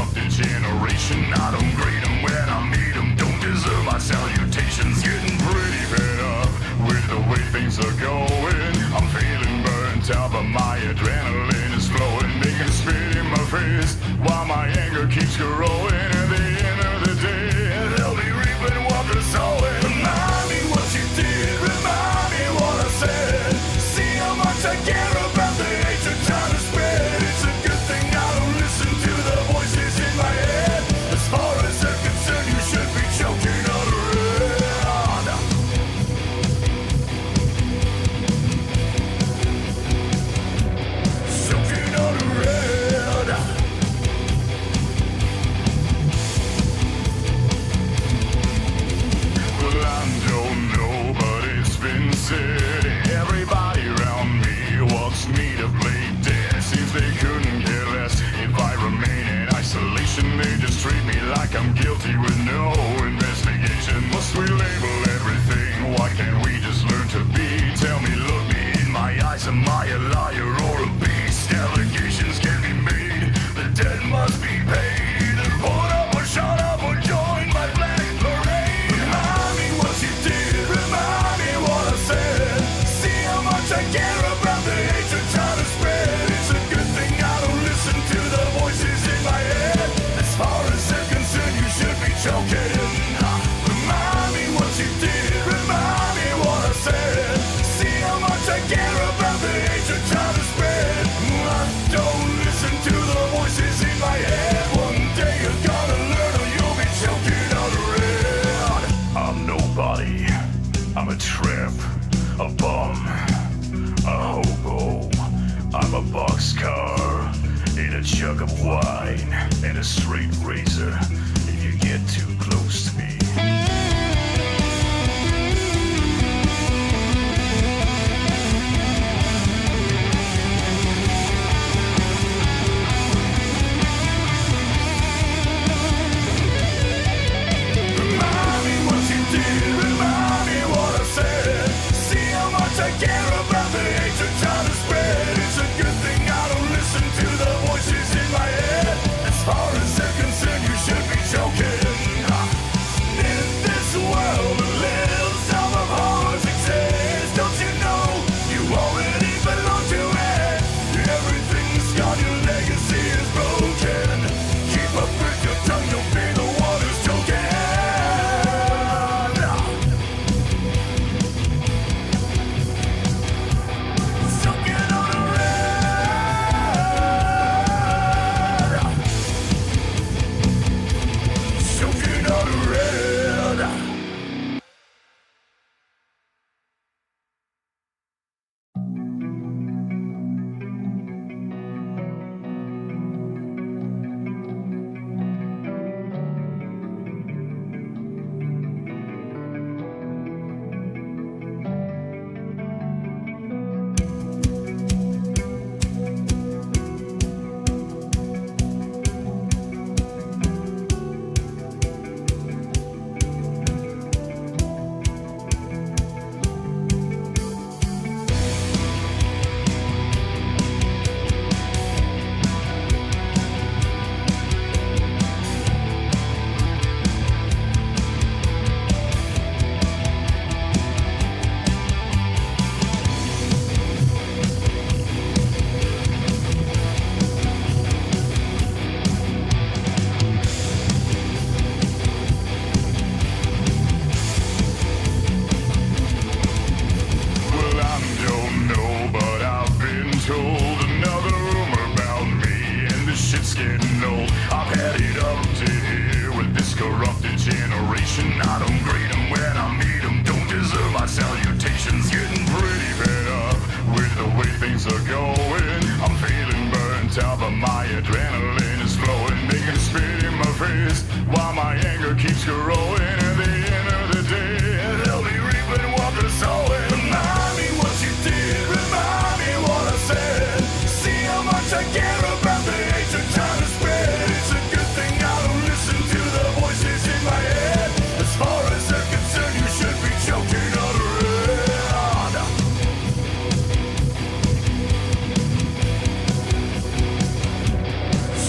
corrupted generation. I don't grade them when I meet them, don't deserve my salutations. Getting pretty fed up with the way things are going. I'm feeling burnt out, but my adrenaline is flowing. They can spit in my face while my anger keeps growing. At the end of the day, they'll be reaping what they're sowing. Remind me what you did, remind me what I said. See how much I care about the hatred trying to spread. It's a good thing I don't listen to the voices in my head. As far as they're concerned, you should be choking on the red. Choking on the red. Well, I don't know, but it's been said. Everybody around me wants me to play dead. Seems they couldn't care less if I remain in isolation. They just treat me like I'm guilty with no investigation. Must we label everything? Why can't we just learn to be? Tell me, look me in my eyes, am I a liar or a beast? Allegations can be made, the dead must be paid. Either put up or shut up or join my black parade. Remind me what you did, remind me what I said. See how much I care about the hatred trying to spread. It's a good thing I don't listen to the voices in my head. As far as they're concerned, you should be choking. Remind me what you did, remind me what I said. See how much I care about the hatred trying to spread. I don't listen to the voices in my head. One day you're gonna learn or you'll be choking on the red. I'm nobody, I'm a tramp, a bum, a hobo. I'm a boxcar in a jug of wine and a straight razor if you get too close to me. Remind me what you did, remind me what I said. See how much I care about the hatred trying to spread. It's a good thing I don't listen to the voices in my head. As far as they're concerned, you should be choking. In this world that lives, some of horrors exist. Don't you know you already belong to it? Everything's gone, your legacy is broken. Keep up with your tongue, you'll be the one who's choking. Choking on the red. Choking on the red. Well, I don't know, but I've been told another rumor about me, and this shit's getting old. I've had it up to here with this corrupted generation. I don't grade them when I meet them, don't deserve my salutations. Getting pretty fed up with the way things are going. I'm feeling burnt out, but my adrenaline is flowing. They can spit in my face while my anger keeps growing. At the end of the day, they'll be reaping what they're sowing. Remind me what you did, remind me what I said. See how much I care about the hatred trying to spread. It's a good thing I don't listen to the voices in my head. As far as they're concerned, you should be choking on the red.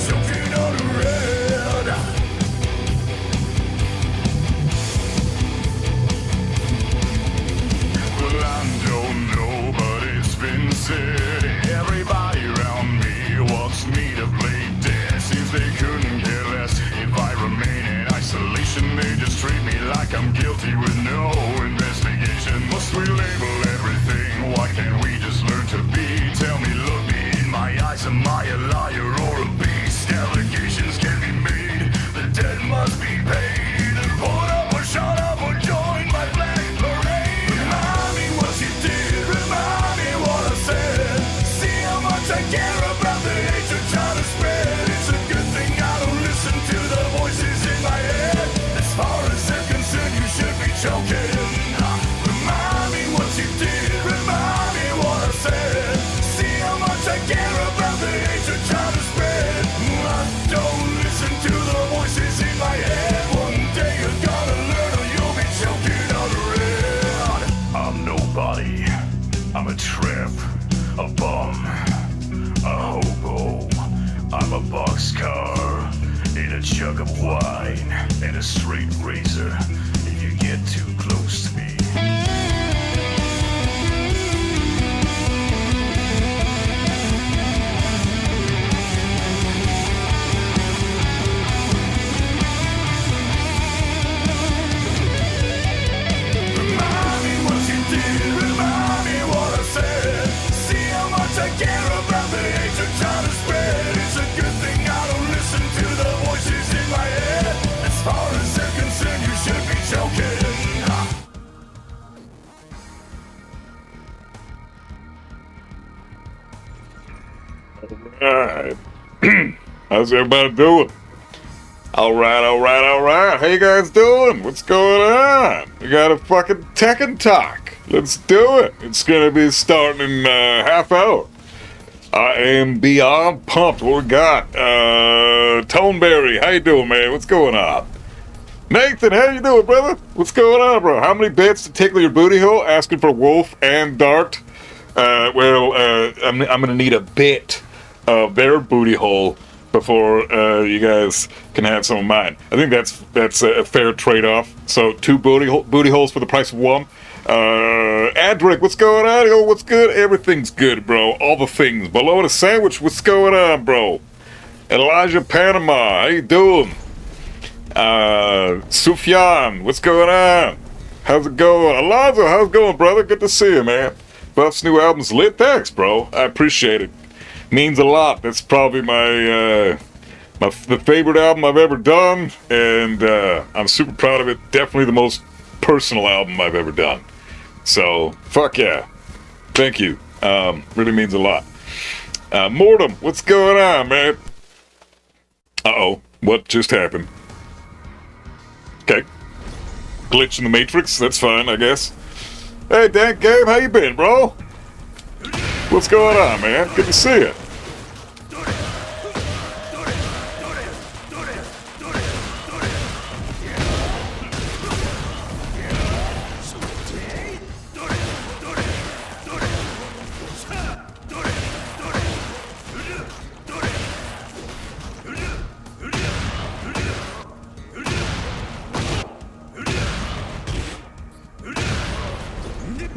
Choking on the red. Am I a liar or a beast? Allegations can be made. The dead must be paid. Either put up or shut up or join my black parade. Remind me what you did. Remind me what I said. See how much I care about the hate you're trying to spread. It's a good thing I don't listen to the voices in my head. As far as they're concerned, you should be choking. Remind me what you did. Remind me what I said. See how much I care about the hate you're trying to spread. I don't listen to the voices in my head. One day you're gonna learn or you'll be choking on red. I'm nobody. I'm a tramp, a bum, a hobo. I'm a boxcar in a jug of wine and a straight razor if you get too close to me. Remind me what you did, remind me what I said. See how much I care about the hate you're trying to spread. It's a good thing I don't listen to the voices in my head. As far as they're concerned, you should be choking. Alright. How's everybody doing? Alright. How you guys doing? What's going on? We got a fucking Tekken talk. Let's do it. It's gonna be starting in half hour. I am beyond pumped. What we got? Toneberry, how you doing, man? What's going on? Nathan, how you doing, brother? What's going on, bro? How many bits to tickle your booty hole? Asking for Wolf and Dart. I'm gonna need a bit of their booty hole before you guys can have some of mine. I think that's a fair trade-off. So 2 booty holes for the price of 1. Adric, what's going on? Yo, what's good? Everything's good, bro. All the things. Below the sandwich, what's going on, bro? Elijah Panama, how you doing? Sufyan, what's going on? How's it going? Alonzo, how's it going, brother? Good to see you, man. Buff's new album's lit. Thanks, bro. I appreciate it. Means a lot. That's probably the favorite album I've ever done, and I'm super proud of it. Definitely the most personal album I've ever done. So, fuck yeah. Thank you. Really means a lot. Mortem, what's going on, man? Uh-oh. What just happened? Okay. Glitch in the Matrix. That's fine, I guess. Hey, Dan Gabe, how you been, bro? What's going on, man? Good to see you.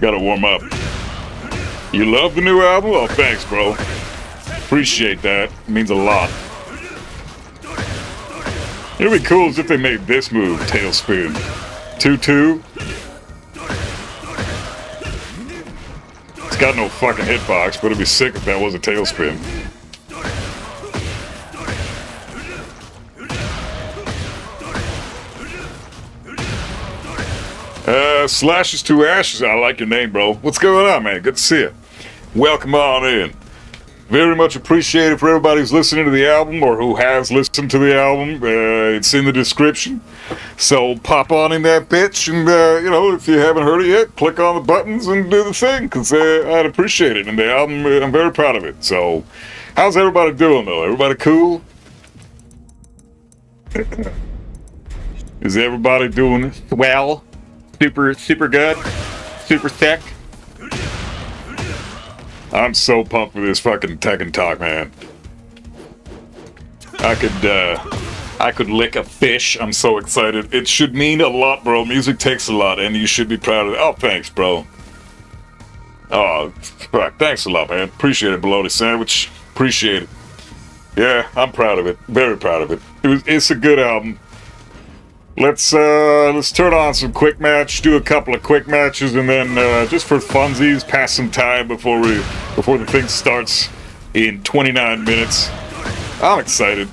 Gotta warm up. You love the new album? Oh, thanks, bro. Appreciate that. It means a lot. It'd be cool if they made this move, Tailspin. 2-2. It's got no fucking hitbox, but it'd be sick if that was a Tailspin. Slashes to Ashes. I like your name, bro. What's going on, man? Good to see you. Welcome on in. Very much appreciated for everybody who's listening to the album or who has listened to the album. It's in the description. So pop on in that bitch and, if you haven't heard it yet, click on the buttons and do the thing because I'd appreciate it. And the album, I'm very proud of it. So how's everybody doing, though? Everybody cool? Is everybody doing well? Super good? Super sick? I'm so pumped for this fucking Tekken talk, man. I could lick a fish. I'm so excited. It should mean a lot, bro. Music takes a lot, and you should be proud of it. Oh, thanks, bro. Oh, fuck. Thanks a lot, man. Appreciate it, Below the Sandwich. Appreciate it. Yeah, I'm proud of it. Very proud of it. It's a good album. Let's turn on some quick match, do a couple of quick matches, and then just for funsies, pass some time before the thing starts in 29 minutes. I'm excited.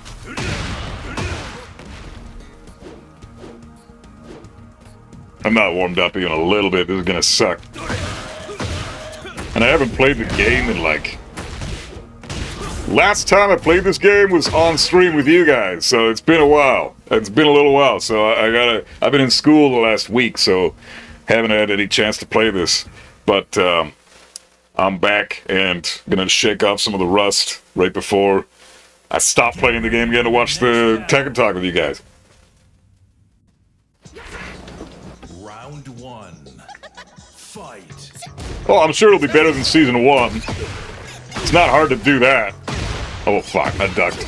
I'm not warmed up even a little bit. This is gonna suck. And I haven't played the game in like... Last time I played this game was on stream with you guys, so it's been a while. It's been a little while, so I've been in school the last week, so haven't had any chance to play this. But I'm back and gonna shake off some of the rust right before I stop playing the game again to watch the Tekken Talk with you guys. Round one. Fight. Oh, I'm sure it'll be better than Season 1. It's not hard to do that. Oh, fuck, I ducked.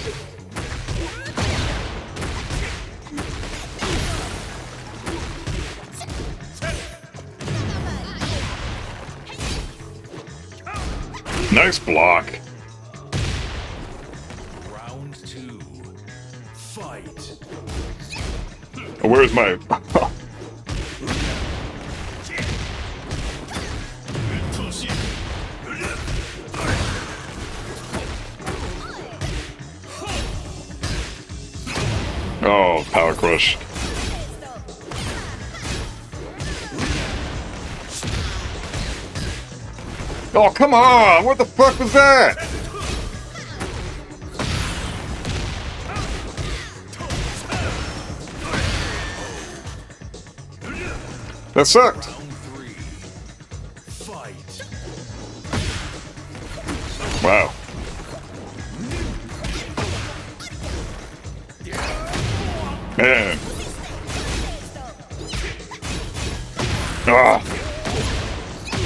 Nice block. Round two. Fight. Oh, where's my... Oh, power crush. Oh, come on! What the fuck was that? That sucked. Round three. Fight. Wow. Man. Ah.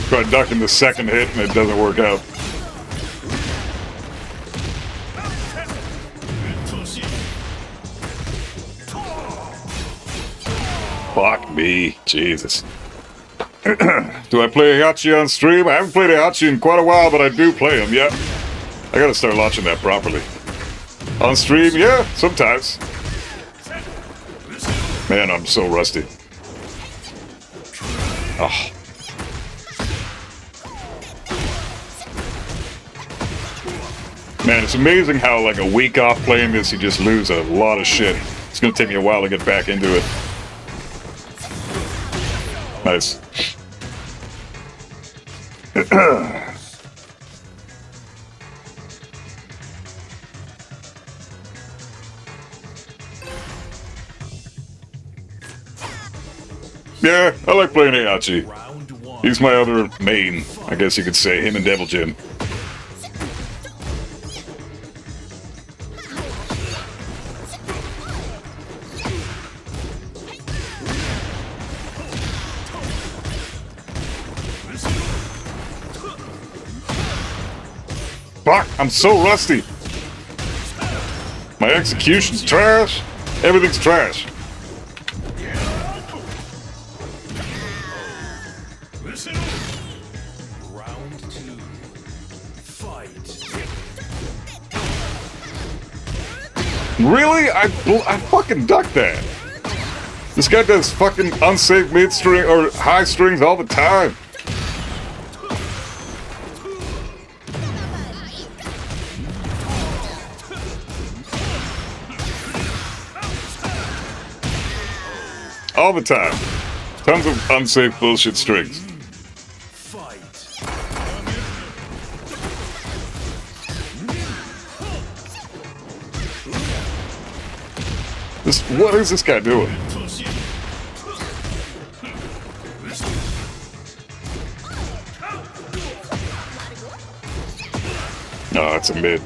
Try ducking the second hit and it doesn't work out. Fuck me. Jesus. Do I play Heihachi on stream? I haven't played Heihachi in quite a while, but I do play him, yeah. I gotta start launching that properly. On stream, yeah, sometimes. Man, I'm so rusty. Oh. Man, it's amazing how, like, a week off playing this, you just lose a lot of shit. It's gonna take me a while to get back into it. Nice. Yeah, I like playing Heihachi. Round one. He's my other main, I guess you could say, him and Devil Jin. Fuck, I'm so rusty. My execution's trash. Everything's trash. Round two. Fight. Really? I fucking ducked that. This guy does fucking unsafe mid string or high strings all the time. All the time. Tons of unsafe bullshit strings. Fight. What is this guy doing? No, it's a mid.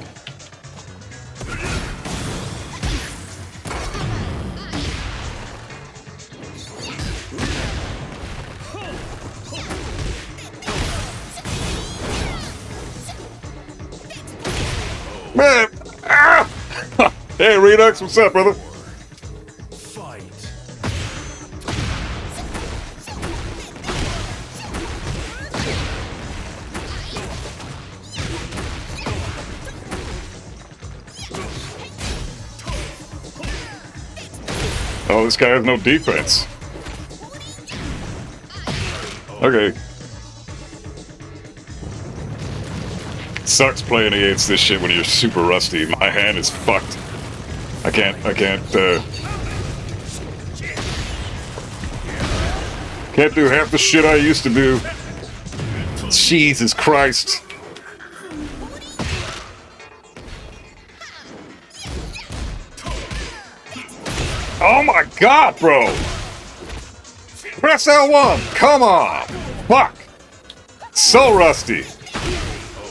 Man! Ah! Hey, Redux, what's up, brother? Fight. Oh, this guy has no defense. Okay. sucks playing against this shit when you're super rusty. My hand is fucked. I can't do half the shit I used to do. Jesus Christ. Oh my god, bro! Press L1! Come on! Fuck! So rusty.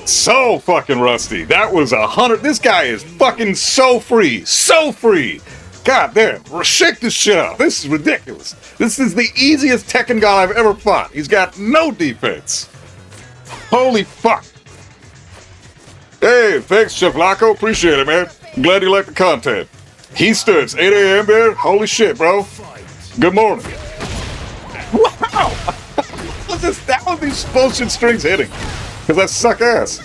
So fucking rusty. That was 100. This guy is fucking so free. So free. God damn. Shake this shit out. This is ridiculous. This is the easiest Tekken guy I've ever fought. He's got no defense. Holy fuck. Hey, thanks, Chef Laco. Appreciate it, man. I'm glad you like the content. He stood. It's 8 a.m. there. Holy shit, bro. Good morning. Wow. What's this? That was these bullshit strings hitting. Because that suck ass.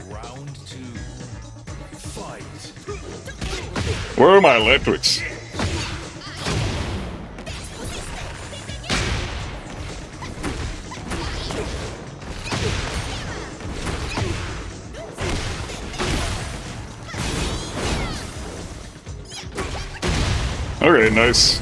Round 2. Fight. Where are my electrics? Okay, nice.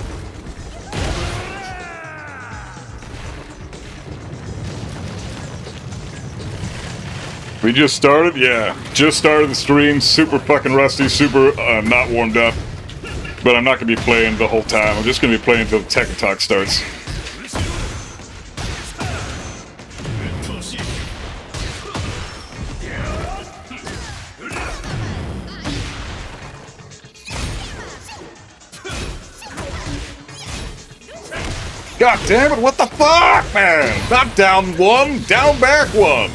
We just started? Yeah, just started the stream. Super fucking rusty, super not warmed up. But I'm not going to be playing the whole time. I'm just going to be playing until the Tekken Talk starts. God damn it, what the fuck, man? Not down one, down back one.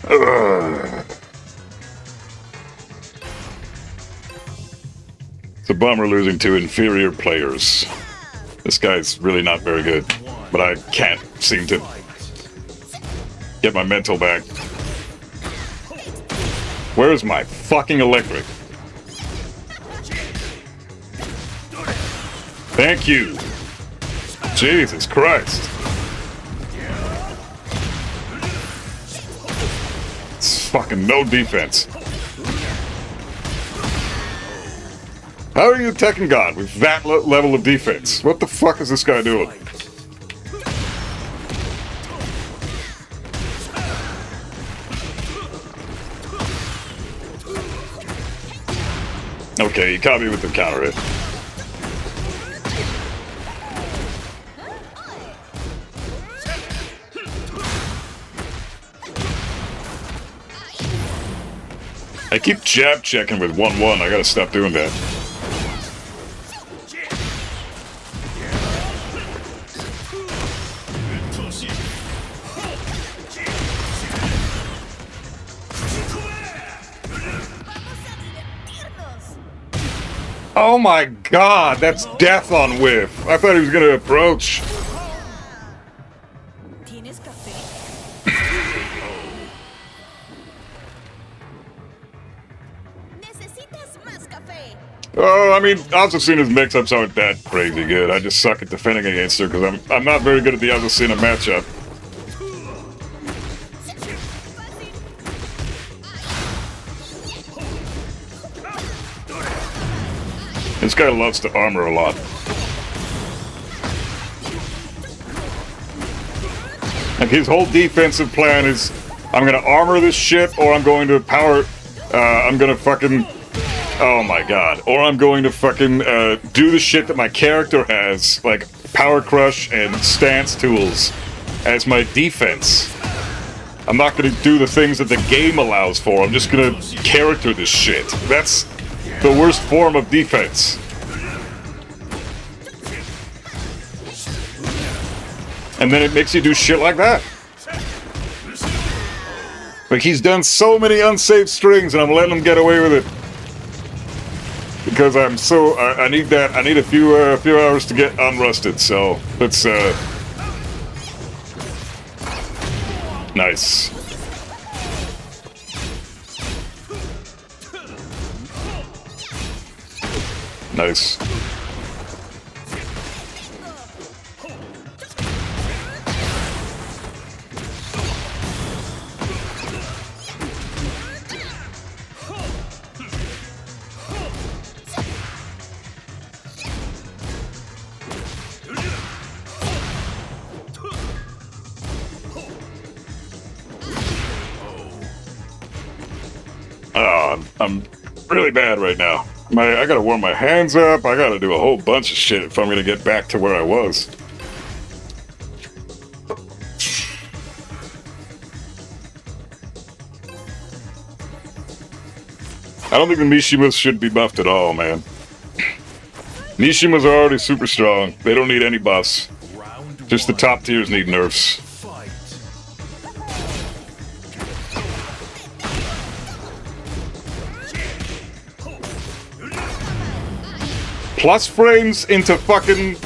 Ugh. It's a bummer losing to inferior players. This guy's really not very good, but I can't seem to get my mental back. Where's my fucking electric? Thank you. Jesus Christ. It's fucking no defense. How are you Tekken God with that level of defense? What the fuck is this guy doing? Okay, he caught me with the counter hit. I keep jab checking with 1-1. I gotta stop doing that. Oh my god, that's death on whiff. I thought he was gonna approach. ¿Tienes café? ¿Necesitas más café? Oh, I mean, Azucena's mix-ups aren't that crazy good. I just suck at defending against her because I'm not very good at the Azucena matchup. This guy loves to armor a lot. Like his whole defensive plan is, I'm gonna armor this shit, or I'm going to power, I'm gonna fucking, oh my god, or I'm going to fucking do the shit that my character has, like power crush and stance tools, as my defense. I'm not gonna do the things that the game allows for. I'm just gonna character this shit. That's the worst form of defense. And then it makes you do shit like that. Like he's done so many unsaved strings and I'm letting him get away with it. because I'm so I need that. I need a few hours to get unrusted. So let's nice. Nice. I'm really bad right now. I gotta warm my hands up. I gotta do a whole bunch of shit if I'm gonna get back to where I was. I don't think the Mishimas should be buffed at all, man. Mishimas are already super strong. They don't need any buffs. Just the top tiers need nerfs. Plus frames into fucking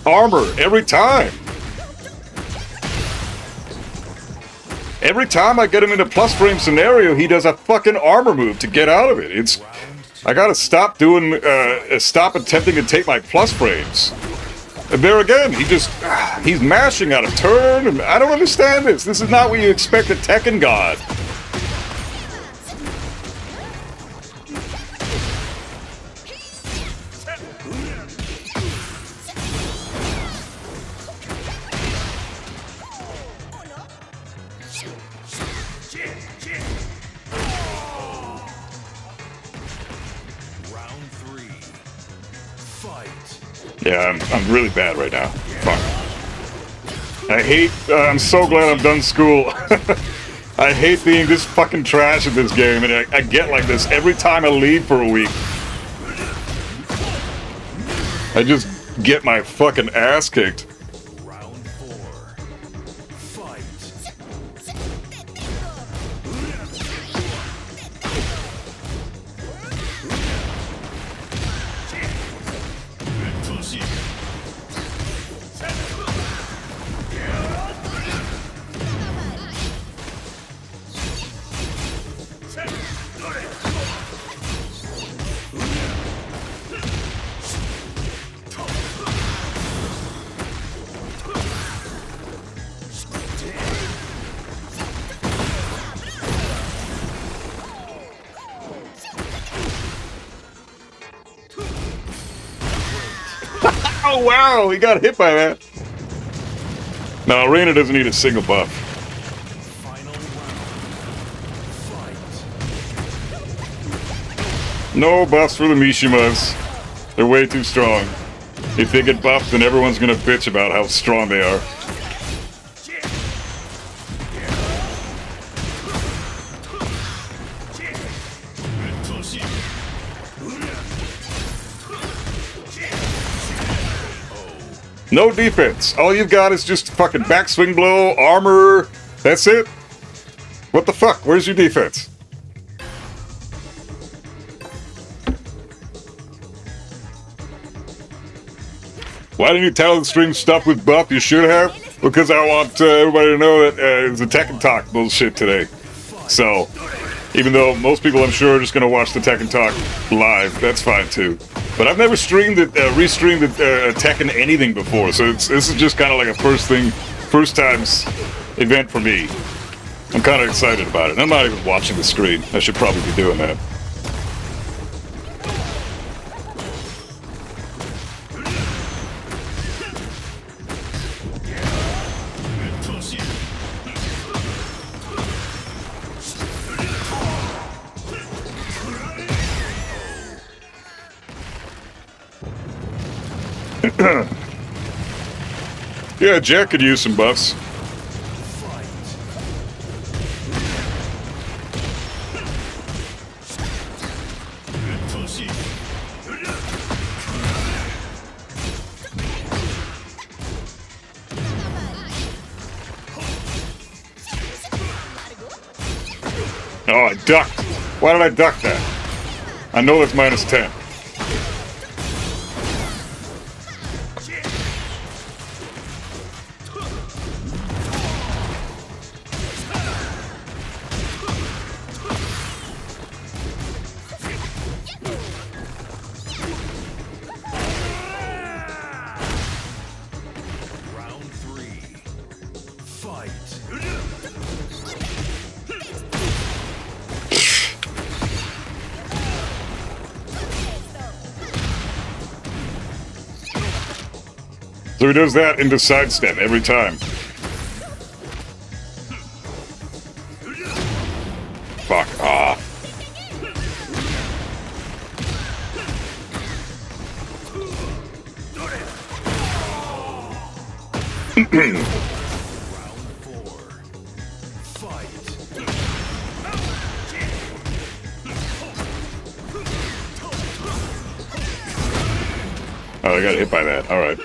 armor every time. Every time I get him in a plus frame scenario, he does a fucking armor move to get out of it. I gotta stop doing, stop attempting to take my plus frames. And there again, he's mashing out of turn, and I don't understand this. This is not what you expect a Tekken god. Yeah, I'm really bad right now. Fuck. I'm so glad I'm done school. I hate being this fucking trash at this game, and I get like this every time I leave for a week. I just get my fucking ass kicked. Round 4. Fight. Oh wow, he got hit by that. No, Reina doesn't need a single buff. Final round. Fight. No buffs for the Mishimas. They're way too strong. If they get buffed, then everyone's gonna bitch about how strong they are. No defense. All you've got is just fucking backswing blow, armor. That's it? What the fuck? Where's your defense? Why didn't you tell the stream stuff with buff? You should have. Because I want everybody to know that it's a Tekken Talk bullshit today. So, even though most people I'm sure are just going to watch the Tekken Talk live, that's fine too. But I've never streamed it, restreamed it, Tekken anything before, so this is just kind of like a first times event for me. I'm kind of excited about it. And I'm not even watching the screen. I should probably be doing that. Yeah, Jack could use some buffs. Oh, I ducked. Why did I duck that? I know that's -10. So he does that into sidestep every time. Fuck off. Round 4. Fight. Oh, I got hit by that. All right.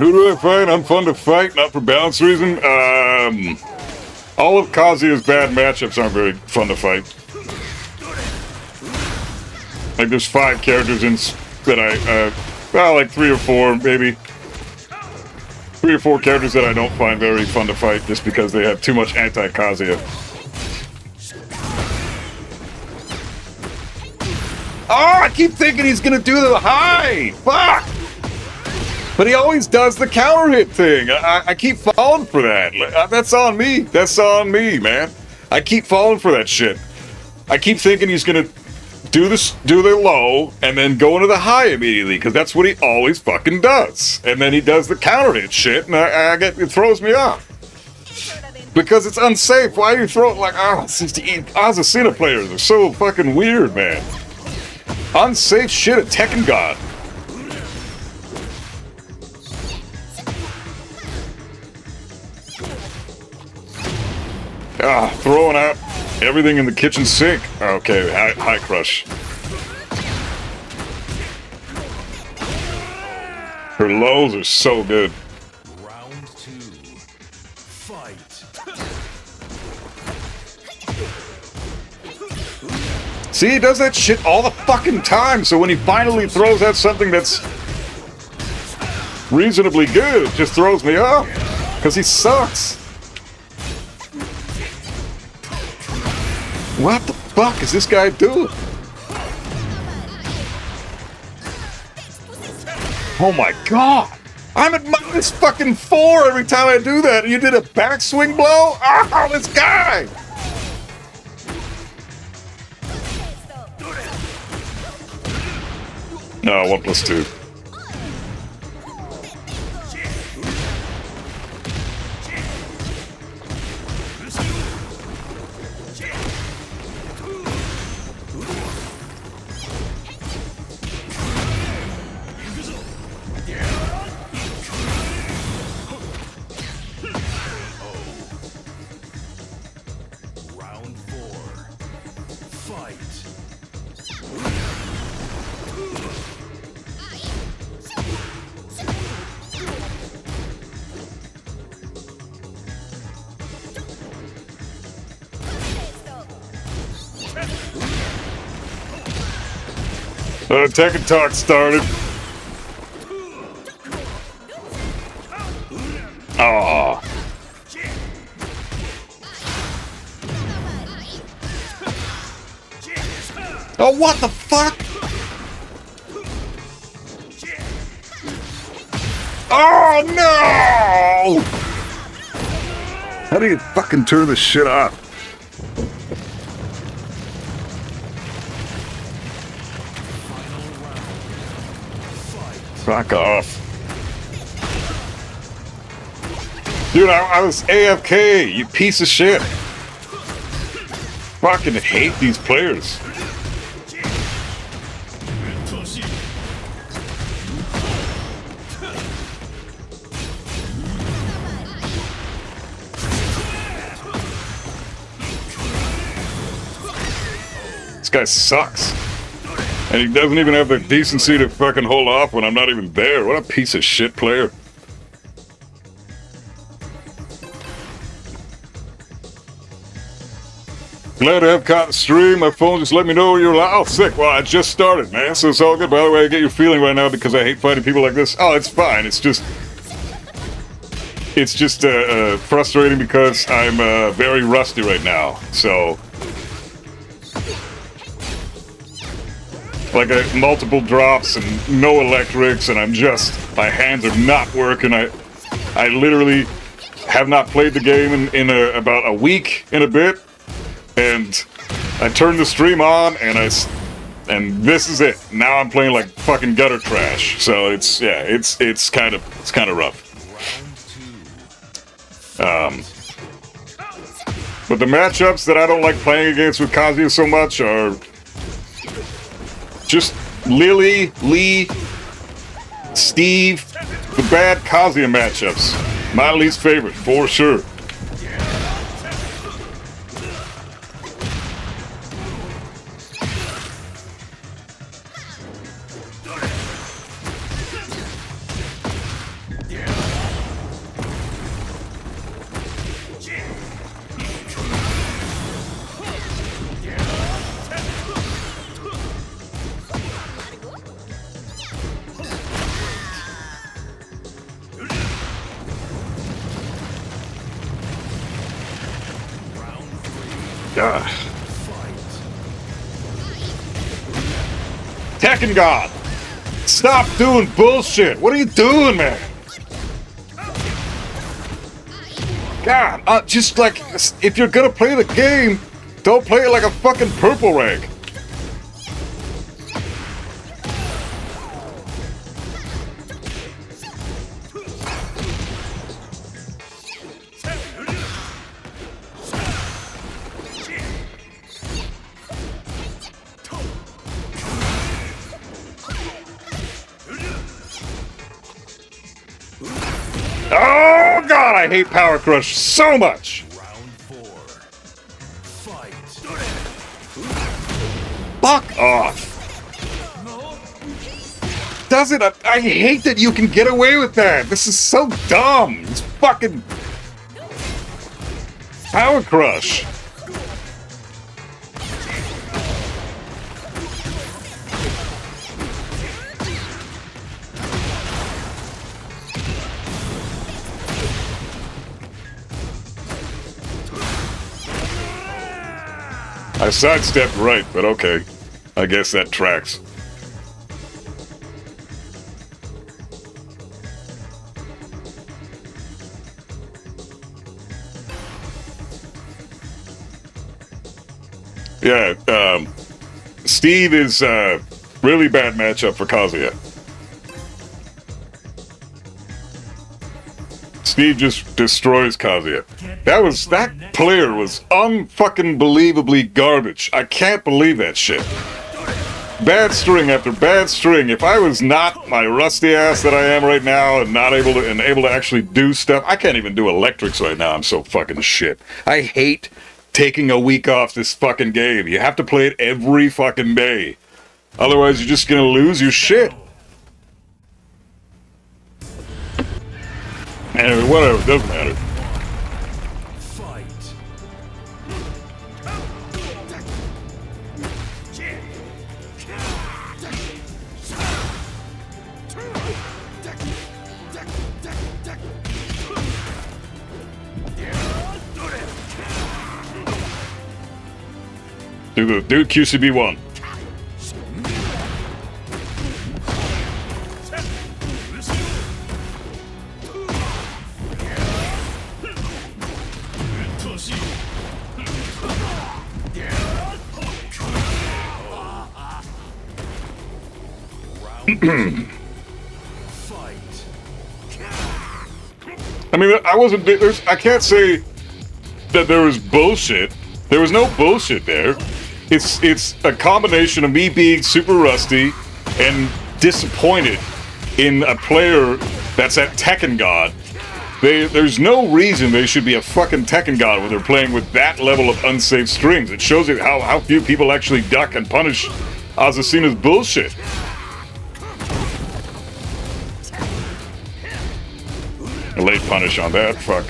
Who do I fight? I'm fun to fight, not for balance reason. All of Kazuya's bad matchups aren't very fun to fight. Like there's 5 characters in that I, well, like 3 or 4 maybe. 3 or 4 characters that I don't find very fun to fight just because they have too much anti-Kazuya. Oh, I keep thinking he's gonna do the high! Fuck! But he always does the counter hit thing. I keep falling for that. That's on me. That's on me, man. I keep falling for that shit. I keep thinking he's gonna do the low and then go into the high immediately because that's what he always fucking does. And then he does the counter hit shit, and it throws me off because it's unsafe. Why are you throwing like Asasina players are so fucking weird, man. Unsafe shit at Tekken God. Throwing out everything in the kitchen sink. Okay, high crush. Her lows are so good. Round 2. Fight. See, he does that shit all the fucking time, so when he finally throws out something that's reasonably good, it just throws me off. Because he sucks. What the fuck is this guy doing? Oh my god! I'm at minus fucking 4 every time I do that, and you did a backswing blow? Oh, this guy! No, 1+2. Round 4. Fight. Tekken Talk started. Oh. Oh, what the fuck? Oh, no! How do you fucking turn this shit off? Fuck off. Dude, I was AFK, you piece of shit. Fucking hate these players. This guy sucks. And he doesn't even have the decency to fucking hold off when I'm not even there. What a piece of shit player. Glad to have caught the stream. My phone just let me know you're live. Oh, sick. Well, I just started, man, so it's all good. By the way, I get your feeling right now because I hate fighting people like this. Oh, it's fine. It's just frustrating because I'm very rusty right now. So like multiple drops and no electrics, and my hands are not working. I literally have not played the game in about a week and a bit, and I turned the stream on, and this is it. Now I'm playing like fucking gutter trash. So it's kind of rough. But the matchups that I don't like playing against with Kazuya so much are just Lily, Lee, Steve, the bad Kazuya matchups. My least favorite, for sure. Tekken God! Stop doing bullshit! What are you doing, man? God, just like, if you're gonna play the game, don't play it like a fucking purple rag. Oh God, I hate Power Crush so much. Round 4. Fight. Fuck off. Does it? I hate that you can get away with that. This is so dumb. It's fucking Power Crush. I sidestepped right, but okay. I guess that tracks. Yeah, Steve is a really bad matchup for Kazuya. Steve just destroys Kazuya. That player was unfucking believably garbage. I can't believe that shit. Bad string after bad string. If I was not my rusty ass that I am right now and able to actually do stuff, I can't even do electrics right now. I'm so fucking shit. I hate taking a week off this fucking game. You have to play it every fucking day. Otherwise, you're just gonna lose your shit. Anyway, whatever, doesn't matter. Fight. Do QCB1. I mean, I can't say that there was bullshit. There was no bullshit there. It's a combination of me being super rusty and disappointed in a player that's at Tekken God. There's no reason they should be a fucking Tekken God when they're playing with that level of unsafe strings. It shows you how few people actually duck and punish Azucena's bullshit. A late punish on that, fuck.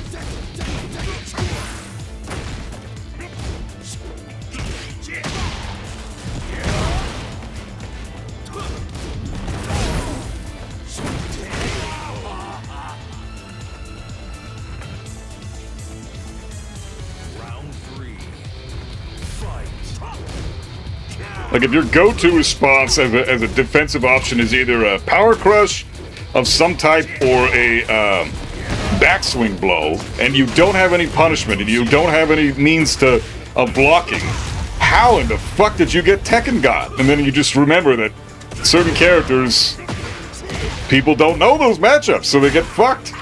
Round 3. Fight. Like if your go-to response as a defensive option is either a power crush of some type or a backswing blow, and you don't have any punishment and you don't have any means of blocking, how in the fuck did you get Tekken God? And then you just remember that certain characters, people don't know those matchups, so they get fucked.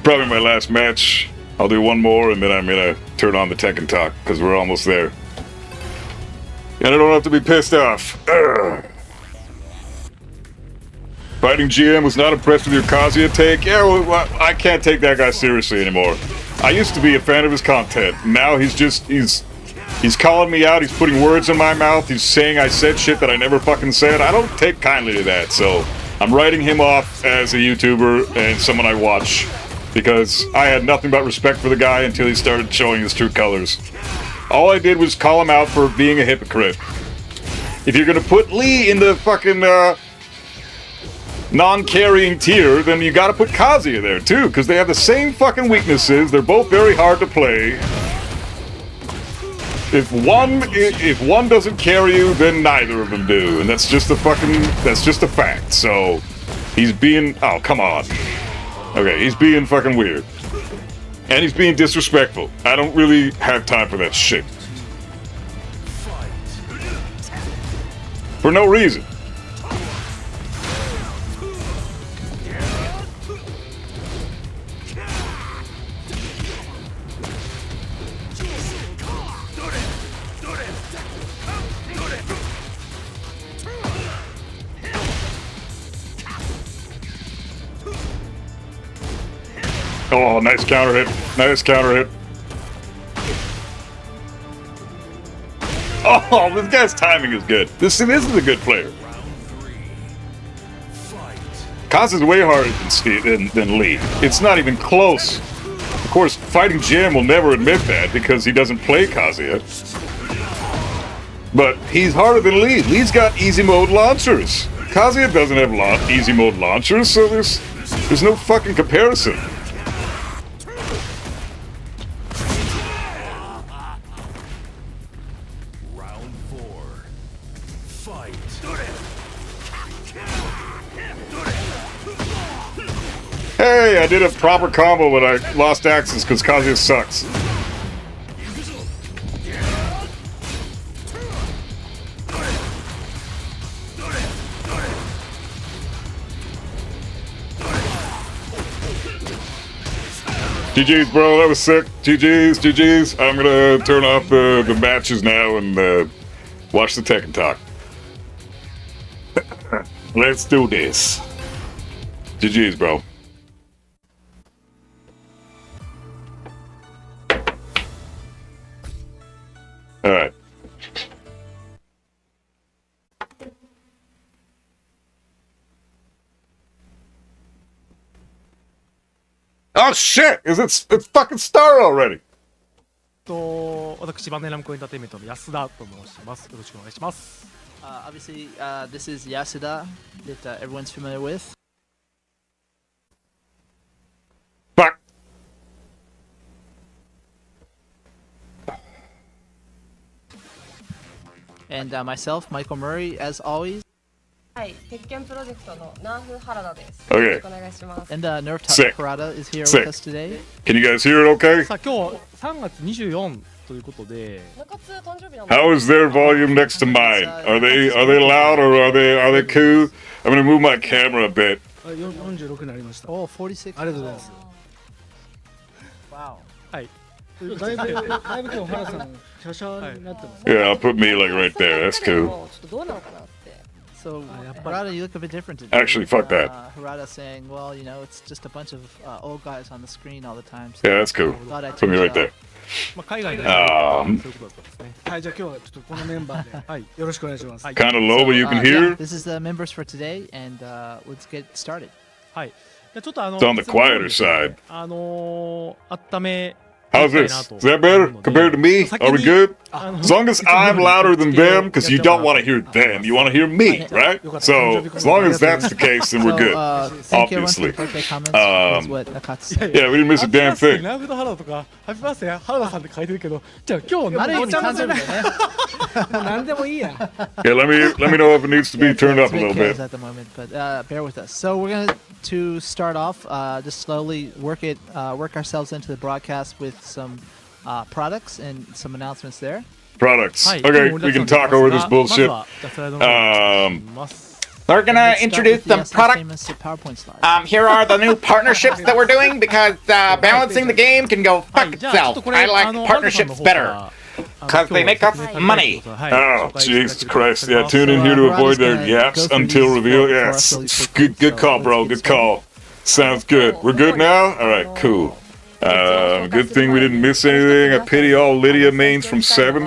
Probably my last match. I'll do one more and then I'm gonna turn on the Tekken talk because we're almost there. And I don't have to be pissed off. Ugh. Fighting GM was not impressed with your Kazuya take. Yeah, well, I can't take that guy seriously anymore. I used to be a fan of his content. Now he's calling me out. He's putting words in my mouth. He's saying I said shit that I never fucking said. I don't take kindly to that. So I'm writing him off as a YouTuber and someone I watch because I had nothing but respect for the guy until he started showing his true colors. All I did was call him out for being a hypocrite. If you're gonna put Lee in the fucking non-carrying tier, then you gotta put Kazuya there too, because they have the same fucking weaknesses. They're both very hard to play. If one doesn't carry you, then neither of them do, and that's just a fact. So he's being, oh come on, okay, he's being fucking weird, and he's being disrespectful. I don't really have time for that shit for no reason. Oh, nice counter hit. Nice counter hit. Oh, this guy's timing is good. This is a good player. Kaz is way harder than Lee. It's not even close. Of course, Fighting Jim will never admit that because he doesn't play Kazuya. But he's harder than Lee. Lee's got easy mode launchers. Kazuya doesn't have easy mode launchers, so there's no fucking comparison. Hey, I did a proper combo, but I lost access because Kazuya sucks. GG's, bro. That was sick. GG's. I'm gonna turn off the matches now and watch the Tekken talk. Let's do this. GG's, bro. All right. Oh shit! It's fucking started already. 私バネラムコエンターテインメントの安田と申します。よろしくお願いします。Obviously, this is Yasuda that everyone's familiar with. Fuck. And myself, Michael Murray, as always. はい、鉄拳プロジェクトのナーフ原田です。 Okay. よろしくお願いします。 And Nerf Sick. Harada is here Sick. with us today. Can you guys hear it okay? さあ今日3月24ということで、中津誕生日なんで。 How is their volume next to mine? Are they loud or are they cool? I'm gonna move my camera a bit. 46になりました。 Oh, 46. ありがとうございます。 Wow. はい。だいぶ今日原さんシャシャになってます。 Yeah, I'll put me like right there. That's ちょ cool. っとどうなのかなって。 So, Harada, you look a bit different today. Actually, fuck that. Harada saying, well, you know, it's just a bunch of old guys on the screen all the time. So Yeah, that's cool. thought I'd Put me change right it there. up. まあ海外でそういうことだったんですね。はい、じゃあ今日はちょっとこのメンバーではい。よろしくお願いします。はい Kind of low, but you can Yeah, hear. this is the members for today, and let's get started. はい。じゃあちょっと It's on the quieter side. 温め How's this? Is that better compared to me? Are we good? As long as I'm louder than them, because you don't want to hear them, you want to hear me, right? So as long as that's the case, then we're good. Thank you everyone for Obviously. the birthday comments. Is what Nakatsu said. Yeah, we didn't miss a damn thing. ナフド原田とかハッピーバースデー原田さんって書いてるけど、じゃあ今日ある意味お茶の誕生日だね。もう何でもいいや。 Yeah, let me know if it needs to be turned up a little bit. At the moment, but bear with us. So we're going to start off, just slowly work ourselves into the broadcast with some products and some announcements there. Products. はい Okay, we can talk over this まず bullshit. はじゃあスライドの方に行きます We're gonna introduce some product. Famous PowerPoint slides. Here are the new partnerships that we're doing because balancing the game can go は fuck い、じゃあちょっ itself. とこれ I あ like の原田さんの partnerships 方か better ら because they make us money. Oh, Jesus Christ. Yeah, tune in here to avoid their yaps until reveal. Yes. Good call, bro. Good call. Sounds good. We're good now? All right, cool. Good thing we didn't miss anything. I pity all Lydia mains from 7.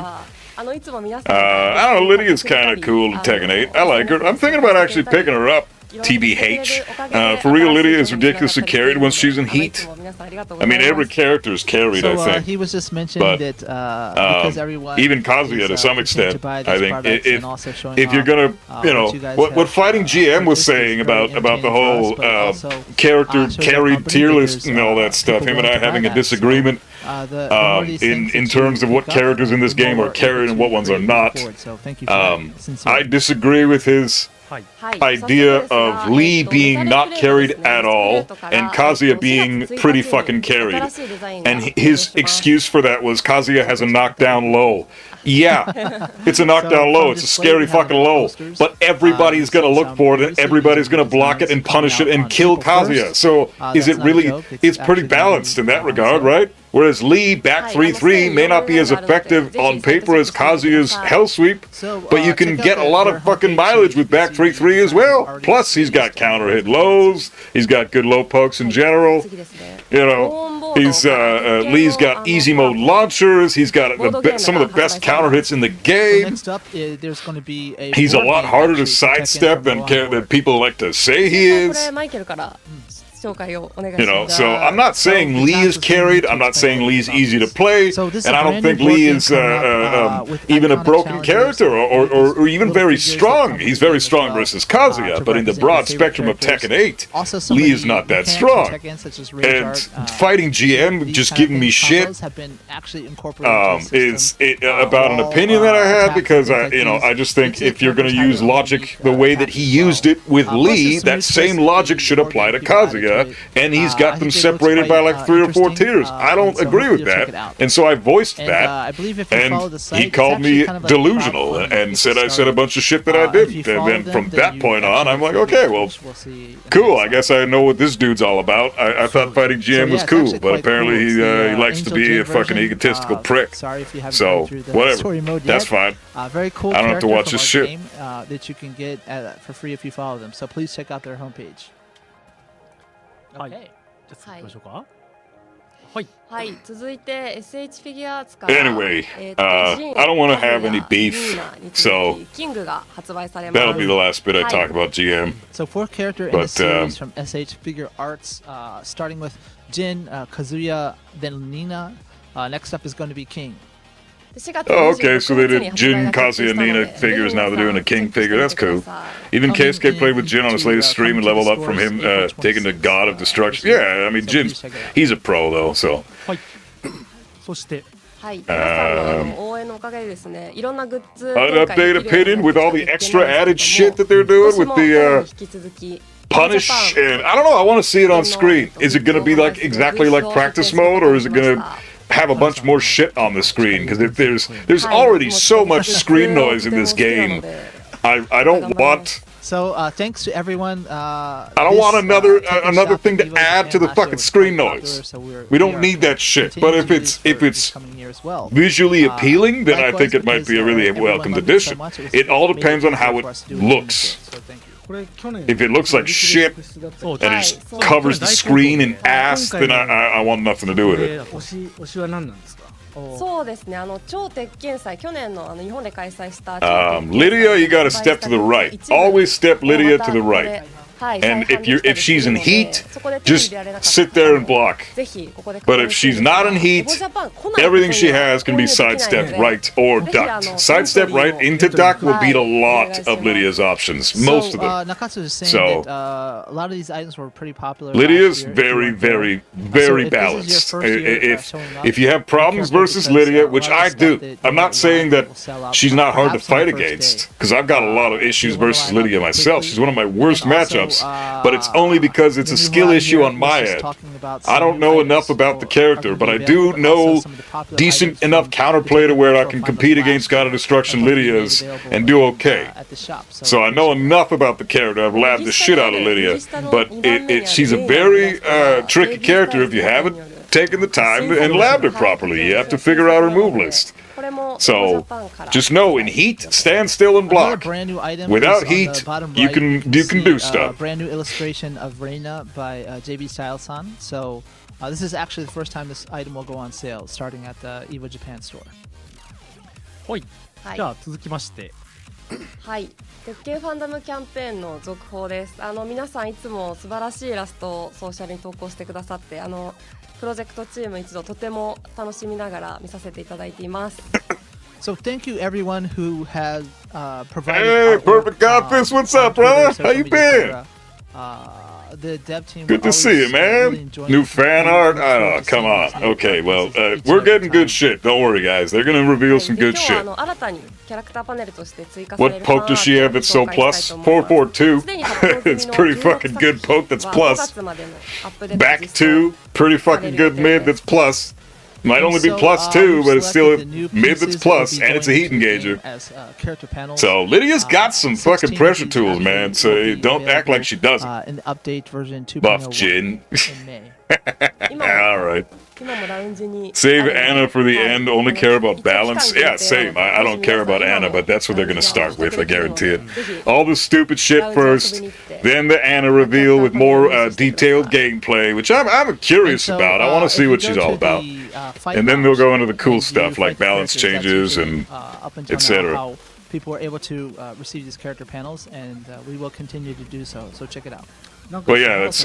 I don't know, Lydia's kind of cool in Tekken 8. I like her. I'm thinking about actually picking her up. TBH. For real, Lydia is ridiculously carried once she's in heat. I mean, every character is carried, So I think. he was just mentioning But, that because everyone even Kazuya is, to some continuing extent, to buy I these think, products if- and also showing If you're off, gonna, you know, what you guys what have, Fighting GM was purchased is saying very about the entertaining whole for us, but also, character shows our carried company tier that list there's, and all that stuff, people him and I willing to buy having a that. So, disagreement the more of these things in that terms you of what pick up, characters in this the game more are carried and able what ones to are not. forward. So thank you for that. Sincerely. I disagree with his idea of Lee being not carried at all and Kazuya being pretty fucking carried. And his excuse for that was Kazuya has a knockdown low. Yeah, it's a knockdown low. It's a scary fucking low. But everybody's gonna look for it and everybody's gonna block it and punish it and kill Kazuya. So is it really? It's pretty balanced in that regard, right? Whereas Lee, back 3-3, may not be as effective on paper as Kazuya's Hell Sweep, but you can get a lot of fucking mileage with back 3-3 as well. Plus, he's got counter hit lows, he's got good low pokes in general. You know, Lee's got easy mode launchers, he's got some of the best counter hits in the So game. next up, there's going to be a He's a board lot game, harder to actually, for Tekken sidestep from than people like to say he is. You know, so I'm not saying Lee is carried. I'm not saying Lee's easy to play, So this is and a I don't brand new think board Lee game is coming up, with even a iconic broken challengers character or even little very figures that strong. come He's with very it as strong well, versus Kazuya, to but in the represent broad your favorite spectrum of characters. Tekken 8, Also, Lee is not that strong. And fighting GM just giving me shit is about an opinion that I had because I just think if you're going to use logic the way that he used it with Lee, that same logic should apply to Kazuya, and he's got them separated by like 3 or 4 tiers. I don't agree with that, and so I voiced that, and he called me delusional and said I said a bunch of shit that I didn't, and then from that point on, I'm like, okay, well, cool. I guess I know what this dude's all about. I thought fighting GM was cool, but apparently he likes to be a fucking egotistical prick. So whatever, that's fine. Very cool. I don't have to watch this shit. Game, that you can get for free if you follow them. So please check out their homepage. はい、じゃ Okay. あ次行きましょうかはいはい、続いて SH フィギュアーツから Anyway, I don't want to have any beef, so キングが発売されます that'll be the last bit I talk about GM. So fourth character in the But, series from SH Figure Arts, starting with Jin, Kazuya, then Nina. Next up is going to be King. Oh, okay, so they did Jin, Kazuya, Nina figures, now they're doing a King figure, that's cool. Even Keisuke played with Jin on his latest stream and leveled up from him taking the God of Destruction. Yeah, I mean, he's a pro though, so. そしてはい、皆さんの応援のおかげでですね、いろんなグッズ An update opinion with all the extra added shit that they're doing with the punish and I don't know, I want to see it on screen. Is it going to be like exactly like practice mode or is it going to have a bunch more shit on the screen? Because if there's already so much screen noise in this game. I don't want. So thanks to everyone. I don't want another thing to add to the fucking screen noise. We don't need that shit. But if it's visually appealing, then I think it might be a really welcomed addition. It all depends on how it looks. これ去年 If it looks like shit そう and it just covers the screen in ass, then I want nothing to do with it. 推しは何なんですか？そうですね、超鉄拳祭、去年の日本で開催した Lydia, you gotta step to the right. Always step Lydia to the right. And if she's in heat, just sit there and block. But if she's not in heat, everything she has can be sidestepped right or ducked. Sidestep right into duck will beat a lot of Lydia's options, most of them. Nakatsu is saying So- that a lot of these items were pretty popular. Lydia's last year. very, very, very if this is your balanced. first year, showing up, If you have be problems careful versus because, Lydia, a which lot of I stuff do, that, I'm not saying will that sell out she's not hard to perhaps on fight the first against, day. because I've got a lot of issues you wanna versus line up Lydia myself. quickly. She's one of my worst And also, matchups, but it's only because it's a the new skill line issue here on my was just end. talking about I some don't new know items enough about the are character, gonna but be I available, do but also know some of the popular decent items enough from counterplay to where I can Finals compete last against God of year Destruction are gonna be Lydia's available and do okay. at the shop. So I know enough about the character. I've labbed the shit out of Lydia, but she's a very tricky character if you haven't taken the time and labbed her properly. You have to figure out her move list. So just know, in heat, stand still and Another block. brand new item Without is on the heat, bottom you right. can see, do stuff. Brand new illustration of Reina by JB Style-san. So this is actually the first time this item will go on sale, starting at the Evo Japan store. ほい。はいじゃあ続きまして、はい、鉄拳ファンダムキャンペーンの続報です。皆さんいつも素晴らしいイラストをソーシャルに投稿してくださって、プロジェクトチーム一同とても楽しみながら見させていただいています。So thank you everyone who has provided. Hey, artwork, Perfect Godfist, what's on up, brother? Twitter, How you social media, been? etc. The dev team. Good to always, see you, man. really enjoying New it. fan We art? look forward Oh, to come seeing on. these new Okay, well, characters each we're and every getting good time. shit. Don't worry, guys. They're gonna reveal some で good 今日 shit. は新たにキャラクターパネルとして追加され What るファン poke ア does ー she ト have を that's so 紹介した plus? いと思います。 442? すでに発表済み It's の pretty 16 fucking good poke that's は plus. 5月までのアップデート Back 実装 2, pretty fucking good mid that's plus. Might only be So, plus 2, we've but it's still a selected the new mid that's pieces that will plus, be and it's a going heat into the game engager. as, character panels. So Lydia's got some 16 fucking of pressure these tools, actually man. will So be don't act like available, she doesn't. In the update version 2.0 Buff Jin. in May. All right. 今もラウンジに Save Anna for the はい end. Only care about 一応期間 balance. 限定 Yeah, の same. I don't care about Anna, but that's what they're gonna start with. I guarantee it. ぜひ All the stupid shit ラウンジに遊 first, びに行って then the Anna reveal with more detailed gameplay, which I'm And curious so, about. I want to if see you what go she's to all about. the, fight And then they'll go into the lounge cool and stuff view like fight balance characters, that's changes usually, and up until etc. now how people were able to receive these character panels, and we will continue to do so. So check it out. But yeah, that's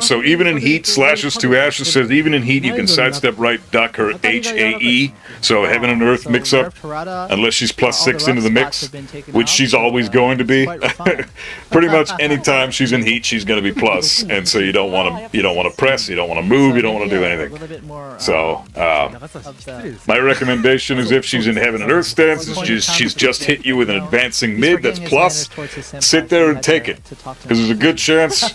so even in heat, Slashes to Ashes says even in heat you can sidestep right duck her HAE, so Heaven and Earth So mix up, Nerf Harada, unless she's plus all the 6 into the rough mix, spots have been taken which out, she's so, always going to be. quite refined. Pretty much anytime she's in heat, she's going to be plus, and so you don't want to press, you don't want to move, you don't want to do Yeah, a anything. little bit more, So 長さん of 失礼 the です。 my recommendation is if she's in Heaven and Earth stances, she's just hit you with an advancing mid that's plus. Sit there and take it, because there's a good chance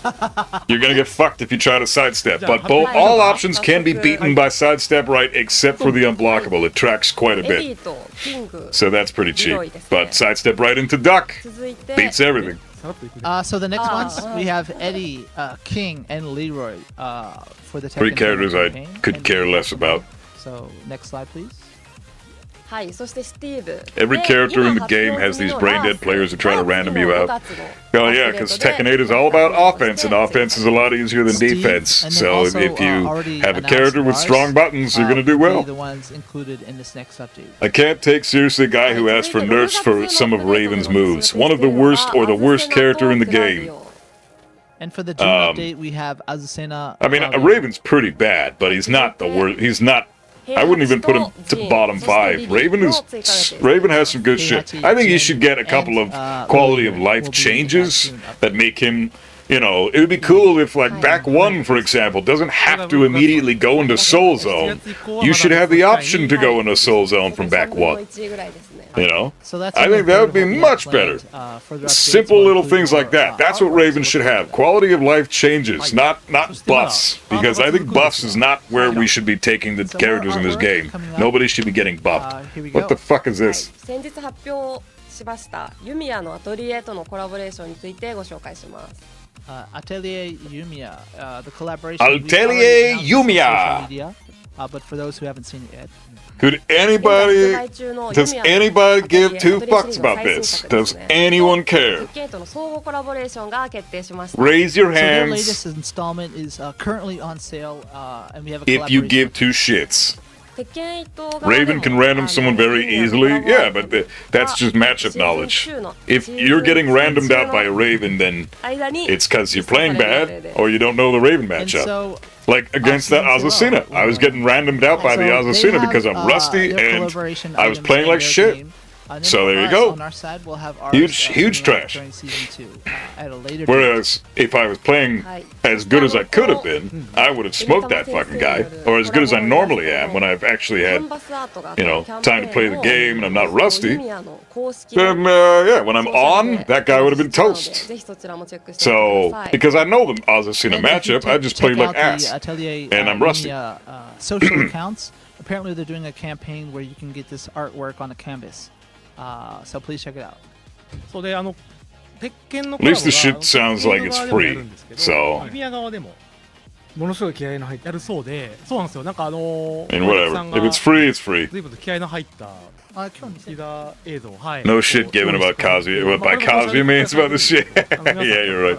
you're going to get fucked if you try to sidestep. But all options can be beaten by sidestep right, except for the unblockable. It tracks quite a エリー bit, とキング so that's pretty cheap. But sidestep right into duck 続いて beats everything. さらっといくね。 So the next ones we have Eddie, King, and Leroy for the Three Tekken characters I campaign, could and care we less have about. So next slide, please. はいそしてスティーブ Every で character in the 今 game 発 has 表済み these の brain ラ dead ース players that try to ラース random you の out. 5月の Oh アップ yeah, デー because トで Tekken 8 is all about offense, and offense is a lot easier than Steve, defense. and then So also, if you already have a announced character with Lars, strong buttons, you're gonna do will be well. the ones included in this next update. I can't take seriously a guy who asks for nerfs for some of Raven's moves. One of the worst or the worst character in the game. And for the June update, we have Azucena. I mean, Raven's pretty bad, but he's not the worst. He's not. I wouldn't even put him to bottom 5. Raven has some good shit. I think he should get a couple of quality of life changes that make him. You know, it would be cool if, like, back 1, for example, doesn't have to immediately go into Soul Zone. You should have the option to go into Soul Zone from back 1. You know? So that's I think that would be much better. Simple little things like that. That's what Raven should have. Quality of life changes, not buffs. Because I think buffs is not where we should be taking the characters in this game. Nobody should be getting buffed. What the fuck is はい this? 先日発表しましたユミヤのアトリエとのコラボレーションについてご紹介します Atelier Yumiya, the collaboration. Atelier we already announced on Yumiya. social media, but for those who haven't seen it yet, Could 現在 anybody 発売中の Does ユミヤの anybody アトリエ give two アトリエシリー fucks ズの about 最新 this? 作です Does ね anyone と care? テッケンとの相互コラボレーションが決定しました Raise your so their hands latest installment is currently on sale, and we have a if you collaboration give two shits. 鉄拳8 Raven can random someone very easily. Yeah, but that's just matchup knowledge. If you're getting randomed out by a Raven, then it's because you're playing bad or you don't know the Raven And matchup. so, Like against that Azucena. I was getting randomed out by the Azucena because I'm rusty and I was playing like shit. So there you go. On our side, we'll have ours, Huge trash. during season 2 at a later date. Whereas if I was playing as good as I could have been, I would have smoked that fucking guy. Or as good as I normally am when I've actually had, you know, time to play the game and I'm not rusty. Then, yeah, when I'm on, that guy would have been toast. So, because I know the Azucena And if you matchup, I just played check like out the ass. Atelier, And I'm rusty. social accounts. Apparently, they're doing a campaign where you can get this artwork on a canvas. So please check it out. そうで鉄拳の At least the shit sounds like it's free. So, 日比谷側でもものすごい気合いの入ってやるそうで、そうなんですよ。なんかand whatever. If it's free, it's free. 随分と気合いの入った今日見せリーダー映像を、はい。 No shit given about Kazuya. What by Kazuya means about this shit. Yeah, you're right.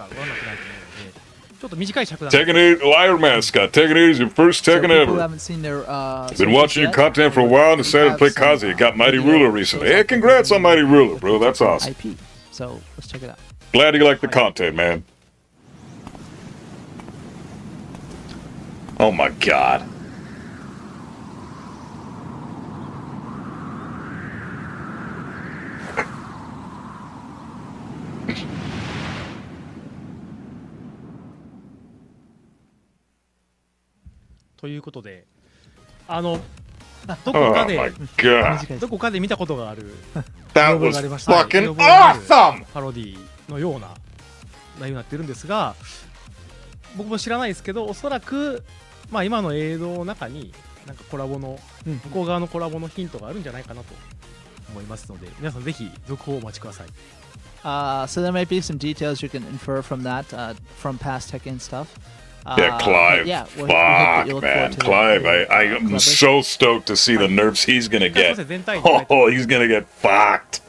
ちょっと短い尺なんで Tekken 8 Liar Mascot. Tekken 8 is your first So Tekken people who ever. haven't seen their, Been watching your content for a while and decided to play Kazuya. Got Mighty Ruler recently. Hey, congrats on Mighty Ruler, bro. That's awesome. IP. So let's check it out. Glad you like the content, man. Oh my god.す。ということで、どこ Oh か my で god. どこかで見たことがある That 見 was 覚えがありました。 fucking 見覚えがある awesome! パロディのような内容になってるんですが、僕も知らないですけど、おそらく、まあ、今の映像の中になんかコラボの、向こう側のコラボのヒントがあるんじゃないかなと思いますので、皆さんぜひ続報をお待ちください。So there might be some details you can infer from that, from past Tekken stuff. Yeah, Clive. Yeah, we hope that you Fuck, look man. forward to Clive, it. I am Clever. so stoked to see the nerfs he's gonna すいま get. せん全体に Oh, he's gonna get fucked.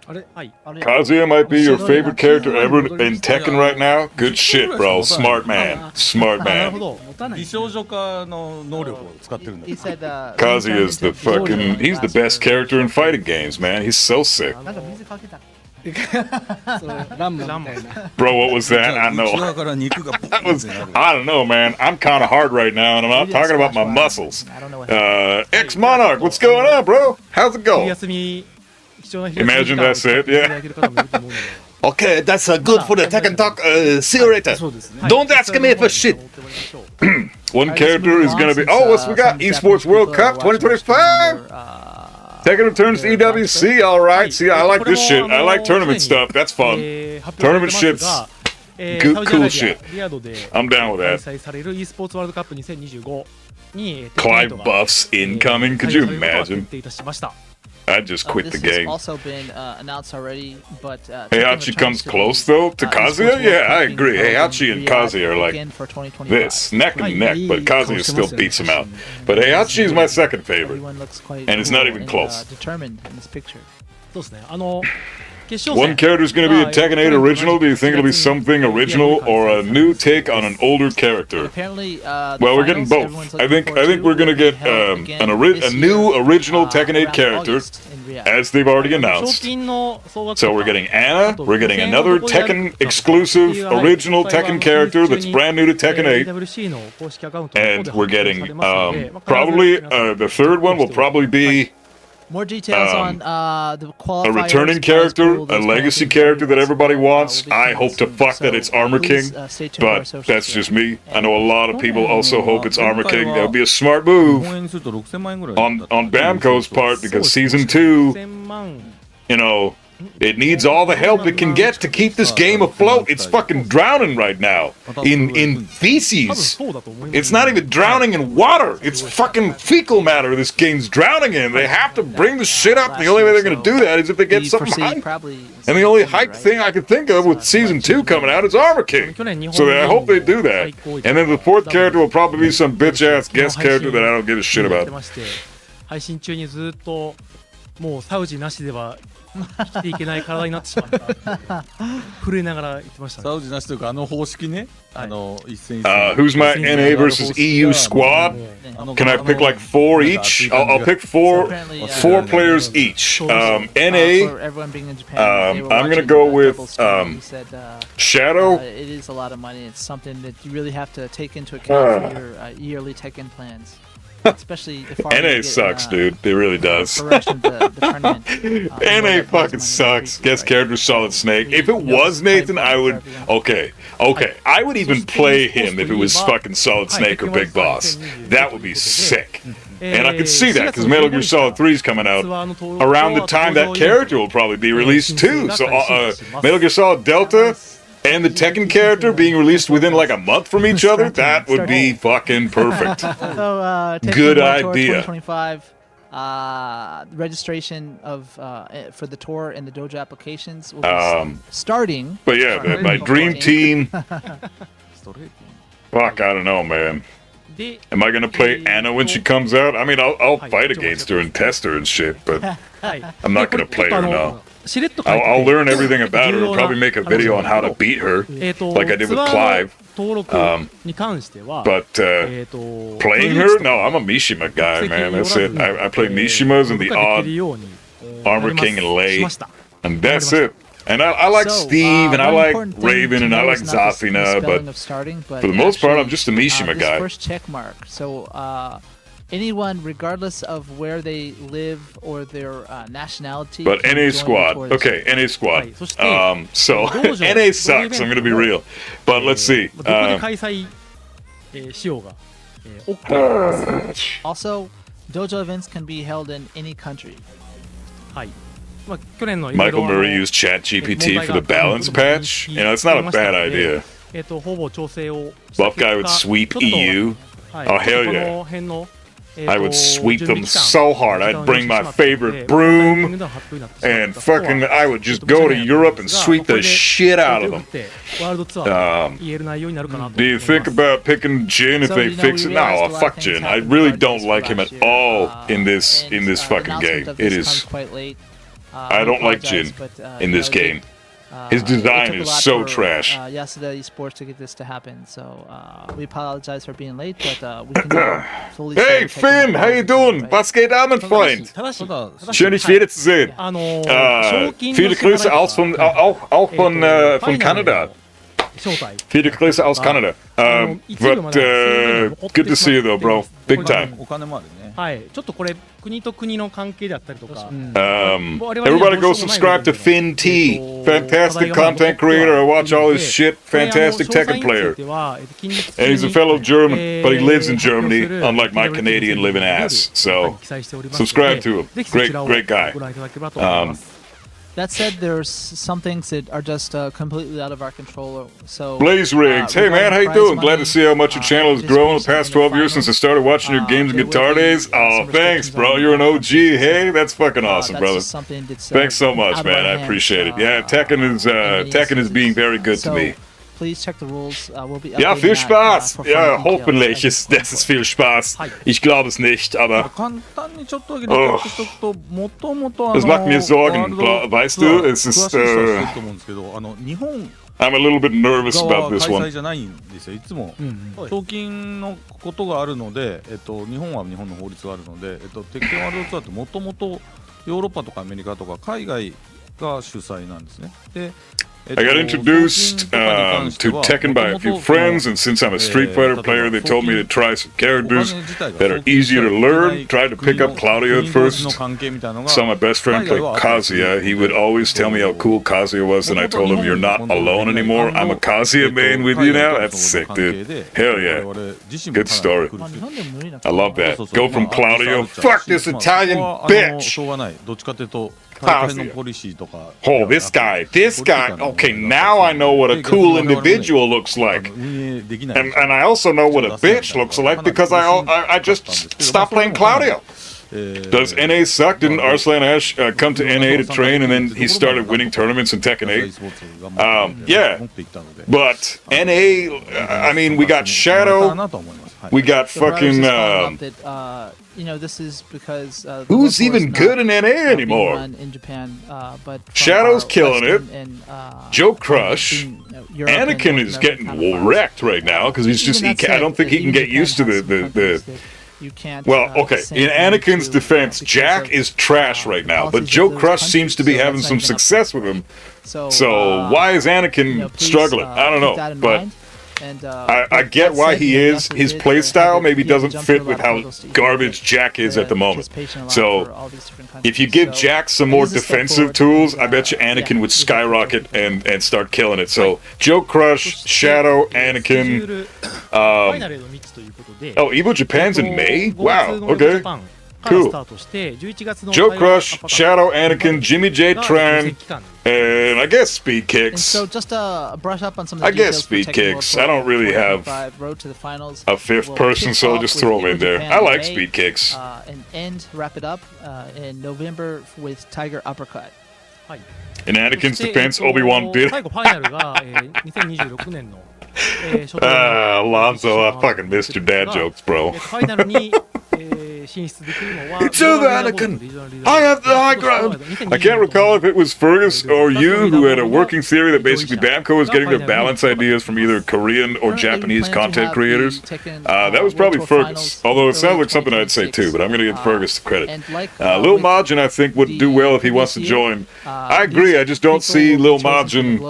あれはい。 Kazuya might be your favorite character ever in Tekken right now. Good shit, bro. Smart man. Smart なるほ man. ど。持たない美少女化の能力を使ってるんだ He said, Kazuya is the fucking. He's the best character in fighting games, man. He's so sick. なんか水かけた。そうランムみたいな Bro, what was that? I 内 know. 側から肉がボ That ン was. ってなる I don't know, man. I'm kind of hard right now, and I'm not talking about my muscles. I don't know what X Monarch, what's going on, bro? How's it 昼 going? 休み貴重な昼休み Imagine 時間を that's it, 使っていただける方もいると思うので Okay, that's good for the Tekken Talk. See you later. そうですね Don't ask me for shit. 追ってもらいましょう One character is gonna be. Oh, what's we got? Esports World Cup 2025. Tekken returns to EWC. All right. See, I like this shit. I like tournament stuff. That's fun. 発表されてますが Good, サウジアラビ cool ア shit. リヤドで I'm down with 開 that. 催される e スポーツワールドカップ2025に Clive buffs incoming. Could you 決 imagine? 定いたしました I just quit the This has game. also been announced already, but Heihachi comes close though to Kazuya. Yeah, I agree. Heihachi and Kazuya are like this, neck and neck, but Kazuya still beats him out. But Heihachi is my second favorite. Everyone looks quite And it's not cool even and, close. Determined in this picture. そうですね決勝 One 戦 character is going to be a Tekken 8 original. Do you think it'll be something original or a new take on an older character? Apparently, Well, we're getting both. I think we're going to get a new original Tekken 8 character, as they've already 賞 announced. 金の総額 So we're getting Anna. We're getting another Tekken exclusive original Tekken character that's brand new to Tekken 8. EWC の公式アカウント And の方 we're で発 getting 表されますので probably 必ず皆さん the third one will probably be More details on the a qualifiers. returning character, a legacy character that everybody wants. I hope to fuck that it's Armor King, but that's just me. I know a lot of people also hope it's Armor King. That would be a smart 日 move 本円にすると6000万円ぐらいだ on った Bamco's part because season 2, 1000万 you know, it needs all the help it can get to keep this game afloat. It's fucking drowning right now in 多分 feces. そうだと思います It's not even drowning in water. It's fucking fecal matter this game's drowning in. They have to bring the shit up. The only way they're going to do that is if they get something hype. And the only hype thing I can think of with season 2 coming out is Armor King. So I hope they do that. And then the fourth character will probably be some bitch ass guest character that I don't give a shit やって about. まして配信中にずっともうサウジなしでは生きていけない体になってしまった震えながら言ってましたね。サウジなしというか方式ね、一戦一戦 Who's my NA versus EU squad? Can I pick like 4 each? I'll pick four players each. NA, I'm gonna go with Shadow. It is a lot of money. It's something that you really have to take into account for your yearly Tekken plans. Especially the NA sucks, dude. It really does. NA fucking sucks. Guest character Solid Snake. If it was Nathan, I would. Okay. I would even play him if it was fucking Solid Snake or Big Boss. That would be sick. And I can see that because Metal Gear Solid 3 is coming out around the time that character will probably be released too. So Metal Gear Solid Delta and the Tekken character being released within like a month from each other, that would be fucking perfect. So, good idea. 2025, registration of for the tour and the dojo applications will be starting. But yeah, my dream team. Fuck, I don't know, man. Am I gonna play Anna when she comes out? I mean, I'll fight against her and test her and shit, but I'm not gonna play her now. I'll learn everything about her. I'll probably make a video on how to beat her, like I did with Clive. But playing her? No, I'm a Mishima guy, man. That's it. I play Mishimas and the odd Armor King and Lei, and that's it. And I like Steve, and I like Raven, and I like Zafina, but for the most part, I'm just a Mishima guy. First check mark. So anyone, regardless of where they live or their nationality. But NA squad. Okay, NA squad. So NA sucks. I'm gonna be real. But let's see. Also, dojo events can be held in any country. Michael Murray used ChatGPT for the balance patch. You know, it's not a bad idea. Buff guy would sweep EU. Oh, hell yeah. I would sweep them so hard. I'd bring my favorite broom and fucking I would just go to Europe and sweep the shit out of them. Do you think about picking Jin if they fix it? No, fuck Jin. I really don't like him at all in this fucking game. It is. I don't like Jin in this game. His design is so trash. Yasuda Esports to get this to happen, so we apologize for bean late, but we can fully. Hey Finn, how you doing? Was geht an, mein Freund? Schön, dich wiederzusehen. Viele Grüße auch von Kanada. Viele Grüße aus Kanada. But good to see you though, bro. Big time. はいちょっとこれ国と国の関係だったりとか Everybody go subscribe to Finn T. Fantastic content creator. I watch all his shit. Fantastic Tekken player. And he's a fellow German, but he lives in Germany, unlike my Canadian living ass. So subscribe to him. Great guy. That said, there's some things that are just completely out of our control. So Blaze Rigs, hey man, how you doing? Glad to see how much your channel has grown in the past 12 years since I started watching your games and guitar days. Oh, thanks, bro. You're an OG. Hey, that's fucking awesome, brother. Thanks so much, man. I appreciate it. Yeah, Tekken is being very good to me. Please check the rules. We'll be ja, viel Spaß. Ja, hoffentlich ist das viel Spaß. Ich glaube es nicht, aber es macht mir Sorgen, weißt du? Es ist I'm a little bit nervous about this one. じゃないんですよ。いつも賞金のことがあるので、日本は日本の法律があるので、鉄拳ワールドツアーってもともとヨーロッパとかアメリカとか海外が主催なんですね。で I got introduced to Tekken by a few friends, and since I'm a Street Fighter player, they told me to try some characters that are easier to learn. Tried to pick up Claudio at first. Saw my best friend play Kazuya. He would always tell me how cool Kazuya was, and I told him, "You're not alone anymore. I'm a Kazuya main with you now." That's sick, dude. Hell yeah. Good story. I love that. Go from Claudio. Fuck this Italian bitch. Oh, this guy. Okay, now I know what a cool individual looks like. And I also know what a bitch looks like because I just stopped playing Claudio. Does NA suck? Didn't Arslan Ash come to NA to train and then he started winning tournaments in Tekken 8? Yeah. But NA, I mean, we got Shadow. We got The brothers fucking. just followed up that, you know, this is because the Who's World War is even not, good in NA being anymore? run in Japan, but from Shadow's our killing it. Western and, Joe Crush. being, Europe and Anakin North is American getting counterparts. wrecked right now because he's just. Even that I don't said, think he can even get Japan used to has some the. countries that you can't, Well, okay. send In them Anakin's to, defense, because Jack of, is trash right now, but policies Joe of those Crush seems to be countries, so having that's some not even up success with him. So, So why is Anakin you know, please, struggling? I don't keep that know, in but. mind. And, I get that why said, he you know, is. also His did, play have style to, maybe you know, doesn't jump fit through a with lot of how hurdles to even garbage get Jack is the at the moment. participation allowed So for all these different if you countries. give So Jack some it more is a step defensive forward, tools, and, I bet you yeah, Anakin would we can skyrocket take it. and start killing it. So Joe Crush, Shadow, Anakin. ファイナルへの道ということで、 Oh, Evo Japan's in May? 5 Wow. 月の Evo Okay. Japan から Cool. スタートして11月の Joe 台湾 Crush, アパカ Shadow, Anakin, Jimmy J. が予選 Tran, 期間に and I guess Speed And Kicks. so just to brush up on some of the I guess details for Speed Tekken World Kicks. Tour I don't really have 2025 Road to the Finals. A fifth will person, kick so I'll off just with throw him Evo in there. Japan I in like May, Speed Kicks. And end, wrap it up in November with Tiger Uppercut. はい In Anakin's そして defense, Obi-Wan did. 最後ファイナルが、2026年の、初頭の Alonzo, I fucking missed your dad jokes, bro. ファイナルに、進出できるのは It's over, Anakin. I have the high ground. I can't recall if it was Fergus or you who had a working theory that basically Bamco was getting their balance ideas from either Korean or Japanese content creators. That was probably Fergus, although it sounds like something I'd say too, but I'm going to give Fergus the credit. Lil Majin, I think, would do well if he wants to join. I agree, I just don't see Lil Majin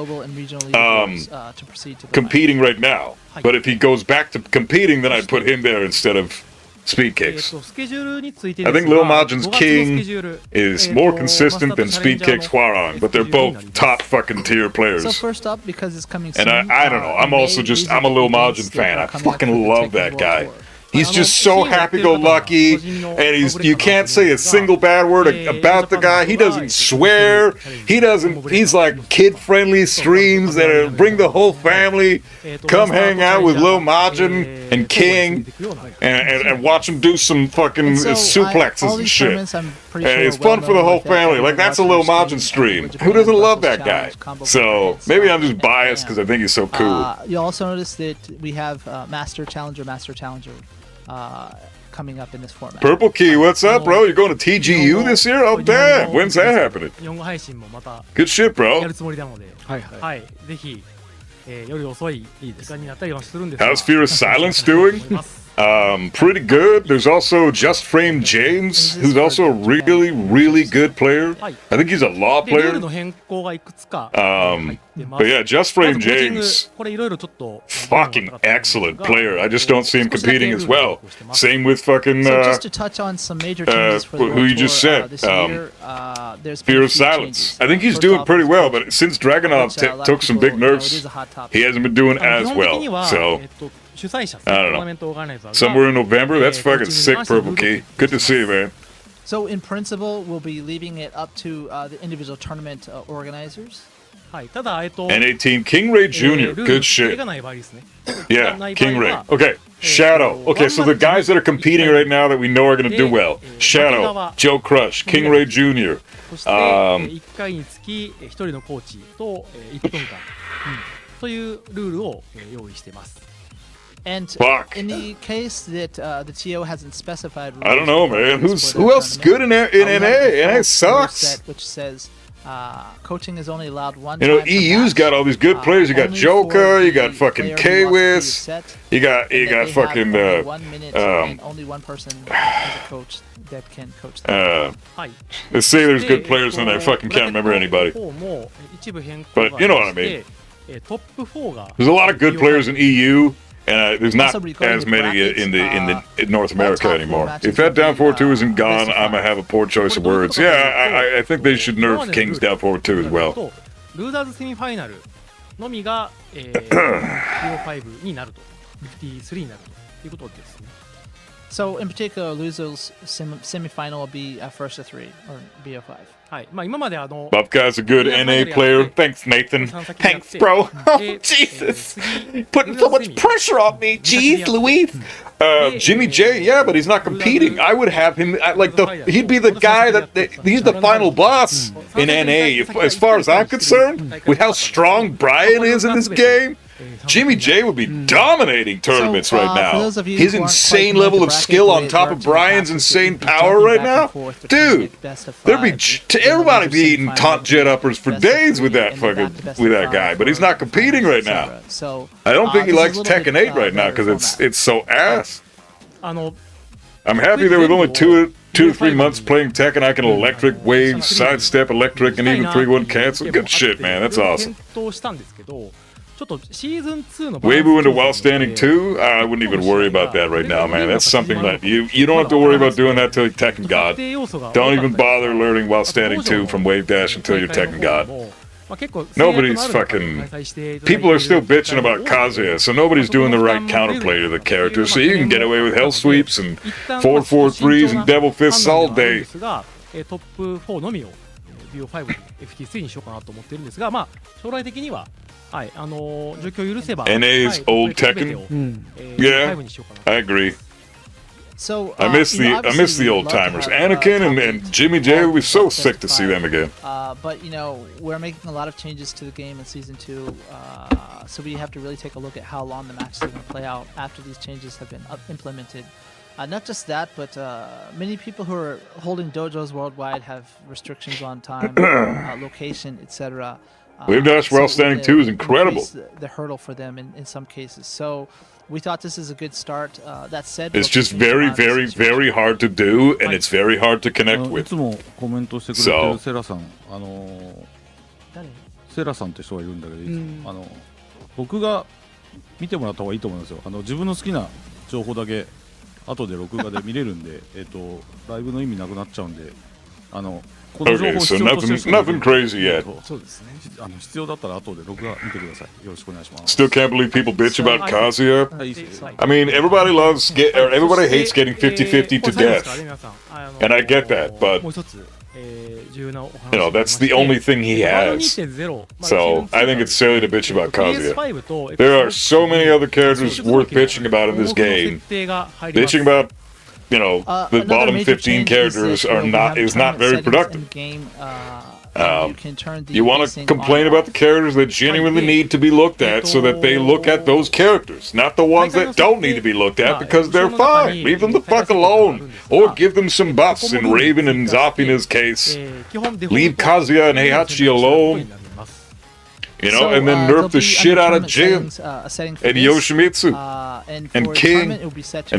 competing right now. But if he goes back to competing, then I'd put him there instead of Speed Kicks. スケジュールについて I で think すが Lil Majin's 5月のスケ king ジュール is more consistent than Speed Kicks Huaron, but they're both top fucking tier So players. first up, because it's coming And soon, I don't know, I'm in also May, just, these are I'm a the Lil events Majin that fan. are I coming up for fucking the love Tekken that World guy. Tour. He's just so happy-go-lucky, and you can't say a single bad word about the guy. He doesn't swear. He's like kid-friendly streams that bring the whole family. Come hang out with Lil Majin and King, and watch him do some fucking And so, suplexes all and these shit. tournaments, I'm pretty And sure it's are well fun for the known whole like that. family. Everyone Like, that's a watches Lil our Majin stream. stream. Who doesn't love that guy? Challenge, combo So events, maybe I'm just and biased because I think he's so cool. You also notice that we have Master Challenger, coming up in this format. Purple Key, what's up, bro? You're going to TGU this year? Oh, damn. When's that happening? 日本語配信もまた Good shit, や bro. るつもりなので、はいはい。はい、ぜひ、夜遅い時間になったりはするんですが How's Fear of Silence doing? 思います Pretty good. There's also Just Frame James, who's also a really, really good player. I think he's a law で、ルール player. の変更がいくつか入ってま But す。 yeah, Just ま Frame ずコーチング James, これいろいろちょっと fucking excellent player. I just don't see him competing as well. Same with fucking So just to touch on some major changes for the who World you just Tour, said, this year, there's been Fear a of few Silence. changes. I think he's First doing off, pretty is well, coaching, but since Dragunov which, a lot of took some people, big you know, it nerfs, is a hot topic. he hasn't been doing 基 as 本的 well. には、 So 主催者、 I don't know. トーナメントオーガナイザーが somewhere in November, that's fucking sick, coaching Purple Key. Good to see you, man. So in principle, we'll be leaving it up to the individual tournament organizers. はい、ただ、NA Team King Ray Jr. ルール Good 規定 shit. がない場合ですね。 Yeah, ない場合 King Ray. は Okay, Shadow. Okay, so the guys that are competing right now that we know are going to do well. Shadow, Joe Crush, King Ray Jr. そして、1回につき1人のコーチと、1分間、というルールを、用意しています。 And Fuck. in the case that the TO hasn't specified, I don't know, man. rules for Who that else is good in tournament, NA? we have the NA default sucks. rule set, which says coaching is only allowed one You know, time per EU's match, got all these good players. You got only Joker, for you the got fucking player who wants to Kwis, be set, you got and that they fucking have only 1 minute and only one person as a coach that can coach them. はい。 let's say there's good players in there. I fucking can't remember anybody. も一部変更 But が you know あ what り I ましてトップ4が There's a lot of good players in EU, and there's not Also regarding as the many brackets, in North America top four anymore. matches If that will be, down forward 2 isn't gone, best of I'm gonna have a poor choice of words. Yeah, I think they should nerf King's down forward 2 as well. とルーザーズセミファイナルのみが、BO5 になると、53になるということですね。 So in particular, losers semifinal will be first to 3 or BO5. はい。まあ今までBuff guy's a good NA player. Thanks, Nathan. Thanks, bro. Oh, Jesus. Putting so much pressure on me. Jeez, Louise. Jimmy J, yeah, but he's not competing. I would have him he'd be the guy he's the final boss in NA. As far as I'm concerned, with how strong Brian is in this game, Jimmy J would be dominating tournaments So, right for now. those of you His who aren't insane quite level familiar of with the skill on bracket, top there of are two Brian's brackets. insane You'd be power jumping right back and now. forth between Dude, like best of there'd be five, everybody and be eating semifinal, top jet uppers for best of days with three, that and then back to fucking best with of that five guy, but he's for not competing right finals, now. etc. So, I don't think he this is likes a little Tekken bit, 8 right now better because format. it's so ass. あの I'm happy there with only two to 3 months playing Tekken. I can electric, wave, sidestep, electric, and even 3-1 cancel. Good shit, man. That's awesome. 検討したんですけど、ちょっとシーズン2の Weibo into while standing 2? I wouldn't even worry about that right now, man. That's something that you don't have to worry about doing that till you're Tekken God. Don't even bother learning while standing 2 from Wave Dash until you're Tekken God. Nobody's fucking... People are still bitching about Kazuya, so nobody's doing the right counterplay to the character, so you can get away with Hell Sweeps and 4-4-3s and Devil Fists all day. トップ4のみを BO5 に FT3 にしようかなと思ってるんですが、まあ将来的には、はい、状況を許せば NA's old Tekken? Yeah, I agree. So, I miss you know, the obviously old we'd love to timers. have, Anakin top and eight Jimmy J would be so best sick of to see them five. again. But you know, we're making a lot of changes to the game in season 2, so we have to really take a look at how long the matches are going to play out after these changes have been implemented. Not just that, but many people who are holding dojos worldwide have restrictions on time, location, etc. Wave Dash while standing 2 is incredible. The hurdle for them in some cases. So we thought this is a good start. That said, It's just very, very, very hard to do, and it's very hard to connect い with. つもコメントしてくれて So- るセラさん、セラさんって人がいるんだけど、いつも僕が見てもらった方がいいと思いますよ。自分の好きな情報だけ後で録画で見れるんで、ライブの意味なくなっちゃうんで、この情 Okay, 報 so 必要としてる nothing, 人がい nothing る crazy yet. そうですね。必要だったら後で録画見てください。よろしくお願いします。 Still can't believe people bitch about Kazuya. はい、いいですよ。 I mean, everybody loves or everybody hates getting 50-50 to これ最後ですから death. ね皆さん And I get that, but もう一つ、重要なお話 You know, that's the only thing he has. 2.0 So I think it's silly to bitch about Kazuya. PS5 と There are so many other characters worth bitching about in this game. Bitching about, you know, the Another bottom major 15 change characters that, are we not have is not tournament very settings productive. in the game, you can turn the You want pacing to complain on about the characters that genuinely need to be looked at so that they look at those characters, not the ones that don't need to be looked at because they're fine. Leave them the fuck alone. Or give them some buffs. In Raven and Zafina's case, leave Kazuya and Heihachi alone. You know, and then nerf the shit out of Jin and Yoshimitsu and King and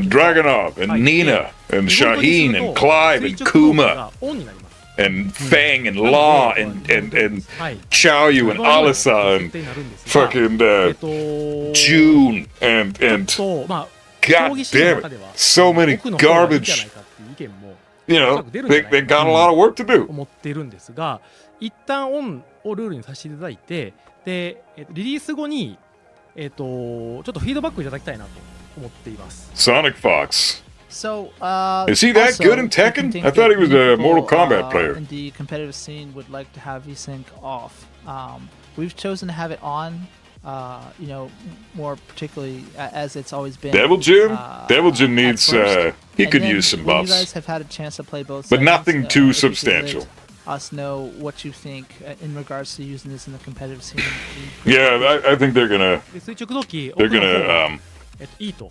Dragunov and Nina and Shaheen and Clive and Kuma and Fang and Law and Chaoyu and Alisa and fucking June and God damn it, so many garbage. You know, they got a lot of work to do. 思っているんですが、一旦オンをルールにさせていただいて、で、リリース後にちょっとフィードバックいただきたいなと思っています。 Sonic Fox. So, Is he that also, good in you can Tekken? think I thought he that was a people, Mortal Kombat player. In the competitive scene would like to have VSync off. We've chosen to have it on, you know, more particularly as it's always been. Devil Jin? Devil at Jin needs, first. he And could then use some when buffs. You guys have had a chance to play both But settings, nothing too if you could substantial. let us know what you think in regards to using this in the competitive scene. Yeah, I think they're gonna で垂直動機 they're 奥の方 gonna がいいと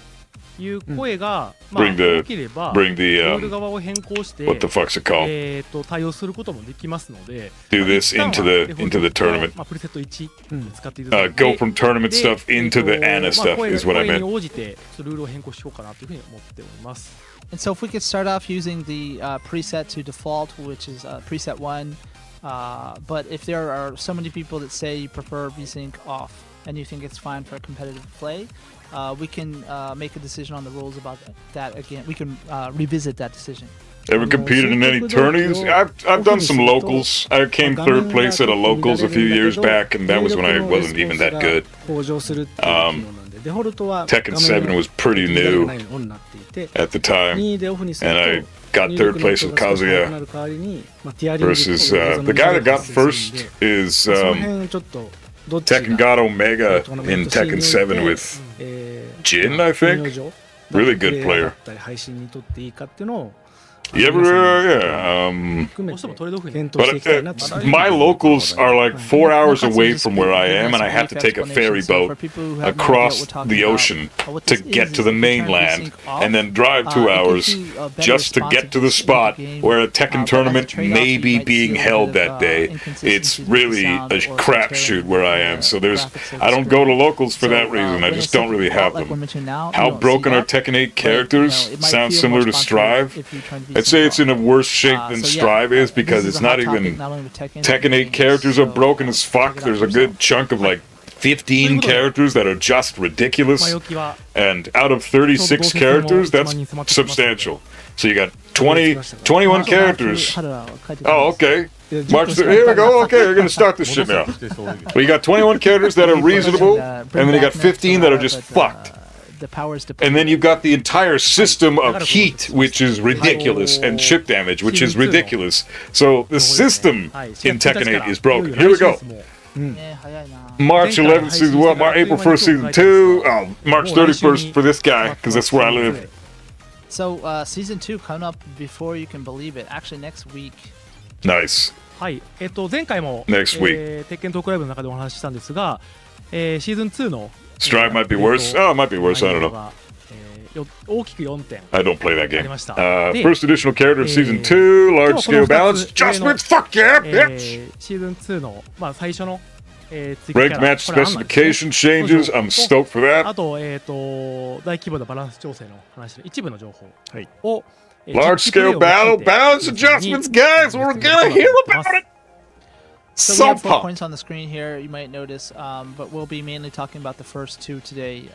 いう声が、まあ bring the 良ければ bring the ルール側を変更して what the fuck's it called? 対応することもできますので、 Do this 一旦は into the tournament. まあプリセット1使っていただいて、 Go from tournament stuff into the ANA まあ stuff 声 is what I 声 meant. に応じてルールを変更しようかなというふうに思っております。 And so if we could start off using the preset to default, which is preset 1, but if there are so many people that say you prefer VSync off and you think it's fine for competitive play, we can make a decision on the rules about that again. We can revisit that decision. Ever competed in any tourneys? I've done some locals. I came third place at a locals a few years back, and that was when I wasn't even that good. Tekken 7 was pretty new at the time, and I got third place with Kazuya versus the guy that got first is Tekken God Omega in Tekken 7 with Jin, I think. Really good player. You ever, yeah. どうしてもトレードオフに検討していきたいな But と。 my locals are like 4 hours away from where I am, and I have to take a ferry boat across the ocean to get to the mainland, and then drive 2 hours just to get to the spot where a Tekken tournament may be being held that day. It's really a crapshoot where I am, so I don't go to locals for that reason. I just don't really have them. How broken are Tekken 8 characters? Sounds similar to Strive. I'd say it's in a worse shape than Strive is because it's not even Tekken 8 characters are broken as fuck. There's a good chunk of like 15 characters that are just ridiculous, and out of 36 characters, that's substantial. So you got 21 characters. Oh, okay. March here we go. Okay, we're gonna start this shit now. Well, you got 21 characters that are reasonable, and then you got 15 that are just fucked. And then you've got the entire system of heat, which is ridiculous, and chip damage, which is ridiculous. So the system in Tekken 8 is broken. Here we go. March 11th season 1, April 1st season 2, March 31st for this guy, because that's where I live. So season 2 coming up before you can believe it. Actually next week. Nice. はい、前回も、Next week. 鉄拳トークライブの中でお話ししたんですが、シーズン2の Strive might be worse. Oh, it might be worse. I don't know. 大きく4点 I don't play that あ game. りました。 First additional character of season 2, large scale balance adjustments. Fuck yeah, bitch! シーズン2の、まあ、最初の、追加キャ Ranked ラ match これ案なんですね specification changes. I'm stoked for あ that. と、大規模なバランス調整の話の一部の情報を、Large scale battle balance adjustments, guys. We're gonna hear about it. So we So have 4 pumped. points on the screen here, you might notice, but we'll be mainly talking about the first 2 today.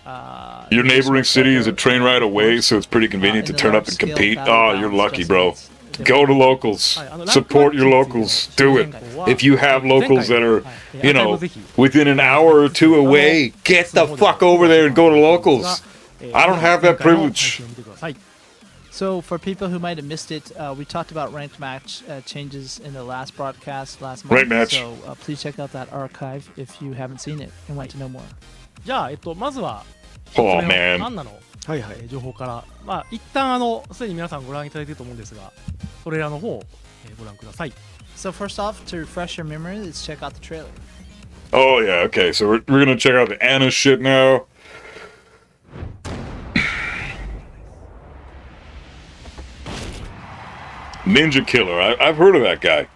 Your neighboring city is a train ride away, so it's pretty convenient to turn up and compete. Oh, you're lucky, bro. Go to locals. Support your locals. Do it. If you have locals that are, you know, within an hour or 2 away, get the fuck over there and go to locals. I don't have that privilege. So for people who might have missed it, we talked about ranked match changes in the last broadcast last month. Ranked match. So please check out that archive if you haven't seen it and want to know more. じゃあ、まずは、 Oh, man. アンナの、情報から、まあ、一旦すでに皆さんご覧いただいていると思うんですが、それらの方を、ご覧ください。 So first off, to refresh your memory, let's check out the trailer. Oh, yeah, okay. So we're going to check out the Anna shit now. Ninja Killer. I've heard of that guy.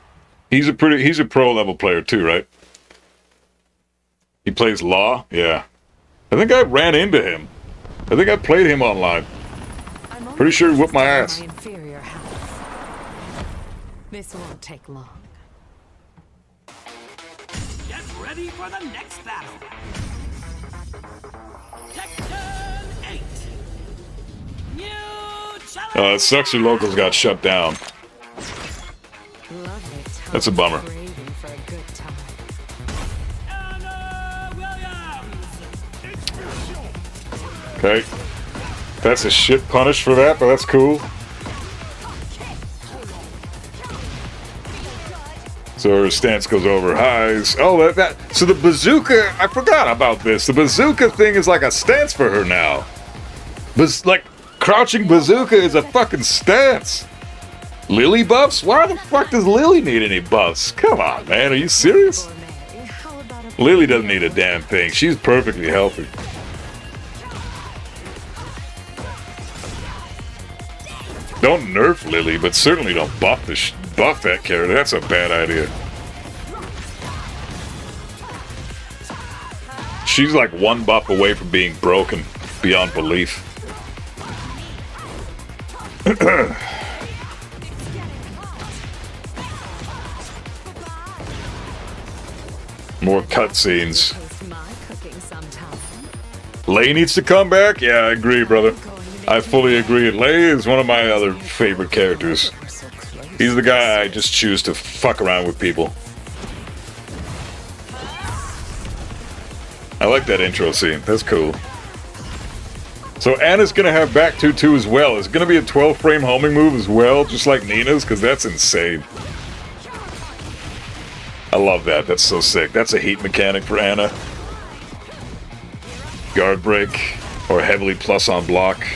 He's a pro level player too, right? He plays Law? Yeah. I think I ran into him. I think I played him online. Pretty sure he whooped my ass. This won't take long. Get ready for the next battle. Tekken 8. New challenge. It sucks your locals got shut down. That's a bummer. Okay. That's a shit punish for that, but that's cool. So her stance goes over highs. Oh, so the bazooka, I forgot about this. The bazooka thing is like a stance for her now. Like, crouching bazooka is a fucking stance. Lily buffs? Why the fuck does Lily need any buffs? Come on, man, are you serious? Lily doesn't need a damn thing. She's perfectly healthy. Don't nerf Lily, but certainly don't buff that character. That's a bad idea. She's like one buff away from being broken beyond belief. More cutscenes. Lei needs to come back? Yeah, I agree, brother. I fully agree. Lei is one of my other favorite characters. He's the guy I just choose to fuck around with people. I like that intro scene. That's cool. So Anna's gonna have back 2-2 as well. It's gonna be a 12 frame homing move as well, just like Nina's, because that's insane. I love that. That's so sick. That's a heat mechanic for Anna. Guard break, or heavily plus on block.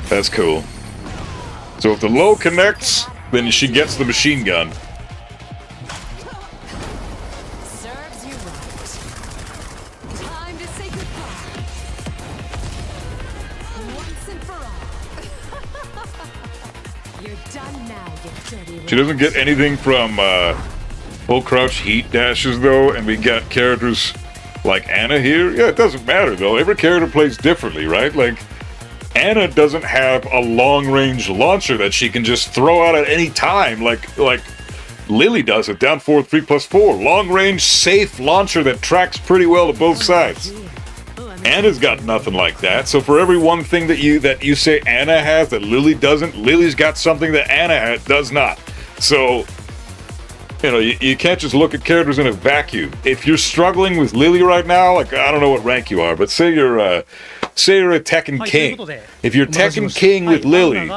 That's cool. So if the low connects, then she gets the machine gun. Serves you right. Time to say goodbye. Once and for all. You're done now, you dirty She doesn't get anything from full crouch heat dashes though, and we got characters like Anna here. Yeah, it doesn't matter though. Every character plays differently, right? Like Anna doesn't have a long-range launcher that she can just throw out at any time, like Lily does it. Down 4-3+4, long-range, safe launcher that tracks pretty well to both sides. Anna's got nothing like that. So for every one thing that you say Anna has that Lily doesn't, Lily's got something that Anna does not. So you know, you can't just look at characters in a vacuum. If you're struggling with Lily right now, like I don't know what rank you are, but say you're a Tekken King. If you're Tekken King with Lily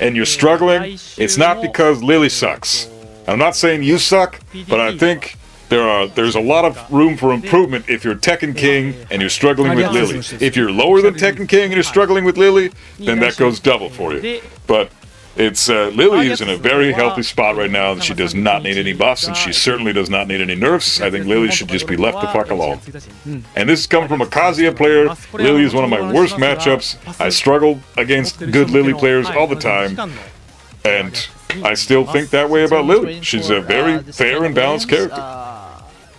and you're struggling, it's not because Lily sucks. I'm not saying you suck, but I think there's a lot of room for improvement if you're Tekken King and you're struggling with Lily. If you're lower than Tekken King and you're struggling with Lily, then that goes double for you. But it's Lily is in a very healthy spot right now. She does not need any buffs, and she certainly does not need any nerfs. I think Lily should just be left the fuck alone. And this is coming from a Kazuya player. Lily is one of my worst matchups. I struggle against good Lily players all the time, and I still think that way about Lily. She's a very fair and balanced character.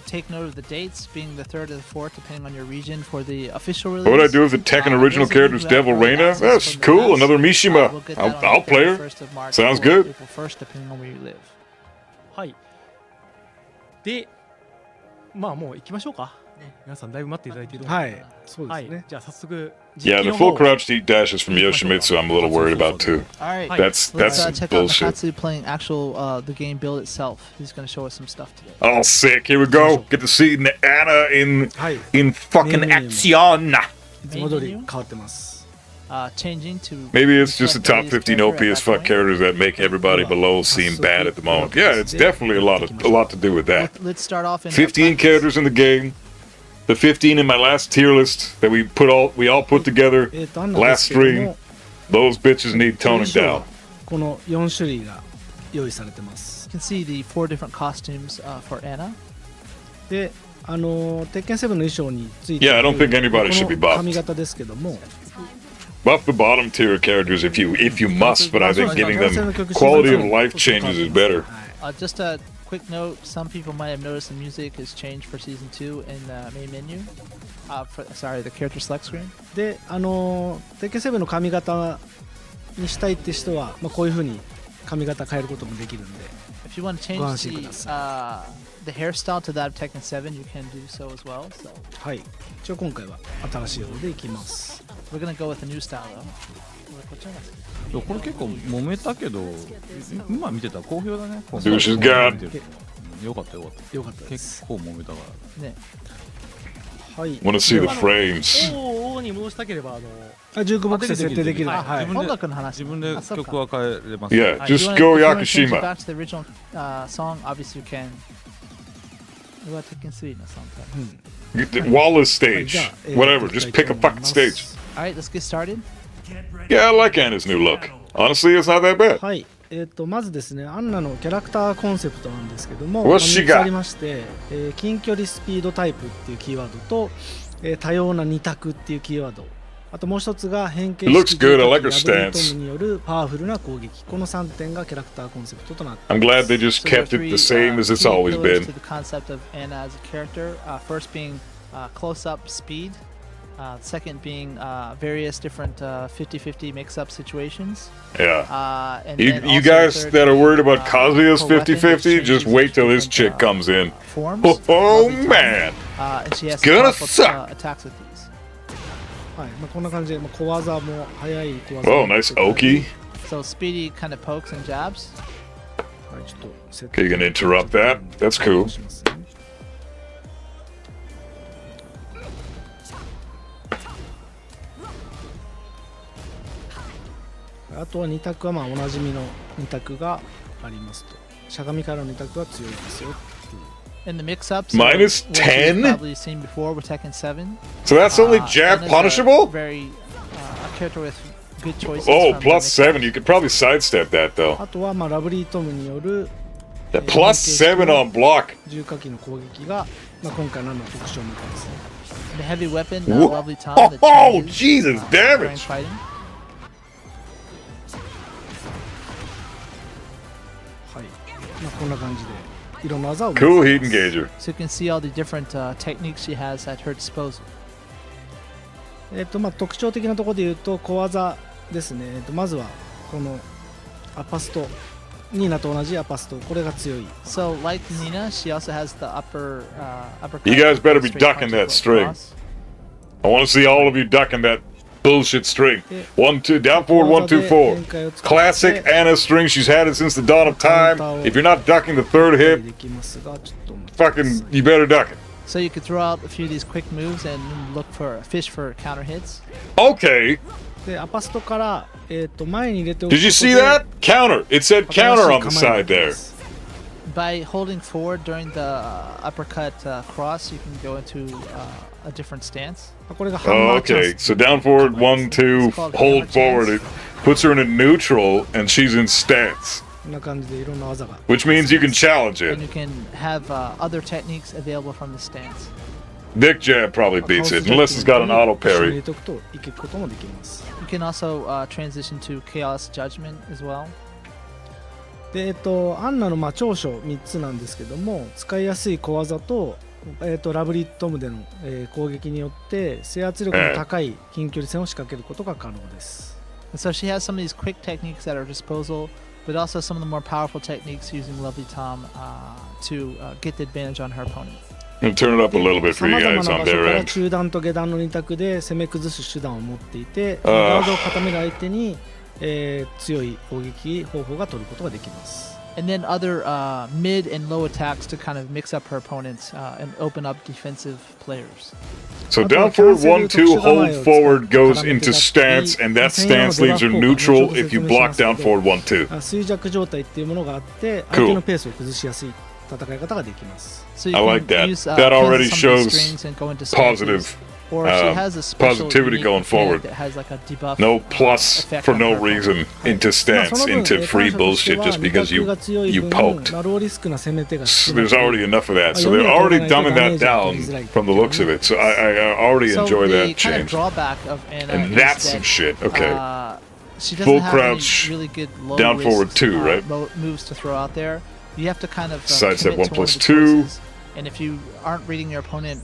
Take note of the dates, being the 3rd or the 4th, depending on your region, for the official release. What would I do if the Tekken original character's Devil Reina? That's cool. Another Mishima. I'll play her. Sounds good. April 1st, depending on where you live. はい。で、まあもう行きましょうか。皆さんだいぶ待っていただいているので。はい。そうですね。じゃあ早速。Yeah, the full crouch heat dashes from Yoshimitsu I'm a little worried about too. Alright, that's check bullshit. out Nakatsu playing actual the game build itself. He's going to show us some stuff today. Oh, sick! Here we go. Get to see Anna in fucking action. いつも通り変わってます。Changing to maybe it's just the top 15 OP as fuck characters that make everybody below seem bad at the moment. Yeah, it's definitely a lot to do with that. Let's start off in 15 characters in the game. The 15 in my last tier list that we all put together last stream. Those bitches need toning down. この4種類が用意されてます。 You can see the 4 different costumes for Anna. で、鉄拳7の衣装について Yeah, I don't think anybody should be buffed. 髪型ですけども。 Buff the bottom tier characters if you must, but I think giving them quality of life changes is better. Just a quick note, some people might have noticed the music has changed for Season 2 in the main menu. Sorry, the character select screen. で、鉄拳7の髪型にしたいって人は、まあ、こういう風に髪型変えることもできるんで。If you want to change the hairstyle to that of Tekken 7, you can do so as well. So. はい。一応今回は新しい方でいきます。We're gonna go with a new style though. これ結構揉めたけど、今見てたら好評だね。Dude, she's got. よかったよかった。よかったです。結構揉めたから。ね。はい。Want to see the frames? おーに戻したければジュークボックス設定できる。はい。音楽の話。自分で曲は変えれます。Yeah, just go Yakushima. Back to the original song. Obviously, you can. What Tekken 3 の song? Wallace stage. Whatever, just pick a fucking stage. Alright, let's get started. Yeah, I like Anna's new look. Honestly, it's not that bad. はい。まずですね、アンナのキャラクターコンセプトなんですけども、What's she got? ありまして、近距離スピードタイプっていうキーワードと、多様な二択っていうキーワード、あともう一つが変形式ラブリトムによるパワフルな攻撃、この3点がキャラクターコンセプトとなっています。I'm glad they just kept it the same as it's always been. To the concept of Anna as a character, first being close-up speed. Second being various different 50-50 mix-up situations. Yeah. And you guys that are worried about Kazuya's 50-50, just wait till this chick comes in. Oh man! And she has gonna suck! Attacks with these. はい、まあこんな感じで、まあ、小技も速い小技。Oh, nice Oki. So speedy kind of pokes and jabs. はい、ちょっと設 Okay, you gonna interrupt that? That's cool. あとは2択はまあおなじみの2択がありますと。しゃがみからの2択は強いですよっていう。In the mix-ups, minus 10? Probably seen before with Tekken 7. So that's only jab punishable? Very a character with good choices. Oh, from plus the 7. You could probably sidestep that, though. あとはまあラブリートムによる That plus 7 on block. 重火器の攻撃が、まあ、今回の特徴みたいですね。 The heavy weapon, Wha- Lovely Tom. that Oh, changes, Jesus, during damage. fighting. はい。まあ、こんな感じでいろんな技を持って Cool い heat ます engager. So you can see all the different techniques she has at her disposal. まあ、特徴的なところで言うと小技ですね。まずはこのアパスト。ニーナと同じアパスト、これが強い。 So like Nina, she also has the uppercut. You guys better be straight ducking punch that string. across. I want to see all of you ducking that bullshit string. 1, 2, down forward, 1, 2, 4. Classic Anna string. She's had it since the dawn of time. If you're not ducking the third hip, できますが、ちょっと待ってください fucking, you better duck it. So you could throw out a few of these quick moves and look for fish for counter hits. Okay. でアパストから、前に入れておくこと Did で you see that? Counter. It said counter on the side there. By holding forward during the uppercut cross, you can go into a different stance. これがハンマ Oh, ーチャン okay. ス So down forward, 1, 2, hold forward. It puts her in a neutral, and she's in stance, こんな感じでいろんな技が which means you can challenge And it. you can have other techniques available from the stance. Dick jab probably beats it, unless it's got an auto 一緒に入 parry. れておくといけることもできます。 You can also transition to Chaos Judgment as well. でアンナのまあ長所3つなんですけども、使いやすい小技と、ラブリットムでの、攻撃によって制圧力の高い近距離戦を仕掛けることが可能です。 And so she has some of these quick techniques at her disposal, but also some of the more powerful techniques using Lovely Tom to get the advantage on her opponent. And turn it up a little bit for さ you まざま guys な場 on 所か their ら end. 中段と下段の2択で攻め崩す手段を持っていて、ガードを固める相手に、強い攻撃方法が取ることができます。 And then other mid and low attacks to kind of mix up her opponents and open up defensive players. So down forward, 1, 2, hold forward goes into stance, and that stance leaves her neutral if you block down forward 1, 2. 衰弱状態っていうものがあって相手のペースを崩しやすい戦い方ができます。 So you I can like that. use, That already cancel some of shows these strings and go into positive stances. Or she has a special positivity unique going mechanic forward. that has like a debuff, No plus effect for on no her reason into まあ stance, その分 into free 短所として bullshit は just 二 because 択が強い you 分 poked. ローリスクな攻め手が少 There's なく already enough of that, so まあ they're already 読み dumbing が取れない that とダ down メージが取りづらい from the looks of it. So I already So enjoy the that kind of change. drawback of Anna And is that's that, some shit. Okay. She doesn't Full have crouch, any really good low down forward risk, 2, right? moves to throw out there. You have to kind of Sidestep commit 1 to one of plus the 2. choices. And if you aren't reading your opponent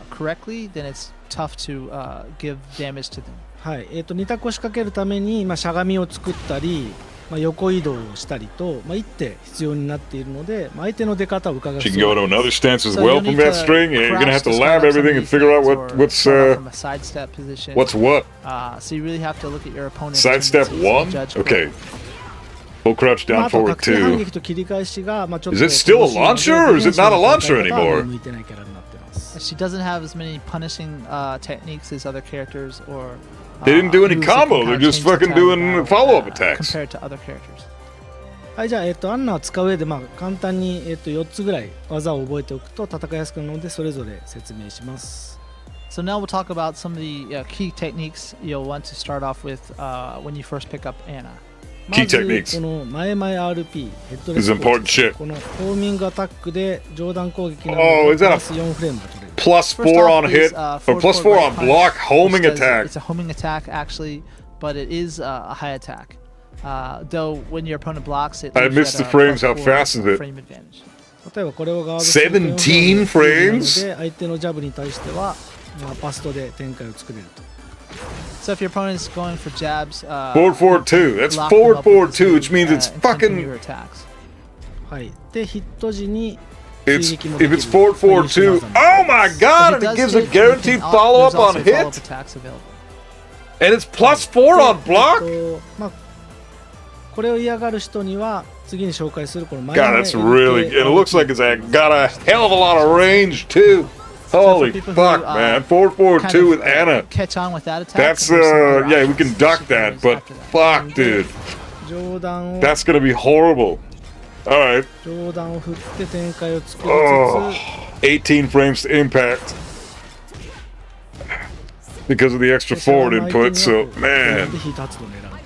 correctly, then it's tough to give damage to them. はい、2択を仕掛けるために、まあ、しゃがみを作ったり、まあ、横移動をしたりと、まあ、一手必要になっているので、まあ、相手の出方を伺う She 必 can 要 go が to あります another stance as So well you'll from need that to string, and you're gonna have crouch to to lab start up some everything of and these figure out things, or what's start off from a sidestep position. what. So you really have to look at your opponent's Sidestep tendencies and 1? judge Okay. Full crouch まあ down あと forward 覚醒反 2. 撃と切り返しが、まあ、ちょっと Is it still a launcher, or is it not a launcher anymore? 向いてないキャラになってます。 She doesn't have as many punishing techniques as other characters, or They didn't do any moves that can combo, kind they're of just change the fucking tide doing of battle, follow-up attacks. compared to other characters. はい、じゃあ、アンナを使う上で、まあ、簡単に、4つぐらい技を覚えておくと戦いやすくなるので、それぞれ説明します。 So now we'll talk about some of the key techniques you'll want to start off with when you first pick up Anna. Key まず techniques. この前々 RP ヘッドレ This ス is important shit. このホーミングアタックで上段攻撃など Oh, で is that プ a ラス4フレームが取れる。 Plus First 4 off on is, hit, forward or plus 4 forward on punch, block, homing which does- attack. It's a homing attack actually, but it is a high attack. Though when your opponent blocks it, I leaves you missed at the a frames. +4 How fast is it? frame advantage. 例えばこれをガードすると4 17フレーム frames? なので相手のジャブに対しては、まあ、パストで展開を作れると。 So if your opponent's going for jabs, Forward forward 2. That's lock them forward up forward with 2, the which means it's two, and continue fucking. your attacks. はい。で、ヒット時に It's 追撃もで if きる it's forward forward 2. Oh my If god! it And it does gives hit, a you can guaranteed al- follow up there's also on follow-up hit, attacks available. and it's plus 4 on block. まあ、これを嫌がる人には次に紹介するこの前 God, 々 that's really. And it looks like it's got a hell of a lot of range too. So Holy for people fuck, who, man! Forward forward kind 2 of, with Anna. Catch on with that attack. That's and there's some other yeah, we options can that duck she can that, use but after that. fuck, dude, 上段を that's gonna be horrible. All right. 上段を振って展開を作り Oh, つつ 18 frames to impact. because of the extra でしゃが forward む相手 input. に So はこうや man, ってヒート発動を狙うと。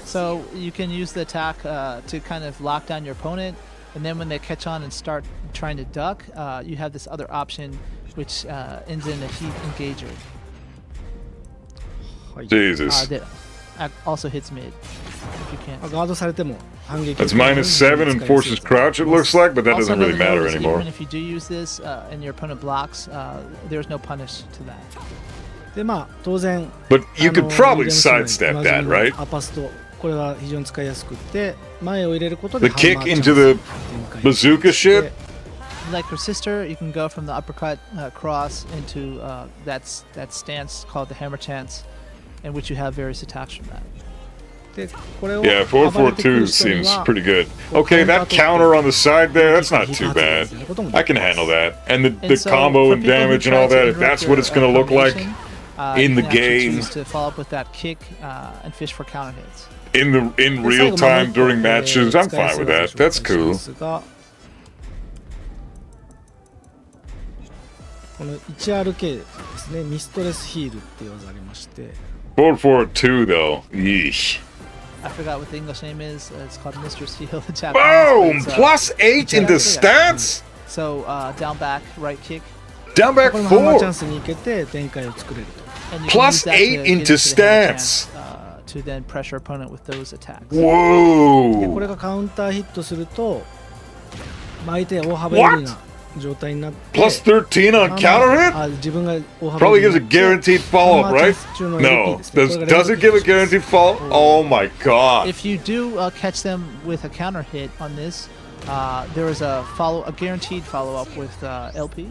So you can use the attack to kind of lock down your opponent, and then when they catch on and start trying to duck, you have this other option which ends in a heat engager Jesus. that also hits mid if you can. ガードされても反撃 That's -7 and forces crouch. It looks like, but that Also doesn't really another matter note is anymore. even if you do use this and your opponent blocks, there's no punish to that. でまあ当然 But you あ could の probably ゲームシーン sidestep でおなじみ that, の right? アパストこれが非常に使いやすくって前を入れることで The ハンマ kick ー into チャンス the 展開 bazooka shit. Like her sister, you can go from the uppercut cross into that stance called the hammer chance, in which you have various attacks from that. でこれを Yeah, 暴れてく 442る人に seems は pretty good. Okay, that counter on the side there, that's not too bad. I can handle that. And the And so, combo for and people who damage and try all to that, if interrupt that's your, what it's going to look like combination, in the you can actually game, choose to follow up with that kick and fish for counter hits. in で real 最後 time もう一個 during matches, 使 I'm いや fine すい with 技 that. を紹介 That's し cool. ますがこの 1RK ですねミストレスヒールっていう技ありまして 442 though. Yeesh. I forgot what the English name is. It's called Mr. Seal, the Japanese. Boom! but it's, +8 into stance? So down back, right kick. Down back これもハンマーチャ 4. ンスに行けて展開を作れると And you can use that to +8 get into into the hammer stance. chance, to then pressure opponent with those attacks. でこ Whoa! れがカウンターヒットすると相手大幅有利な状態になって +13 on counter hit? あ自分が大幅 Probably 有 gives 利 a になって guaranteed follow up, right? No. Does it give a guaranteed follow? Oh my god. If you do catch them with a counter hit on this, there is a guaranteed follow up with LP,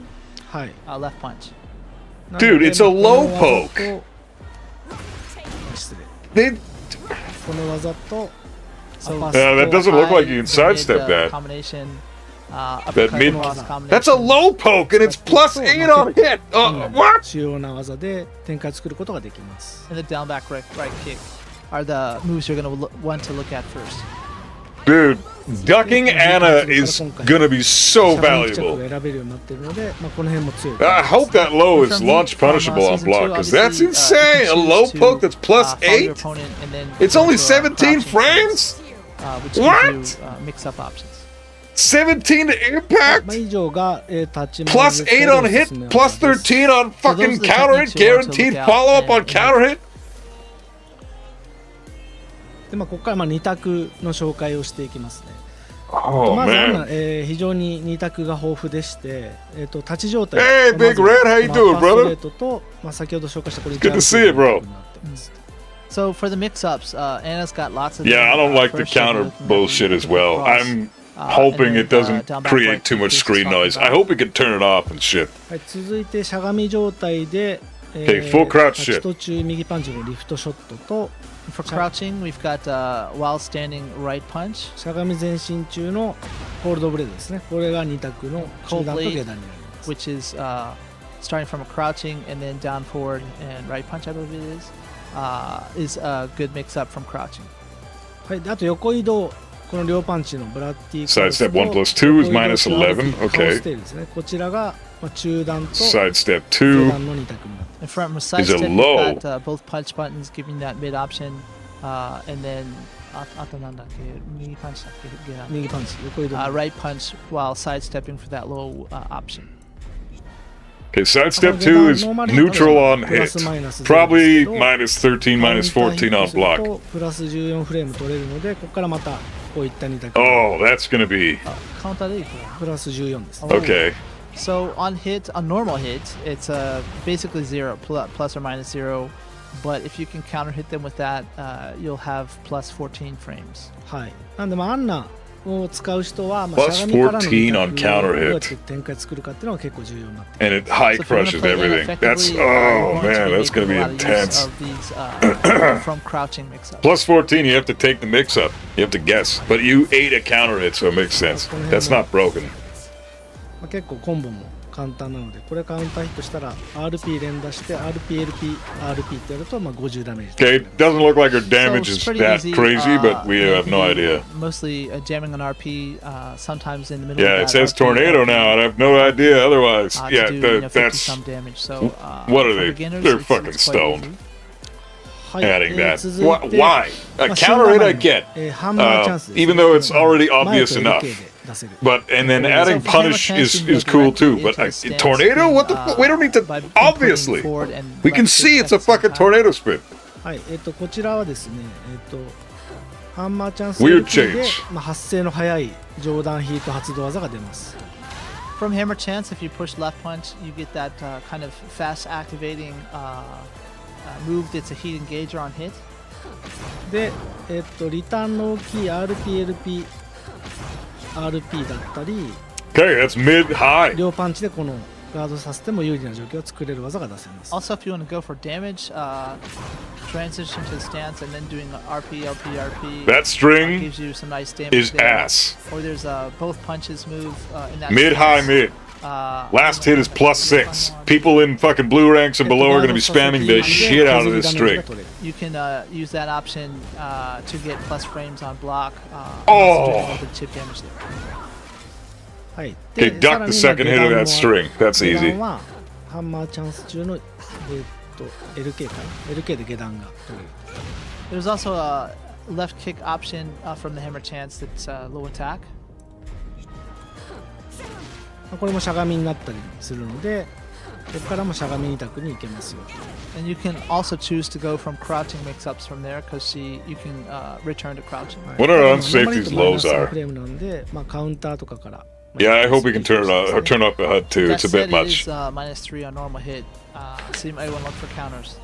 はい left punch. Dude, it's a low poke. 失礼 They, この技と So that doesn't look like you can the sidestep mid, that. Combination. That mid. Cross combination. That's a low poke and it's +8 on hit. What? 主要な技で展開を作ることができます And the down back right kick are the moves you're going to want to look at first. Dude, ducking Anna is gonna be so しゃがみ脚 valuable. が選べるようになってるので、まあ、この辺も強い I hope that low is From launch from, punishable on season block, two, because that's obviously, insane. you A can low choose poke to, that's follow your +8? opponent and then It's go only to a 17 crouching frames? stance, which What? gives you mix-up options. 17 to impact? まあ以上が、タッチ +8 on hit, +13 on fucking the counter hit, techniques you want to guaranteed look at follow up on and- counter hit? で、まあ、ここからまあ2択の紹介をしていきますね Oh まずアンナ man. 非常に2択が豊富でして、立ち状態 Hey, ま Big ず Red, how you まあ doing, アッパースト brother? レートと、まあ、先ほど紹介したこれ Good to see it, bro. So for the mix-ups, Anna's got lots of. Yeah, I them. don't like the First, you're counter looking at bullshit the as well. cross, I'm and hoping then, it doesn't down back create right too kick much is screen talking noise. I about. hope we can turn it off and shit. はい、続いてしゃがみ状態で、Okay, full crouch 立ち shit. 途中右パンチのリフトショットと For crouching, we've got while standing right punch, しゃがみ前進中のコールドブレードですねこれが2択の中段と下段になります which is starting from a crouching and then down forward and right punch, I believe it is a good mix-up from crouching. はい、であと横移動この両パンチのブラッディ Sidestep 1 plus 2 is minus 11. カオス Okay. テールですねこちらが、まあ、中段と Sidestep 下 2. 段の2択になって And from a a side step, low. we've got both punch buttons giving that mid option, and then あとなんだっけ右パンチだっけ右パンチ横移動 right punch while sidestepping for that low option. Okay, sidestep 2 is neutral on hit. Probably minus 13, minus 14 on block. プラス14フレーム取れるのでここからまたこういった2択 Oh, that's gonna be カウンターでいくらプラス14です、 okay. So on normal hit, it's basically zero, plus or minus 0. But if you can counter hit them with that, you'll have plus 14 frames. はいなんでまあアンナを使う人は、ま Plus あ、しゃがみからの14 on 2 counter 択をどう hit. やって展開作るかっていうのが結構重要になってきます And it high So if you're gonna crushes play everything. effectively, That's, you're oh going to man, be that's gonna be making a lot of use intense. of these from crouching mix-ups. Plus 14, you have to take the mix up. You have to guess. But you ate a counter hit, so it makes sense. That's not broken. まあ、結構コンボも簡単なので、これカウンターヒットしたら RP 連打して RP、LP、RP ってやるとまあ50ダメージ。Okay, it doesn't look like her damage So is it's pretty that easy, crazy, but we have no maybe idea. Mostly jamming on RP, sometimes in the middle Yeah, of it that says RP, tornado now, and I have no idea otherwise. to Yeah, do, you know, 50 that's some damage. So, what are for they? beginners, They're it's fucking quite stoned. easy. はい、 Adding that. 続いて Why? A まあ counter hit I get, ハンマーチャンスですね even though it's already 前 obvious と enough. LK で出せる。 But and then So adding for hammer punish chance, is you can go cool too. directly But into the stance tornado? spin, What the fuck? We don't need to. by inputting Obviously, forward and we can left see kick it's a at the same fucking time. tornado spin. はい、こちらはですね、ハンマーチャンス Weird LP で change. まあ、発生の早い上段ヒート発動技が出ます。 From hammer chance, if you push left punch, you get that kind of fast activating move that's a heat engager on hit. で、リターンの大きい RP、LP、RP だったり、 Okay, that's mid high. 両パンチでこのガードさせても有利な状況を作れる技が出せます。 Also, if you want to go for damage, transition to the stance and then doing RP, LP, RP That string gives you some nice damage is there. ass. Or there's both punches move in that Mid high stance. mid. Last hit is +6. People in fucking blue ranks and below are going to be spamming the shit out of this string. You can use that option to get plus frames on block. Oh. Also doing a little bit of chip damage there. はい。 Okay, duck the second hit of that string. That's 下 easy. 段はハンマーチャンス中のLK かな LK で下段が取れる。 There's also a left kick option from the hammer chance that's low attack. これもしゃがみになったりするので、ここからもしゃがみ2択に行けますよ。 And you can also choose to go from crouching mix-ups from there because you can return to crouching. What are ノーマ unsafety's ルヒットマイナ lows ス3 are? フレームなんで、まあ、カウンターとかから。 Yeah, I hope we can turn it up, or turn up the HUD too. That It's a said, bit it is much. -3 on normal hit, so you might want to look for counters.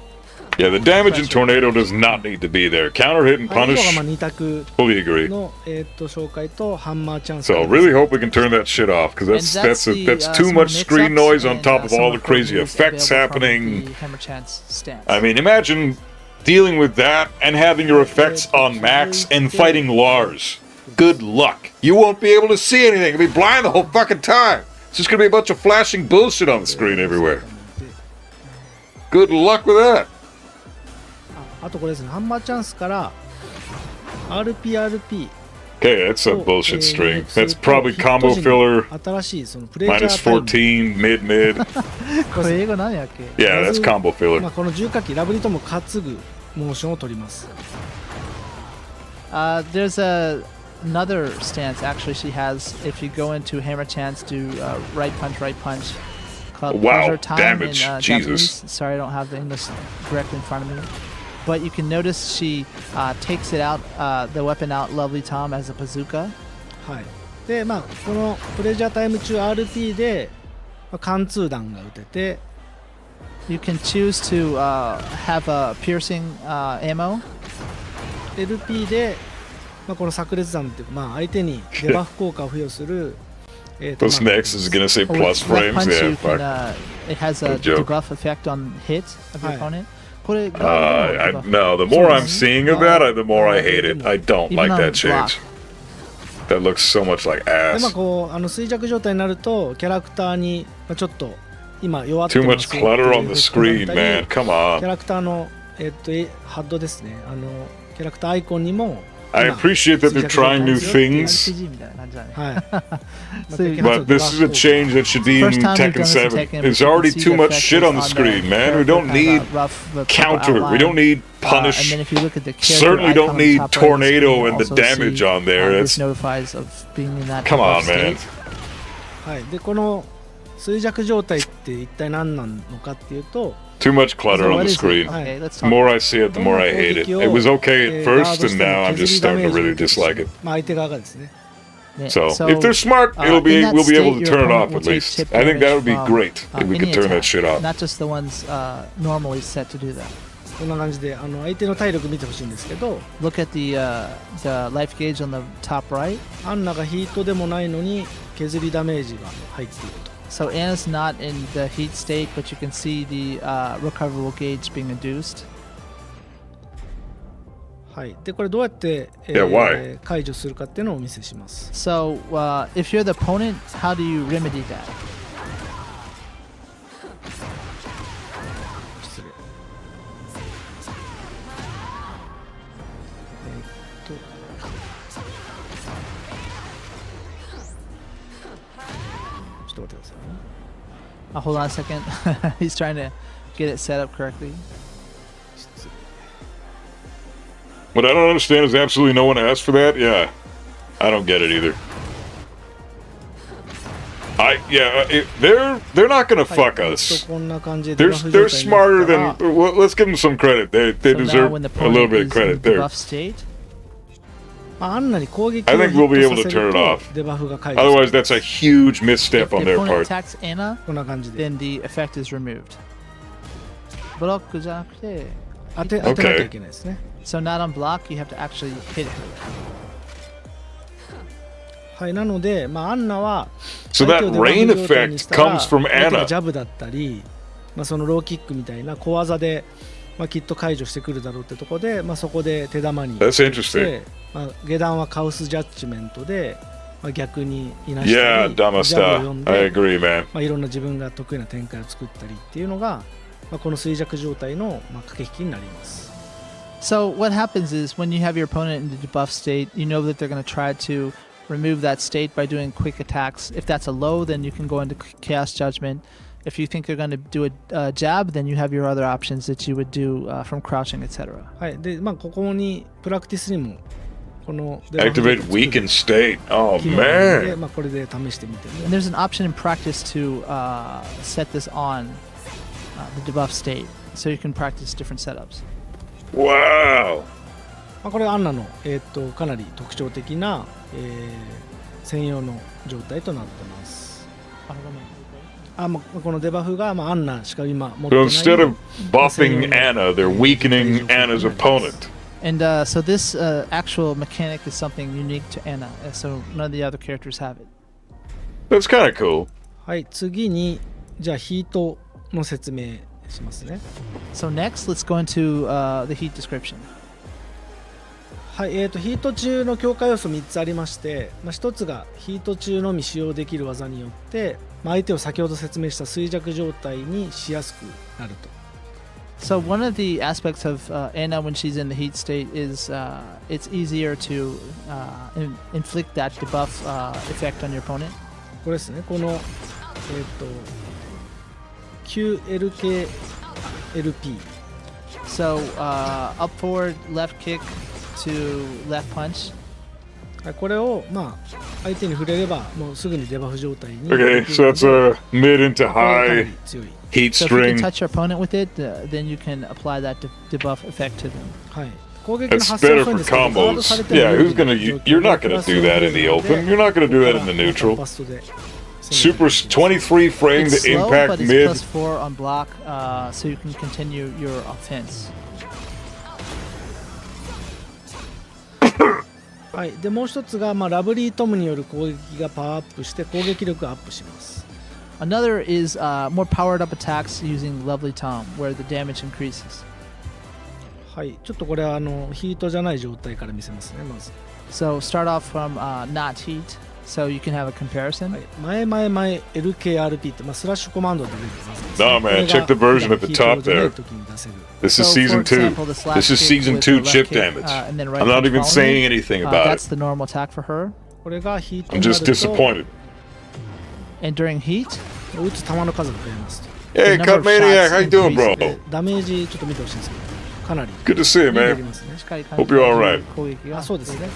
Yeah, the damage in tornado does not need to be there. Counter hit and はい、以上 punish. がまあ2択 Fully agree. の、紹介とハンマーチャンス。 So really hope we can turn that shit off because that's too much screen noise on top of all the crazy effects happening. I mean, imagine dealing with that and having your effects on max and fighting Lars. Good luck. You won't be able to see anything. You'll be blind the whole fucking time. It's just gonna be a bunch of flashing bullshit on the screen everywhere. Good luck with that. あとこれですね、ハンマーチャンスから RP、RP Okay, that's a を bullshit 入 string. 力する That's と probably ヒット combo 時に filler 新しいそのプレイチャ minus ータイム 14 mid. これ英語何やっけ Yeah, that's combo ま filler. あ、この重火器ラブリとも担ぐモーションを取ります。 There's another stance actually she has if you go into hammer chance do right punch called Wow, pleasure time damage. in Jesus. Japanese. Sorry, I don't have the English directly in front of me. But you can notice she takes it out, the weapon out, Lovely Tom, as a bazooka. はい。で、まあ、このプレジャータイム中 RP で、まあ、貫通弾が撃てて、 You can choose to have a piercing ammo. LP で、まあ、この炸裂弾っていうか、まあ、相手にデバフ効果を付与する、This next is gonna say Or plus with left frames. punch, Yeah, you fuck. can, it has a Good joke. debuff effect on hit of your Hi. opponent. これが No, the more I'm seeing of that, the more I hate it. I don't Even like on that change. That looks so much like で、まあ、 ass. こう衰弱状態になるとキャラクターに、まあ、ちょっと今弱って Too ま much すよって clutter いう on the ふう screen, に言ったり man. Come キャ on. ラクターの、ハッドですね、キャラクターアイコンにも I appreciate that they're trying new things, RPG みたいな感じだね。はい。 but this is a change that should be in First time we've done Tekken this in 7. Tekken, There's we can already see too the much effect shit on the on screen, man. character, We don't kind of need rough, the counter. We outline. don't need And punish. then if you look at the character Certainly icon don't on the need top right of the screen, tornado you'll and the also damage see, on there. This That's notifies of being in that come debuff on, man. state. はい。で、この衰弱状態って一体何なのかっていうと、 Too much clutter So on what the is it? screen. Okay, let's The talk. more I see it, the more I hate it. It was okay at first, and now I'm just starting to really dislike it. まあ、相手側がですね。 Yeah, So if they're smart, in that we'll be able state, to your turn it opponent off will at take least. chip I think that would be damage great from, if we could any turn that attack, shit off. Not just the ones normally set to do that. こんな感じで相手の体力見てほしいんですけど、 Look at the life gauge on the top right. アンナがヒートでもないのに削りダメージが入っていると。 So Anna's not in the heat state, but you can see the recoverable gauge being induced. はい。で、これどうやって、 Yeah, why? 解除するかっていうのをお見せします。 So if you're the opponent, how do you remedy that? と待ってくださいね。Hold on a second. He's trying to get it set up correctly. What I don't understand is absolutely no one asked for that. Yeah, I don't get it either. They're not gonna fuck us. こんな感じで They're smarter than. Well, let's give them some credit. They So now deserve when the a little opponent bit of is credit in there. debuff state, まあ、アンナに攻撃 I を think ヒ we'll be ッ able ト to させ turn る it と off. デバフが解除 Otherwise, され that's a huge misstep if the on their opponent part. attacks Anna, こんな感じで then the effect is removed. ブロックじゃなくて、当てなきゃいけないですね。 So not on block, you have to actually hit it. はい、なので、まあ、アンナは So 相手を that デバフ rain 状態に effect したら comes from 相手が Anna. ジャブだったり、まあ、そのローキックみたいな小技で、まあ、きっと解除してくるだろうってとこで、まあ、そこで手玉に That's interesting. まあ、下段はカオスジャッジメントで、まあ、逆にいなした Yeah, り、ジャブを Damasta. 読ん I で、 agree, man. まあ、いろんな自分が得意な展開を作ったりっていうのが、まあ、この衰弱状態の、まあ、駆け引きになります。So what happens is when you have your opponent in the debuff state, you know that they're going to try to remove that state by doing quick attacks. If that's a low, then you can go into Chaos Judgment. If you think they're going to do a jab, then you have your other options that you would do from crouching, etc. はい、で、まあ、ここにプラクティスにもこのデバフ Activate weaken state. Oh 機能があるので、 man. まあ、これで試してみて And there's an option in practice to set this on the debuff state, so you can practice different setups. Wow. まあ、これはアンナの、かなり特徴的な、専用の状態となってます。まあ、このデバフが、まあ、アンナしか今持って So ない instead of buffing Anna, they're weakening Anna's opponent. And so this actual mechanic is something unique to Anna, so none of the other characters have it. That's kind of cool. はい、次にじゃあヒートの説明しますね。 So next, let's go into the heat description. はい、ヒート中の強化要素3つありまして、まあ、1つがヒート中のみ使用できる技によって、まあ、相手を先ほど説明した衰弱状態にしやすくなると。So one of the aspects of Anna when she's in the heat state is it's easier to inflict that debuff effect on your opponent. これですね、この、QLKLP。 So up forward, left kick to left punch. はい、これを、まあ、相手に触れればもうすぐにデバフ状態に Okay, so that's a mid into これがかな high り強い。 heat So if you can string. touch your opponent with it, then you can apply that debuff effect to them. はい、攻撃の That's 発生 better 遅いん for ですけど、ガードされ combos. ても Yeah, 有利 who's な gonna? 状況 You're not で gonna do that in the open. You're not gonna do that in the neutral. バストで Super 23 frame It's to slow, impact but it's mid. plus 4 on block, so you can continue your offense. はい、でもう一つが、まあ、ラブリートムによる攻撃がパワーアップして攻撃力がアップします。 Another is more powered up attacks using Lovely Tom, where the damage increases. はい、ちょっとこれはヒートじゃない状態から見せますね、まず。 So start off from not heat, so you can have a comparison. はい、前 LKRP って、まあ、スラッシュコマンドで出てますね。 Nah, man, check the version at the top there. This is So, season for 2. example, the slash This is kick season with 2 the left chip kick, damage. and then right I'm not punch even following saying it. anything about That's it. the normal attack for her. これがヒート I'm になる just と disappointed. And during heat, 打つ球の数が増えますと。 Hey, The number Cut of Maniac, shots how you doing, bro? increases. ダメージちょっと見てほしいんですけど、かなり Good to see you, になり man. ますね。 Hope you're alright. あ、そうですね。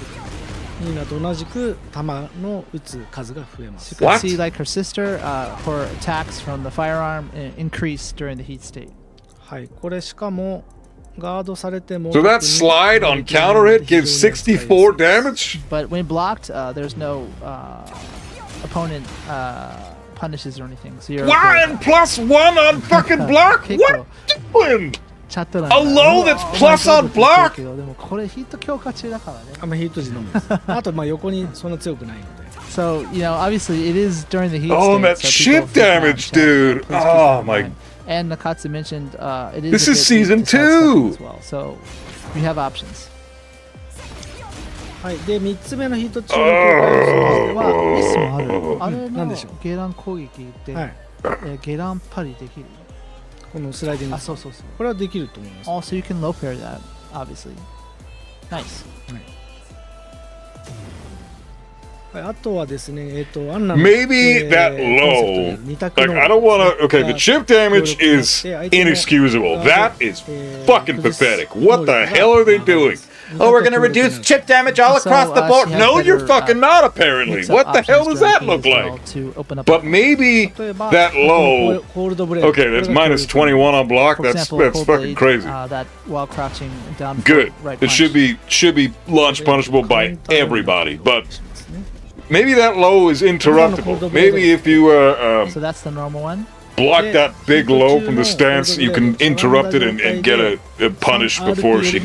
ニーナと同じく球の打つ数が増えます。 you can What? see like her sister, her attacks from the firearm increase during the heat state. はい、これしかもガードされても So that slide on counter hit gives 64 damage? But when blocked, there's no opponent punishes or anything. So you're Why and +1 on fucking block? What doing? A low that's plus on block? でもこれヒット強化中だからね。あんまヒート時のみです。あとまあ横にそんな強くないので。 So, you know, obviously it is during the heat Oh, state, that so ship people feel damage, bad. dude. Please keep Oh, that in my. mind. And Nakatsu mentioned it is This a is bit season weak to sidestep 2. as well. So you have options. はい、で3つ目のヒート中の強化要素としては、ミスもある。あれのなんでしょう。ゲラン攻撃で、はい、ゲランパリできる。このスライディング。あ、そうそうそう。これはできると思います。 Also, you can low pair that, obviously. Nice. あとはですね、アンナの Maybe that コンセプトに low. ある二択 Like, の I don't want to. Okay, the chip damage is 協力で inexcusable. 相 That 手の is fucking pathetic. What the hell are they doing? Oh, we're gonna reduce chip damage all across the board. she has No, you're better, fucking not, apparently. mix-up What the hell options does during that heat look as well like? to open up But maybe 例えば that この low. コールドブレード Okay, that's minus 21 on block. For That's example, that's cold fucking blade, crazy. That while crouching down Good. right It punch. should be launch punishable by everybody. But maybe that low is interruptible. Maybe if you So that's the normal one. block that big low from the stance, you can interrupt it and get a punish before she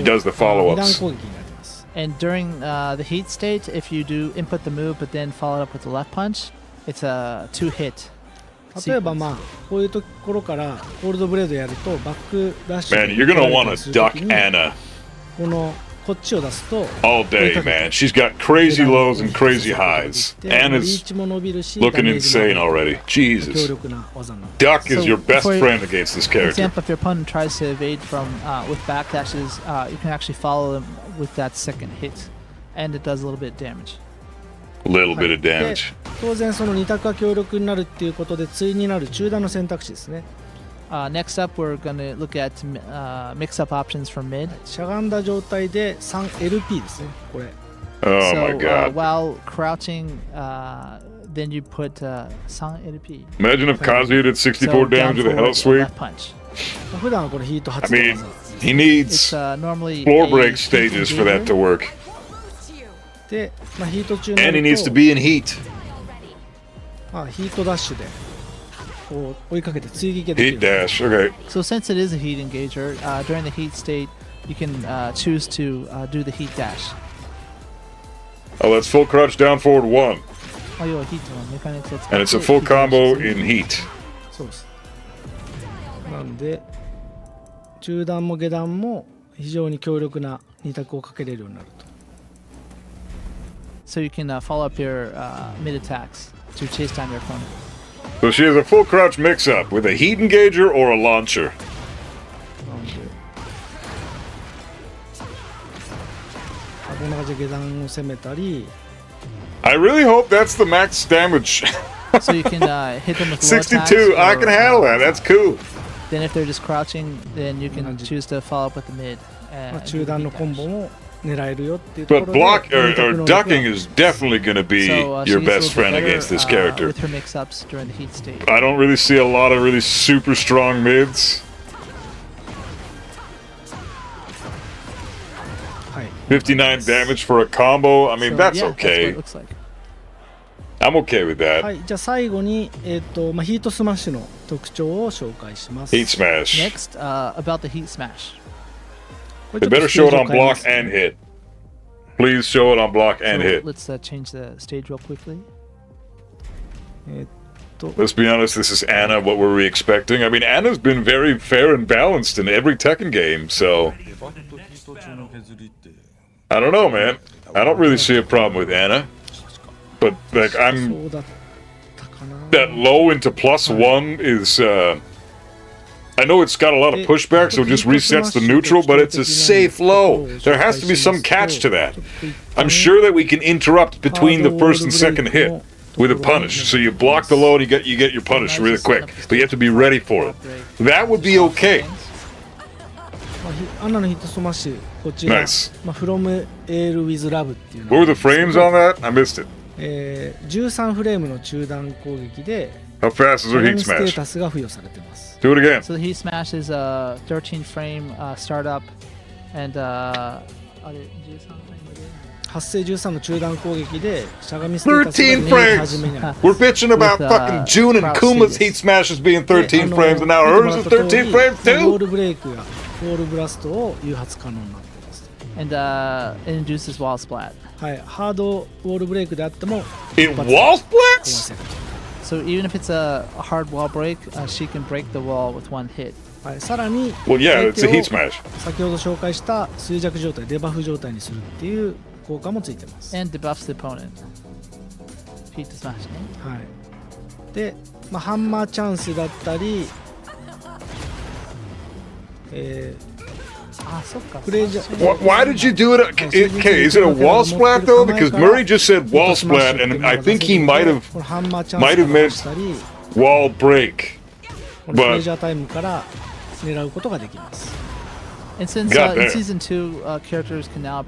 does the 二段 follow-ups. 攻撃になります。 And during the heat state, if you do input the move but then follow it up with the left punch, it's a 2-hit. 例えばまあこういうところからコールドブレードやるとバックダッシュ Man, you're gonna want to duck Anna このこっちを出すと all day, man. She's got crazy lows and crazy highs. リ Anna's ーチも伸びるし looking ダメージも insane already. 強 Jesus. 力な技になる。 Duck is So, your best for friend against this For character. example, if your opponent tries to evade from with backdashes, you can actually follow them with that second hit, and it does a little bit of damage. A little bit of で damage. 当然その二択が強力になるっていうことで対になる中段の選択肢ですね。 Next up, we're going to look at mix-up options from mid. しゃがんだ状態で 3LP ですねこれ。 Oh my so god. while crouching, then you put 3LP. Imagine if Kazuya did 64 So down damage with a hell forward, sweep. left punch. まあ普段はこれヒート I 初の mean, 技。 he It's needs normally floor a break heat stages for that to engager. work. で、まあ、ヒート中にな And he る needs to と be in heat. まあ、ヒートダッシュでこう追いかけて追撃ができ Heat る。 dash. Okay. So since it is a heat engager, during the heat state, you can choose to do the heat dash. Oh, that's full crouch down forward 1. 要はヒートのメカニクスを使って And it's a full ヒートダッシ combo ュする in heat. そうです。なんで中段も下段も非常に強力な二択をかけれるようになると。 So you can follow up your mid attacks to chase down your opponent. So she has a full crouch mix-up with a heat engager or a launcher. なんでこんな感じで下段を攻めたり I really hope that's the max damage. So you can hit them with low attacks. 62. I or, can handle that. That's cool. Then if they're just crouching, then you can choose to follow up with the mid. まあ And 中 do the 段の heat コン dash. ボも狙えるよっていうとこ But ろで block 二択 or 能力 ducking は is definitely going to be So she your gets a best little friend bit better, against this character. with her mix-ups during the heat state. I don't really see a lot of really super strong mids. はい 59 damage for a combo. I mean, So, that's yeah, that's what okay. it looks like. I'm okay with は that. い、じゃあ最後に、まあ、ヒートスマッシュの特徴を紹介します。 Heat smash. Next, about the heat smash. これ They ちょっと better ステー show ジ it を on 変えま block す and hit. Please show it on block and So hit. let's change the stage real quickly. えーっと Let's be honest, this is Anna. What were we expecting? I mean, Anna's been very fair and balanced in every Tekken game, so I don't know, man. I don't really see a problem with Anna. But like, そ I'm うだったかな。 that low into +1 is. I know it's got a lot of pushback, so it just resets the neutral, but it's a safe low. There has to be some catch to that. I'm sure that we can interrupt between the first and second hit with a punish. So you block the low and you get your punish really quick, but you have to be ready for it. That would be okay. まあひアンナのヒットスマッシュこちら、 Nice. まあ、From Ale with Love っていうの What were が the frames on that? I missed it. 13フレームの中段攻撃で How fast is ダ her イナ heat ミステー smash? タスが付与されてます。 Do it again. So the heat smash is a 13 frame startup, and あれ13フレームで発生13の中段攻撃でしゃがみステータスが13見え frames 始めになる。 We're bitching about With, fucking June and crouch Kuma's series. heat smashes being 13で frames, and now 見 hers ても is らった通り 13 frames ウォー too? ルブレイクやウォールブラストを誘発可能になっています。 and it induces wall splat. はい、ハードウォールブレイクであっても It 一発 wall 壊 splits? せる。 So even if it's a hard wall break, she can break the wall with one hit. はい、さらに Well, yeah, it's a 相 heat 手を smash. 先ほど紹介した衰弱状態デバフ状態にするっていう効果もついてます。 And debuffs the opponent. Heat to smash, ね。はい、で、まあ、ハンマーチャンスだったり、クレイジャー Why did you do it? Okay, is it a wall splat though? Because Murray just said wall splat, and I think he might have ハンマーチャンス might have から meant したり wall break. このプレ But ジャータイムから狙うことができます And since Got in there. season 2, characters can now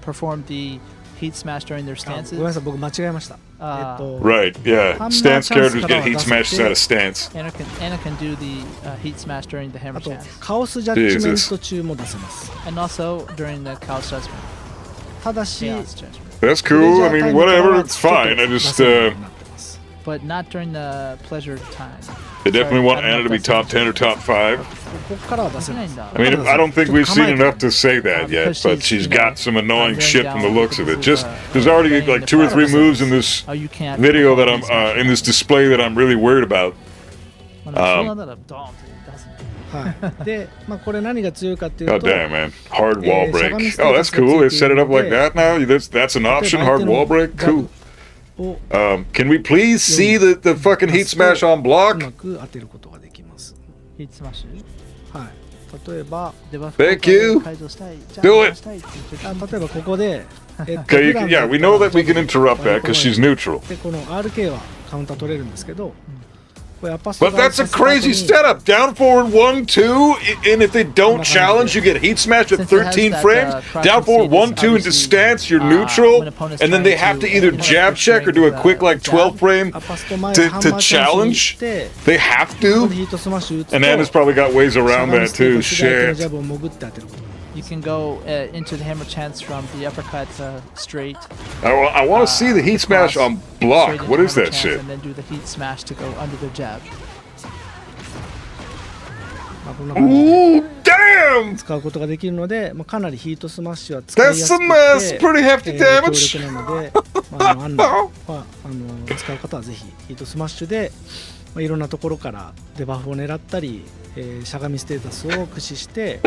perform the heat smash during their ごめん stances. なさい僕間違えましたright, yeah. Stance characters get heat smashes out of stance. Anna can do the heat smash during the hammer あと chance. カオスジャッジメント中も出せます And also during the Chaos Judgment. ただし Chaos Judgment. That's cool. I mean, whatever. It's fine. I just But not during the pleasure time. they definitely Sorry, want I don't know Anna to be if that's top 10 or top 5. ここからは出せます I mean, I don't think we've seen enough to say that yet, but she's got some annoying shit from the looks of it. Just there's already like 2 or 3 moves in this Oh, you can't. video that I'm in this display that I'm really worried about. そうなんだらドーンって出すね。はいで、まあ、これ何が強いかっていう Oh と damn, man! Hard wall break. Shagami Oh, that's cool. They set it up like status that now. That's an option. Hard wall break. Cool. を Can we please see the fucking heat smash on う block? まく当てることができますヒートスマッシュ。はい例えばデバフ Thank you. 解除したい。 Do it. したいって言って例えばここで Okay, you can, yeah, we know that we can interrupt that because she's neutral. でこの RK はカウンター取れるんですけどこれアッパース But that's a crazy setup. Down forward 1, 2, and if they don't challenge, you get heat smashed at Since it has 13 that, frames. crouch Down and forward seat 1, is 2 into obviously, stance, you're when neutral, opponent's and then they trying have to to either put jab check or do a the quick like 12 jab. frame アッパースト前ハンマ to ーチャンスに challenge. 行って They have ここで to. ヒートスマッシュ打つと And Anna's probably got ways しゃ around がみ that ステー too. ト左手の Shit. ジャブを潜って当てること You can go into the hammer chance from the uppercut straight. I want to see the heat smash Cross, on straight block. into What is hammer that chance, shit? And then do the heat smash to go under the jab. まあこんな感じで Ooh, damn! 使うことができるので、まあ、かなりヒートスマッシュは使いや That's すく some て pretty hefty 強 damage. 力なので、まあ、アンナは使う方はぜひヒートスマッシュで、まあ、いろんなところからデバフを狙ったり、しゃがみステータスを駆使して、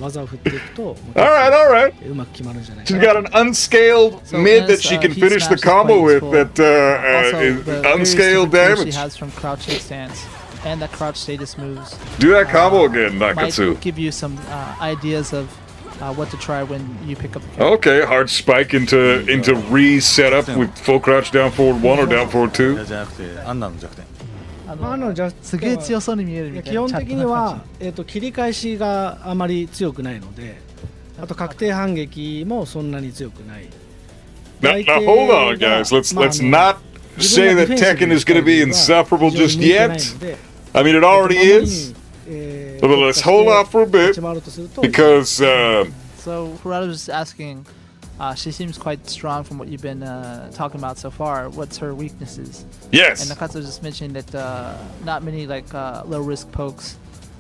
技を振っていくと、まあ All right. うまく決まるんじゃない She's か got な an unscaled So mid that as, she can heat finish the smash is combo quite with useful. that Also, is the various unscaled different tools she damage. has from crouching stance and the crouch status moves Do that combo again, might Nakatsu. give you some ideas of what to try when you pick up the character. Okay, hard spike into reset up with full crouch down forward 1 or down forward 2. じゃなくてアンナの弱点。まあじゃあすげえ強そうに見えるみたいな基本的には、切り返しがあまり強くないのであと確定反撃もそんなに強くない Now hold on, guys. Let's not say that Tekken is going to be insufferable just yet. I mean, it already is. But let's hold off for a bit because So Hirata was asking, she seems quite strong from what you've been talking about so far. What's her weaknesses? And yes, Nakatsu just mentioned that not many like low risk pokes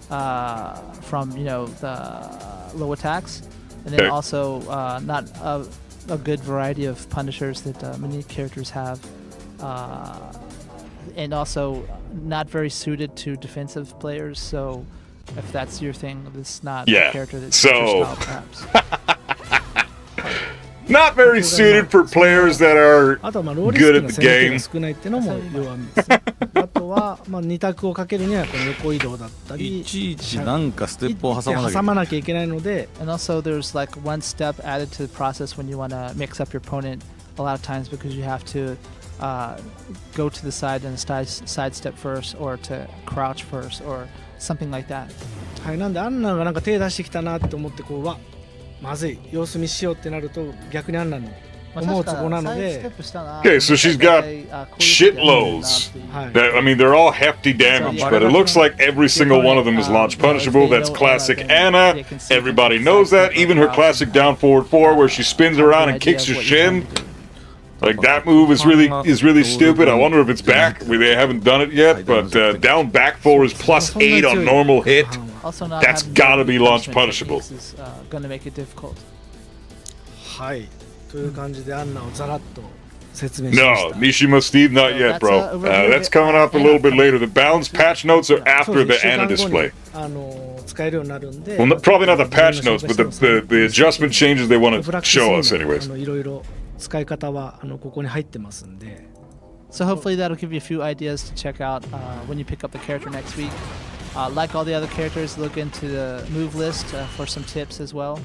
from the low attacks, and then Okay. also not a good variety of punishers that many characters have, and also not very suited to defensive players. So if that's your thing, this is not Yeah, a character that's so- your style, perhaps. not very suited for players that are あとはまあローリス good ク at な the 戦略 game. が少ないっていうのも弱みですあとはまあ2択をかけるにはこの横移動だったりいちいちなんかステップを挟まなきゃいけ挟ない。まなきゃいけないので And also, there's like one step added to the process when you want to mix up your opponent a lot of times because you have to go to the side and side step first or to crouch first or something like that. はいなんでアンナがなんか手出してきたなって思ってこうまずい様子見しようってなると逆にアンナの思うツボなので Okay, so she's got shitloads. I mean, they're all hefty damage, but it looks like every single one of them is launch punishable. That's classic Anna. Everybody knows that. Even her classic down forward 4 where she spins around and kicks her shin. Like that move is really stupid. I wonder if it's back. They haven't done it yet, but down back 4 is +8 on normal hit. Also, not That's having gotta good be launch punishment punishable. techniques is going to make it difficult. はいという感じでアンナをざらっと説明しまし No, た Mishima Steve, not yet, bro. That's coming up a little bit later. The balance patch notes are そう after です the 一週間 Anna 後に display. 使えるようになるんで Well, probably not the patch notes, but the adjustment changes they want ブラッ to クス show イ us, ンの anyways. いろいろ使い方はここに入ってますんで So hopefully that'll give you a few ideas to check out when you pick up the character next week. Like all the other characters, look into the move list for some tips as well.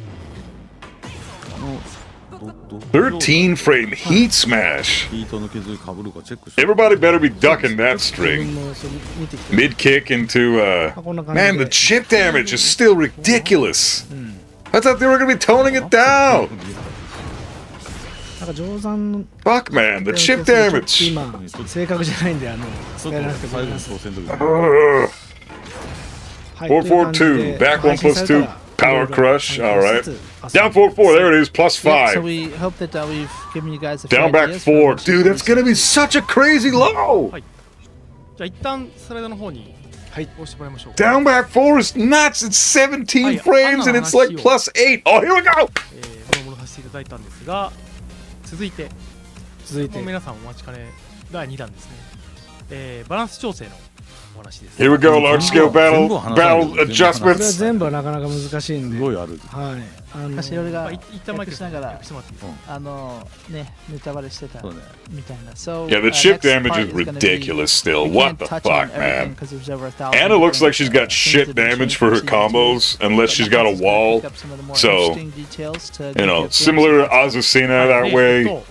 13 frame heat smash. ヒートの削りかぶるかチェックして Everybody better be ducking that string. もそれ見てきて Mid kick into man, the chip damage is still ridiculous. I thought they were gonna be toning it down. なんか定山の Fuck man, the chip ちょっと damage. 今正確じゃないんでちょっとやらなくても最後のいいです挑戦の時に Ugh. はいという感じで 442, back 1 plus 2, power crush. All right. ずつ Down 4-4, there it is, plus Yeah, so 5. we hope that we've given you guys a few Down back ideas for 4. what Dude, you that's gonna be such a crazy low. じゃあ一旦スライドの方に押してもらいましょう。 Down back 4 is nuts. It's 17 frames and it's like plus 8. Oh, here we go. もろもろさせていただいたんですが、続いてもう皆さんお待ちかね第2弾ですね。バランス調整のお話です。 Here we go, large scale battle これは adjustments. 全部はなかなか難しいんで、すごいある。はい昔俺が一旦マイクしながら訳してもらっていいですか。ねネタバレしてたみたいな。So Yeah, the chip damage is ridiculous still. What the fuck, man? And it looks like she's got shit damage for her combos, unless she's got a wall. So, you know, similar to Azucena that way.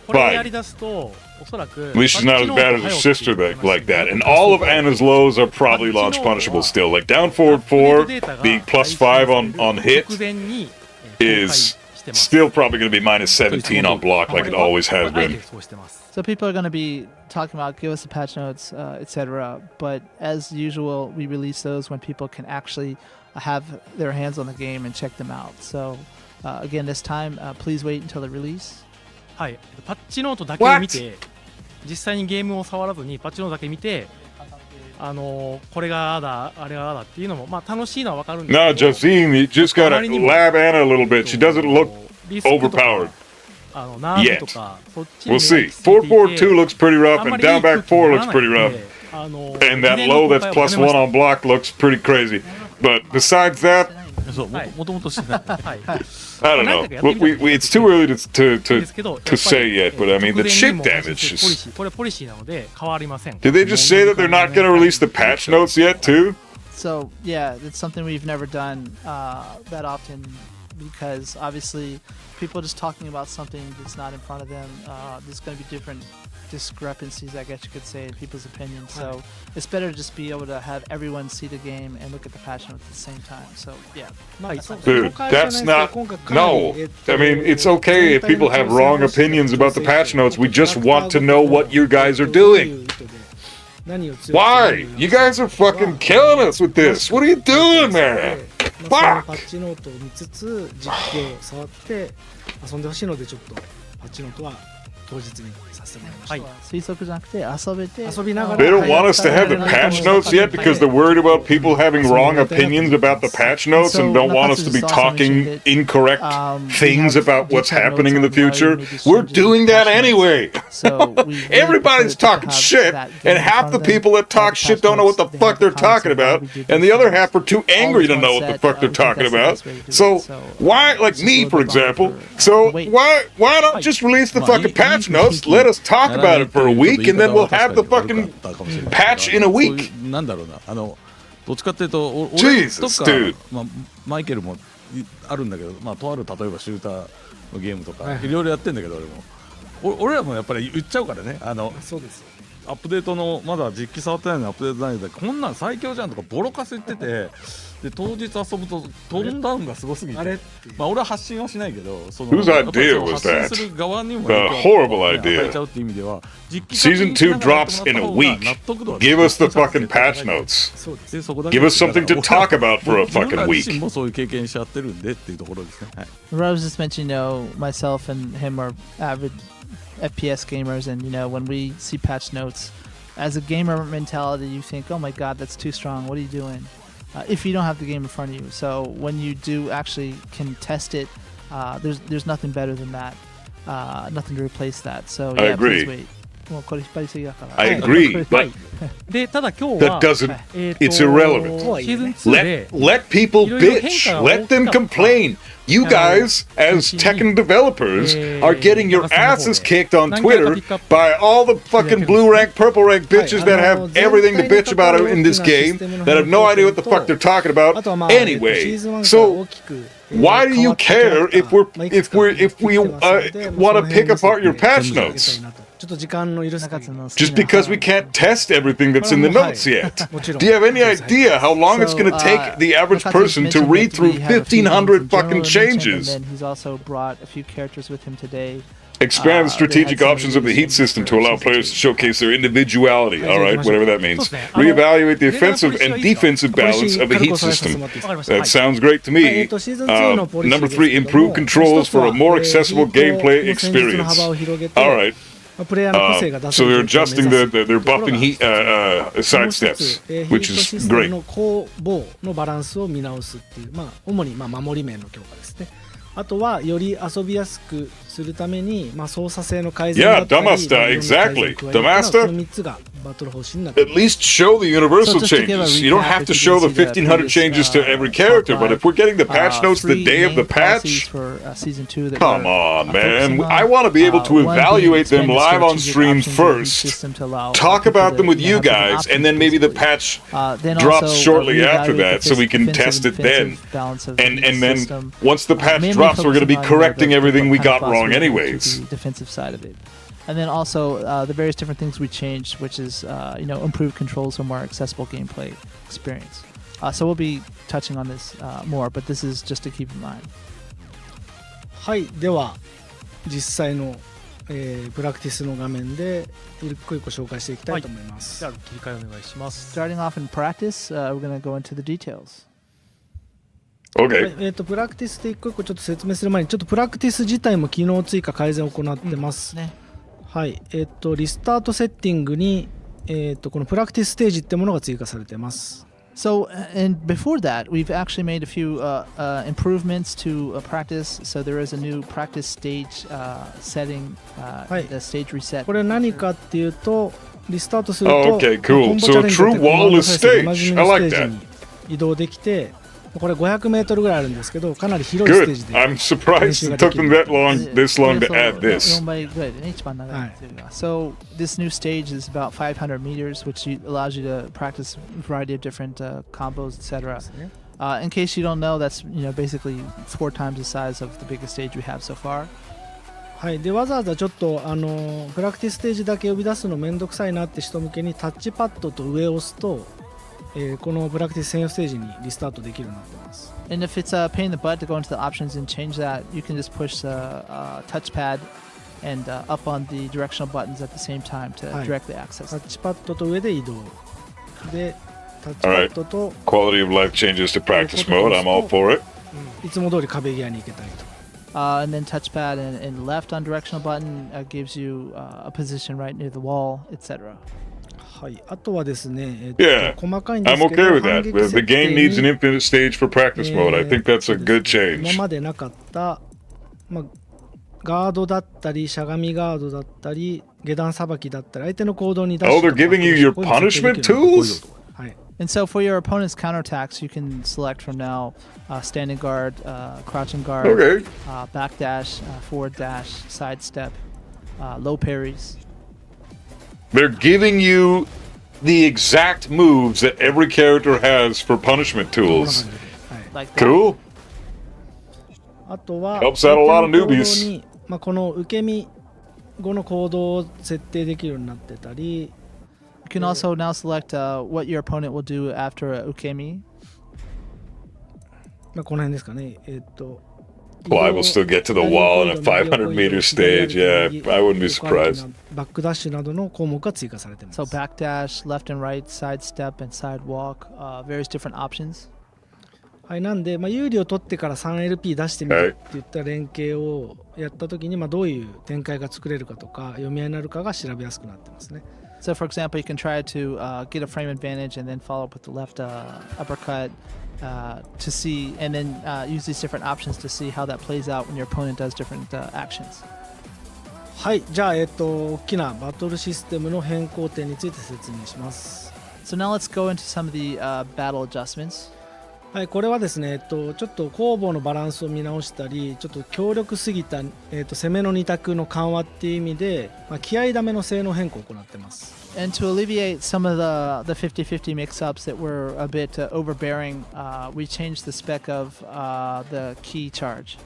これをやり出すと、おそらく At least she's not as bad as her sister like that. And all of Anna's lows are probably launch punishable still. Like down forward 4, being plus 5 on hit is still probably going to be minus 17 on block like it always has been. So people are going to be talking about give us the patch notes, etc. But as usual, we release those when people can actually have their hands on the game and check them out. So again, this time, please wait until the release. はい、パッチノートだけを見て、実際にゲームを触らずにパッチノートだけ見て、これがあだ、あれがあだっていうのも、まあ楽しいのはわかるんですけど。 No, Justine, you just gotta lab Anna a little bit. She doesn't look overpowered. ナーブとか、そっちに We'll see. 442 looks pretty rough, and down back 4 looks pretty rough. And that low that's plus 1 on block looks pretty crazy. But besides that, そうもともとしてない。 I don't know. It's too early to say yet, but I mean, the chip damage is. これポリシーなので変わりません。 Did they just say that they're not going to release the patch notes yet, too? So yeah, it's something we've never done that often because obviously people just talking about something that's not in front of them. There's going to be different discrepancies, I guess you could say, in people's opinions. So it's better to just be able to have everyone see the game and look at the patch notes at the same time. So yeah. Dude, that's not. No. I mean, it's okay if people have wrong opinions about the patch notes. We just want to know what you guys are doing. Why? You guys are fucking killing us with this. What are you doing, man? パッチノートを見つつ実況を触って遊んでほしいのでちょっとパッチノートは当日にさせてもらいました。推測じゃなくて遊べて遊びながら They don't want us to have the patch notes yet because they're worried about people having wrong opinions about the patch notes and don't want us to be talking incorrect things about what's happening in the future. We're doing that anyway. Everybody's talking shit, and half the people that talk shit don't know what the fuck they're talking about, and the other half are too angry to know what the fuck they're talking about. So why, like me, for example, so why not just release the fucking patch notes? Let us talk about it for a week, and then we'll have the fucking patch in a week. なんだろうな、どっちかっていうと、俺と Jesus, か dude. マイケルもあるんだけど、まあとある例えばシューターのゲームとかいろいろやってんだけど、俺らもやっぱり言っちゃうからね。そうです。アップデートのまだ実機触ってないのにアップデートないんだけど、こんなん最強じゃんとかボロカス言ってて。で当日遊ぶとトーンダウンがすごすぎて、まあ俺は発信はしないけど、その Whose idea was 発 that? 信する側にも The horrible idea. Season 2 drops in a week. Give us the fucking patch notes. Give us something to talk about for a fucking week. もそういう経験しちゃってるんでっていうところですね。はい。Rose just mentioned, myself and him are avid FPS gamers, and when we see patch notes, as a gamer mentality, you think, oh my god, that's too strong. What are you doing? If you don't have the game in front of you. So when you do actually can test it, there's nothing better than that. Nothing to replace that. So yeah, I agree. please wait. もうこれ引っ張りすぎだから。I agree, は but い。で、ただ今日 that は、doesn't. えーと It's irrelevant. シーズン2で Let people いろいろ変 bitch. 化が Let them 大きかった complain. You guys, as 中心に Tekken developers, are getting your 長さの方で asses kicked on 何回か Twitter ピックアップ by all the fucking blue rank, purple rank bitches that have everything to bitch about in this game that have no idea what the fuck they're talking あとは about まあ anyway. シーズン1から So 大きく why do you care if we want to pick apart your patch notes? ちょっと時間の許す限り Just because we can't test everything that's in the notes yet. もちろん Do you have any idea how long it's going to take the average person to read through 1,500 fucking changes? And then he's also brought a few characters with him today. Expand the strategic options of the heat system to allow players to showcase their individuality. All right, whatever that means. Reevaluate the offensive and defensive balance of the heat system. That sounds great to me. Number 3, improve controls for a more accessible gameplay experience. All right. プレイヤーの個性が出せ So る they're adjusting they're buffing heat side steps, ヒー which ト is システム great. の攻防のバランスを見直すっていう、まあ、主にまあ守り面の強化ですね。あとはより遊びやすくするために、まあ、操作性の改善だったり、 Yeah, Damasta, まあいろんな改善を加える exactly. っていうの Damasta? はこの3つがバトル方針になってい At ます。 least show the universal So just to give a changes. You don't recap, have to if show you the can see the 1,500 previous, changes to every character, but if we're getting the patch notes the three day of the main policies patch, for, season 2 that come we're, on, man. focusing on. I want to be able to One being evaluate them expand the live on strategic stream options of the heat first, system to allow talk people about to, them with you you know, have different guys, options, and then maybe the basically. patch Then drops also, shortly after reevaluate that, the so we can offensive test and it then. defensive balance of the And heat then system. once the patch Mainly drops, we're going to be focusing on, correcting everything we what kind got of wrong class we want to anyways. the defensive side of it. And then also the various different things we changed, which is improved controls for more accessible gameplay experience. So we'll be touching on this more, but this is just to keep in mind. はい、では実際の、プラクティスの画面で一個一個紹介していきたいと思います。じゃあ切り替えお願いします。 Starting off in practice, we're going to go into the details. Okay. プラクティスで一個一個ちょっと説明する前に、ちょっとプラクティス自体も機能追加改善を行ってます。ね。はい、リスタートセッティングに、このプラクティスステージってものが追加されてます。So, and before that, we've actually made a few improvements to practice. So there is a new practice stage setting, the stage reset. これ何かっていうと、リスタートする Oh, と、okay, cool. コンボチ So ャレンジ true とコマンド wall-less 再生とおな stage. じみ I のス like テー that. ジに移動できて、これ500メートルぐらいあるんですけど、かなり広いステー Good. ジで I'm surprised it took them that this long to add this. So this new stage is about 500 meters, which allows you to practice a variety of different combos, etc. In case you don't know, that's basically 4 times the size of the biggest stage we have so far. はい、でわざわざちょっとプラクティスステージだけ呼び出すのめんどくさいなって人向けにタッチパッドと上を押すと、このプラクティス専用ステージにリスタートできるようになってます。And if it's a pain in the butt to go into the options and change that, you can just push the touchpad and up on the directional buttons at the same time to directly access. タッチパッドと上で移動。で、タッチパッドと Quality of life changes to practice mode. I'm all for it. いつも通り壁際に行けたりと。And then touchpad and left on directional button gives you a position right near the wall, etc. はい、あとはですね、Yeah, 細かいんです I'm けど、 okay with 反 that. 撃 The 設定 game に needs an infinite stage for practice mode. I think that's a good 今 change. までなかった、まあ、ガードだったり、しゃがみガードだったり、下段さばきだったり、相手の行動に出して Oh, they're giving you your punishment tools? はい。And so for your opponent's counterattacks, you can select from now standing guard, crouching guard, Okay. backdash, forward dash, sidestep, low parries. They're giving you the exact moves that every character has for punishment こんな tools. 感じではい。 Like that. Cool. あとは、 Helps out a lot of 相手の行動 newbies. にまあ、この受け身後の行動を設定できるようになってたり、You can also now select what your opponent will do after a ukemi. まあ、この辺ですかね。Well, I will still get to the wall in a 500 meter stage. Yeah, I wouldn't be surprised. バックダッシュなどの項目が追加されています。 So backdash, left and right, sidestep, and sidewalk, various different options. はい、なんで、まあ、有利を取ってから 3LP 出してみるっていった連携をやったときに、まあ、どういう展開が作れるかとか読み合いになるかが調べやすくなってますね。So for example, you can try to get a frame advantage and then follow up with the left uppercut to see, and then use these different options to see how that plays out when your opponent does different actions. はい、じゃあ、大きなバトルシステムの変更点について説明します。So now let's go into some of the battle adjustments. はい、これはですね、ちょっと攻防のバランスを見直したり、ちょっと強力すぎた、攻めの2択の緩和っていう意味で、気合ダメの性能変更を行ってます。And to alleviate some of the 50-50 mix-ups that were a bit overbearing, we changed the spec of the key charge.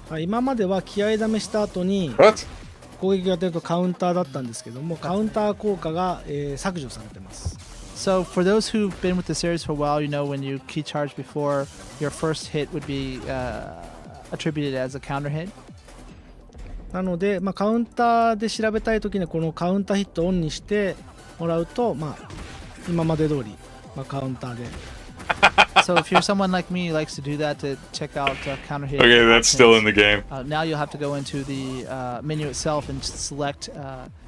はい、今までは気合ダメした後に What? 攻撃が出るとカウンターだったんですけども、カウンター効果が、削除されてます。So for those who've been with the series for a while, you know when you key charge before, your first hit would be attributed as a counter hit. なので、カウンターで調べたいときにこのカウンターヒットをオンにしてもらうと、今まで通り、カウンターで。So if you're someone like me who likes to do that to check out counter hit. Okay, that's still in the game. Now you'll have to go into the menu itself and select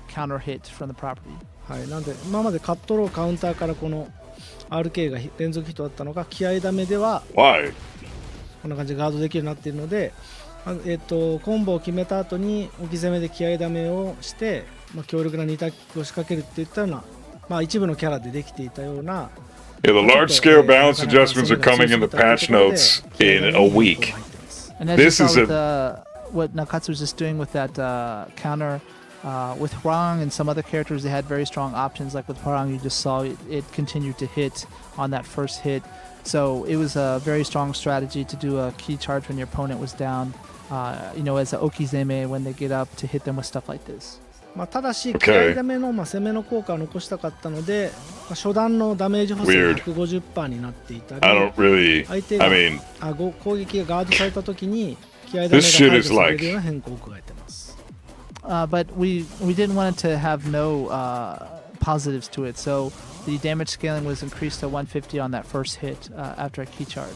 counter hit from the property. はい、なんで今までカットローカウンターからこの RK が連続ヒットだったのが気合ダメでは Why? こんな感じでガードできるようになっているので、コンボを決めた後に置き攻めで気合ダメをして、強力な2タックを仕掛けるっていったような、一部のキャラでできていたような。Yeah, the large-scale balance adjustments are coming in the patch notes in a week. And as This you is saw with what Nakatsu was just doing with that counter, with Hwarang and some other characters, they had very strong options. Like with Hwarang, you just saw it continued to hit on that first hit. So it was a very strong strategy to do a key charge when your opponent was down, as an Okizeme when they get up to hit them with stuff like this. ただし、気合ダメの攻めの効果を残したかったので、初段のダメージ補正が 150% になっていたり、I don't really. 相手 I が mean, 攻撃がガードされたときに気合ダメが解除されるような変更を加えています。But we didn't want it to have no positives to it, so the damage scaling was increased to 150 on that first hit after a key charge.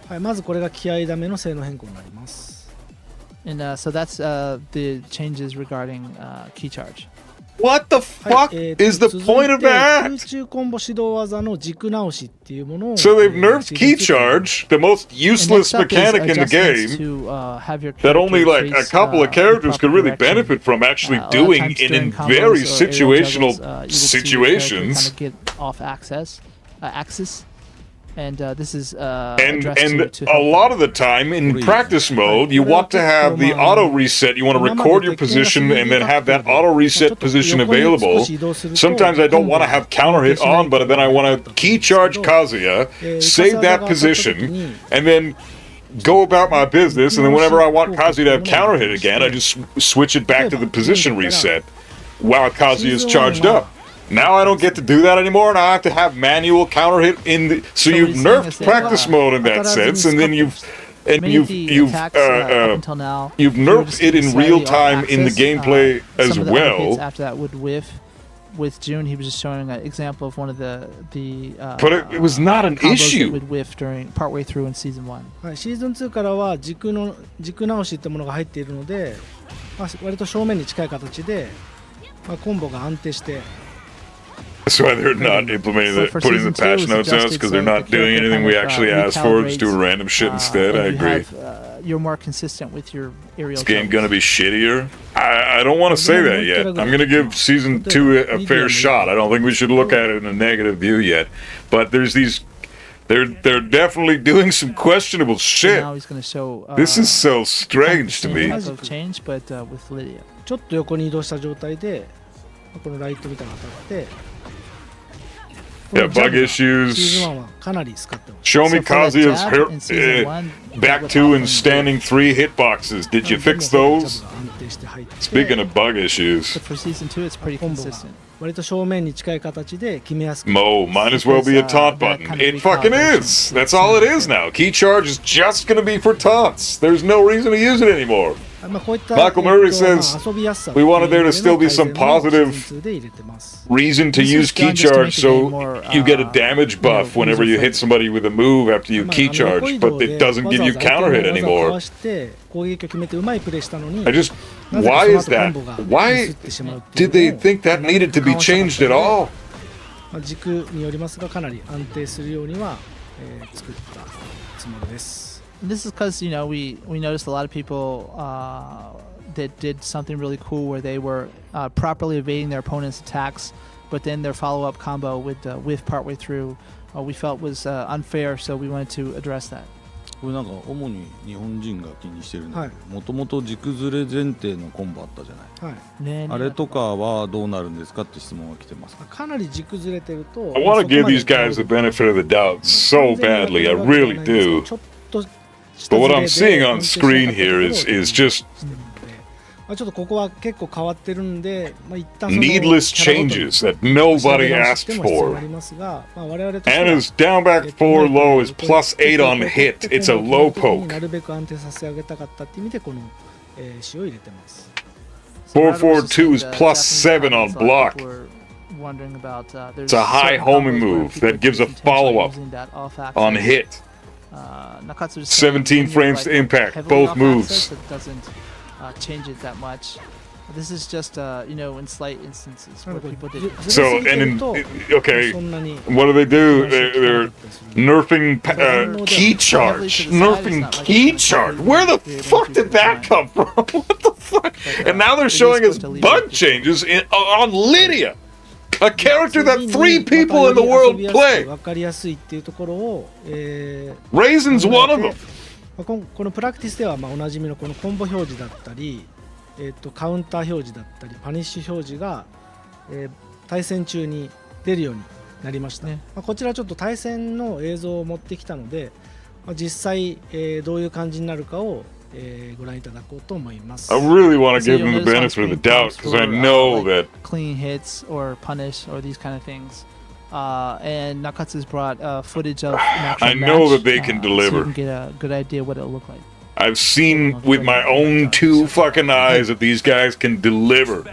はい、まずこれが気合ダメの性能変更になります。And so that's the changes regarding key charge. what the fuck is the point of 空 that? 中コンボ指導技の軸直しっていうものを So they've nerfed key charge, the most useless And next up is mechanic in the adjustments game to, have your that only character like a face, couple of the characters could proper really direction. benefit from actually A lot of doing times in during combos very or aerial situational juggles, you would see your character situations. kind of get off axis. And this is And addressed to a help lot of the time in practice mode, you want to have the auto reset. You want to record your position and then have that auto reset position available. Sometimes I don't want to have counter hit on, but then I want to key charge Kazuya, save that position, and then go about my business. And then whenever I want Kazuya to have counter hit again, I just switch it back to the position reset while Kazuya is charged up. Now I don't get to do that anymore, and I have to have manual counter hit in the. So you've nerfed practice mode in that sense, and then you've nerfed it in real time in the gameplay as well. After that would whiff. With June, he was just showing an example of one of the But it was not an combos issue. that would whiff during partway through in season 1. はい、シーズン2からは軸直しってものが入っているので、割と正面に近い形で、コンボが安定して。That's why they're not implementing the, putting the patch notes out, because they're not doing anything we actually asked for. Just doing random shit instead. I agree. You're more consistent with your aerial. This game gonna be shittier? I don't want to say that yet. I'm gonna give season 2 a fair shot. I don't think we should look at it in a negative view yet. But there's these. They're definitely doing some questionable shit. Now he's gonna show, this is so strange to me. Change, but with Lydia. ちょっと横に移動した状態で、このライトみたいなのが当たって。Yeah, bug issues. Show me Kazuya's back 2 and standing 3 hitboxes. Did you fix those? Speaking of bug issues. But for season 2, it's pretty consistent. 割と正面に近い形で決めやすく Mo, might as well be a taunt button. It fucking is. That's all it is now. Key charge is just gonna be for taunts. There's no reason to use it anymore. Michael Murray says we wanted there to still be some positive reason to use key charge, so you get a damage buff whenever you hit somebody with a move after you key charge, but it doesn't give you counter hit anymore. I just, why is that? Why did they think that needed to be changed at all? 軸によりますがかなり安定するようには作ったつもりです。This is because we noticed a lot of people that did something really cool where they were properly evading their opponent's attacks, but then their follow-up combo with the whiff partway through, we felt was unfair, so we wanted to address that. これなんか主に日本人が気にしてるんだはいけど、もともと軸ずれ前提のコンボあったじゃない。はいねあれとかはどうなるんですかって質問が来てます。かなり軸ずれてると I want to give these guys the benefit of the doubt so badly. I really do. ちょっと But what I'm seeing on screen here is just まあちょっとここは結構変わってるんで、まあ、一旦その needless changes that nobody asked 必要にな for. りますが、まあ、我々としては Anna's down back 4 low is plus 8 on hit. It's a low な poke. るべく安定させてあげたかったって意味でこの、使用を入れてます。 442 is plus 7 on block. It's a high homing move that gives a follow-up on hit. 17 frames to impact, both moves. Change it that much. This is just in slight instances where people did. So, and in, okay, what do? They're nerfing key charge. Nerfing key charge. Where the fuck did that come from? What the fuck? And now they're showing us bug changes on Lydia, a character that 3 people in the world play. わかりやすいっていうところを、Raisin's one of them. このプラクティスではまあおなじみのこのコンボ表示だったり、カウンター表示だったりパニッシュ表示が、対戦中に出るようになりました、まあ、こちらちょっと対戦の映像を持ってきたので、まあ、実際、どういう感じになるかを、ご覧いただこうと思います。 I really want to give them the benefit of the doubt because I know that clean hits or punish or these kind of things. And Nakatsu's brought footage of an actual I know match, that they can so deliver. you can get a good idea what it'll look like. I've seen with my own 2 fucking eyes that these guys can deliver.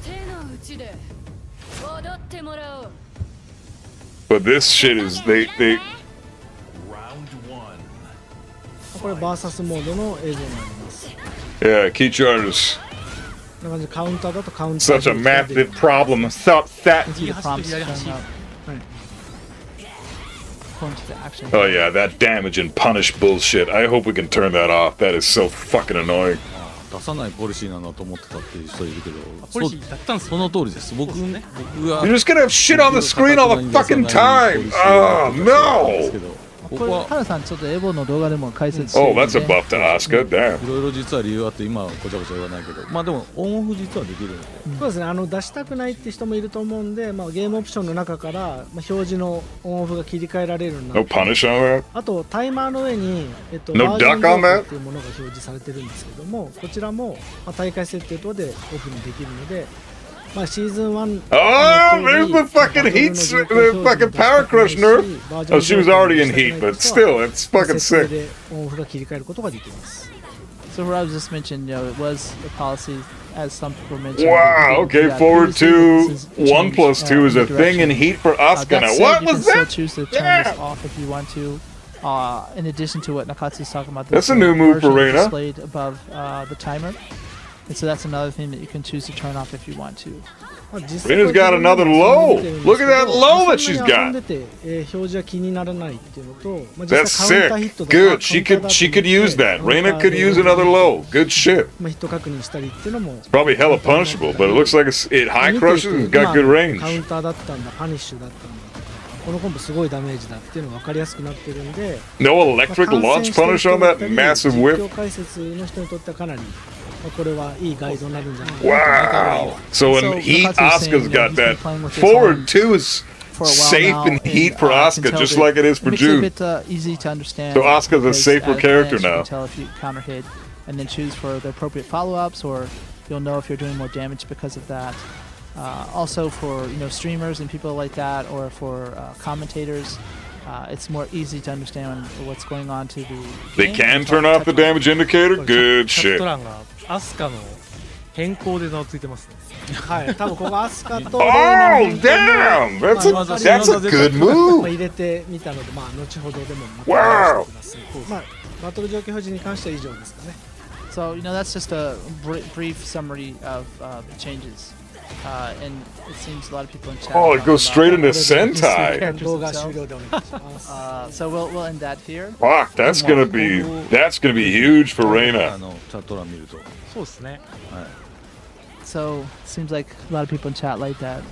手の内で踊ってもらおう。 But this shit is they Round 1. これバーサスモードの映像になります。 yeah key charges こんな感じでカウンターだとカウンター such a massive problem. Stop that. See the prompts going up. はい Going to the action. Oh yeah, that damage and punish bullshit. I hope we can turn that off. That is so fucking annoying. 出さないポリシーなんだと思ってたっていう人いるけど、ポリシーだったんですその通りです。僕が You're just gonna have shit on the screen all the fucking time. Oh no. これハルさんちょっとエボの動画でも解説して Oh, るんで that's a buff to Asuka. Damn. いろいろ実は理由あって今はごちゃごちゃ言わないけど、まあでもオンオフ実はできるんで、そうですね、出したくないって人もいると思うんで、まあ、ゲームオプションの中から、まあ、表示のオンオフが切り替えられるようにな No って punish on that. あとタイマーの上に、No バージョン duck ロ on ー that? クっていうものが表示されてるんですけども、こちらも、まあ、大会設定等でオフにできるので、まあ、シーズン1 Oh, there's the fucking heat, the fucking power crush nerf. Oh, she was already in heat, but still, it's fucking 設定 sick. でオンオフが切り替えることができます。 So what I just mentioned, it was a policy, as some people mentioned. Wow. Okay, that forward previously 2, this is 1 changed, plus 2 is a direction. thing in heat for Asuka. That Now, said, what you can was still that? choose to turn this off if you want to. In addition to what Nakatsu's talking about, That's a new move for version Reina. displayed above the timer, and so that's another thing that you can choose to turn off if you want to. まあ実際 Rena's got another low. Look at that low that she's そんなに遊ん got. でて、表示は気にならないっていうのと、まあ、 That's 実際カウンターヒッ sick. トとか Good. She could use that. Reina could use another low. Good shit. まあ、ヒット確認したりっていうのも Probably hella punishable, but it looks like it high 見てい crushes て and got good まあ range. カウンターだったんだ、パニッシュだったんだとか、このコンボすごいダメージだっていうのが分かりやすくなってるんで、 No まあ electric 観 launch 戦してる punish 人 on だっ that たり massive 実 whip. 況解説の人にとってはかなり、まあ、これはいいガイドになるんじゃないかなと思い Wow. ます。 So in So heat, Nakatsu's saying, Asuka's got he's been that. playing with this Forward on 2 is for a while safe now, in heat and, for can Asuka, tell just that like it is for makes it a June. bit easy to understand. So Asuka's a because safer at a character glance, you now. can tell if you counter hit, and then choose for the appropriate follow-ups, or you'll know if you're doing more damage because of that. Also for streamers and people like that, or for commentators, it's more easy to understand what's going on to the They game. can turn off the damage indicator? Good チャッ shit. ト欄がアスカの変更で名ついてますね。はい、多分ここアスカと Oh, レイナの変更で damn! That's a, まあ that's a good まあ move. 入れてみたので、まあ、後ほどでもまた Wow. 話してください。まあ、バトル状況表示に関しては以上ですかね。 So that's just a brief summary of the changes. And it seems a lot of people in chat. Oh, it goes straight into characters Sentai. 動画 themselves. 終了でお願いします So we'll end that here. Fuck, that's gonna be huge for Reina. チャット欄見ると。そうですね。 So seems like a lot of people in chat like that.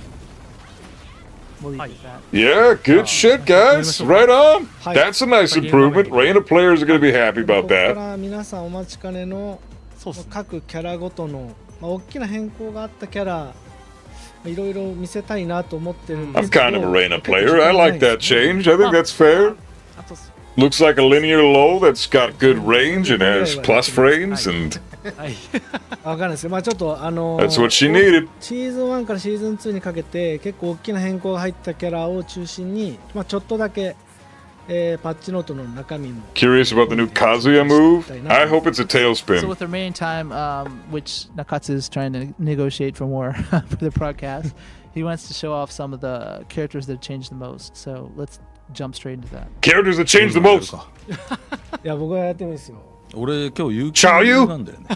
We'll leave it at that. Yeah, good shit, guys. Right on. That's a nice improvement. Reina players are gonna be happy こ about こか that. ら皆さんお待ちかねのそうですね。各キャラごとの、大きな変更があったキャラいろいろ見せたいなと思ってるんで I'm すけど kind of a Reina player. I like that change. I think that's fair. あと、 Looks like a linear low that's got good range and has plus frames, and はい。わかんないですけど、ちょっとthat's what she needed. シーズン1からシーズン2にかけて結構大きな変更が入ったキャラを中心に、ちょっとだけ、パッチノートの中身も Curious about the new Kazuya move? I hope it's a So tailspin. with the remaining time, which Nakatsu is trying to negotiate for more for the broadcast, he wants to show off some of the characters that changed the most. So let's jump straight into that. Characters that change the most. いや僕はやってもいいですよ俺今日有ちゃうよなんだよね。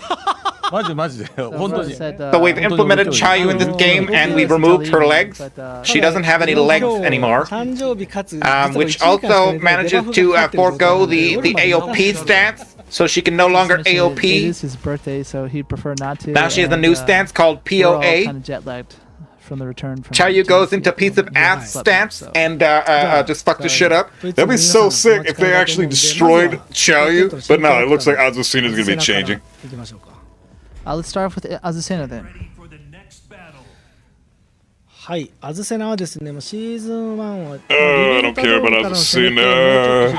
マジで So 本当 Rose に。 said, So we've implemented Chayu in this game, and we've removed her legs. She doesn't have any legs anymore, 誕生日かつ which also manages to forego the AOP stats, so she can no longer It AOP. is his birthday, so he'd prefer not to. Now she has a and, new stance called we're all POA. kind of jet lagged from the return from Chayu the goes GC, into piece of ass so- stance so- and just fuck the shit up. That'd be so sick if they actually destroyed Xiaoyu. But no, it looks like Azucena's gonna be changing. いきましょうか Let's start off with Azucena then. Ready for the next battle. はいアズセナはですねシーズン1は I don't care about Azucena.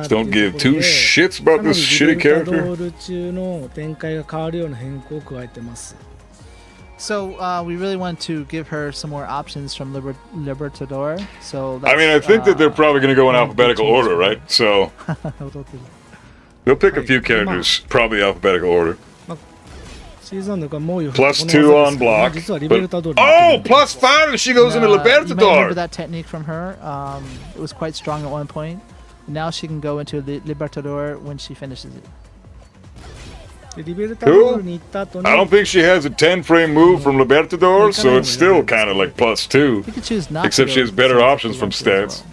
Don't give two shits about this shitty ド character. ール中の展開が変わるような変更を加えてます So we really want to give her some more options from Libertador. So I mean, I think that they're probably gonna go in alphabetical order, right? So they'll pick a few characters, probably alphabetical order. シーズン1のもう Plus 2 on block. 実はリベルタドー But, ル oh, plus 5 and she goes into you might remember Libertador. that technique from her. It was quite strong at one point. Now she can go into Libertador when she finishes it. でリベルタドールに行った後に I don't think she has a 10 frame move from Libertador, so it's still kind of like plus 2. You could choose not Except to she go has better to options from Libertador as stats. well.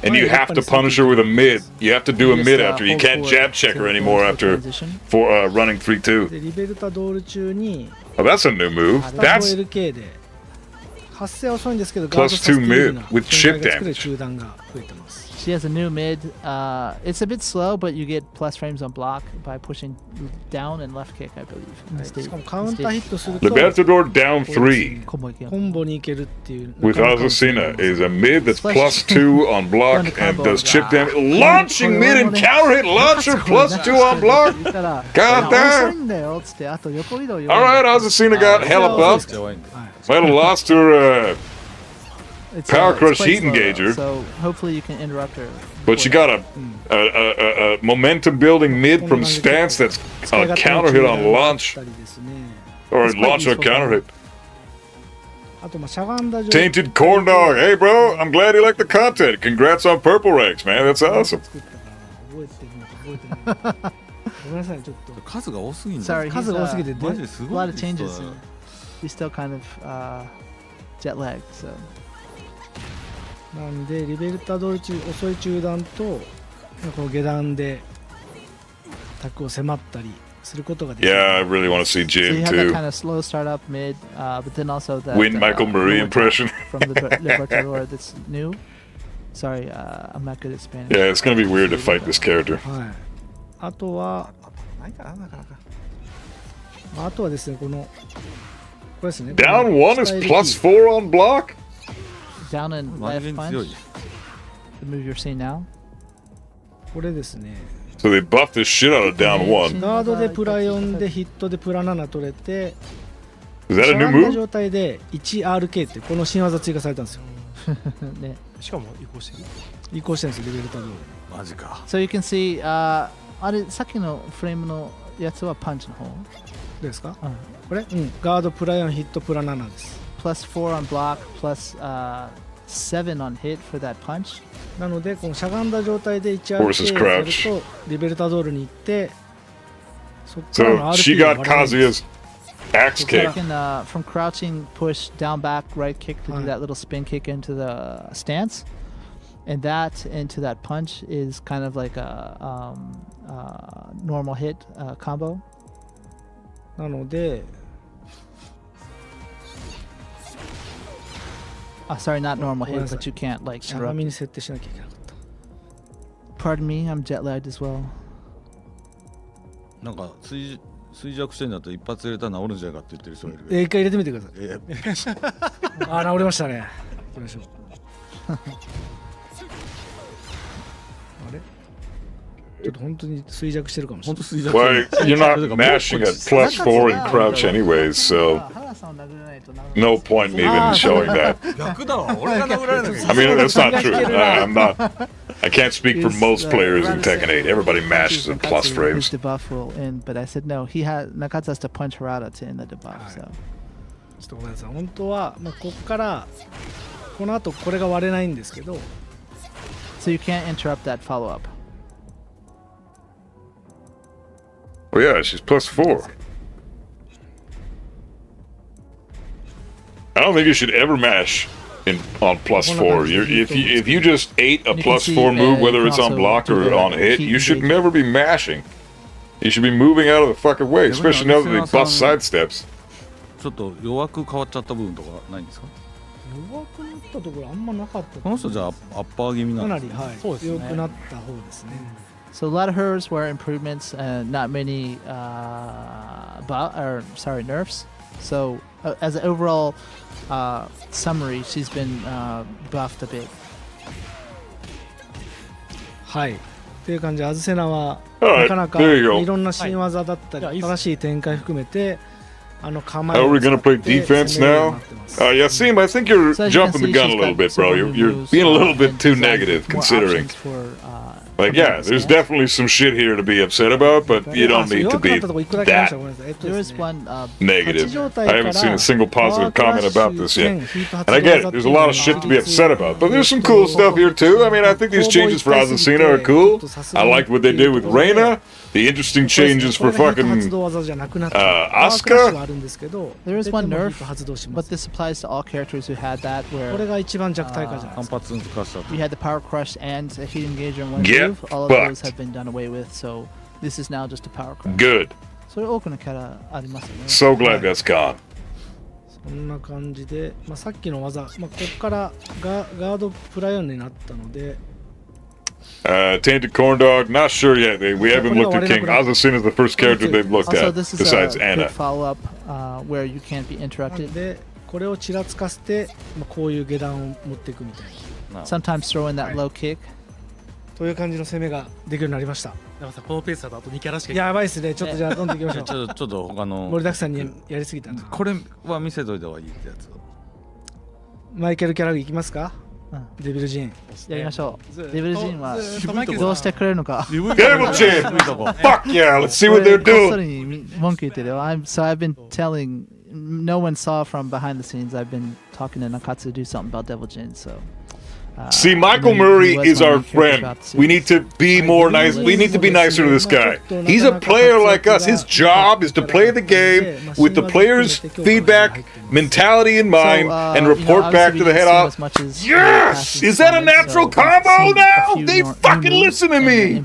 And you have to punish her with a mid. You have to do a Just, mid after. You hold can't forward jab check to her go anymore into the after transition. for running 3-2. でリベルタドール中に Oh, that's a new move. スタート That's LK で発生は遅いんですけど Plus ガードさせているような 2 mid with chip 展開が作れ damage. る中段が増えてます She has a new mid. It's a bit slow, but you get plus frames on block by pushing down and left kick, I believe. in the し stage- かもカウンターヒットすると Libertador down 3 Combo again. コンボに行けるっていう with Azucena is a mid that's plus 2 on block and does chip damage. Launching mid and counter hit launcher plus 2 on block. God damn. All right, Azucena got hella buffed. やばいんで。 Might have lost her, It's, Power it's Crush quite Heat slow, though, Engager. So hopefully you can interrupt her. but she got a momentum building mid from stance that's a counter hit on launch たりですね or It's quite launch or useful. counter hit. あとしゃがんだ状 Tainted Corn Dog. Hey, bro, I'm glad you like the content. Congrats on Purple Ranks, man. That's awesome. 作ったから覚えてるのか覚えてないのかごめんなさいちょっと数が多すぎんだ。 Sorry, 数が多すぎてマジですごい。 a lot of changes. And he's still kind of jet lagged. So なんでリベルタドール中遅い中段とこう下段でタックを迫ったりすることができる Yeah, I really want to see So you Jin have that too. kind of slow start up mid, but then also that Win Michael Murray lower impression. top from the Libertador that's new. Sorry, I'm not good at Spanish. Yeah, it's gonna be weird to fight this character. はいあとはあとはですねこのこれですね Down 1 is plus 4 on block? Down and マ left ジで punch, 強い。 the move you're seeing now. これですね So they buffed the shit out of down 1. ガードでプラ4でヒットでプラ7取れて Is that し a ゃ new がんだ move? 状態で 1RK ってこの新技追加されたんですよねしかも移行してる。移行してるんですよリベルタドールマジか。 So you can see, あれさっきのフレームのやつはパンチの方。どうですか、これ、ガードプラ4ヒットプラ7です Plus 4 on block, plus 7 on hit for that punch. なのでこのしゃがんだ状態で Versus 1RK やる crouch. とリベルタドールに行ってそっからの So she RP が got 割れないんです Kazuya's Axe kick. Taken from crouching, push, down, back, right kick to do that little spin kick into the stance. And that into that punch is kind of like a normal hit combo. なので Sorry, not normal hit, but you can't like しゃがみ interrupt. に設定しなきゃいけなかった Pardon me, I'm jet lagged as well. なんか衰弱してんだったら一発入れたら治るんじゃないかって言ってる人がいるけど。一回入れてみてくださいあ治りましたね行きましょうあれちょっと本当に衰弱してるかもしれない Well, you're not mashing at +4 in crouch anyways, so no point in even showing that. 逆だわ。俺が殴られなきゃいけな I い。 mean, that's not true. I'm not. I can't speak for most players in Tekken 8. Everybody mashes at plus His frames. debuff will end, but I said no. Nakatsu has to punch Harada to end the debuff. So ちょっとごめんなさい本当はもうこっからこの後これが割れないんですけど you can't interrupt that follow up. Well, yeah, she's +4. I don't think you should ever mash on +4. If you just ate a You can see, +4 move, you whether can it's on also block do or the on hit, heat you should engagement. never be mashing. You should be moving out of the fucking way, especially now that they bust sidesteps. ちょっと弱く変わっちゃった部分とかないんですか？弱くなったところあんまなかったこの人じゃあアッパー気味なかんですか？なりはいそうですね強くなった方ですね So a lot of hers were improvements and not many nerfs. So as an overall summary, she's been buffed a bit. はいっていう感じでアズセナは Alright, なかなか there you go. いろんな新技だったり、はい正しい展開含めて構え Are を we 使 gonna っ play て defense 攻めるよう now? になってます Yeah, Seem, I think you're So as you can jumping the see, gun a she's little got bit, bro. several You're moves, being a little and bit too designed negative, more considering. options for, Like, coming yeah, out there's stance. definitely some shit here to be upset about, but you あ don't そう need to 弱くな be ったとこ一個だけありまし that たごめんなさいThere です is ね one negative. 8状態 I haven't seen a single positive comment about this yet. And I get it, there's a lot of shit to be upset about, but there's some cool stuff here too. I mean, I think these changes for Azucena are cool. I like what they did with Reina. The interesting changes for fucking Asuka. There is one nerf, but this applies to all characters who had that, これ where が一番弱体化じゃないですか反発抜かしたと you had the power crush and a heat engager in one Get move. All of those fucked. have been done away with, so this is now just a power crush. Good. それ多くのキャラありますよね。 So glad that's gone. そんな感じで、さっきの技、ここからガードプライオンになったので Tainted Corn Dog, not sure yet. We haven't looked at King. Azucena is the first character they've looked Also, at, this is besides a Anna. quick follow-up where you can't be な interrupted. のでこれをちらつかせて、こういう下段を持っていくみたいな Sometimes throw in that low kick. という感じの攻めができるようになりました山さんこのペースだとあと2キャラしかやばいですねちょっとじゃあどんどんいきましょうちょっと他の盛りだくさんにやりすぎたなこれは見せといた方がいいってやつ。マイケル・キャラグいきますか、デビル・ジーンやりましょう。デビルジーンはずっとマイケルさんどうしてくれるのか。 Devil Chin! Fuck yeah, let's see what they're こっそ doing. りに文句言ってるよ。So I've been telling, no one saw from behind the scenes, I've been talking to Nakatsu to do something about Devil Jin, so. See, Michael Murray is our friend. We need to be more nice. We need to be nicer to this guy. He's a player like us. His job is to play the game with the players' feedback, mentality in mind, and report back to the head off. Yes! Is that a natural combo now? They fucking listen to me!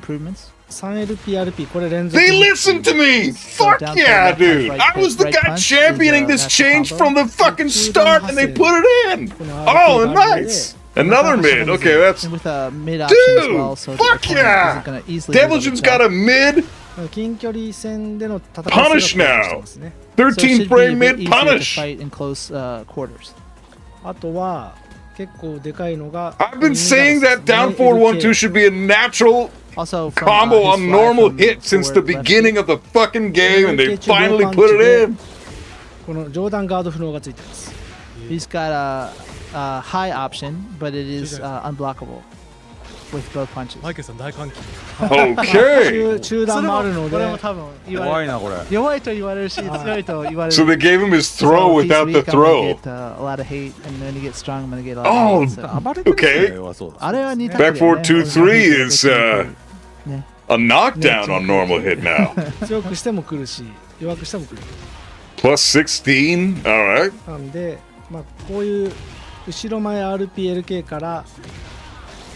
3LPRP これ連続 They listen to me! Fuck yeah, dude! I was the guy championing this change from the fucking start, and they put it in! Oh, nice! Another mid. Okay, that's... With a mid option as well, Dude! so the Fuck opponent yeah! isn't gonna easily Devil be able Jin's to got tell. a mid 近距離戦での戦い punish 方を now. してますね So it 13 should be a frame bit mid easier to punish. fight in close quarters. あとは結構でかいのが I've been saying that down forward 1-2 should be a natural Also, from, combo his on slide normal from hit since the forward left beginning of the fucking game, and they finally put it in. この上段ガード不能がついてます He's got a high option, but it is unblockable with both punches. マイケルさん大歓喜 Okay. 中段もあるのでこれも多分言われる。怖いなこれ。弱いと言われるし、強いと言われる。 So they gave him his throw So if he's without the weak, I'm gonna throw. get, a lot of hate, and when he gets strong, I'm gonna get a lot Oh, of hate. So. 暴れてる okay. 弱そうだ。あれは似た Back forward 2-3 is a knockdown on normal hit now. 強くしても来るし弱くしても来る Plus 16? Alright. なんで、まあ、こういう後ろ前 RPLK から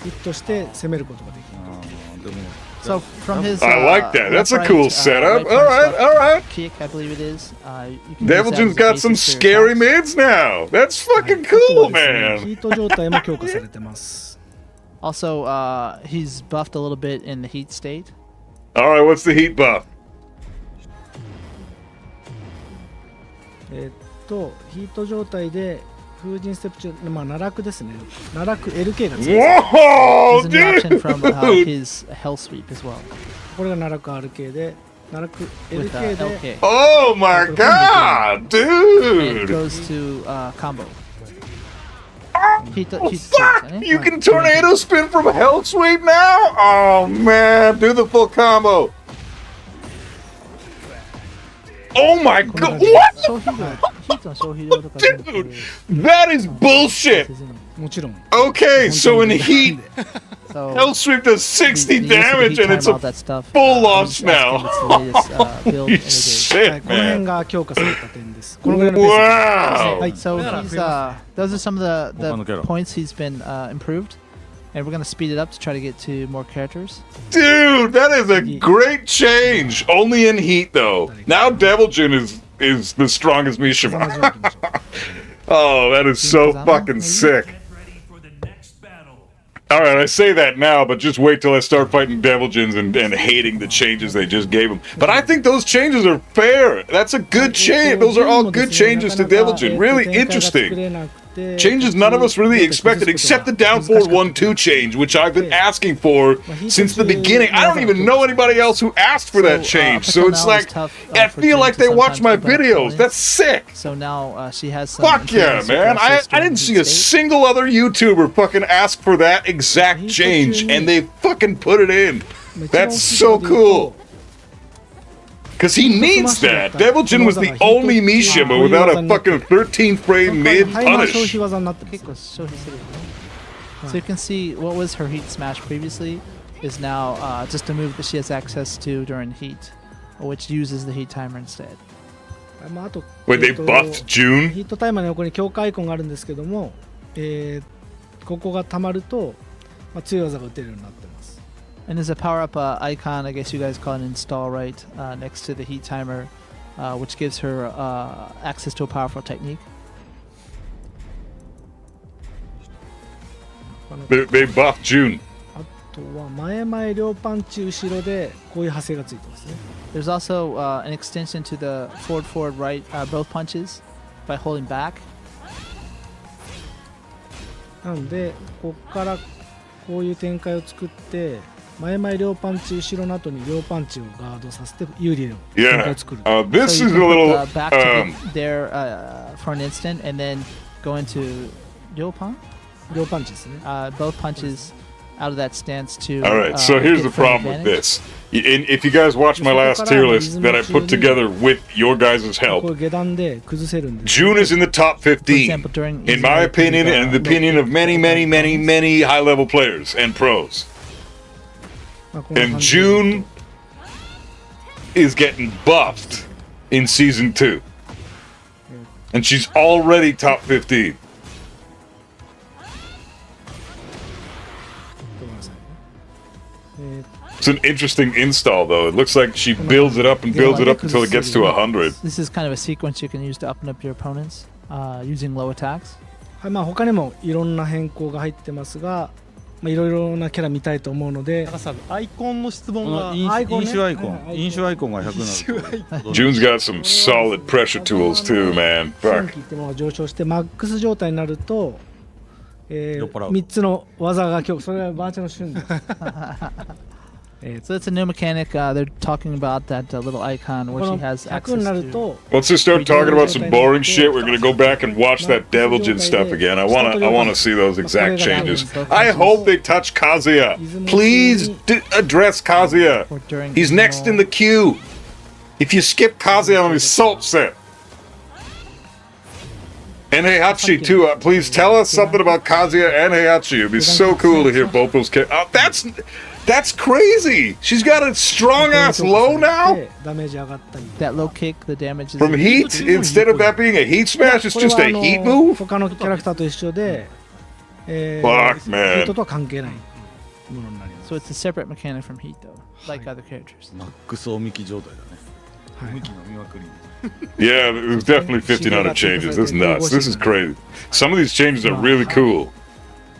ヒットして攻めることができる。でも So from his, I like that. That's a left, cool right, setup. right, Alright, punch, alright. kick, I believe it is. You can use that Devilgen's as a got some basis for your scary attacks. mids now. That's はい fucking あと cool, はですね、ヒ man. ート状態も強化されてます。 Also, he's buffed a little bit in the heat state. Alright, what's the heat buff? ヒート状態で風神ステップ中、まあ、奈落ですね。奈落 LK がつきます。 Whoa, There's a new option dude! from his hell sweep as well これが奈落 RK で、奈落 with LK で、 LK. Oh my god, It dude! goes to combo. Heat, Oh, heat fuck! sweep, You can tornado spin from Hell Sweep now? Oh man, do the full combo. Oh my god, what? 消費量、ヒートの消費量とかじゃなくて Dude, that is bullshit. もちろん。 Okay, so in heat, So Hell Sweep does 60 we used to damage heat and it's time all a that stuff. full I'm launch just asking now. if it's the latest, build You in the game. はい、 shit, この辺 man. が強化された点です。このぐらいのペースです。 Wow. はい、 So he's, those are some of the Bueno, points he's been improved, and we're gonna speed it up to try to get to more characters. Dude, that is a great change. Only in heat though. Now Devilgen is the strongest Mishima. Oh, that is so fucking sick. Get ready for the next battle. All right, I say that now, but just wait till I start fighting Devilgens and hating the changes they just gave him. But I think those changes are fair. That's a good change. Those are all good changes to Devilgen. Really interesting. Changes none of us really expected, except the down forward 1-2 change, which I've been asking for since the beginning. I don't even know anybody else who asked for that change, so it's like, I feel like they watch my videos. That's sick. So now she has some Fuck yeah, improvements with man. her I sister in didn't Heat see a State. single other YouTuber fucking ask for that exact change, and they fucking put it in. That's so cool. Because he needs that. Devilgen was the only Mishima without a fucking 13 frame mid ハイマー消 punish. 費技になってます結構消費するよね。So you can see what was her heat smash previously is now just a move that she has access to during heat, which uses the heat timer instead. まあ、あと、 Wait, they buffed June? ヒートタイマーの横に強化アイコンがあるんですけども、ここが溜まると、まあ、強い技が打てるようになってます。 And there's a power up icon, I guess you guys call it an install, right? Next to the heat timer, which gives her access to a powerful technique. They buffed June. あとは前々両パンチ後ろでこういう派生がついてますね。 There's also an extension to the forward, right, both punches by holding back. なのでここからこういう展開を作って前々両パンチ後ろの後に両パンチをガードさせて有利の展開 Yeah. を作る。 This So is you a can little. put, back to there for an instant and then go into Ryopan? 両パンチですね。 Both punches out of that stance to. All right, so here's get the frame problem with advantage. this. If you guys watch my last tier list that I put together with your guys' こ help, う下段で崩せるんです。 June is in the top For 15. example, during In my opinion, and the opinion of many, many, many, many high level players and pros. まあこんな And 感じで June is getting buffed in season 2. And she's already top 15. ごめんなさいね。It's an interesting install, though. It looks like she builds it up and builds it up until it gets to 100. This is kind of a sequence you can use to up and up your opponents using low attacks. はい、まあ他にもいろんな変更が入ってますが、まあいろいろなキャラ見たいと思うのでなん、かさアイコンの質問が飲アイコンね酒アイコンはいはい飲酒アイコンが100になると June's got some solid pressure tools, too, man. 新 Fuck. 規ってものが上昇してマックス状態になると、酔っ払う3つの技が今日それがバーチャル旬です。 So it's a new mechanic. They're talking about that little icon こ where の she has 100 に access なる to. と Let's just start talking about some boring shit. We're gonna go back and watch that Devilgen stuff again. I wanna see those exact changes. I hope they touch Kazuya. Please address Kazuya. Or during He's next in the queue. If you skip Kazuya, I'm so upset. And Heihachi too. Please tell us something about Kazuya and Heihachi. It'd be so cool to hear both those. That's crazy. She's got a strong ass low now. ダメージ上がったり That low kick, the damage is From heat, instead of that being a heat smash, it's これ just は a heat move. 他のキャラクターと一緒で、Fuck, ヒ man. ートとは関係ないものになります So it's a separate mechanic from heat, though, like other characters. マックスおみき状態だね。はいおみき飲みまくり。 Yeah, there's definitely 1,500 changes. That's nuts. This is crazy. Some of these changes are really cool.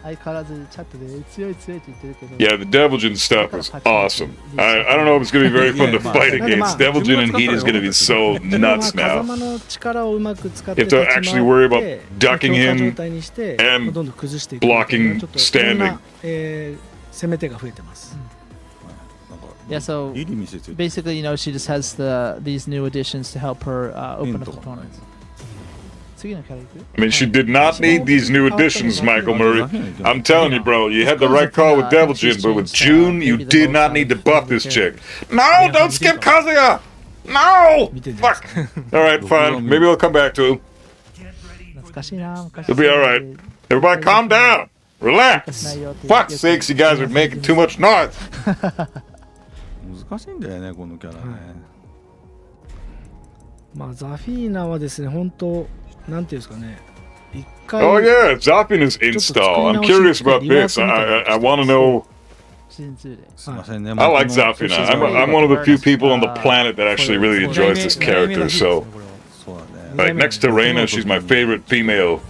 相変わらずチャットで強い強いって言ってるけど。 Yeah, the Devil stuff is awesome. I don't know if it's going to be very fun to fight against. Devil and Heat is going to be so でもまあ nuts 風 now. 間の力をうまく使って You have to 立ち actually worry 回 about って ducking 強化 him 状態にして and どんどん崩していくみたいな blocking ちょっといろんな standing. 攻め手が増えてます Yeah, so いい見せてる。 basically, you know, she just has these new additions to help her open up opponents. 次のキャラいく I mean, she did not need these new additions, Michael Murray. I'm telling you, bro, you had the right call with Devil Jin, but with June, you did not need to buff this chick. No, don't skip Kazuya! No! Fuck! Alright, fine. Maybe I'll come back to him. 懐かしいな、昔 He'll be alright. Everybody calm down. Relax. Fuck's sakes, you guys are making too much noise. 難しいんだよね、このキャラね。まあザフィーナはですね本当なんていうんですかね一回 Oh yeah, Zafina's install. I'm curious about this. I want to know. シーズン2で。すいませんね。 I like Zafina. I'm one of the few people on the planet that actually really enjoys this character. So, そうだね。 like next to Reina, she's my favorite female.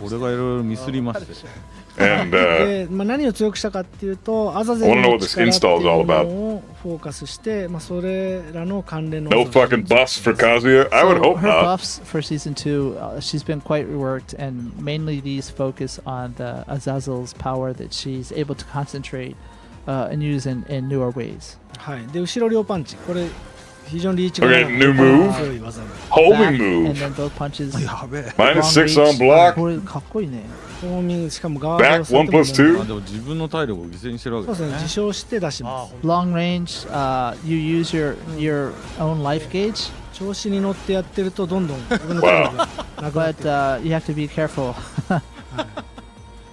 俺がいろいろミスりまして。 And で、まあ、何を強くしたかっていうとアザゼ I ル wanna know の what this 力っていう install is all の about. をフォーカスして、まあ、それらの関連の no fucking buffs for Kazuya. I would So hope her not. buffs for season 2, she's been quite reworked, and mainly these focus on the Azazel's power that she's able to concentrate and use in newer ways. はいで後ろ両パンチこれ非常にリーチが Okay, new move. 強い技 Homing Back, and move. then both punches. Minus long 6 on reach. block. これかっこいいね。ホーミングしかもガード Back をされ 1ても plus 2. あでも自分の体力を犠牲にしてるわけそうですね自称して出します Long range, you use your own life gauge, 調子に乗ってやってるとどんどん自分の体力がなくなっ but ていく you have to be careful.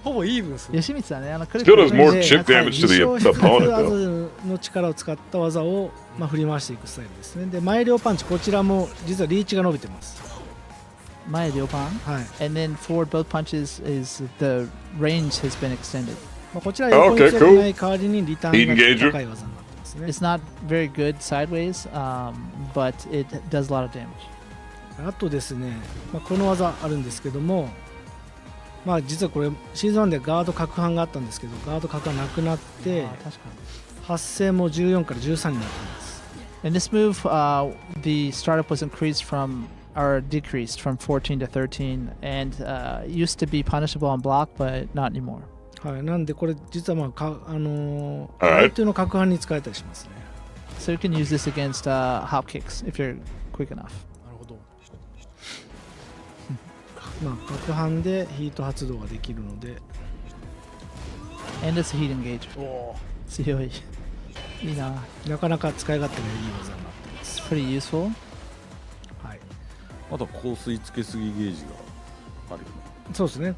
ほぼイーブンですね。吉光さんね、Still does more で chip damage to the 自称して opponent, アザ though. ゼルの力を使った技を、まあ、振り回していくスタイルですねで前両パンチこちらも実はリーチが伸びてます前両パンはい and then forward both punches is the range has been extended. まあ、こちら横に Okay, 強く cool. ない代わりにリター Heat ン engager. が高い技になってますね It's not very good sideways, but it does a lot of damage. あとですね、まあ、この技あるんですけどもまあ実はこれシーズン1でガード攪拌があったんですけどガード攪拌なくなってあー確かに発生も14から13になってます In this move, the startup was increased from or decreased from 14 to 13, and used to be punishable on block, but not anymore. はい、なんでこれ実はまあAlright. 相手の攪拌に使えたりしますね So you can use this against hop kicks if you're quick enough. なるほど。まあ攪拌でヒート発動ができるので And it's a heat engager. 強い。いいな。なかなか使い勝手がいい技になってます It's pretty useful. はいあとは香水つけすぎゲージがあるよね。そうですね、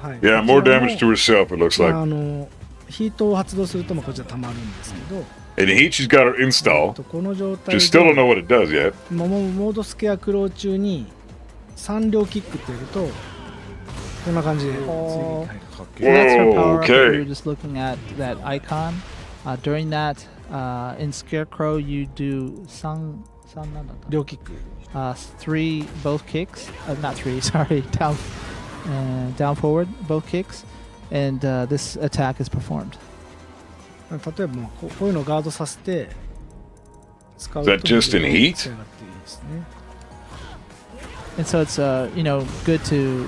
はい Yeah, こ more ちらも damage to herself, it looks ま like. あヒートを発動するとまあこちらたまるんですけど In heat, she's got her install. この状態 Just で still don't know what it does yet. モードスケアクロー中に3両キックってやるとこんな感じで追撃に入るかっ So け that's her Whoa, power up. okay. We were just looking at that icon. During that, in Scarecrow, you do 3なんだった両キック three both kicks, not three, sorry, down forward both kicks, and this attack is performed. 例えばまあこういうのをガードさせて使う Is that just in heat? 使い勝手いいですね And so it's good to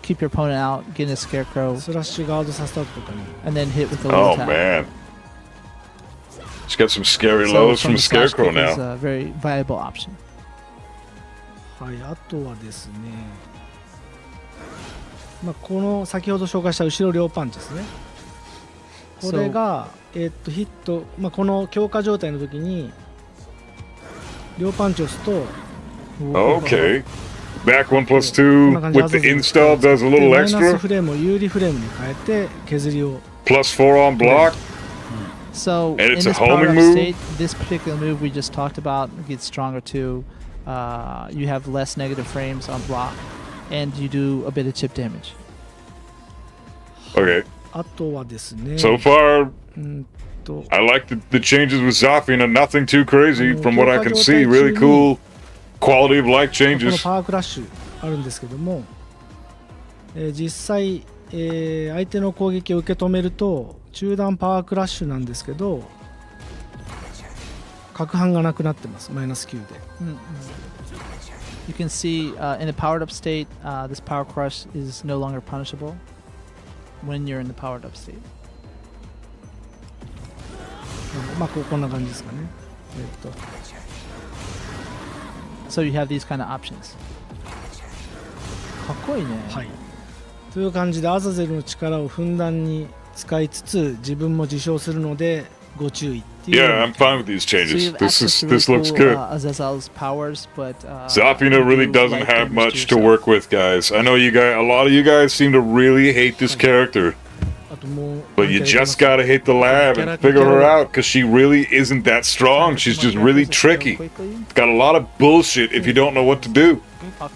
keep your opponent out, get in a Scarecrow, スラッシュガードさせた後とかに and then hit with the Oh, low attack. man. She's got some scary So lows from the slash Scarecrow kick is now. a very viable option. はいあとはですねまあこの先ほど紹介した後ろ両パンチですねこれがヒットまあこの強化状態の時に両パンチを押すと Okay. Back 1 plus 2 with the install does a で little マイナス extra. フレームを有利フレームに変えて削りを Plus 4 on block. So And it's in a this powered homing up move? state, this particular move we just talked about gets stronger too. You have less negative frames on block, and you do a bit of chip damage. Okay. あとはですね So far, と I like the changes with Zafina. Nothing too crazy from what I can see. Really 強化状態中に cool quality of life この changes. パワークラッシュあるんですけども、実際、相手の攻撃を受け止めると中段パワークラッシュなんですけど角反がなくなってます。マイナス9で You can see in a powered up state, this power crush is no longer punishable when you're in the powered up state. まあこんな感じですかね。So you have these kind of options. かっこいいね。はい。という感じでアザゼルの力をふんだんに使いつつ自分も自傷するのでご注意っていう。 Yeah, I'm fine with these So you changes. have This access to this really looks cool, good. Azazel's powers, but Zafina you really do doesn't light have damage much to yourself. work with, guys. I know you guys, a lot of you guys seem to really hate this character, あともう but you just gotta hit the lab and figure her out because she really isn't that strong. She's just really tricky. Got a lot of bullshit if you don't know what to do.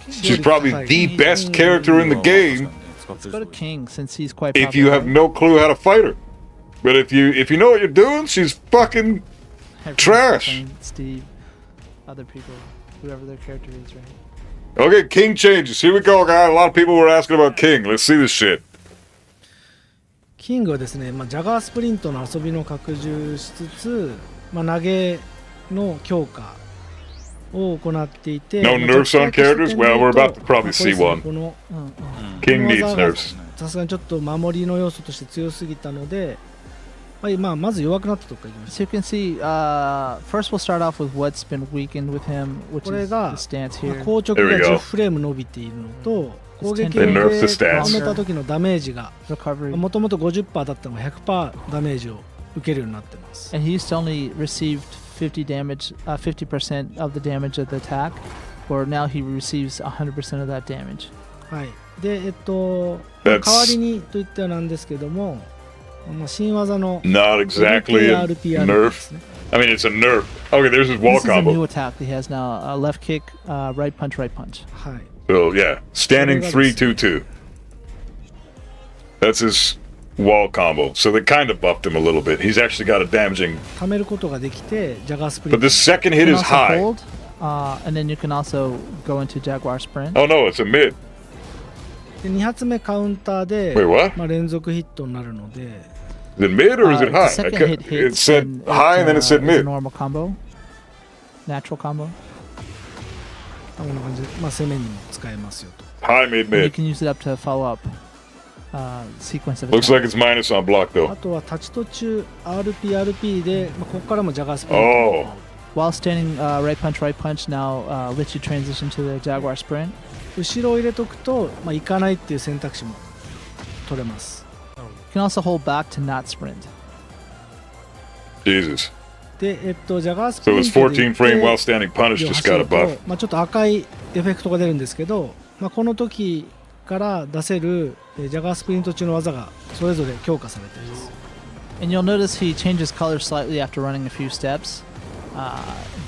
She's probably the best character in the game Let's go to King since he's quite if you have no clue how to fight her. But if you know what you're doing, she's fucking trash. Steve, other people, whoever their character is, right? Okay, King changes. Here we go, guys. A lot of people were asking about King. Let's see this shit. キングはですね、ジャガースプリントの遊びの拡充しつつ、投げの強化を行っていて、 No nerfs on characters? Well, we're about to probably see one. この King この needs 技が nerfs. さすがにちょっと守りの要素として強すぎたので、まず弱くなったとこからいきまし So you can see, first we'll start off with what's been weakened with him, which これ is が the stance 硬 here. 直 There we が go. 10フレーム伸びているのと、攻撃 They を nerfed the 受け stats. 止めた時のダメージが Recovery. もともと 50% だったのが 100% ダメージを受けるようになってます。 And he used to only received 50 damage, 50% of the damage of the attack, or now he receives 100% of that damage. はい。で、That's- 代わりにといってはなんですけども、新技の Not exactly a RPR nerf. I mean, it's a nerf. Okay, there's his wall This is a new combo. attack he has now. Left kick, right punch, right punch. はい。 So, yeah. Standing 3-2-2. That's his wall combo. So they kind of buffed him a little bit. He's actually got a damaging. 貯めることができて、ジャガースプリン But ト the second hit You can is also high. hold, and then you can also go into Jaguar Sprint. Oh, no, it's a mid. で2発目カウンターで Wait, what? 連続ヒットになるので、 Is it mid or is it The high? second hit It hits said and high and then it said is a mid. normal combo. Natural combo. こんな感じで、攻めにも使えますよと。 High, mid, And you mid. can use it up to follow up sequence of Looks attacks. like it's minus on block, あ though. とは立ち途中 RP で、ここからもジャガースプリント。 Oh. While standing right punch now lets you transition to the Jaguar Sprint. 後ろを入れとくと、行かないっていう選択肢も取れます。 You can also hold back to not sprint. Jesus. で、ジャガースプ So リ his ントで14 frame while standing punish 走 just got a ると buff. ちょっと赤いエフェクトが出るんですけど、この時から出せるジャガースプリント中の技がそれぞれ強化されています。 And you'll notice he changes color slightly after running a few steps.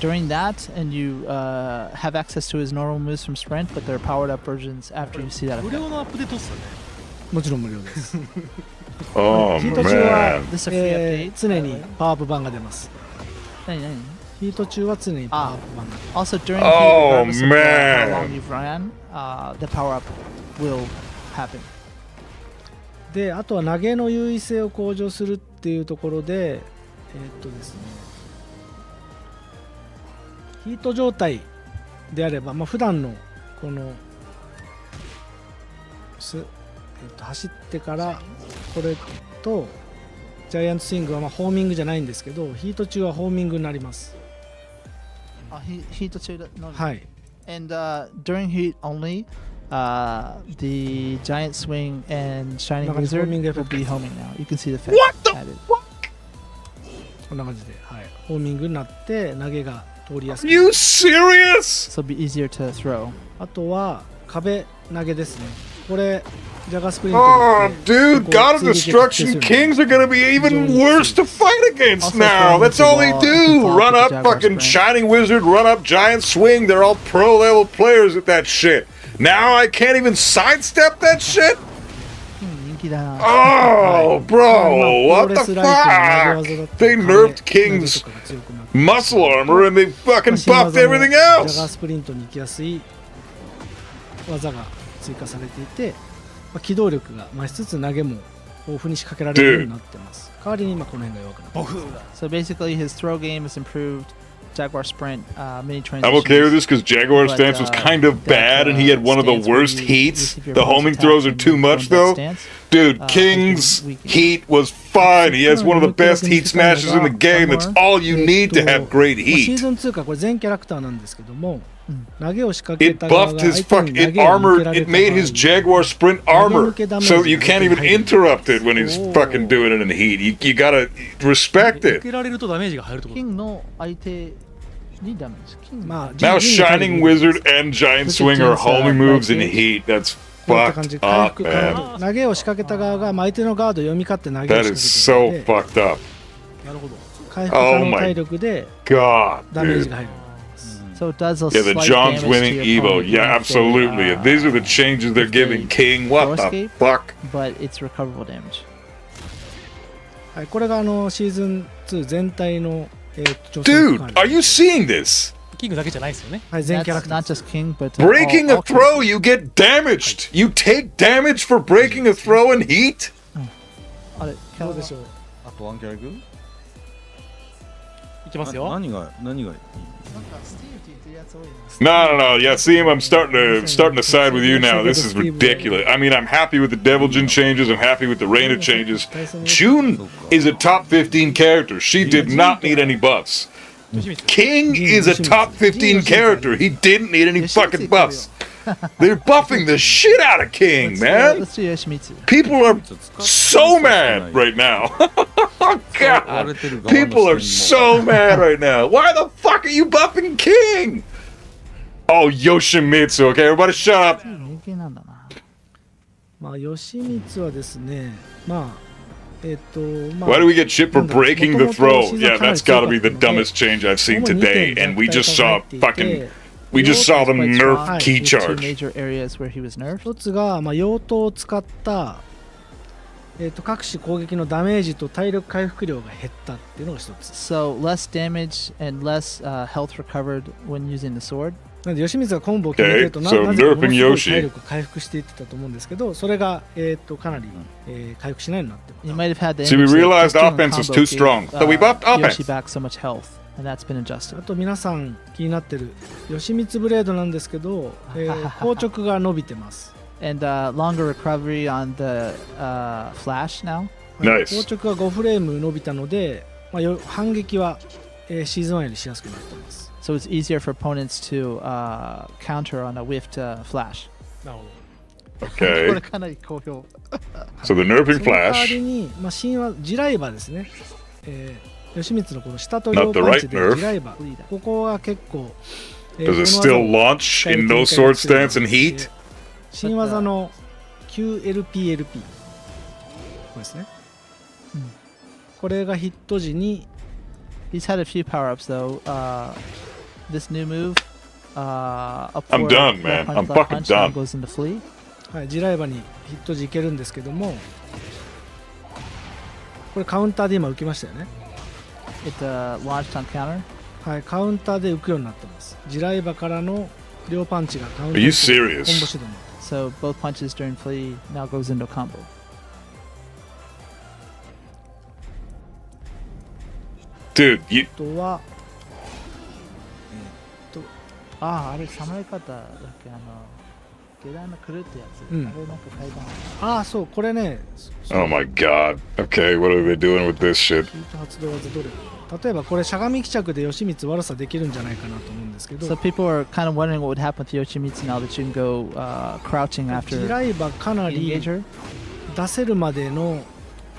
During that, and you have access to his normal moves from Sprint, but they're powered up versions after you see that 無 effect. 料のアップデートっすよね。もちろん無料です。 Oh, ヒート中は man.、This is a free update. 常にパワーアップ版が出ます。何ヒート中は常にパワーアップ版が出ます。 Also, during Oh, heat, regardless of man. how long you've ran, the power up will happen. で、あとは投げの優位性を向上するっていうところで、ですね、ヒート状態であれば、普段のこの走ってからこれとジャイアントスイングはホーミングじゃないんですけど、ヒート中はホーミングになります。Heat to no. はい。 And during heat only, the giant swing and shining Like a wizard homing will effect. be homing now. You can see the effect added. こんな感じで、ホーミングになって投げが通りやすく。 You serious? So it'll be easier to throw. あとは壁投げですね。これジャガースプリント Oh, で dude, こう God of 追撃が決定す Destruction るので Kings are gonna be even worse to fight against Also, now. throwing That's all they the do. wall Run with the up Jaguar fucking sprint. Shining Wizard, run up Giant Swing. They're all pro level players at that shit. Now I can't even sidestep that shit? 人気だな。 Oh, まあ bro, プロ what レ the スライクの投げ技だ fuck? ったり They nerfed 投げ King's とかが強くなって muscle armor and they fucking 新 buffed 技も everything ジャガー else. スプリントに行きやすい技が追加されていて、まあ、機動力が増しつつ投げも豊富に仕掛けられるようになってます。代わりにこの辺が弱くなってます。 So basically, his throw game is improved. Jaguar sprint, mini transitions. I'm okay with this because Jaguar's But, stance was kind of bad and he had one of the stance where worst you heats. receive your The homing opponent's throws are attack too and much go in though. that stance. Dude, King's weaken. heat was fine. He has one of the best heat smashes in the game. That's all you need to have great シー heat. ズン2からこれ全キャラクターなんですけども、投げを仕掛け It た側 buffed が his 相手 fuck. に投 It げを向け armored. られ It た made 場合 his Jaguar sprint armor, so you can't even interrupt it when he's fucking doing it in the heat. You gotta respect 受 it. けられるとダメージが入るってこと。 King の相手にダメージ。Kingまあ Now 陣に対 Shining して Wizard and Giant Swing are homing moves in the heat. That's こういった感じ fucked で回 up, 復 man. 投げを仕掛けた側が相手のガードを読み勝って投げを That 仕掛 is けてるの so で fucked up. なるほど。回復可能体力で God, ダメージ dude. が入る。 So it does a Yeah, the slight John's damage winning to your Evo. opponent Yeah, if they, absolutely. These are the changes they're if they giving King. What throw the escape, fuck? but it's recoverable damage. はい、これがシーズン2全体の女性 Dude, 管理 are you seeing this? キングだけじゃないですよね。はい、全 That's キャラクター not just King, but Breaking all a throw, you get damaged. You take damage for breaking a throw in heat? あれ、どうでしょう。あとワンキャラクいきますよ。何がいい No. Yeah, see him. I'm starting to side with you now. This is ridiculous. I mean, I'm happy with the Devil Jin changes. I'm happy with the Reina changes. June is a top 15 character. She did not need any buffs. King is a top 15 character. He didn't need any fucking buffs. They're buffing the shit out of King, man. Let's do Yoshimitsu. People are so mad right now. Oh, God. People are so mad right now. Why the fuck are you buffing King? Oh, Yoshimitsu. Okay, everybody shut up. 人気なんだな。まあ、吉光はですね、まあ、まあ、 Why do we get shit for breaking the throw? Yeah, that's gotta be the 元々 dumbest change I've seen today. And we just saw fucking... 主 We just saw them Quite nerf strong. key There's two charge. major areas where he was nerfed. 一つが、まあ、用途を使った、各種攻撃のダメージと体力回復量が減ったっていうのが一つ。 So less damage and less health recovered when using the sword. なので吉光がコンボを決めてると、Okay, な so ぜかものすご nerfing い Yoshi. 体力回復していってたと思うんですけど、それが、かなり、回復しないようになってます。 You might have had the See, we image that realized just doing the offense was combo too gave, strong, so we buffed offense. Yoshi back so much health, and that's been adjusted. あと皆さん気になってる吉光ブレードなんですけど、硬直が伸びてます。And longer recovery on the flash now. Nice. 硬直が5フレーム伸びたので、まあ、反撃は、シーズン1よりしやすくなってます。 So it's easier for opponents to counter on a whiffed flash. なるほ Okay. これかなり好評。 So the nerfing その代わ flash. りに、まあ、神話地雷馬ですね、吉光のこの下と両 Not the パン right チで nerf. 地雷馬、ここは結構、Does it still launch in no sword stance and heat? 新技の QLPLP これですね、これがヒット時に He's had a few power-ups though. This new move, up I'm forward, done, left man. punch, I'm left fucking punch, now done. goes into flee. はい、地雷馬にヒット時いけるんですけども、これカウンターで今浮きましたよね。 It launched on counter. はい、カウンターで浮くようになってます。地雷馬からの両パンチがカウンタ Are ー you でコンボ serious? 指導になってます So both punches during flee now goes into combo. Dude, you あとは、あれ侍方だっけ下段のくるってやつ。うんあれなんか階段。ああ、そう、これね、 Oh my god. Okay, what are they doing with this shit? ヒート発動技どれ例えばこれしゃがみ帰着で吉光悪さできるんじゃないかなと思うんですけど、 So people are kind of wondering what would happen with Yoshimitsu now that you can go crouching 地 after 雷馬かな the り engager. 出せるまでの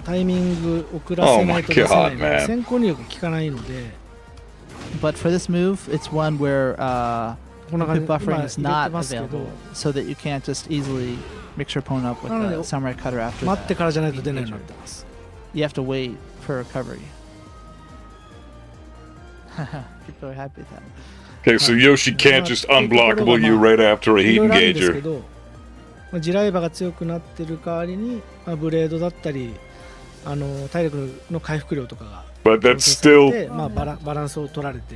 タイミング遅らせないと出せないの Oh my god, で man. 先行入力効かないので、 But for this move, it's one where こんな感 Pip じ buffering 今 is 入れ not てますけど available, so that you can't just easily mix your opponent up with the samurai cutter after 待って that. からじゃないと出ないようになってます。 You have to wait for recovery. People are happy with that. Okay, so Yoshi can't just unblockable you right after a い heat ろいろあるんですけ engager. ど、まあ、地雷馬が強くなってる代わりに、まあ、ブレードだったり体力の回復量とかが But that's 調整さ still れてまあ、バランスを取られて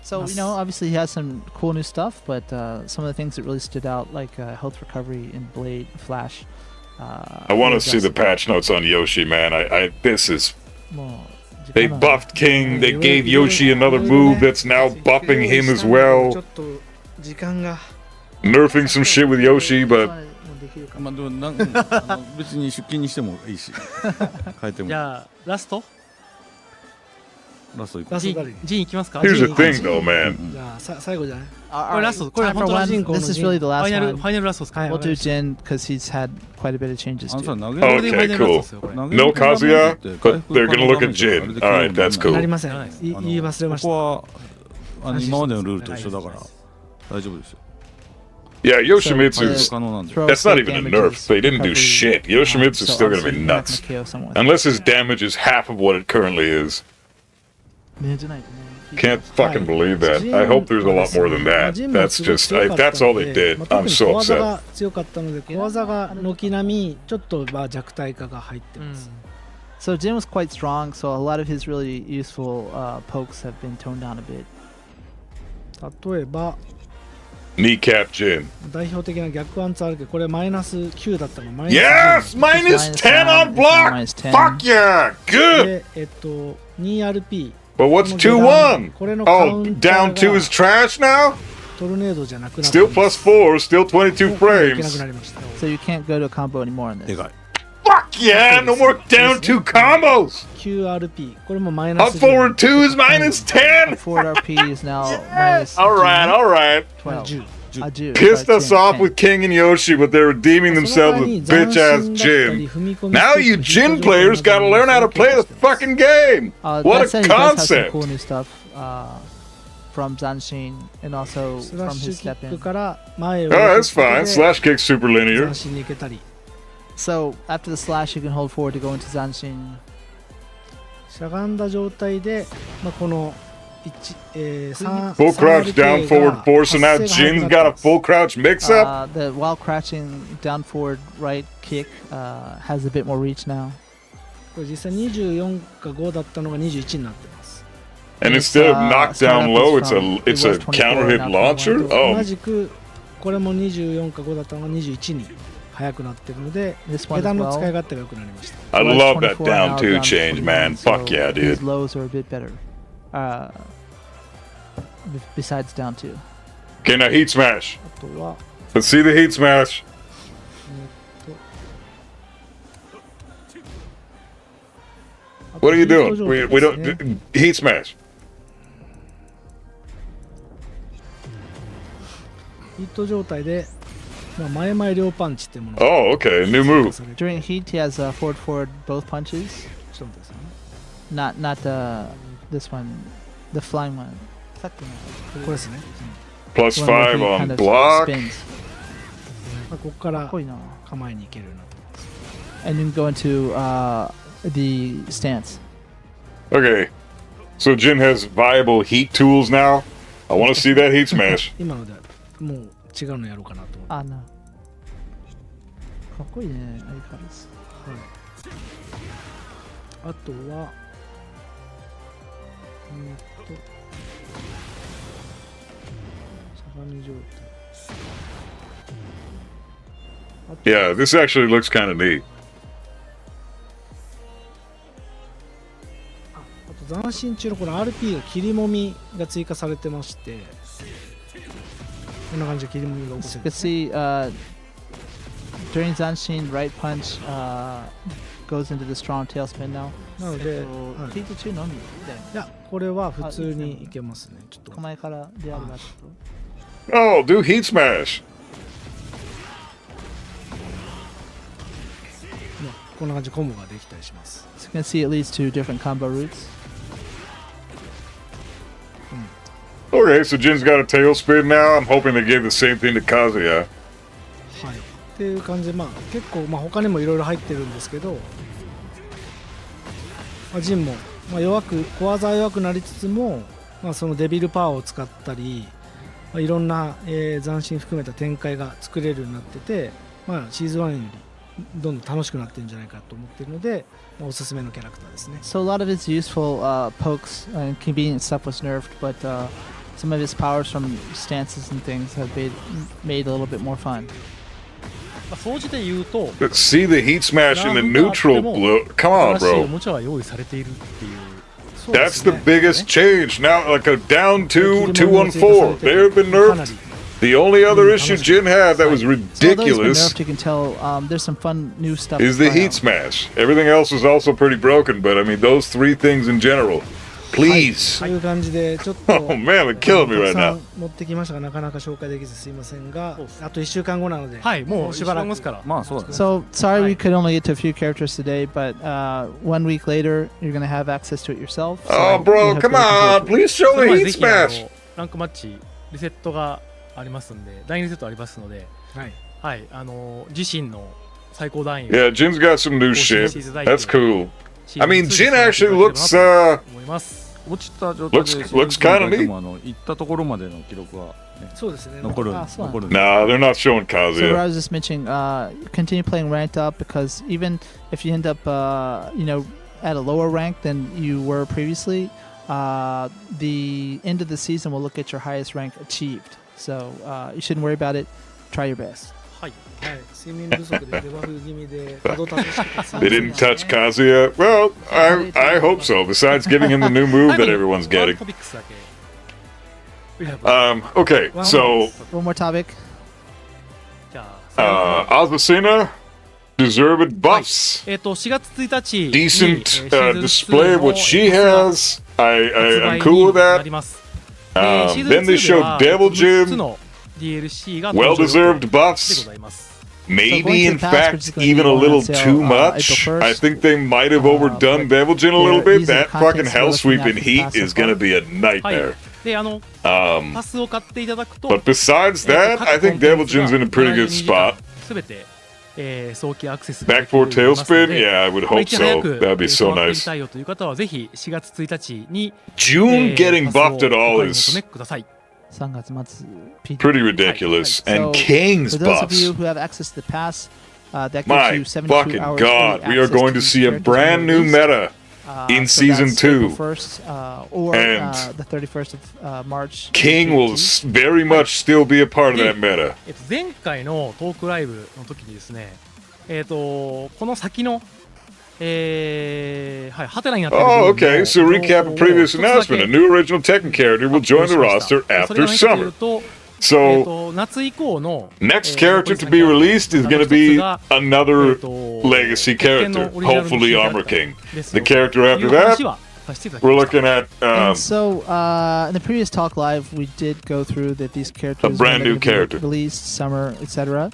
So, you know, obviously he has some cool new stuff, but some of the things that really stood out, like health recovery in Blade, Flash. I want to see the patch notes on Yoshi, man. This is they buffed King. They gave Yoshi another move that's now buffing him as ちょ well. っと時間が Nerfing some shit with Yoshi, but まあでも別に出勤にしてもいいし変えてもじゃあラストラスト行こうラスト誰にジンいきますか here's ジン the thing, though, man. じゃあ最後じゃない All これ right, ラストこれ time 本 for 当の one. 人口の This is really the ファ last イナル one. ファイナルラストですか、はい We'll do Jin because he's had quite a bit of changes あのさ too. 投げ Okay, これでファイナルラストですよこれ 投げ No るダメージ Kazuya, って but they're gonna look at Jin. Alright, that's なり cool. ません言い忘れましたここは今までのルールと一緒だから大丈夫ですよ Yeah, Yoshimitsu's. 可能なんで Throw That's not escape even a damages, nerf. They didn't do recovery, shit. Yoshimitsu's so still gonna be obviously you're not nuts. gonna KO someone with Unless his damage is half of what it currently is. Can't fucking believe that. I hope there's a lot more than that. That's just, that's all they did. I'm so 小技 upset. が強かったので小技が軒並みちょっとまあ弱体化が入ってます So Jin was quite strong, so a lot of his really useful pokes have been toned down a bit. 例えば Kneecap Jin. 代表的な逆アンツあるけどこれマイナス9だったのがマイナス Yes! Minus 10 on block! Minus 10. Fuck yeah! 10 Good! で2RP But what's 2-1? これのカウ Oh, ンター down 2 is trash now? トルネードじゃなくなって Still plus 4, still 22いけなく frames. なりました So you can't go to a combo anymore in で this. かい Fuck yeah! No more down 2 combos! 9RP これもマイナ Up ス forward 2 is minus 10! Forward RP is now minus Alright, alright. 12. 10 10. Pissed Sorry, us 10, off 10. with King and Yoshi, but they're redeeming その代 themselves わり with bitch ass 斬新だったり Jin. 踏み込み Now ステップ you ヒット Jin 状態 players な gotta どの learn how to play the 強化してます fucking game! That What a said, he does have some concept! cool new stuff from Zanshin and also スラッ from シュ his キッ step ク in. から前を Oh, that's fine. Slash kick's super 斬 linear. 新に行けたり So after the slash, you can hold forward to go into Zanshin. しゃがんだ状態で、まあ、この3 Full crouch down forward 4, so now Jin's got a full crouch mix up? The while crouching down forward right kick has a bit more reach now. これ実際24か5だったのが21になってます And instead of knockdown low, it's a counter hit launcher? 同 Oh, じくこれも24か5だったのが21に速くなってるので This one ペダ as ルの使い well. 勝手が良くなりました I Was love that 24, down now 2 down to change, 21, man. so Fuck yeah, His dude. lows are a bit better. Besides down 2. Okay, now heat smash. あとは Let's see the heat smash. あと What are you ヒート doing? 状 We 態ですね don't heat smash. ヒット状態で、まあ、前々両パンチっていうもの Oh, okay, new move. During heat, he has forward both punches. ちょっと待ってくださいね Not this one, the flying one. これですね、 Plus One where 5 he on kind of block. spins. まあ、ここからかっこいいな。構えに行けるようになってます And you can go into the stance. Okay, so Jin has viable heat tools now. I want to see that heat smash. 今のでもう違うのやろうかなと思って Ah, no. かっこいいね、相変わらず。あとはしゃがみ状態 Yeah, this actually looks kind of neat. あと斬新中のこの RP が切りもみが追加されてましてこんな感じで切りもみが起こせ You る can see during Zanshin, right punch goes into the strong tailspin now. なので、はいヒート中のみだよね。いやこれは普通にいけますねちょっと構えからであればちょっと。 Oh, do heat smash. まあこんな感じでコンボができたりします So you can see it leads to different combo routes. Okay, so Jin's got a tailspin now. I'm hoping they gave the same thing to Kazuya. はい、っていう感じで、結構、他にもいろいろ入ってるんですけど、ジンも、小技は弱くなりつつも、そのデビルパワーを使ったり、いろんな、斬新含めた展開が作れるようになってて、シーズン1よりどんどん楽しくなってるんじゃないかと思っているので、おすすめのキャラクターですね。So a lot of his useful pokes and convenient stuff was nerfed, but some of his powers from stances and things have made a little bit more fun. 総じて言うと、 See the heat smash in the neutral blue. Come on, 新しいお bro. もちゃは用意されているっていう。 That's the biggest change. Now, like a down 2, 2-1-4. They have been nerfed. The only other issue Jin had that was So although he's been ridiculous nerfed, you can tell there's some fun new stuff. is to the try heat out. smash. Everything else is also pretty broken, but I mean, those three things in general. Please. という感じで、ちょっと、 Oh man, they're killing me た right くさ now. ん持ってきましたが、なかなか紹介できずすいませんが、あと1週間後なので、はい、もうしばらくますから。まあそうだね。 So sorry we could only get to a few characters today, but 1 week later you're gonna have access to it yourself. So Oh, you bro, have to come look forward on. to it. Please show それ the まで heat ぜひsmash. ランクマッチリセットがありますんで、第2セットありますので、はい、はい、自身の最高段位を Yeah, Jin's got some new shit. That's cool. シーズン I mean, 2 Jin で actually やってい looks, ただければなと思います。落ちた状態で looks kinda neat. 行ったところまでの記録は、ね、そうですね。残る。あそうなんだ残る。 Nah, they're not showing So what I Kazuya. was just mentioning, continue playing ranked up because even if you end up, at a lower rank than you were previously, the end of the season will look at your highest rank achieved. So you shouldn't worry about it. Try your best. はい。はい、睡眠不足でデバフ気味で角立たしくてすいま They せん didn't touch Kazuya. Well, I hope so. Besides giving him the new move that everyone's ワン getting. トピックスだけ。We have Okay, so One more topic. じゃあ、 Azucena, deserved buffs. 4月1日に Decent シーズン display of what she 2の has. I'm 発売 cool with にな that. ります。でシーズン Then they 2で showed は Devil 6つ Jim, の DLC が well 登場予 deserved 定でご buffs. ざいます。 Maybe, in So going to the past, we're fact, just gonna even a go on little sale, too April much. 1st. I think they might have overdone but Devil Jin a little bit. these are That the fucking contents hell we're looking sweep at in for the Heat past is so going to far. be a はい。 nightmare. で、Um, パスを買っていただくと、 but besides that, I think Devil Jin's in a pretty good spot. すべて、早期アクセス Back for tailspin? Yeah, I would まあ hope いち早 so. く That'd be so 触ってみ nice. たいよという方はぜひ4月1日に June getting パスを buffed at お all 買い求 is めください。 3月末 PD. pretty ridiculous. So, And King's for those of you buffs. who have access to the pass, that gives My you 72 fucking hours god, early we are access going to these see a characters brand when new released. meta in So season that's April 2. 1st, or And the 31st of March. King will very much still be a part of that meta. 前回のトークライブの時にですね、この先の、はい、ハテナになっている Oh, 部分 okay. の So recap a 情報を previous 一つだ announcement. け A new original Tekken character will join the 発表し roster ました。それ after が何かという summer. と、So 夏以降の next character to be released is going to be another legacy character, hopefully Armor King. The character after that, we're looking at And so, in the previous talk live, we did go through that these characters A brand when new they're gonna be character. released, summer, etc.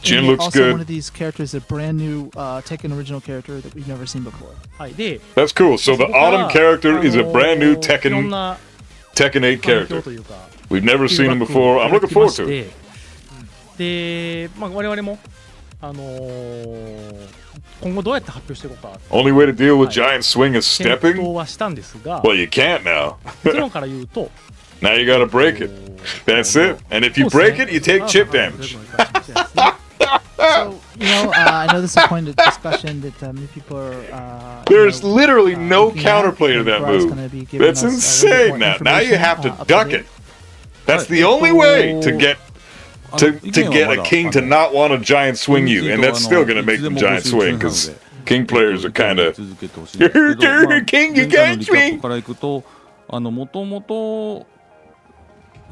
Jin And looks also, good. one of these characters is a brand new Tekken original character that we've never seen before. はい、で、 That's cool. So the そこから autumn character is a brand new いろん Tekken な 8環境 character. というか We've never フィ seen ード him バック before. を I'm いただ looking きま forward し to it. て、まあ、我々も、今後どうやって発表していこうか Only way to deal with はい giant swing is 検 stepping? 討はしたんですが、 Well, you can't now. 結論から言うと Now you gotta break it. That's it. And if you break it, you take chip damage. So, I know this is a point of discussion that many people are. There's literally no looking at, counterplay to and that Brad's move. gonna be giving That's us a little bit insane more now. Now you have to information, duck up to it. That's the only way to get to get a king to not want to giant swing you, and that's still gonna make them giant swing because king players are kind of king, you can't swing. からいくと、もともと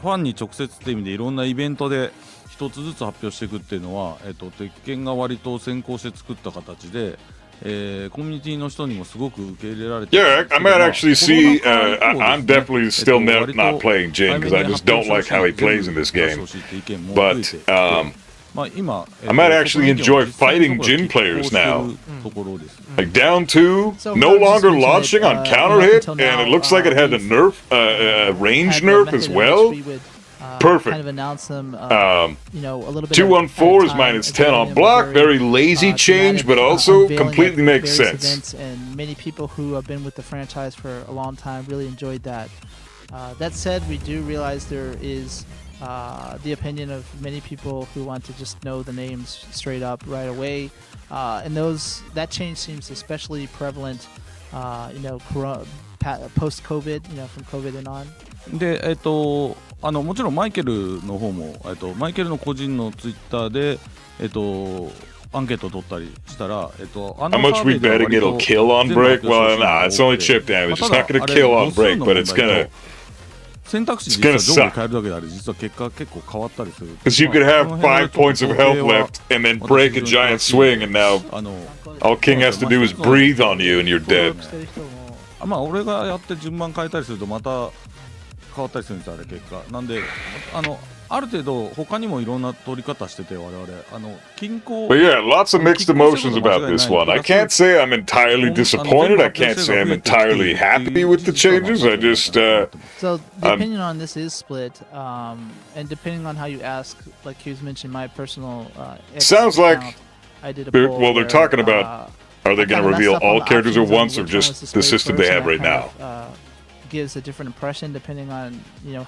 ファンに直接って意味でいろんなイベントで一つずつ発表していくっていうのは、鉄拳が割と先行して作った形で、コミュニティの人にもすごく受け入れられて Yeah, I might actually see. I'm definitely still not playing Jin because I just don't like how he plays in this game. But まあ今 I might actually enjoy fighting Jin players now. Like down two, So no we just longer mentioned launching it, on up counter hit, until and it now, looks like it had a we've nerf, range had the nerf method as in well. which we would, Perfect. kind of announce them, Um, a little bit 2-1-4 at a is time, minus again, 10 on in a block. Very lazy change, dramatic, but also unveiling completely at makes various sense. events, and many people who have been with the franchise for a long time really enjoyed that. That said, we do realize there is the opinion of many people who want to just know the names straight up right away, and that change seems especially prevalent, post COVID, from COVID and on. でもちろんマイケルの方もマイケルの個人のツイッターでアンケートを取ったりしたらHow much we betting it'll kill on break? Well, nah, it's only chip damage. It's not going to kill on break, but it's going to. 選択肢実は上下変えるだけであれ実は結果結構変わったりする Because you could have 5 points of health left and then break a giant swing, and now all King has to do is breathe on you and you're dead. まあ俺がやって順番変えたりするとまた変わったりするんですよあれ結果なんである程度他にもいろんな取り方してて我々均衡 But yeah, lots of mixed emotions about this one. I can't say I'm entirely disappointed. I can't say I'm entirely happy with the changes. I just So the opinion on this is split, and depending on how you ask, like Hughes mentioned, my personal X sounds like account, I did a poll well, they're where, talking about are they going to reveal all characters at once or which one was just the displayed system they first, have and right that now? Gives a different impression depending on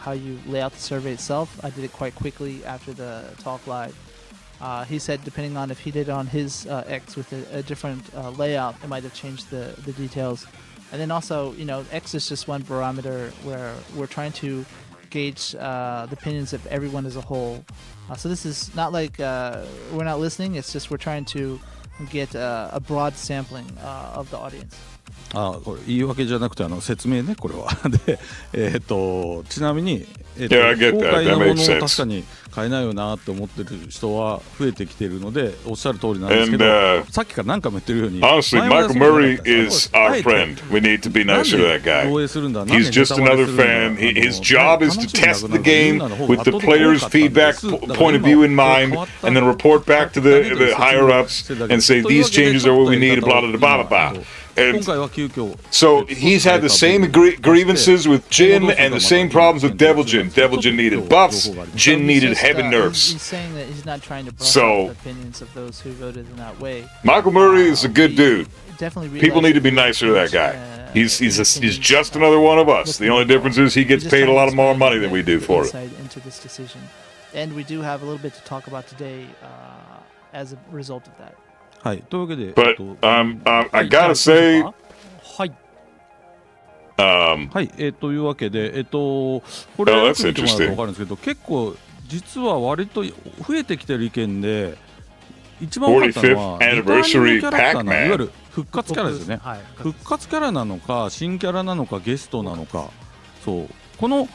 how you lay out the survey itself. I did it quite quickly after the talk live. He said depending on if he did it on his X with a different layout, it might have changed the details. And then also, X is just one barometer where we're trying to gauge the opinions of everyone as a whole. So this is not like we're not listening. It's just we're trying to get a broad sampling of the audience. これ言い訳じゃなくて説明ねこれはでちなみにYeah, I get 公 that. 開 That のも makes のを sense. 確かに買えないよなって思ってる人は増えてきてるのでおっしゃる通りなんですけ And どさっきから何回も言ってるように honestly, 前は Michael そうじゃなか Murray ったです is our friend. We need to be なん nicer to で that guy. 漏洩するんだ He's just another fan. His job is to test the game with the players' feedback point of view in mind, and then report back to the higher ups and say these changes are what we need. Blah blah blah blah blah. And so he's had the same grievances with Jin and the same problems with Devil Jin. Devil Jin needed buffs. Jin needed heavy nerfs. He's saying that he's not trying to brush So- off the opinions of those who voted in that way. Michael Murray is a good dude. Definitely People need to be realizes nicer to that guy. He's just another one of us. The only difference is he gets paid a lot more money than we do for it. Insight into this decision, and we do have a little bit to talk about today as a result of that. はいというわけで But I gotta say, はい はいというわけでこれ Oh, よ that's く見てもらうと分かるんですけど結構実は割と増えてきてる意見で一番多かったのは 45th リターニングキャラクター Anniversary のいわゆる復活キャラですねはい復活キャラなのか新キャラなのかゲストなのかそうこの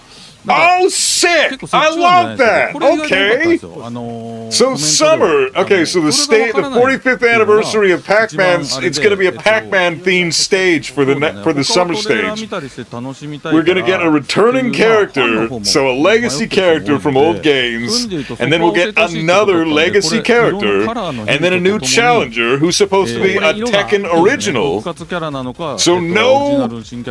oh sick! I love that. Okay. So summer. Okay, so the 45th anniversary of Pac-Man's. It's going to be a Pac-Man themed stage for the summer stage. We're going to get a returning character, so a legacy character from old games, and then we'll get another legacy character, and then a new challenger who's supposed to be a Tekken original. So no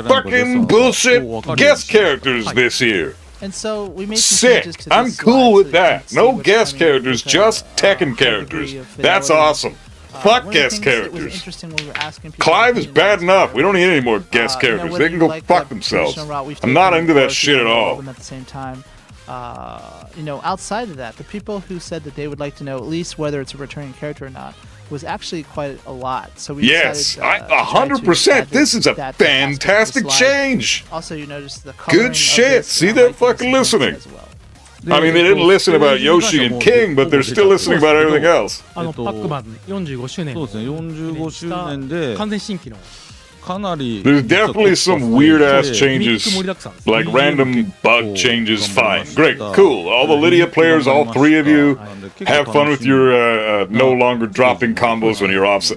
fucking bullshit guest characters this year. And so we made some changes Sick. to this I'm slide cool so with you can that. see No what's guest coming characters, with, just Tekken high characters. degree of That's fidelity. awesome. Fuck One of the guest things that was characters. interesting when we were asking people Clive is opinion bad on enough. this, We don't need any more guest characters. whether They can you go like fuck that themselves. traditional route we've I'm not taken into that or if shit you at want all all. of them at the same time. Outside of that, the people who said that they would like to know at least whether it's a returning character or not was actually quite a lot. So we Yes, decided, to try to 100%. add This is a that aspect to the fantastic slide. change. Also, you notice the coloring Good of shit. this, See, and they're I like this fucking difference listening. as well. I mean, they didn't listen about Yoshi and King, but they're still listening about everything else. パックマン45周年そうですね45周年で完全新規のかなり There's definitely some weird ass changes, 盛りだくさんです like random bug changes. Fine, great, cool. All the Lydia players, all three of you, have fun with your no longer dropping combos when you're off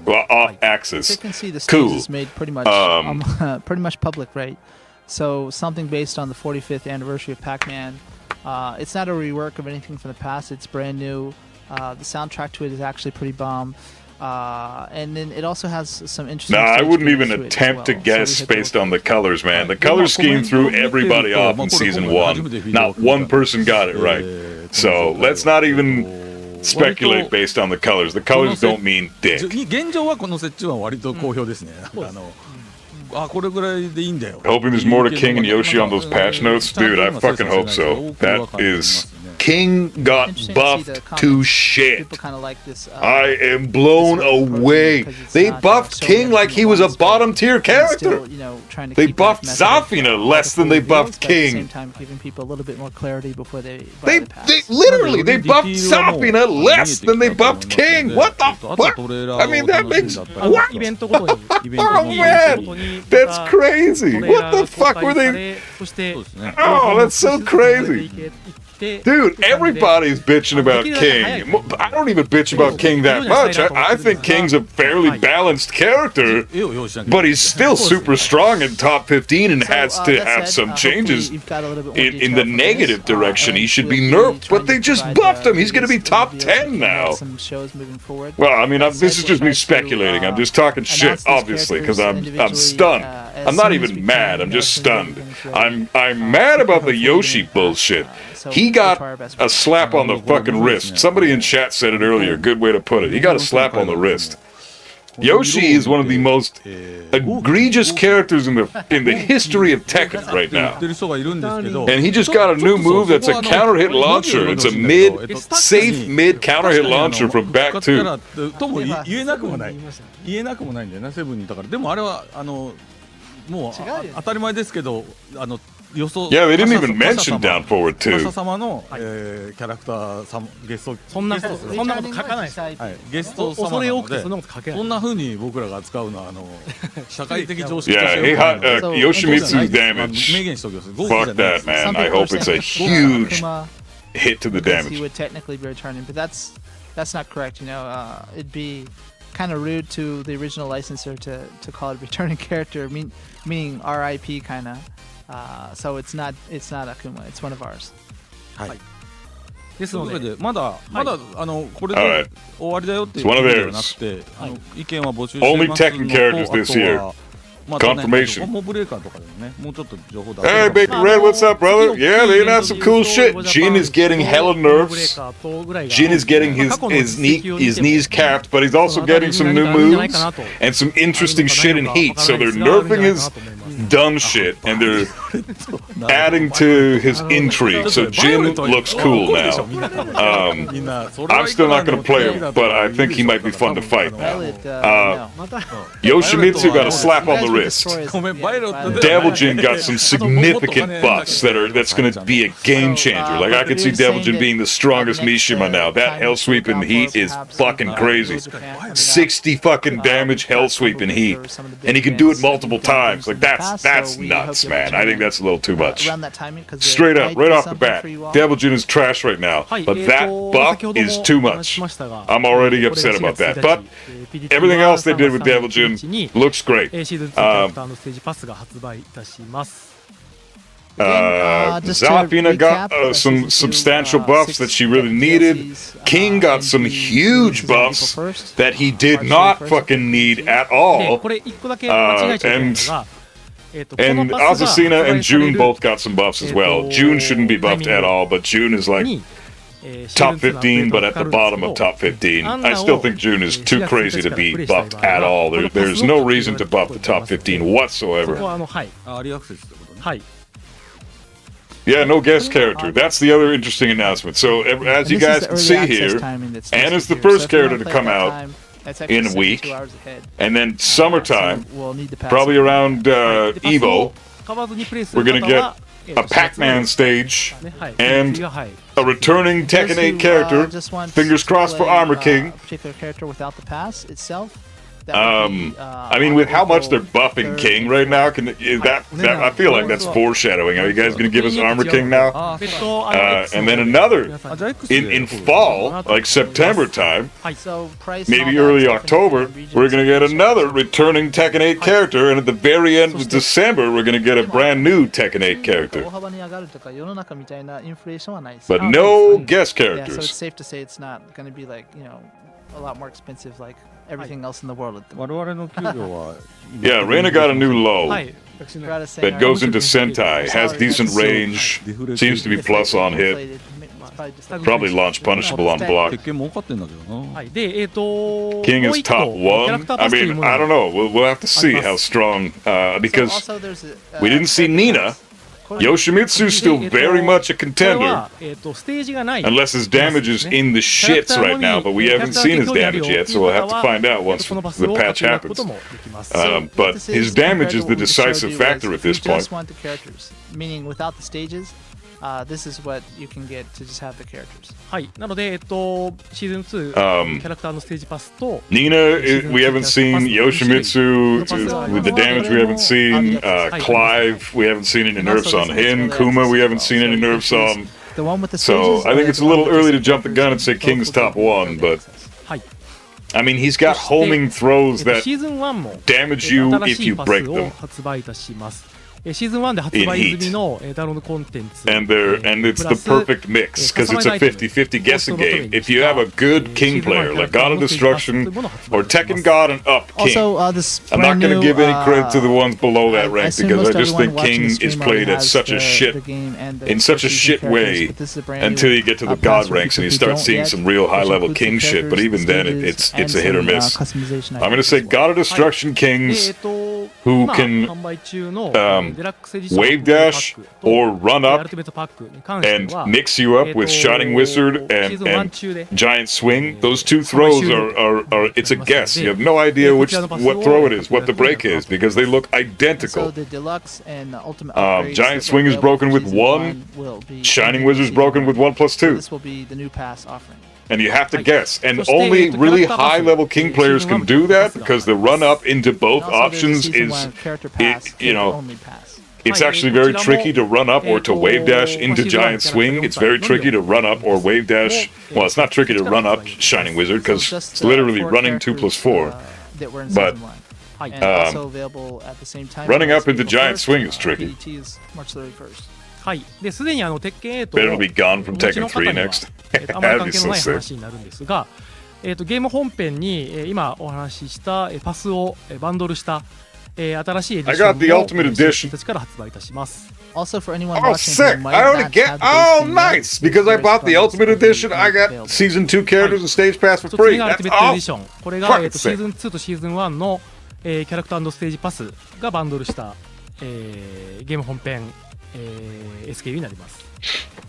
axis. You can see the stage Cool. is made pretty much pretty much public, right? So something based on the 45th anniversary of Pac-Man. It's not a rework of anything from the past. It's brand new. The soundtrack to it is actually pretty bomb. And then it also has some interesting. Nah, I stage wouldn't games even to it as attempt well. to So guess we had to based look on the at- colors, man. The color scheme threw everybody off in season 1. Not one person got it right. So let's not even speculate based on the colors. The colors don't mean dick. 現状はこの設置は割と好評ですね。これぐらいでいいんだよ。 Hoping there's more to King and Yoshi on those patch notes? Dude, I fucking hope so. That is... King got Interesting to see buffed the to comments. shit. People kind of like this. I am blown away. They buffed King like he was a bottom tier character. They buffed Zafina less than they buffed King. They literally, they buffed Zafina less than they buffed King. What the fuck? I mean, that makes... What? イベントごとに Oh man, that's crazy. What the fuck were they... そして Oh, that's so crazy. Dude, everybody's bitching about King. I don't even bitch about King that much. I think King's a fairly balanced character, but he's still super strong in top 15 and has to have some changes in the negative direction. He should be nerfed, but they just buffed him. He's going to be top 10 now. Well, I mean, this is just me speculating. I'm just talking shit, obviously, because I'm stunned. I'm not even mad. I'm just stunned. I'm mad about the Yoshi bullshit. He got a slap on the fucking wrist. Somebody in chat said it earlier. Good way to put it. He got a slap on the wrist. Yoshi is one of the most egregious characters in the history of Tekken right now. And he just got a new move that's a counter hit launcher. It's a safe mid counter hit launcher from back two. とも言えなくもないんだよね、セブンにいたから。でもあれはもう当たり前ですけど、予想。Yeah, they didn't even mention down forward マサ too. 様のキャラクターさんゲストそんなこと書かないです。ゲスト様恐れ多くてなのでそんなこと書けない。そんな風に僕らが扱うのは社会的常識とし Yeah, て hey, Yoshimitsu's 明 damage. 言しておきます。ゴール Fuck じゃない that, man. I hope it's a huge hit to the Because he damage. would technically be returning, but that's not correct. It'd be kind of rude to the original licensor to call it a returning character, meaning RIP kind of. So it's not Akuma. It's one of ours. ですのというわけで、でまだこれ Alright. で終わりだよっていう It's こ one と of では theirs. なくて、意見は募集して Only ますのと Tekken characters this year. あとはまたね Confirmation. コンボブレーカーとかでもね、もうちょっと情報出せ Hey, れば Bacon Red, what's up, brother? Yeah, they announced some cool shit. Jin is getting hella nerfs. Jin is getting his knees capped, but he's also getting some new moves and some interesting shit in Heat. So they're nerfing his dumb shit and they're adding to his intrigue. So Jin looks cool now. みんなそれ I'm はい still か not ない going to play him, but I think he might be fun to fight. Violet, no. Yoshimitsu got a slap on the wrist. ごめんバイロットで Devil Jin got some significant buffs that's going to be a game changer. Like I could see Devil Jin being the strongest Mishima now. That hell sweep in Heat is fucking crazy. 60 fucking damage hell sweep in Heat, and he can do it multiple times. Like that's nuts, man. I think that's a little too much. Straight up, right off the bat, Devil Jin is trash right now, but that buff is too much. I'm already upset about that. But everything else they did with Devil Jin looks great. シーズン2キャラクターのステージパスが発売いたします。 Just to Zafina got recap, some substantial buffs that she really needed. King got some huge buffs that he did not fucking need at で all. これ1個だけ間違えちゃいけないのが、And Azucena and June both got some buffs as well. June shouldn't be buffed at all, but June is like top 15, but at the bottom of top 15. I still think June is too crazy to be buffed at all. There's no reason to buff the top 15 そこ whatsoever. ははい、アーリーアクセスってことね。はい、 Yeah, no guest character. That's the other interesting announcement. So, as you guys can see here, Anna's the first character to come out in a week, and then summertime, probably around Evo, 買わずにプレイす we're る gonna 方 get は a Pac-Man stage ね、はい、 and はい、 a returning Tekken 8 character. Fingers crossed for Armor King. Particular character without the pass itself. That would be, I mean, with how much they're buffing third, King right now, I feel like that's foreshadowing. Are you guys going to give us Armor King now? And then another in fall, like September time, So price maybe and all early that stuff October, in regions we're going to get and another returning Tekken 8 character, and at the very end of December, we're going to get a brand new Tekken 8 character. 大幅に上がるとか世の中みたいなインフレーションはないです。 But no guest Yeah, so it's characters. safe to say it's not going to be like, a lot more expensive like everything else in the world at the 我 moment. 々の給料は Yeah, Reina got a new low はい私の Gotta say, that goes into Sentai, has decent range, seems to be plus on hit. It's probably just like Probably launch punishable on block. 鉄拳儲かってんだけどな、はいでKing もう is 一個 top キャラ one. クター I パスという mean, もの I が don't know. We'll have to see how strong, So because also there's we didn't see Nina. Yoshimitsu's still very much a これ contender, はステージがない unless his damage is in the shits right now, but we haven't seen his damage yet, so we'll have to find out once the patch happens. But this his is damage is compared to the what we showed decisive you factor was at this if you point. just want the characters, meaning without the stages, this is what you can get to just have the characters. はいなのでシーズン2 Um, キャラクターのステージパスと Nina, we haven't seen. Yoshimitsu, with the damage, we haven't seen. Clive, we haven't seen any nerfs on him. Kuma, we haven't seen any nerfs on. The one with the So stages, I think or it's a the one little with early the to jump the gun and say characters, King's both top will get one, but access. はい I mean, he's got homing throws シ that ーズン1も damage you 新 if し you いパス break を them. 発売いたしますシーズン1で発売済みのダウンロードコンテンツ And it's the perfect mix because it's a 50-50 guessing game. If you have a good King player like God of Destruction or Tekken God and Up King, Also, this I'm not brand going to new, give any credit to the ones below I that rank assume because I most just think everyone watching King the is stream played already at has such a the shit game and the in such a season shit characters, way but this is a brand until new, you get to the pass God for ranks and you people who start don't seeing yet, some real high which level includes the King shit. But characters, even then, stages, it's a and hit or some, miss. customization I'm going to items say as well. God of Destruction で Kings 今 who can 販売中の um, デラックスエディション wave dash パックと or run ア up ルティメットパックに関して and は mix you up with Shining Wizard シーズン1 and 中で Giant Swing. Those two throws are it's a guess. You have no idea what throw it is, what the break is, because they look So identical. the deluxe and ultimate upgrades Giant that Swing are is broken with available for season 1. will be Shining in Wizard's season broken 1. with 1+2. This will be the new pass offering. And you have to guess. And そして only really キャラクターパス high level King players can do that because the run up into both And also, there's a options season is, 1 character pass, you know, only pass. it's Right, actually very こちらも tricky to run up or to wave dash into season 1 Giant Swing. It's very tricky to run up or wave dash. Well, it's not tricky to run up Shining Wizard because So just, it's literally four running 2 plus 4. characters, that were in But, season 1. はい And also available at the same time running as up into April Giant 1st, Swing is tricky. PDT is March 31st. はいですでに鉄拳8 Better be gone from お持ち Tekken の方には 3 next. あまり That'd 関 be 係の so ない sick. 話になるんですがゲーム本編に今お話ししたパスをバンドルした新しいエディショ I ン got the ultimate を edition. 1日から発売いたします Also, for anyone Oh, watching sick! who might I already not get. have the base Oh, game yet, nice! Because I there's bought the bonus Ultimate will be Edition. I got available. Season 2 characters and Stage Pass for そ次 free. がアル That's ティメットエディ awesome. ションこれが、 Fucking シーズン2とシーズン1の、キャラクター&ステージパスがバンドルした、ゲーム本編、SKU になります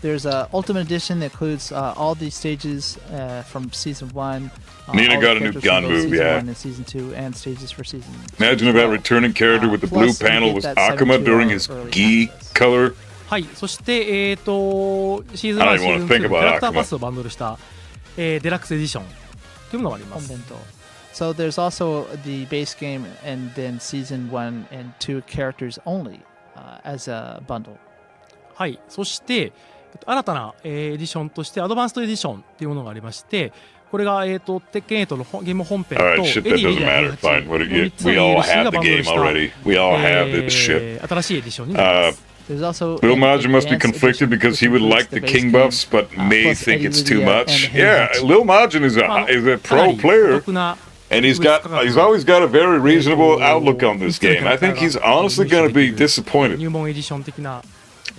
There's a Ultimate Edition that includes all these stages from Season 1. Nina all got the a new characters gun from both move, Season yeah. 1 and Season 2, and stages for Season Imagine if that returning character with the blue Plus, you panel get was that Akuma 72 during his early gi access. color. はいそしてシーズン I 1 don't シ even ー wanna ズン think 2 キ about ャラクター Akuma. パスをバンドルした、デラックスエディションというものがあります Convento. So there's also the base game and then Season 1 and 2 characters only as a bundle. はいそして新たな、エディションとしてアドバンストエディションっていうものがありましてこれが、鉄拳8のゲーム本編と Alright, エ shit, デ that ィ doesn't matter. Fine. 28 What の are you, 3つの we all DLC have が the バンドル game した already. We all have this shit. 新しいエディションになります There's also Lil an Majin must be advanced conflicted edition because he which would includes like the base King game, buffs, but may plus think Eddie it's too Lydia much. and Yeah, Heihachi. Lil Majin is まあ a かな pro りお player, 得な and he's always got a very reasonable outlook on this game. I think he's honestly going to be disappointed. 入門エディション的な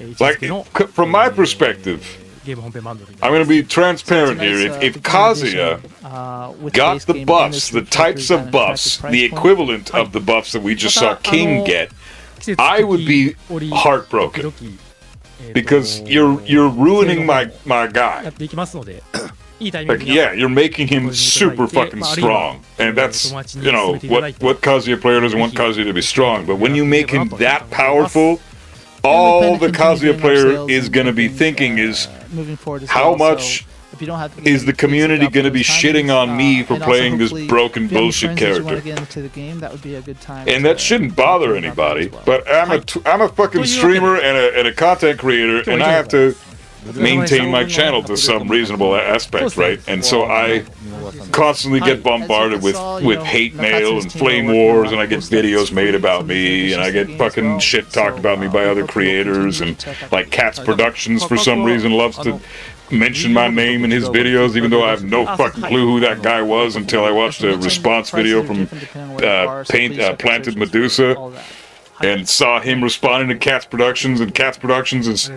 位置づ Like けの from my perspective, ゲーム本編バンドルに I'm going to be transparent here. If Kazuya with got base the game and buffs, there's the types characters at of an buffs, attractive the price point. equivalent of the buffs that we just saw また King get, 季節 I would be 折 heartbroken 時々 because you're ruining my や guy. っていきますのでいいタイミング Like, で yeah, you're making him super fucking strong. And that's, you know, what Kazuya player doesn't want Kazuya to be strong. But when you make him that powerful, all the Kazuya player is going to be thinking is Moving forward as how well, much so if you don't have is the community going to be shitting on me for and also playing this hopefully, broken if you have any bullshit friends that you wanna character? get into the game, that would be a good time. And to that shouldn't bother talk about that anybody. as well. But I'm a fucking streamer and a content creator, and I have to maintain my channel to some reasonable aspect, right? And so I constantly get bombarded with hate mail and flame wars, and I get videos made about me, and I get fucking shit talked about me by other creators, and like Cats Productions for some reason loves to mention my name in his videos, even though I have no fucking clue who that guy was until I watched a response video from Planted Medusa and saw him responding to Cats Productions, and Cats Productions is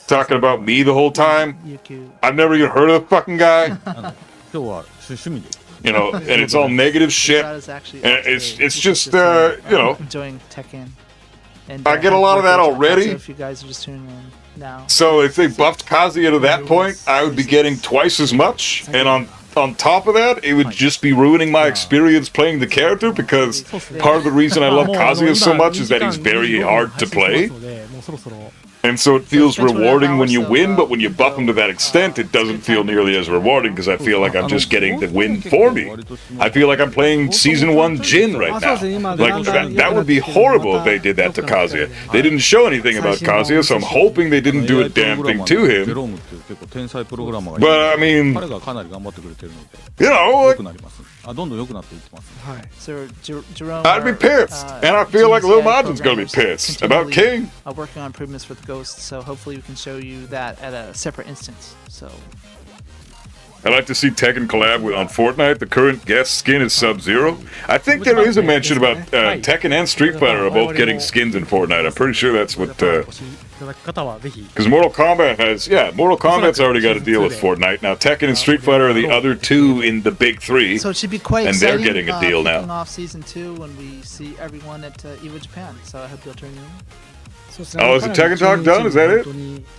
talking about me the whole time. I've never even heard of the fucking guy. You know, and it's all negative shit. And it's just, you know, enjoying Tekken. And I get a lot of that already. If you guys are just tuning in now. So if they buffed Kazuya to that point, I would be getting twice as much. And on top of that, it would just be ruining my experience playing the character, because part of the reason I love Kazuya so much is that he's very hard to play. And so it feels rewarding when you win, but when you buff him to that extent, it doesn't feel nearly as rewarding, because I feel like I'm just getting the win for me. I feel like I'm playing Season 1 Jin right now. Like, that would be horrible if they did that to Kazuya. They didn't show anything about Kazuya, so I'm hoping they didn't do a damn thing to him. But, I mean, you know, So Jerome, I'd be pissed. And I feel like Lil Majin's gonna be pissed about King. Working on improvements with Ghost, so hopefully we can show you that at a separate instance. So I'd like to see Tekken collab on Fortnite. The current guest skin is Sub-Zero. I think there is a mention about Tekken and Street Fighter are both getting skins in Fortnite. I'm pretty sure that's what... Because Mortal Kombat has... Yeah, Mortal Kombat's already got a deal with Fortnite. Now, Tekken and Street Fighter are the other two in the big three. So it should be quite and exciting. They're getting a deal now. Kicking off Season 2 when we see everyone at EVO Japan. So I hope you'll turn in. Oh, is the Tekken Talk done? Is that it?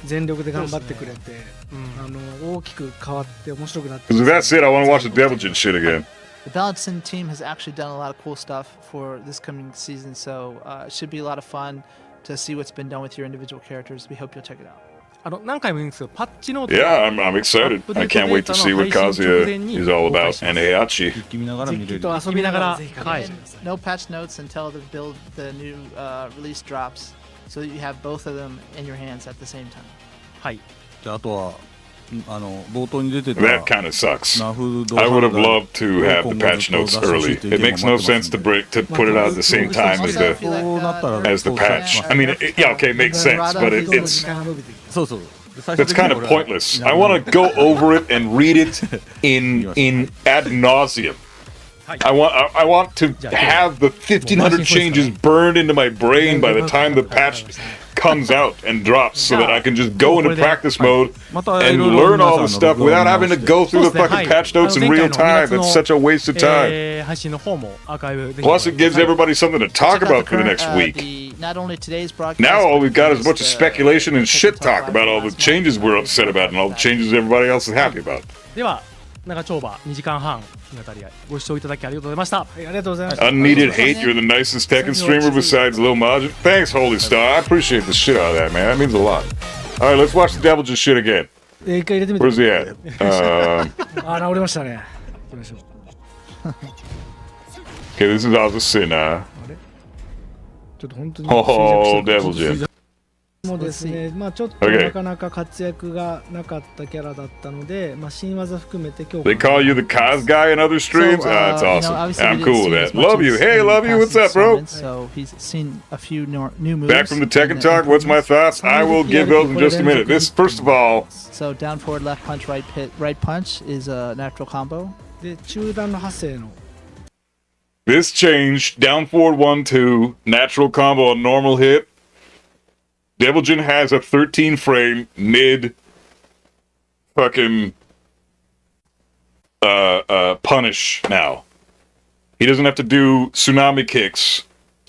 全力で頑張ってくれて、大きく変わって面白くなって。 Because if that's it, I want to watch the Devilgen shit again. The Balancing team has actually done a lot of cool stuff for this coming season, so it should be a lot of fun to see what's been done with your individual characters. We hope you'll check it out. Yeah, I'm excited. I can't wait to see what Kazuya is all about, and Heihachi. No patch notes until the new release drops, so that you have both of them in your hands at the same time. That kind of sucks. I would have loved to have the patch notes early. It makes no sense to put it out at the same time as the patch. I mean, yeah, okay, it makes sense, but it's that's kind of pointless. I want to go over it and read it in ad nauseum. I want to have the 1,500 changes burned into my brain by the time the patch comes out and drops, so that I can just go into practice mode and learn all the stuff without having to go through the fucking patch notes in real time. That's such a waste of time. Plus, it gives everybody something to talk about for the next week. Now all we've got is a bunch of speculation and shit talk about all the changes we're upset about and all the changes everybody else is happy about. 長丁場2時間半にわたりご視聴いただきありがとうございました。ありがとうございました。 Unneeded hate, you're the nicest Tekken streamer besides Lil Majin. Thanks, Holy Star. I appreciate the shit out of that, man. That means a lot. All right, let's watch the Devilgen shit again. Where's he at? 治りましたね。行きましょう。 Okay, this is Azucena. ちょっと本当に Oh, Devilgen. もですね、まあちょっとなかなか活躍がなかったキャラだったので、まあ新技含めて今日。 They call you the Kaz guy in other streams? That's awesome. I'm cool with that. Love you. Hey, love you. What's up, bro? So he's seen a few new moves. Back from the Tekken Talk. What's my thoughts? I will give those in just a minute. This, first of all. So down forward, left punch, right punch is a natural combo. で中段の派生の。 This change, down forward 1-2, natural combo, a normal hit. Devilgen has a 13 frame mid fucking punish now. He doesn't have to do tsunami kicks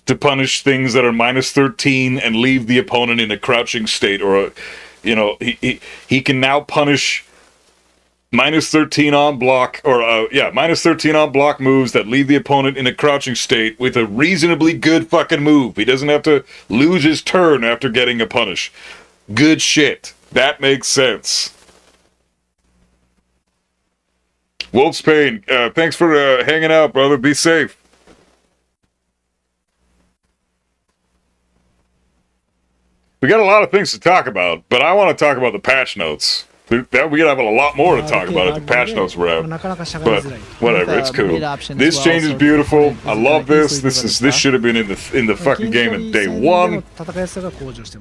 to punish things that are minus 13 and leave the opponent in a crouching state, or he can now punish minus 13 on block, or minus 13 on block moves that leave the opponent in a crouching state with a reasonably good fucking move. He doesn't have to lose his turn after getting a punish. Good shit. That makes sense. Wolf's Pain, thanks for hanging out, brother. Be safe. We got a lot of things to talk about, but I want to talk about the patch notes. We gotta have a lot more to talk about if the patch notes were out. But whatever, it's cool. This change is beautiful. I love this. This should have been in the fucking game at day one.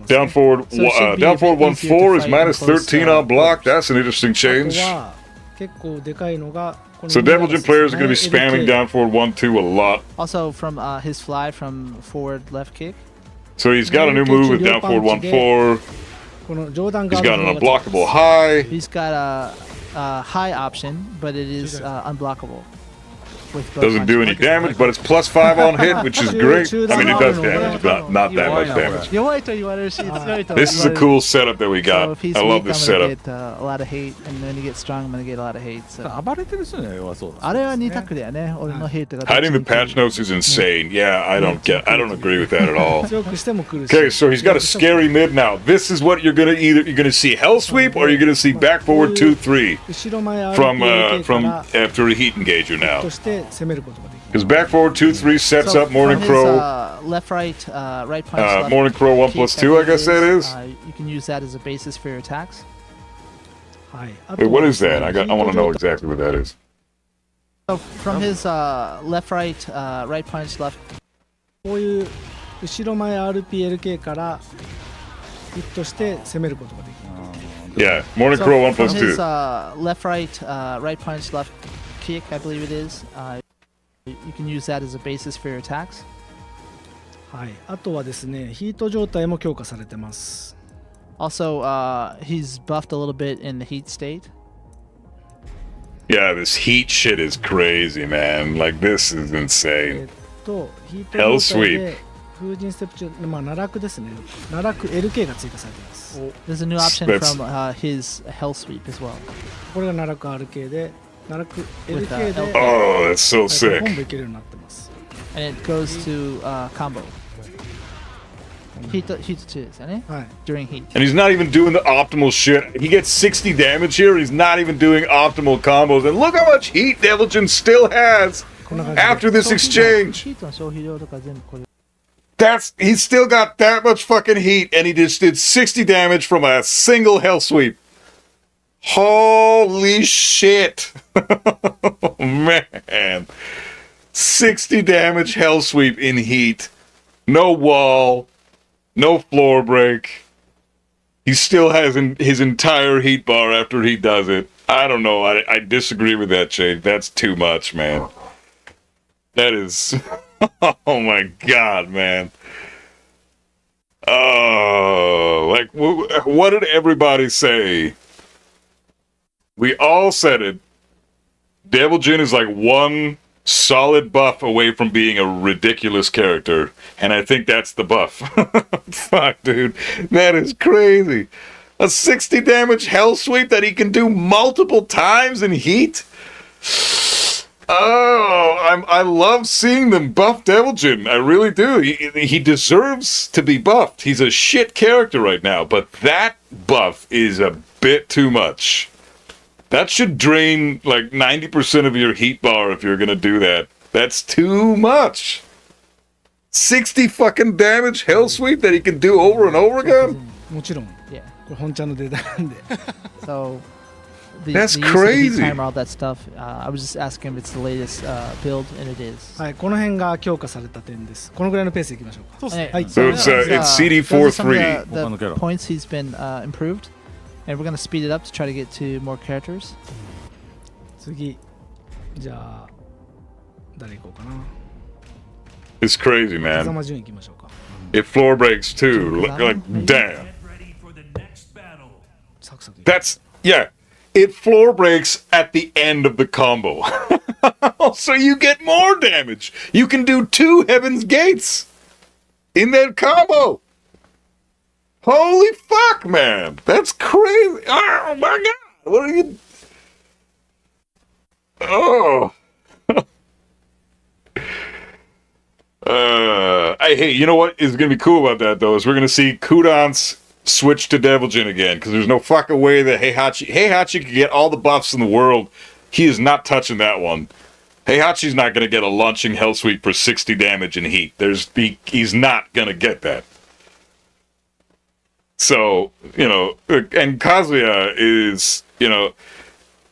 Down forward 1-4 is minus 13 on block. That's an interesting change. So Devilgen players are going to be spamming down forward 1-2 a lot. Also from his fly from forward left kick. So he's got a new move with down forward 1-4. He's got an unblockable high. He's got a high option, but it is unblockable. Doesn't do any damage, but it's +5 on hit, which is great. I mean, it does damage, but not that much damage. This is a cool setup that we got. I love this setup. Get a lot of hate, and when you get strong, I'm gonna get a lot of hate. So. Hiding the patch notes is insane. Yeah, I don't agree with that at all. Okay, so he's got a scary mid now. This is what you're gonna see Hell Sweep, or you're gonna see back forward 2-3 from after a heat engager now. Because back forward 2-3 sets up Morning Crow. Left, right punch. Left Morning Crow 1+2, I guess that is. You can use that as a basis for your attacks. Wait, what is that? I want to know exactly what that is. So from his left, right punch, left. こういう後ろ前 RPLK からヒットして攻めることができる。Yeah, Morning Crow 1+2. From his left, right punch, left kick, I believe it is. You can use that as a basis for your attacks. はい。あとはですね、ヒート状態も強化されてます。Also, he's buffed a little bit in the heat state. Yeah, this heat shit is crazy, man. Like, this is insane. Hell Sweep. 風神ステップ中、まあ、奈落ですね。奈落 LK が追加されています。There's a new option from his Hell Sweep as well. これが奈落 RK で、奈落 LK で、Oh, that's so sick. 本部いけるようになってます。And it goes to combo. Heat 2ですよね。はい。During heat. And he's not even doing the optimal shit. He gets 60 damage here. He's not even doing optimal combos. And look how much heat Devilgen still has after this exchange. He's still got that much fucking heat, and he just did 60 damage from a single Hell Sweep. Holy shit. Man. 60 damage Hell Sweep in heat. No wall. No floor break. He still has his entire heat bar after he does it. I don't know. I disagree with that change. That's too much, man. That is... Oh my god, man. Oh, like, what did everybody say? We all said it. Devilgen is like one solid buff away from being a ridiculous character, and I think that's the buff. Fuck, dude. That is crazy. A 60 damage Hell Sweep that he can do multiple times in heat? Oh, I love seeing them buff Devilgen. I really do. He deserves to be buffed. He's a shit character right now, but that buff is a bit too much. That should drain like 90% of your heat bar if you're gonna do that. That's too much. 60 fucking damage Hell Sweep that he can do over and over again? もちろん。Yeah. これ本ちゃんのデータなんで。So. That's the crazy. Timer, all that stuff. I was just asking if it's the latest build, and it is. はい、この辺が強化された点です。このぐらいのペースでいきましょうか。そうですね。はい。 So it's CD4-3. The points he's been improved, and we're gonna speed it up to try to get to more characters. 次、じゃあ誰行こうかな。 It's crazy, 風 man. 間順行きましょうか。 It floor breaks too. Like damn. Get ready for the next battle. サクサク。 That's yeah. It floor breaks at the end of the combo. So you get more damage. You can do 2 Heaven's Gates in that combo. Holy fuck, man. That's crazy. Oh my god. What are you... Oh. Hey, you know what is going to be cool about that, though, is we're going to see Kudance switch to Devilgen again, because there's no fucking way that Heihachi could get all the buffs in the world He is not touching that one. Heihachi's not going to get a launching hell sweep for 60 damage in heat. He's not going to get that. So, and Kazuya is,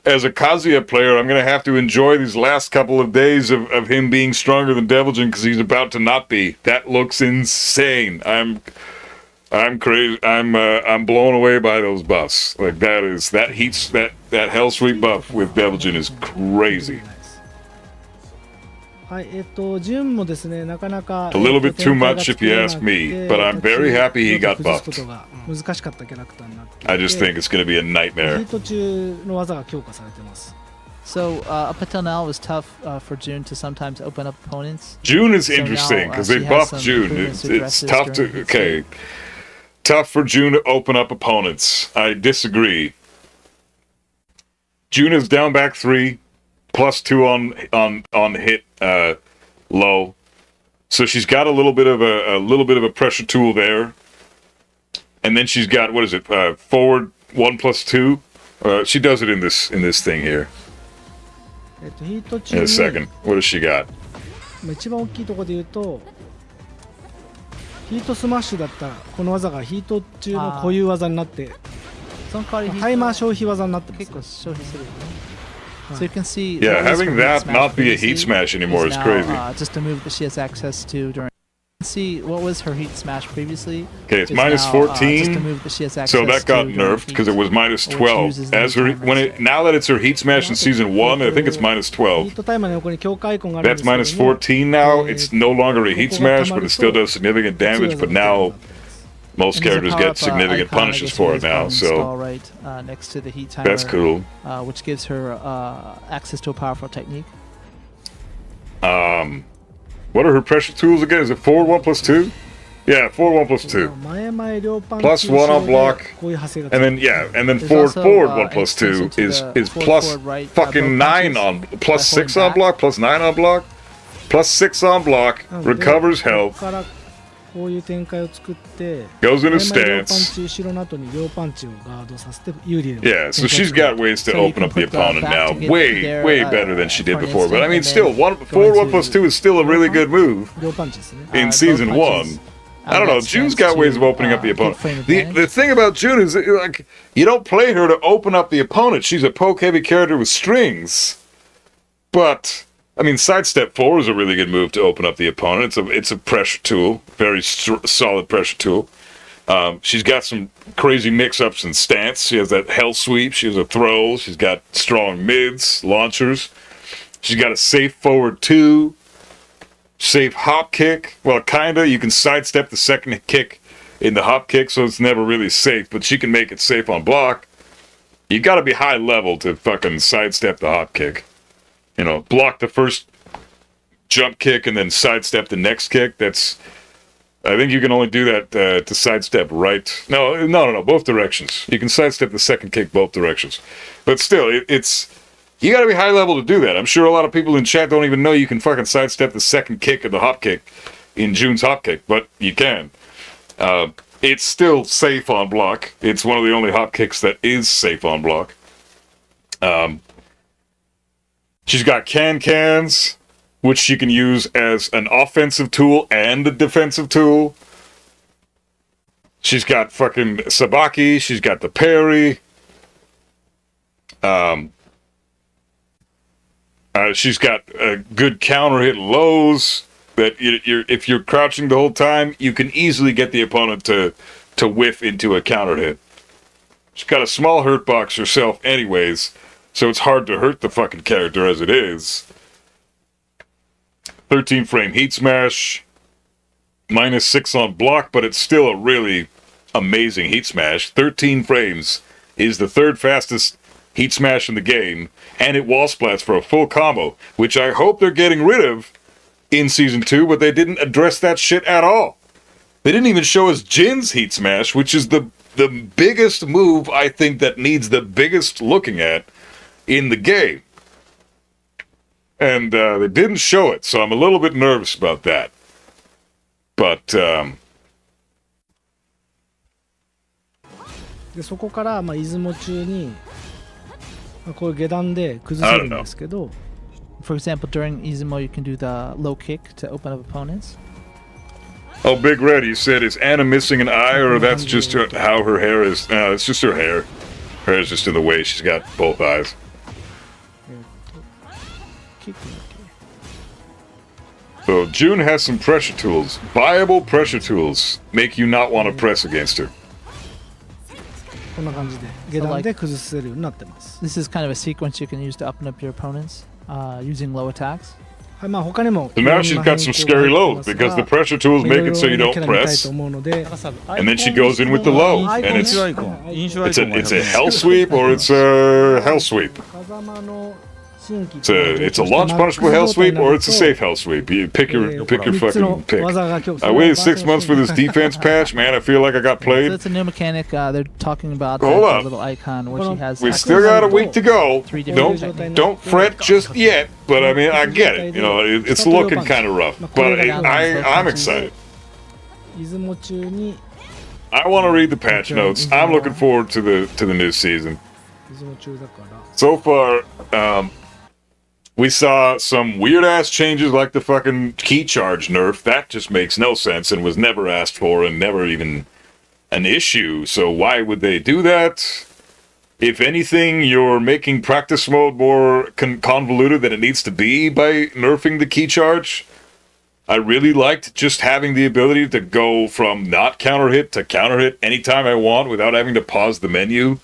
as a Kazuya player, I'm going to have to enjoy these last couple of days of him being stronger than Deviljin because he's about to not be. That looks insane. I'm crazy. I'm blown away by those buffs. Like that hell sweep buff with Deviljin is crazy. はい、順もですね、なかなか A little bit too much if you ask me, but I'm very happy he got buffed. ことが難しかったキャラクターになっていて、 I just think it's going to be a ヒ nightmare. ート中の技が強化されてます So up until now, it was tough for June to sometimes open up opponents. June is So now, interesting because they she has buffed some June. improvements to It's address tough during to heat okay, state. tough for June to open up opponents. I disagree. June is down back 3, +2 on hit low, so she's got a little bit of a pressure tool there, and then she's got forward 1+2. She does it in this thing here. ヒート中 In a に second, what does she got? 一番大きいところで言うとヒートスマッシュだったらこの技がヒート中の固有技になってその代わりにタイマー消費技になってます結構消費するよね。So you can see Yeah, that was having her that heat not be a previously heat smash anymore is now, crazy. Just a move that she has access to during. See what was her heat smash previously? Okay, it's is minus now, 14, just a move that she has access so that got to during nerfed because it heat, was minus which 12. uses the As her timer instead. now that it's her heat smash in season 1, I think it's minus 12. ヒートタイマーの横に強化アイコンがあるんで That's すけども minus 14 now. It's no longer a heat smash, but it still does significant damage. But now most And there's a characters power-up, get significant icon, I punishes guess, for with it now. his So install right next to the heat timer, that's cool. Which gives her access to a powerful technique. What are her pressure tools again? Is it forward 1+2? Yeah, forward 1+2. 前々両パン Plus 1 on block, こういう派生が and then and then There's forward also, forward extension 1+2 to is the is forward, plus forward, right, fucking both 9 punches on by plus 6 holding on back. block, plus 9 on block, plus 6 on block, なので recovers こ health, こからこういう展開を作って goes in a 前々両パン stance. チ後ろの後に両パンチをガードさせて有利な Yeah, so 展開を she's 作る got ways to So you open can up the put the opponent back now, to get way there, better than she did for an before. But I mean, instant, still, and then forward go into 1+2 is still a really good move 両パンチですね in both season punches 1. I don't know. June's got ways of opening up the opponent. frame The advantage. thing about June is like you don't play her to open up the opponent. She's a poke heavy character with strings. But I mean, sidestep 4 is a really good move to open up the opponent. It's a pressure tool, very solid pressure tool. She's got some crazy mix-ups in stance. She has that hell sweep. She has a throw. She's got strong mids, launchers. She's got a safe forward 2. Safe hop kick. Well, kinda. You can sidestep the second kick in the hop kick, so it's never really safe, but she can make it safe on block. You gotta be high level to fucking sidestep the hop kick. Block the first jump kick and then sidestep the next kick. I think you can only do that to sidestep right. No, both directions. You can sidestep the second kick both directions. But still, you gotta be high level to do that. I'm sure a lot of people in chat don't even know you can fucking sidestep the second kick of the hop kick in June's hop kick, but you can. It's still safe on block. It's one of the only hop kicks that is safe on block. She's got cans, which she can use as an offensive tool and a defensive tool. She's got fucking Sabaki. She's got the parry. She's got a good counter hit lows that if you're crouching the whole time, you can easily get the opponent to whiff into a counter hit. She's got a small hurt box herself anyways, so it's hard to hurt the fucking character as it is. 13 frame heat smash, -6 on block, but it's still a really amazing heat smash. 13 frames is the third fastest heat smash in the game, and it wall splats for a full combo, which I hope they're getting rid of in Season 2, but they didn't address that shit at all. They didn't even show us Jin's heat smash, which is the biggest move, I think, that needs the biggest looking at in the game. And they didn't show it, so I'm a little bit nervous about that. But, でそこから出雲中にこういう下段で崩せるんですけど、 For example, during Izumo, you can do the low kick to open up opponents. Oh, Big Red, you said is Anna missing an eye, or that's just how her hair is? No, it's just her hair. Her hair's just in the way. She's got both eyes. キックだけ So June has some pressure tools. Viable pressure tools make you not want to press against her. こんな感じで下段で崩せるようになってます。 This is kind of a sequence you can use to open up your opponents using low attacks. はい、まあ他にも So now she's got some scary lows because the pressure tools make it so you don't press, と思うので、 and then she goes in with the low, and it's アイコン飲酒アイ it's コン a it's a hell sweep or it's a hell sweep. 風間の新規 It's a launch punishable hell sweep or it's a safe hell sweep. You pick your fucking pick. I waited 6 months for this defense patch, man. I feel like I got So played. it's a new mechanic. They're talking about Hold the up. little icon where she has. We still got a week to go. 3 different Don't fret just yet, but I mean I get it. You know, it's looking kind of rough, but I'm excited. 出雲中に I want to read the patch notes. I'm looking forward to the new season. 出雲中だから So far, we saw some weird ass changes like the fucking key charge nerf. That just makes no sense and was never asked for and never even an issue. So why would they do that? If anything, you're making practice mode more convoluted than it needs to be by nerfing the key charge. I really liked just having the ability to go from not counter hit to counter hit anytime I want without having to pause the menu.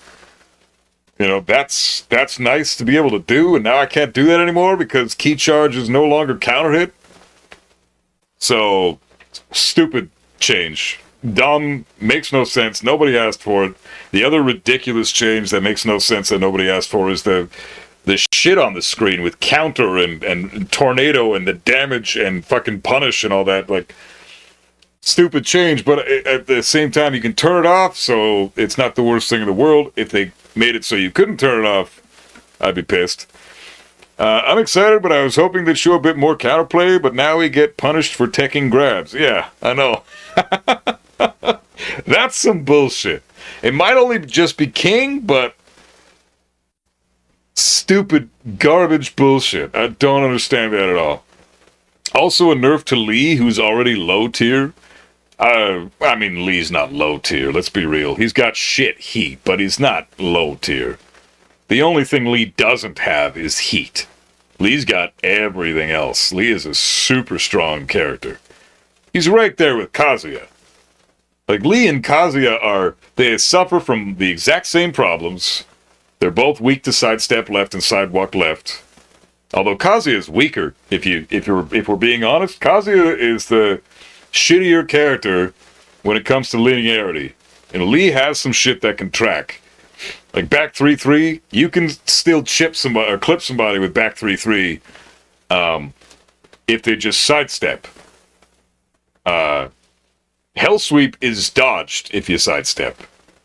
You know, that's nice to be able to do, and now I can't do that anymore because key charge is no longer counter hit. So, stupid change. Dumb, makes no sense, nobody asked for it. The other ridiculous change that makes no sense that nobody asked for is the shit on the screen with counter and tornado and the damage and fucking punish and all that. Like, stupid change, but at the same time you can turn it off, so it's not the worst thing in the world. If they made it so you couldn't turn it off, I'd be pissed. I'm excited, but I was hoping they'd show a bit more counterplay, but now we get punished for taking grabs. Yeah, I know. That's some bullshit. It might only just be king, but stupid garbage bullshit. I don't understand that at all. Also a nerf to Lee, who's already low tier. I mean, Lee's not low tier, let's be real. He's got shit heat, but he's not low tier. The only thing Lee doesn't have is heat. Lee's got everything else. Lee is a super strong character. He's right there with Kazuya. Like, Lee and Kazuya they suffer from the exact same problems. They're both weak to sidestep left and sidewalk left. Although Kazuya is weaker, if we're being honest, Kazuya is the shittier character when it comes to linearity. And Lee has some shit that can track. Like back 3-3, you can still chip somebody or clip somebody with back 3-3 if they just sidestep. Hell sweep is dodged if you sidestep.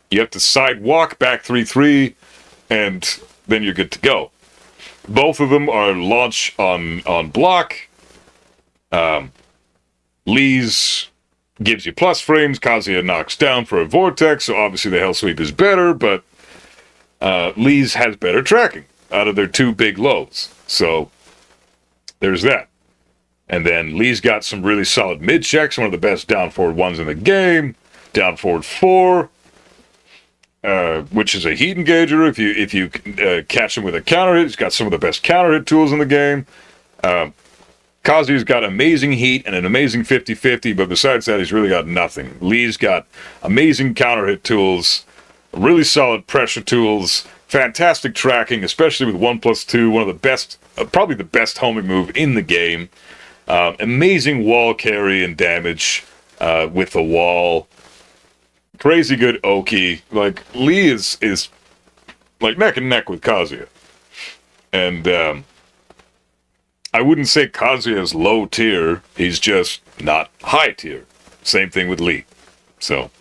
You have to sidewalk back 3-3 and then you're good to go. Both of them are launch on block. Lee's gives you plus frames. Kazuya knocks down for a vortex, so obviously the hell sweep is better, but Lee's has better tracking out of their two big lows. So there's that. And then Lee's got some really solid mid checks, one of the best down forward ones in the game. Down forward 4. Which is a heat engager. If you catch him with a counter hit, he's got some of the best counter hit tools in the game. Kazuya's got amazing heat and an amazing 50-50, but besides that, he's really got nothing. Lee's got amazing counter hit tools, really solid pressure tools, fantastic tracking, especially with 1+2, one of the best, probably the best homing move in the game. Amazing wall carry and damage with the wall. Crazy good Oki. Like, Lee is like neck and neck with Kazuya. And I wouldn't say Kazuya is low tier. He's just not high tier. Same thing with Lee. So.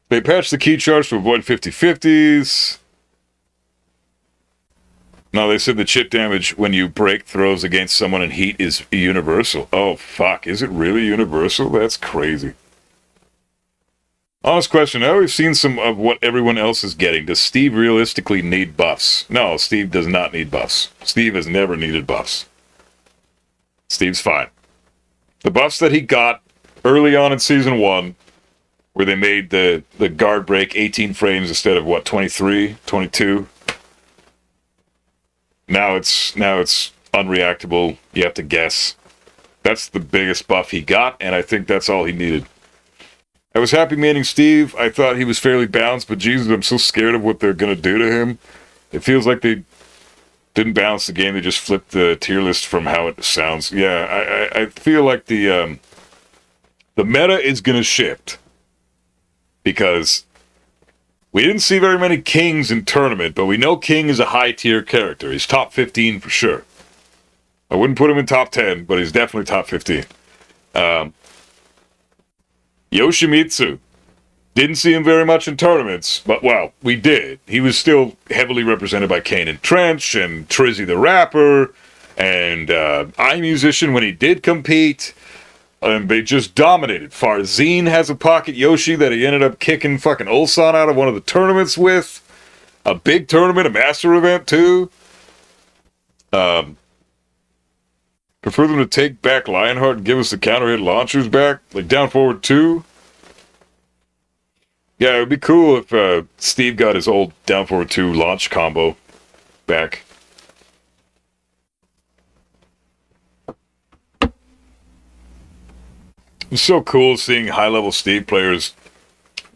They patched the key charge to avoid 50-50s. No, they said the chip damage when you break throws against someone in heat is universal. Oh, fuck. Is it really universal? That's crazy. Honest question. Now we've seen some of what everyone else is getting. Does Steve realistically need buffs? No, Steve does not need buffs. Steve has never needed buffs. Steve's fine. The buffs that he got early on in Season 1, where they made the guard break 18 frames instead of, 23, 22? Now it's unreactable. You have to guess. That's the biggest buff he got, and I think that's all he needed. I was happy manning Steve. I thought he was fairly balanced, but Jesus, I'm so scared of what they're going to do to him. It feels like they didn't balance the game. They just flipped the tier list from how it sounds. Yeah, I feel like the meta is going to shift because we didn't see very many Kings in tournament, but we know King is a high-tier character. He's top 15 for sure. I wouldn't put him in top 10, but he's definitely top 15. Yoshimitsu. Didn't see him very much in tournaments, but, well, we did. He was still heavily represented by Kane and Trench and Trizzy the Rapper and iMusician when he did compete. And they just dominated. Farzine has a pocket Yoshi that he ended up kicking fucking Ulsan out of one of the tournaments with. A big tournament, a master event, too. Prefer them to take back Lionheart and give us the counter hit launchers back? Like down forward 2? Yeah, it would be cool if Steve got his old down forward 2 launch combo back. It's so cool seeing high-level Steve players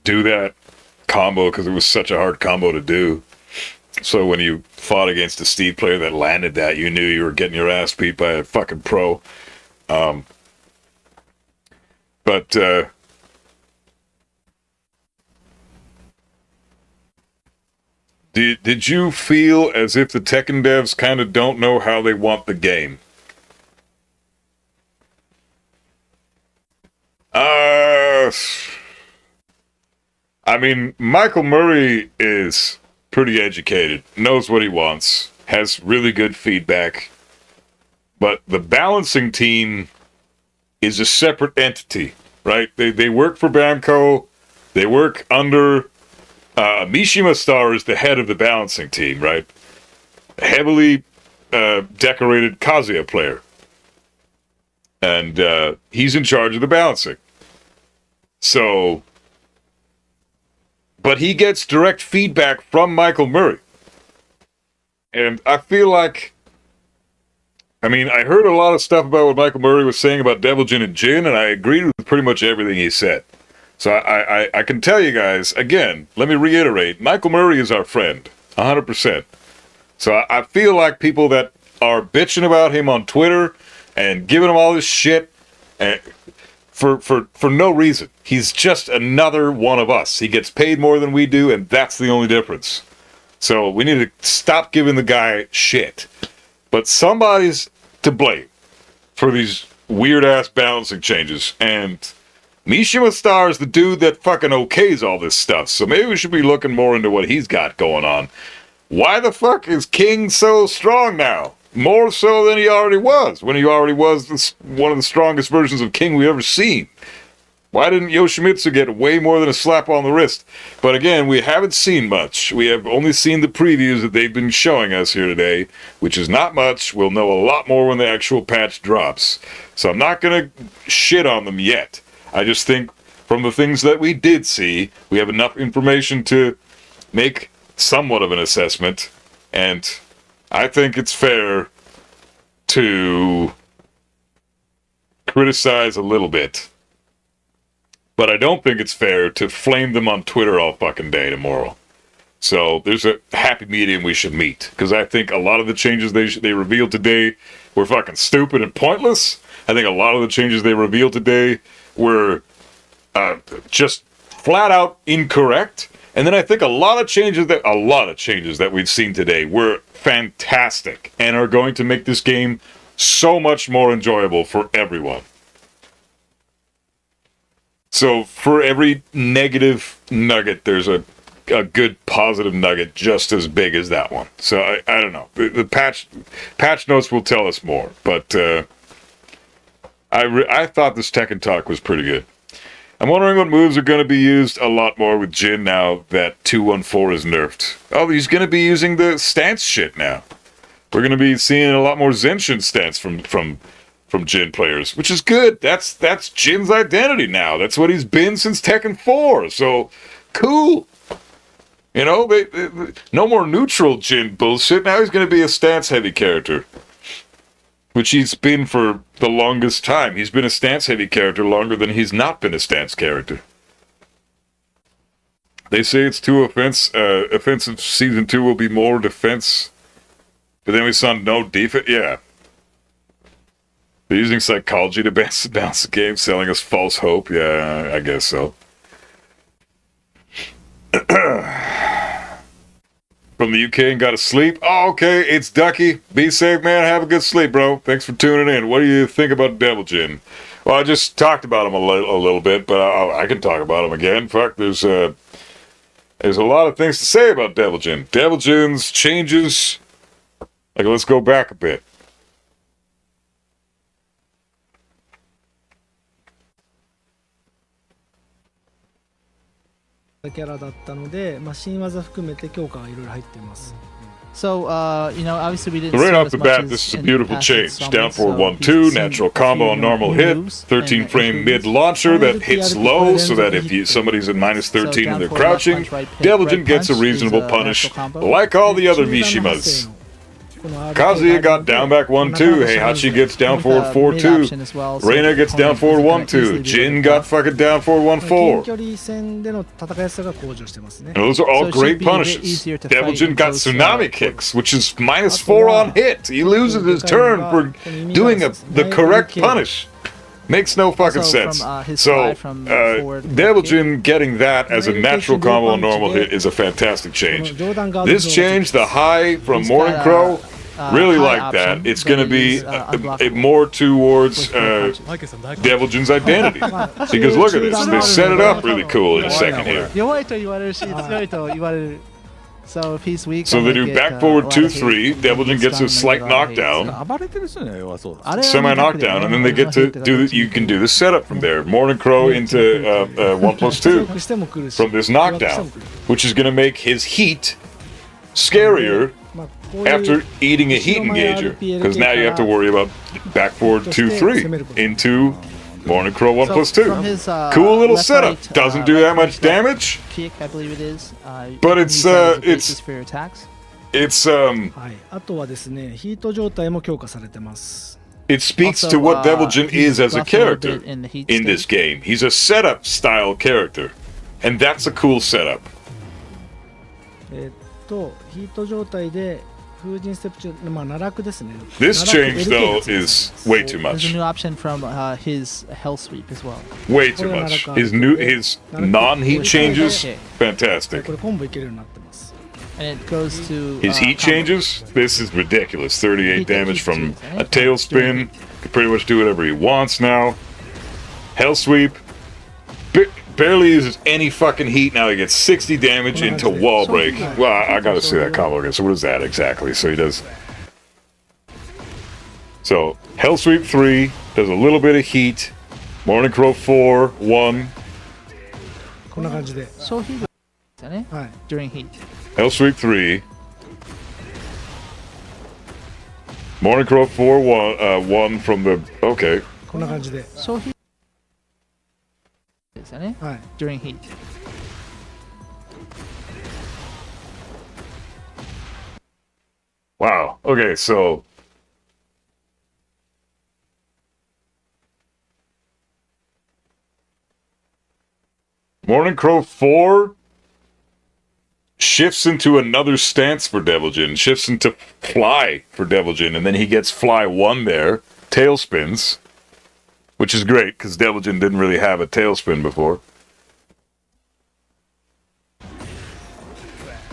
do that combo because it was such a hard combo to do. So when you fought against a Steve player that landed that, you knew you were getting your ass beat by a fucking pro. Did you feel as if the Tekken devs kind of don't know how they want the game? I mean, Michael Murray is pretty educated, knows what he wants, has really good feedback, but the balancing team is a separate entity, right? They work for Bamco, they work under Mishima Star is the head of the balancing team, right? Heavily decorated Kazuya player, and he's in charge of the balancing. So, but he gets direct feedback from Michael Murray. And I feel like, I mean, I heard a lot of stuff about what Michael Murray was saying about Devil Jin and Jin, and I agreed with pretty much everything he said. So I can tell you guys, again, let me reiterate, Michael Murray is our friend, 100%. So I feel like people that are bitching about him on Twitter and giving him all this shit, for no reason. He's just another one of us. He gets paid more than we do, and that's the only difference. So we need to stop giving the guy shit. But somebody's to blame for these weird-ass balancing changes. And Mishima Star is the dude that fucking okays all this stuff. So maybe we should be looking more into what he's got going on. Why the fuck is King so strong now? More so than he already was, when he already was one of the strongest versions of King we've ever seen. Why didn't Yoshimitsu get way more than a slap on the wrist? But again, we haven't seen much. We have only seen the previews that they've been showing us here today, which is not much. We'll know a lot more when the actual patch drops. So I'm not going to shit on them yet. I just think from the things that we did see, we have enough information to make somewhat of an assessment, and I think it's fair to criticize a little bit. But I don't think it's fair to flame them on Twitter all fucking day tomorrow. So there's a happy medium we should meet. Because I think a lot of the changes they revealed today were fucking stupid and pointless. I think a lot of the changes they revealed today were just flat out incorrect. And then I think a lot of changes that we've seen today were fantastic and are going to make this game so much more enjoyable for everyone. So for every negative nugget, there's a good positive nugget just as big as that one. So I don't know. The patch notes will tell us more. But I thought this Tekken talk was pretty good. I'm wondering what moves are going to be used a lot more with Jin now that 214 is nerfed. Oh, he's going to be using the stance shit now. We're going to be seeing a lot more Zenshin stance from Jin players, which is good. That's Jin's identity now. That's what he's been since Tekken 4. So, cool. You know, no more neutral Jin bullshit. Now he's going to be a stance-heavy character, which he's been for the longest time. He's been a stance-heavy character longer than he's not been a stance character. They say it's too offensive. Season 2 will be more defense, but then we saw no defense. Yeah. They're using psychology to bounce the game, selling us false hope. Yeah, I guess so. From the UK and got to sleep. Oh, okay, it's Ducky. Be safe, man. Have a good sleep, bro. Thanks for tuning in. What do you think about Devil Jin? Well, I just talked about him a little bit, but I can talk about him again. Fuck, there's a lot of things to say about Devil Jin. Devil Jin's changes. Like, let's go back a bit. So, obviously we didn't So right see off as the much bat, as this is a in beautiful past change. installments, Down forward so 1-2, we've seen natural a combo few on normal new hit, moves 13 and frame mid improvements. launcher that hits low so that if somebody's at minus 13 down and they're forward left crouching, punch, right hit, Devil right Jin gets a punch reasonable is a punish, natural combo. like all the other Mishimas. Kazuya got down back 1-2, Heihachi gets down forward 4-2, Reina gets down forward 1-2, Jin got fucking down forward 1-4. And those are all So it great should be a bit punishes. easier to Devil fight Jin in got close, tsunami kicks, which is -4 on hit. He loses his turn for doing the correct punish. Makes no fucking Also sense. from, his So, slide from forward Devil kick. Jin getting that as a natural combo on normal hit is a fantastic change. This change, the high from He's Morning got Crow, really high like that. option, It's but going to it be is, unblockable more towards with no punches. Devil Jin's identity. Because look at this, they set it up really cool in a second here. 弱いと言われるし強いと言われる So if he's weak, So I'm they gonna do get, back forward a lot of 2-3. hate. Devil Jin gets a slight Stunned and a lot of hate, knockdown. 暴れてる人には弱そうだ。あれは Semi knockdown, and then they get to do. You can do the setup from there. Morning Crow into 1+2 from this knockdown, which is going to make his heat scarier after eating a heat engager, because now you have to worry about back forward 2-3 into Morning Crow 1+2. From his, Cool little left, setup. right, Doesn't do right that much punch, left damage. Kick, I believe it is. You But can it's, use that as a it's- basis for your attacks. It's はい、あとはですね、ヒート状態も強化されてます。 It speaks Also, to what Devil Jin he's is as a buffed a little character bit in the heat in this state. game. He's a setup style character, and that's a cool setup. ヒート状態で風神ステップ中、まあ奈落ですね。 This 奈落 change, LK though, がついてま is す way too There's a much. new option from his Hell Sweep as well. Way too much. His non-heat changes, こ fantastic. れコンボいけるようになってます。 And it goes to His heat combo. changes, this is ridiculous. 38 Heat damage from changes, a right? tailspin. Can pretty much do whatever he wants now. Hell sweep. Barely uses any fucking heat. Now he gets 60 damage into wall break. Well, I gotta see that combo again. So what is that exactly? So he does. So Hell sweep 3 does a little bit of heat. Morning Crow 4 1. こんな感じで。消費量ですよね。はい。 During heat. Hell sweep 3. Morning Crow 4 1 from the. Okay. こんな感じで。消費ですよね。はい。 During heat. Wow. Okay, so. Morning Crow 4 shifts into another stance for Devil Jin, shifts into fly for Devil Jin, and then he gets fly 1 there, tailspins, which is great because Devil Jin didn't really have a tailspin before.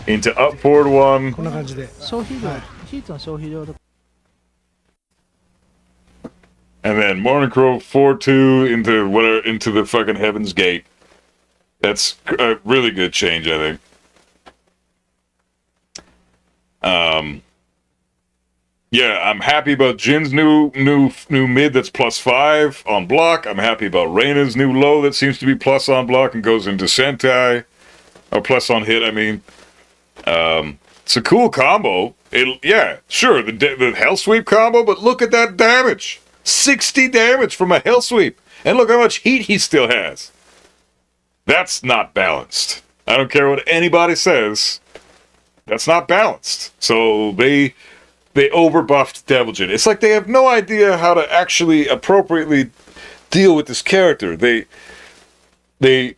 Into up forward 1. こんな感じで。消費量、ヒートの消費量と And then Morning Crow 4-2 into the fucking Heaven's Gate. That's a really good change, I think. Yeah, I'm happy about Jin's new mid that's +5 on block. I'm happy about Reyna's new low that seems to be plus on block and goes into Sentai. Or plus on hit, I mean. It's a cool combo. Yeah, sure, the Hell Sweep combo, but look at that damage. 60 damage from a Hell Sweep. And look how much heat he still has. That's not balanced. I don't care what anybody says. That's not balanced. So they overbuffed Devil Jin. It's like they have no idea how to actually appropriately deal with this character. They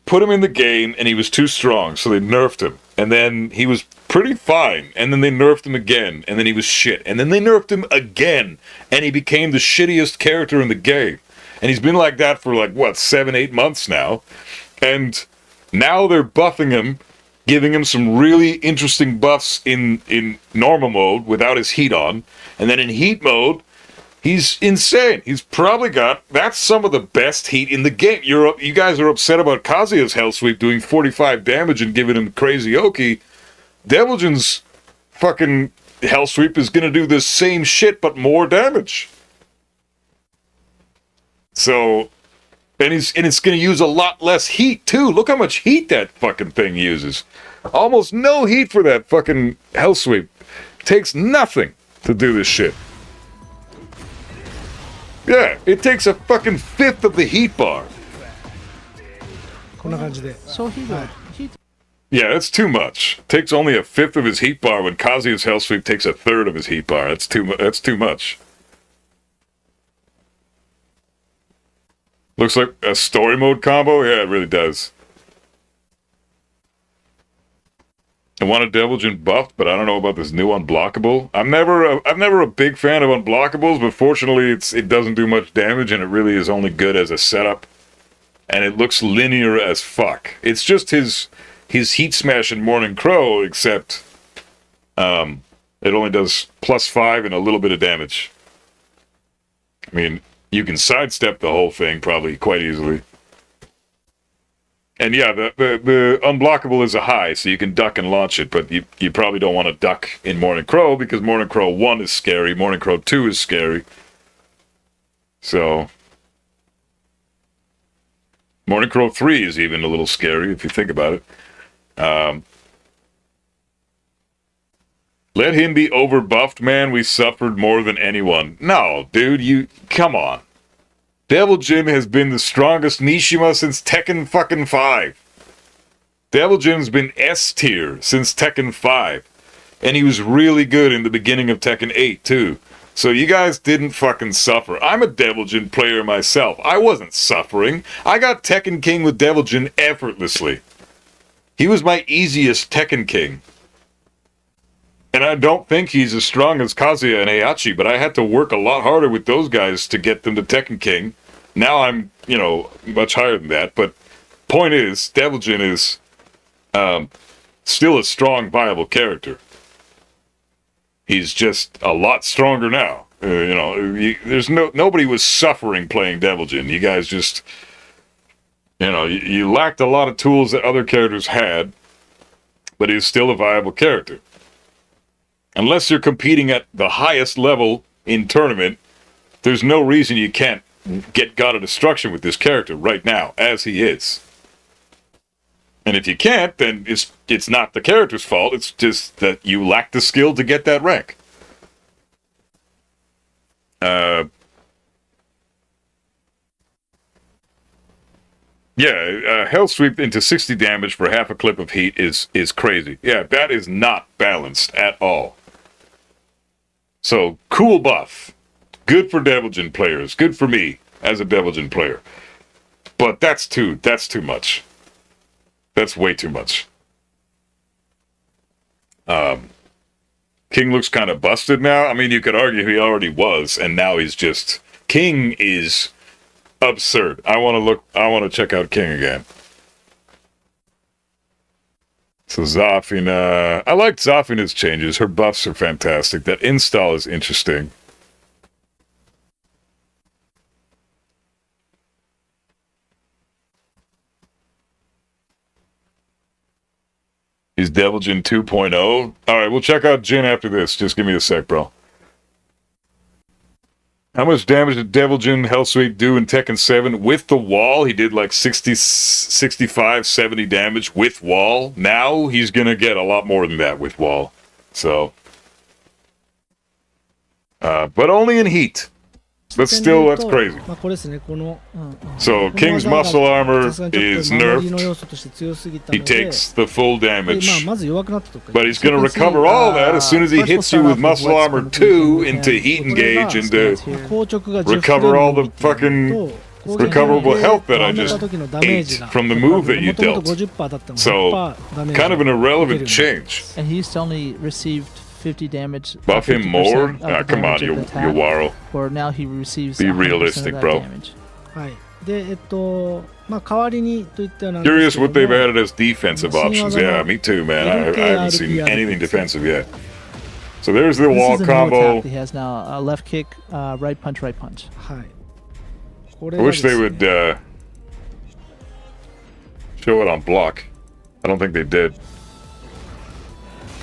put him in the game and he was too strong, so they nerfed him. And then he was pretty fine. And then they nerfed him again, and then he was shit. And then they nerfed him again, and he became the shittiest character in the game. And he's been like that for 7-8 months now. And now they're buffing him, giving him some really interesting buffs in normal mode without his heat on. And then in heat mode, he's insane. He's probably that's some of the best heat in the game. You guys are upset about Kazuya's Hell Sweep doing 45 damage and giving him crazy Oki. Devil Jin's fucking Hell Sweep is going to do the same shit but more damage. So, and it's going to use a lot less heat too. Look how much heat that fucking thing uses. Almost no heat for that fucking Hell Sweep. Takes nothing to do this shit. Yeah, it takes a fucking fifth of the heat bar. こんな感じで。So he Yeah, that's too much. Takes only a fifth of his heat bar when Kazuya's Hell Sweep takes a third of his heat bar. That's too much. Looks like a story mode combo. Yeah, it really does. I want a Devil Jin buffed, but I don't know about this new unblockable. I'm never a big fan of unblockables, but fortunately it doesn't do much damage and it really is only good as a setup. And it looks linear as fuck. It's just his Heat Smash in Morning Crow, except it only does +5 and a little bit of damage. I mean, you can sidestep the whole thing probably quite easily. And yeah, the unblockable is a high, so you can duck and launch it, but you probably don't want to duck in Morning Crow because Morning Crow 1 is scary, Morning Crow 2 is scary. So Morning Crow 3 is even a little scary if you think about it. Let him be overbuffed, man. We suffered more than anyone. No, dude, come on. Devil Jin has been the strongest Mishima since Tekken fucking 5. Devil Jin's been S tier since Tekken 5. And he was really good in the beginning of Tekken 8 too. So you guys didn't fucking suffer. I'm a Devil Jin player myself. I wasn't suffering. I got Tekken King with Devil Jin effortlessly. He was my easiest Tekken King. And I don't think he's as strong as Kazuya and Heihachi, but I had to work a lot harder with those guys to get them to Tekken King. Now I'm, much higher than that. But point is, Devil Jin is still a strong, viable character. He's just a lot stronger now. There's nobody was suffering playing Devil Jin. You guys just, you lacked a lot of tools that other characters had, but he's still a viable character. Unless you're competing at the highest level in tournament, there's no reason you can't get God of Destruction with this character right now, as he is. And if you can't, then it's not the character's fault, it's just that you lack the skill to get that rank. Hell Sweep into 60 damage for half a clip of heat is crazy. Yeah, that is not balanced at all. So, cool buff. Good for Devil Jin players. Good for me as a Devil Jin player. But that's too much. That's way too much. King looks kind of busted now. I mean, you could argue he already was, and now he's just... King is absurd. I want to check out King again. So Zafina, I liked Zafina's changes. Her buffs are fantastic. That install is interesting. Is Devil Jin 2.0? Alright, we'll check out Jin after this. Just give me a sec, bro. How much damage did Devil Jin Hellsweet do in Tekken 7 with the wall? He did like 60, 65, 70 damage with wall. Now he's going to get a lot more than that with wall. So, but only in heat. But still, that's crazy. まあこれですね、この So, この King's 技が muscle armor さすがにちょっ is と守りの nerfed. 要素として強すぎた He ので、 takes the full でまあ damage. まず弱くなったとか But he's going to recover all that as soon as he hits you with muscle armor 2 into heat engage and 硬直が recover all the と fucking 攻撃 recoverable health that I で just た時のダメージ ate が from the move that you 元々 dealt. 50%だったのが So, 100%ダメージ kind of an が irrelevant 受けるようになる change. And he used to only received 50 damage. Buff him 50% more? of the Ah, come on, damage of the attack, Yawaro. Or now he receives Be 100% of realistic, that bro. damage. はい。で、まあ、代わりにといったようなんです Curious けど what they've も added as defensive options. Yeah, me too, man. I haven't seen anything defensive yet. So there's the This wall is a new combo. attack that he has now. Left kick, right punch, right punch. はい。これ I は wish で they すね would show it on block. I don't think they did.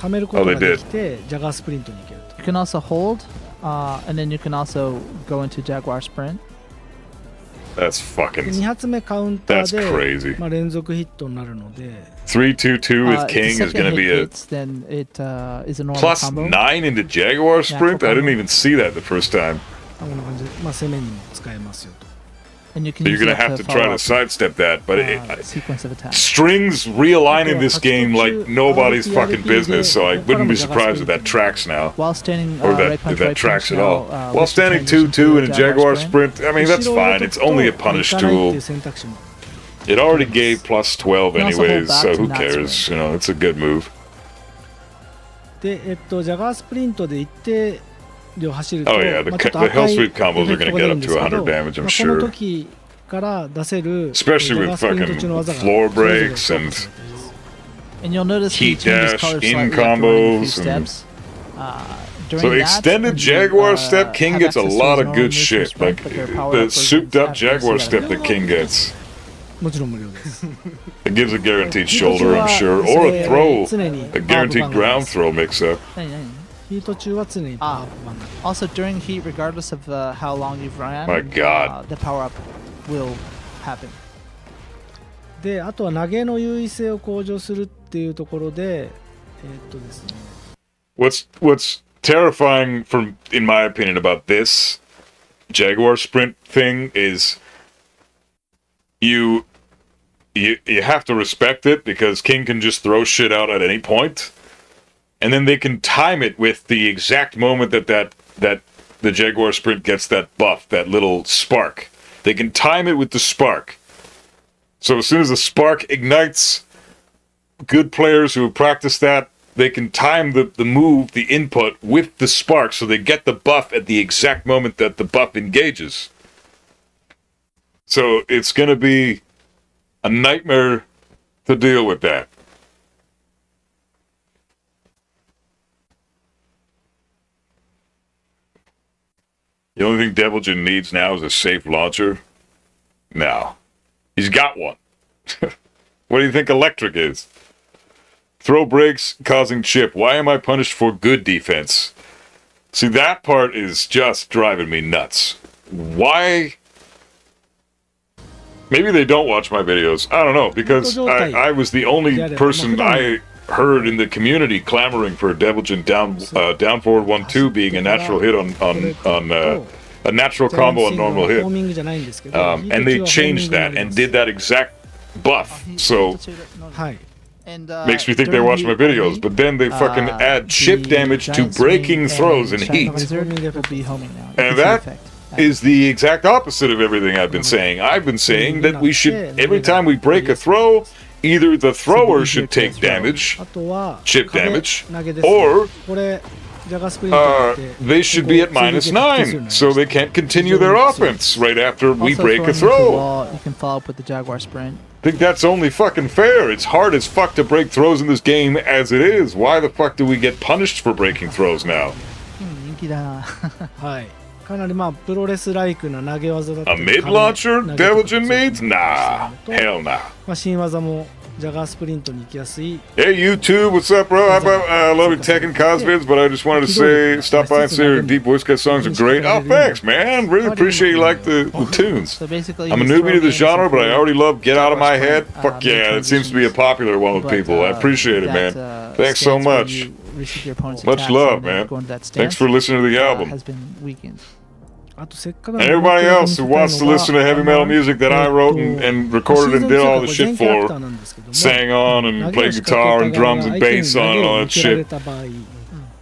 貯めることができて、ジャガースプリントに行けると。 You can also hold, and then you can also go into Jaguar Sprint. That's で fucking 2発目カウンタ That's ー crazy. で、まあ、連続ヒットになるので、 3-2-2 with If the King is second going to hit be a hits, then it is a normal plus combo. 9 into Jaguar Sprint. I didn't even see that the first time. こんな感じで、まあ、攻めにも使えますよと。 And you can So you're use going to that have to follow try to up, sidestep that, but sequence of attacks. strings realign in this game like nobody's fucking business, so I wouldn't be surprised if that tracks now. While standing Or right that, punch, if that right tracks punch at all. now, While with the standing transition 2-2 in to a Jaguar Sprint. Sprint, I mean, that's 後ろを fine. 取 It's ると only a 行かない punish っていう tool. 選択肢も It already gave plus 12 You can also hold anyways, back so to who not cares? swing. You know, it's a good move. で、ジャガースプリントで一定量走ると、 Oh yeah, the まあちょっと the 赤い Hellsweep combos are エフェク going ト to が出 get る up んで to すけど、 100 damage, I'm まあこの sure. 時から出せる Especially ジャ with ガースプリント中の技 fucking が floor それぞれ breaks and And you'll notice he Heat changes dash, color in slightly after running a few combos, and- steps. During So that, extended you, Jaguar step, King have gets a access to lot his of normal good moves for shit. sprint, Like but they're powered the up versions souped up after, so Jaguar you step gotta- that King gets. もちろん無料です。 It gives a guaranteed ヒート中 shoulder, は I'm sure, そ or れ a throw, 常に a パワーアップ guaranteed 版があり ground ます throw mix up. ヒート中は常にパワーアップ版があります Also, during heat, regardless of how long you've ran, My God. The power up will happen. で、あとは投げの優位性を向上するっていうところで、ですね、 What's terrifying from in my opinion about this Jaguar sprint thing is you have to respect it because King can just throw shit out at any point, and then they can time it with the exact moment that the Jaguar sprint gets that buff, that little spark. They can time it with the spark. So as soon as the spark ignites, good players who have practiced that, they can time the move, the input, with the spark, so they get the buff at the exact moment that the buff engages. So it's going to be a nightmare to deal with that. The only thing Devil Jin needs now is a safe launcher. No. He's got one. What do you think electric is? Throw breaks causing chip. Why am I punished for good defense? See, that part is just driving me nuts. Why? Maybe they don't watch my videos. I don't know, because I was the only person I heard in the community clamoring for Devil Jin down forward 1-2 being a natural hit on a natural combo on normal hit. And they changed that and did that exact buff. So And, makes me think they during watch my heat videos, only, but then they fucking add chip the damage to giant breaking swing throws in and Shadow heat. Wizard will be homing now. You can And see the that effect. is the exact opposite of everything I've been saying. I've been saying that we should, every time we break a throw, either the thrower should take damage, あとは chip 壁 damage, 投げですね or これジャガースプリントって they should be at minus 9, so they can't continue their offense right after we Also, break a throwing into the throw. wall, you can follow up with the Jaguar Sprint. I think that's only fucking fair. It's hard as fuck to break throws in this game as it is. Why the fuck do we get punished for breaking throws now? 人気だな。はいかなりまあプロレスライクな投げ技だった A り mid launcher 壁投げとか Devil Jin needs? Nah. Hell nah. まあ新技もジャガースプリントに行きやすい Hey YouTube, what's up, bro? How about I love your Tekken Cosvids, but I just wanted to say, stop by and say your Deep Voice Cut songs are great. Oh, thanks, man. Really appreciate you like the tunes. So basically, I'm a you newbie to the throw genre, games but I into already love Get Out of My Rush Head. Point, Fuck mid yeah, it seems to be a popular one with but, people. I appreciate it, man. that, Thanks so stance where much. you receive your opponent's Much attacks love, and then man. go into that Thanks stance, for listening to the album. has been weakened. あとせっかく And everybody else who wants to listen to heavy metal music that I wrote and recorded and did all the shit for, sang on and played guitar and drums and bass on and all that shit.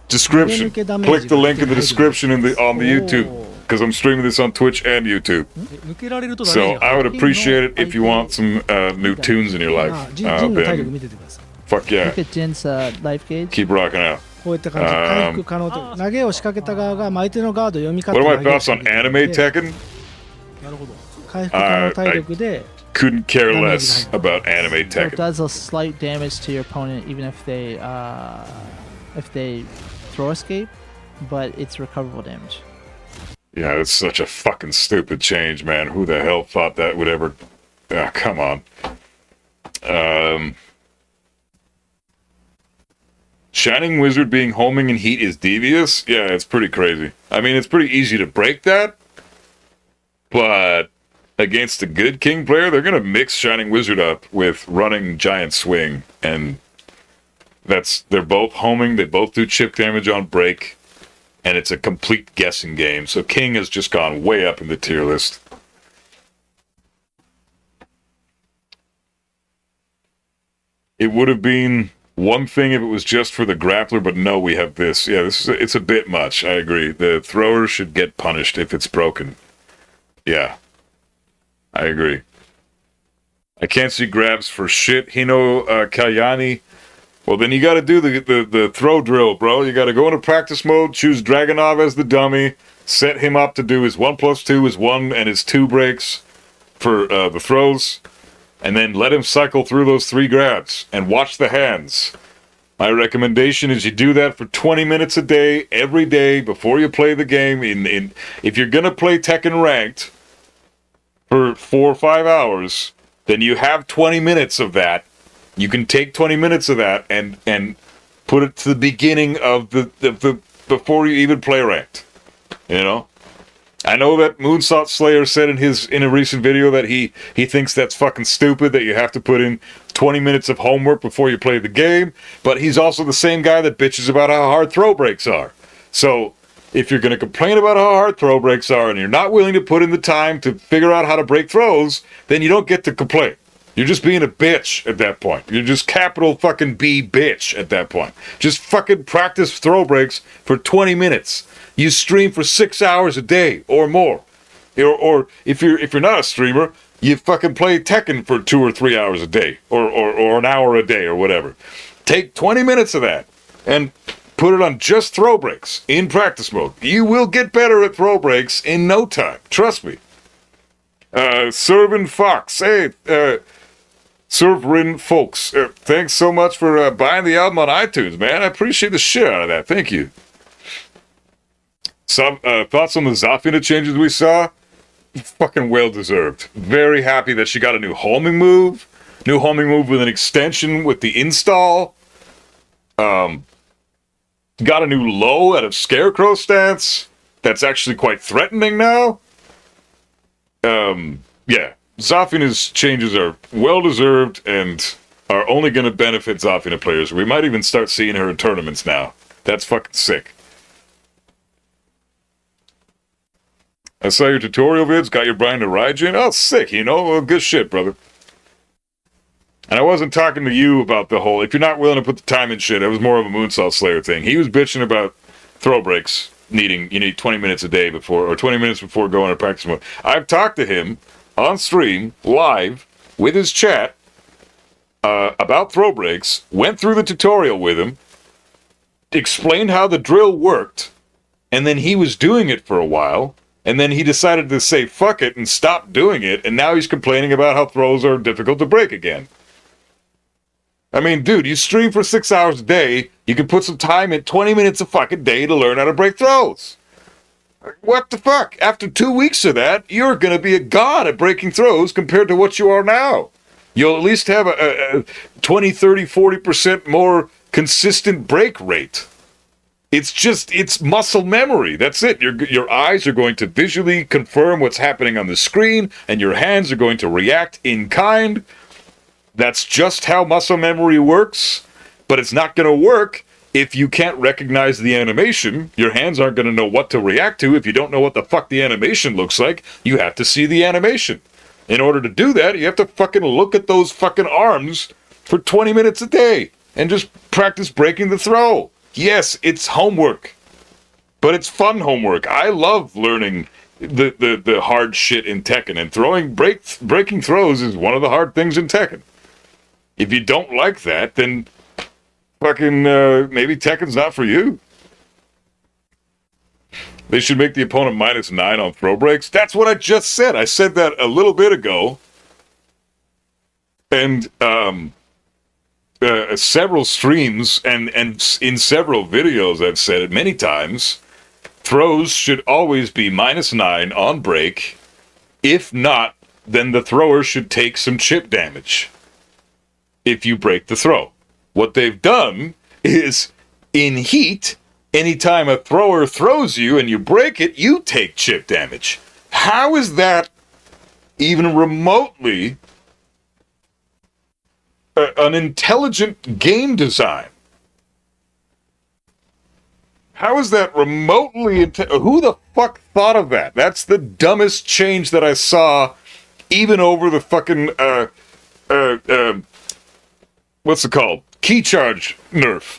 Description. Click the link in the description on the YouTube, because I'm streaming this on Twitch and YouTube. 抜けられるとダメ So じゃん I would appreciate it if you want some new tunes in your life. ジンの体力 Ben, 見ててください fuck yeah. Look at Jin's life gauge. Keep rocking out. こういった感じで回復可能と投げを仕掛けた側が相手のガードを読み勝 What って are my 投げ thoughts を仕 on 掛けて anime Tekken? なるほど回復可能体力で Couldn't care less about anime So it Tekken. does a slight damage to your opponent even if they throw escape, but it's recoverable damage. Yeah, it's such a fucking stupid change, man. Who the hell thought that would ever... Ah, come on. Shining Wizard being homing in heat is devious? Yeah, it's pretty crazy. I mean, it's pretty easy to break that, but against a good King player, they're going to mix Shining Wizard up with running Giant Swing, and they're both homing, they both do chip damage on break, and it's a complete guessing game. So King has just gone way up in the tier list. It would have been one thing if it was just for the grappler, but no, we have this. Yeah, it's a bit much. I agree. The thrower should get punished if it's broken. Yeah, I agree. I can't see grabs for shit. Hino Kalyani. Well, then you got to do the throw drill, bro. You got to go into practice mode, choose Dragonov as the dummy, set him up to do his 1+2, his 1 and his 2 breaks for the throws, and then let him cycle through those 3 grabs and watch the hands. My recommendation is you do that for 20 minutes a day, every day, before you play the game. If you're going to play Tekken Ranked for 4 or 5 hours, then you have 20 minutes of that. You can take 20 minutes of that and put it to the beginning of the before you even play Ranked. You know? I know that Moonsault Slayer said in a recent video that he thinks that's fucking stupid, that you have to put in 20 minutes of homework before you play the game, but he's also the same guy that bitches about how hard throw breaks are. So, if you're going to complain about how hard throw breaks are and you're not willing to put in the time to figure out how to break throws, then you don't get to complain. You're just being a bitch at that point. You're just capital fucking B bitch at that point. Just fucking practice throw breaks for 20 minutes. You stream for 6 hours a day or more. Or if you're not a streamer, you fucking play Tekken for 2 or 3 hours a day. Or an hour a day or whatever. Take 20 minutes of that and put it on just throw breaks in practice mode. You will get better at throw breaks in no time. Trust me. Servin Fox. Hey, Servrin Folks. Thanks so much for buying the album on iTunes, man. I appreciate the shit out of that. Thank you. Some thoughts on the Zafina changes we saw? Fucking well deserved. Very happy that she got a new homing move. New homing move with an extension with the install. Got a new low out of Scarecrow stance. That's actually quite threatening now. Yeah. Zafina's changes are well deserved and are only going to benefit Zafina players. We might even start seeing her in tournaments now. That's fucking sick. I saw your tutorial vids, got your Brian to Raijin. Oh, sick, you know? Well, good shit, brother. And I wasn't talking to you about the whole, if you're not willing to put the time in shit, it was more of a Moonsault Slayer thing. He was bitching about throw breaks, you need 20 minutes a day before, or 20 minutes before going to practice mode. I've talked to him on stream, live, with his chat, about throw breaks, went through the tutorial with him, explained how the drill worked, and then he was doing it for a while, and then he decided to say fuck it and stop doing it, and now he's complaining about how throws are difficult to break again. I mean, dude, you stream for 6 hours a day, you can put some time in 20 minutes a fucking day to learn how to break throws. What the fuck? After 2 weeks of that, you're gonna be a god at breaking throws compared to what you are now. You'll at least have a 20, 30, 40% more consistent break rate. It's muscle memory. That's it. Your eyes are going to visually confirm what's happening on the screen, and your hands are going to react in kind. That's just how muscle memory works, but it's not going to work if you can't recognize the animation. Your hands aren't going to know what to react to if you don't know what the fuck the animation looks like. You have to see the animation. In order to do that, you have to fucking look at those fucking arms for 20 minutes a day and just practice breaking the throw. Yes, it's homework, but it's fun homework. I love learning the hard shit in Tekken, and breaking throws is one of the hard things in Tekken. If you don't like that, then fucking maybe Tekken's not for you. They should make the opponent -9 on throw breaks. That's what I just said. I said that a little bit ago. And several streams and in several videos I've said it many times. Throws should always be -9 on break. If not, then the thrower should take some chip damage if you break the throw. What they've done is, in Heat, anytime a thrower throws you and you break it, you take chip damage. How is that even remotely an intelligent game design? How is that remotely who the fuck thought of that? That's the dumbest change that I saw, even over the fucking what's it called? Key charge nerf.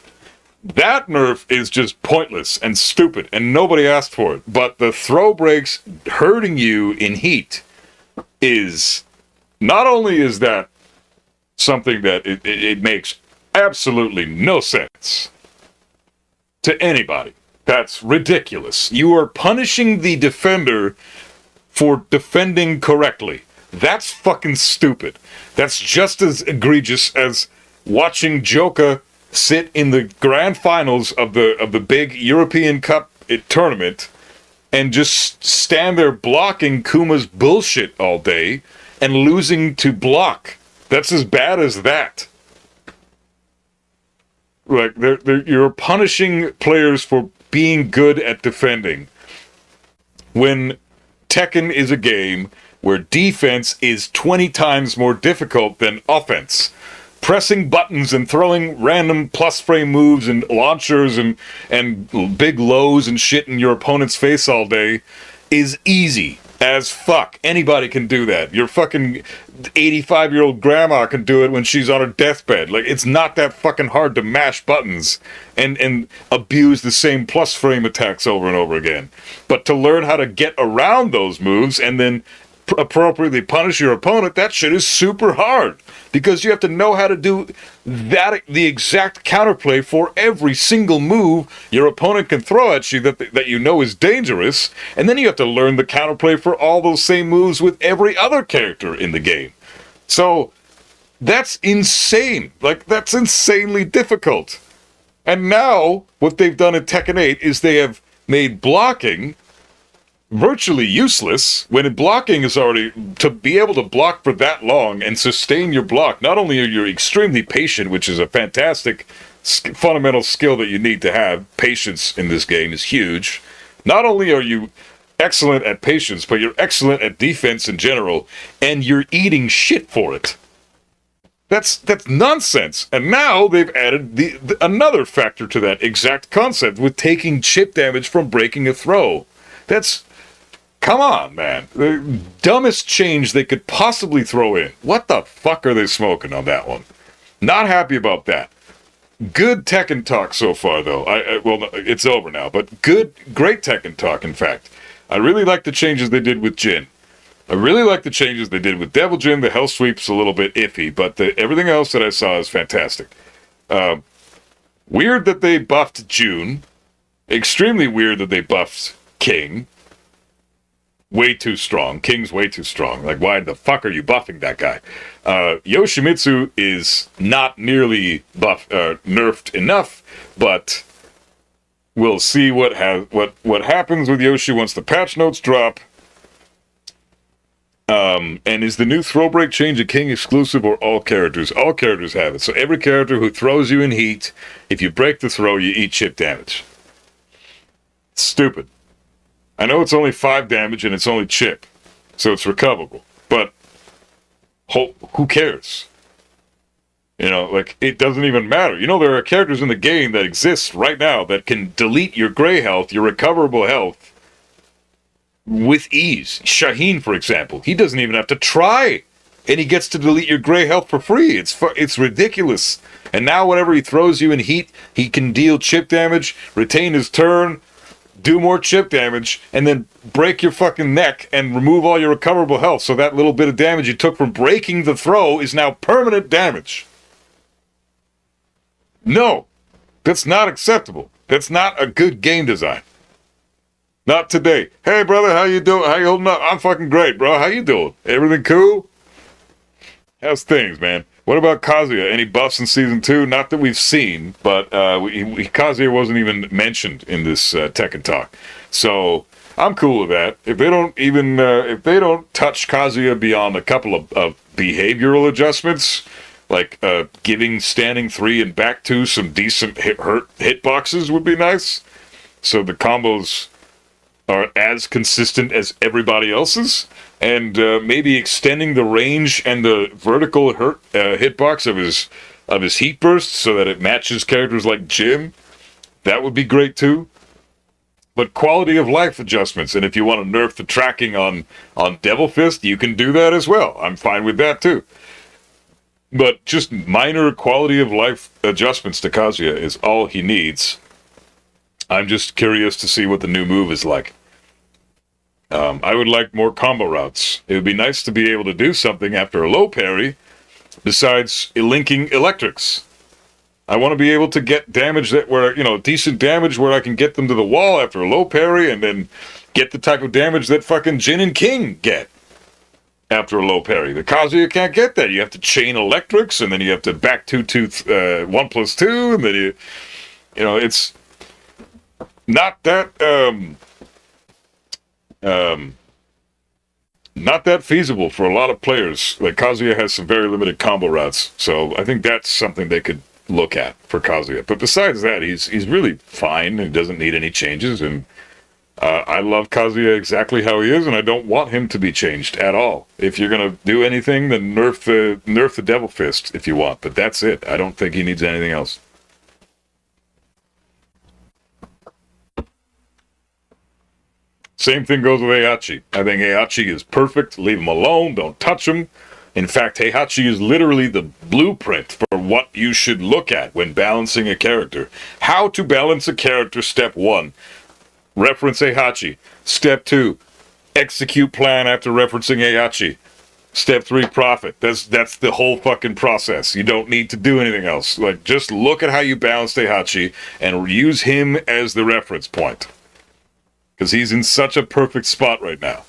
That nerf is just pointless and stupid, and nobody asked for it. But the throw breaks hurting you in Heat is, not only is that something that it makes absolutely no sense to anybody. That's ridiculous. You are punishing the defender for defending correctly. That's fucking stupid. That's just as egregious as watching Joka sit in the grand finals of the big European Cup tournament and just stand there blocking Kuma's bullshit all day and losing to block. That's as bad as that. Like, you're punishing players for being good at defending, when Tekken is a game where defense is 20 times more difficult than offense. Pressing buttons and throwing random plus frame moves and launchers and big lows and shit in your opponent's face all day is easy as fuck. Anybody can do that. Your fucking 85-year-old grandma can do it when she's on her deathbed. Like, it's not that fucking hard to mash buttons and abuse the same plus frame attacks over and over again. But to learn how to get around those moves and then appropriately punish your opponent, that shit is super hard, because you have to know how to do that, the exact counterplay for every single move your opponent can throw at you that you know is dangerous, and then you have to learn the counterplay for all those same moves with every other character in the game. So that's insane. Like, that's insanely difficult. And now what they've done in Tekken 8 is they have made blocking virtually useless, when blocking is already, to be able to block for that long and sustain your block. Not only are you extremely patient, which is a fantastic fundamental skill that you need to have, patience in this game is huge. Not only are you excellent at patience, but you're excellent at defense in general, and you're eating shit for it. That's nonsense. And now they've added another factor to that exact concept with taking chip damage from breaking a throw. Come on, man. The dumbest change they could possibly throw in. What the fuck are they smoking on that one? Not happy about that. Good Tekken talk so far, though. Well, it's over now, but great Tekken talk, in fact. I really like the changes they did with Jin. I really like the changes they did with Devil Jin. The Hell Sweep's a little bit iffy, but everything else that I saw is fantastic. Weird that they buffed June. Extremely weird that they buffed King. Way too strong. King's way too strong. Like, why the fuck are you buffing that guy? Yoshimitsu is not nearly nerfed enough, but we'll see what happens with Yoshi once the patch notes drop. And is the new throw break change a King exclusive or all characters? All characters have it. So every character who throws you in heat, if you break the throw, you eat chip damage. Stupid. I know it's only 5 damage and it's only chip, so it's recoverable. But who cares? You know, like, it doesn't even matter. You know, there are characters in the game that exist right now that can delete your gray health, your recoverable health, with ease. Shaheen, for example, he doesn't even have to try, and he gets to delete your gray health for free. It's ridiculous. And now whenever he throws you in heat, he can deal chip damage, retain his turn, do more chip damage, and then break your fucking neck and remove all your recoverable health. So that little bit of damage you took from breaking the throw is now permanent damage. No, that's not acceptable. That's not a good game design. Not today. Hey, brother, how you doing? How you holding up? I'm fucking great, bro. How you doing? Everything cool? How's things, man? What about Kazuya? Any buffs in Season 2? Not that we've seen, but Kazuya wasn't even mentioned in this Tekken talk. So I'm cool with that. If they don't touch Kazuya beyond a couple of behavioral adjustments, like giving standing 3 and back 2 some decent hitboxes would be nice. So the combos are as consistent as everybody else's, and maybe extending the range and the vertical hitbox of his heat burst so that it matches characters like Jim. That would be great too. But quality of life adjustments, and if you want to nerf the tracking on Devil Fist, you can do that as well. I'm fine with that too. But just minor quality of life adjustments to Kazuya is all he needs. I'm just curious to see what the new move is like. I would like more combo routes. It would be nice to be able to do something after a low parry besides linking electrics. I want to be able to get damage decent damage where I can get them to the wall after a low parry and then get the type of damage that fucking Jin and King get after a low parry. The Kazuya can't get that. You have to chain electrics, and then you have to back 1+2, and then it's not that feasible for a lot of players. Like, Kazuya has some very limited combo routes, so I think that's something they could look at for Kazuya. But besides that, he's really fine and doesn't need any changes, and I love Kazuya exactly how he is, and I don't want him to be changed at all. If you're gonna do anything, then nerf the Devil Fist if you want, but that's it. I don't think he needs anything else. Same thing goes with Heihachi. I think Heihachi is perfect. Leave him alone. Don't touch him. In fact, Heihachi is literally the blueprint for what you should look at when balancing a character. How to balance a character, step 1. Reference Heihachi. Step 2. Execute plan after referencing Heihachi. Step 3, profit. That's the whole fucking process. You don't need to do anything else. Like, just look at how you balance Heihachi and use him as the reference point. Because he's in such a perfect spot right now.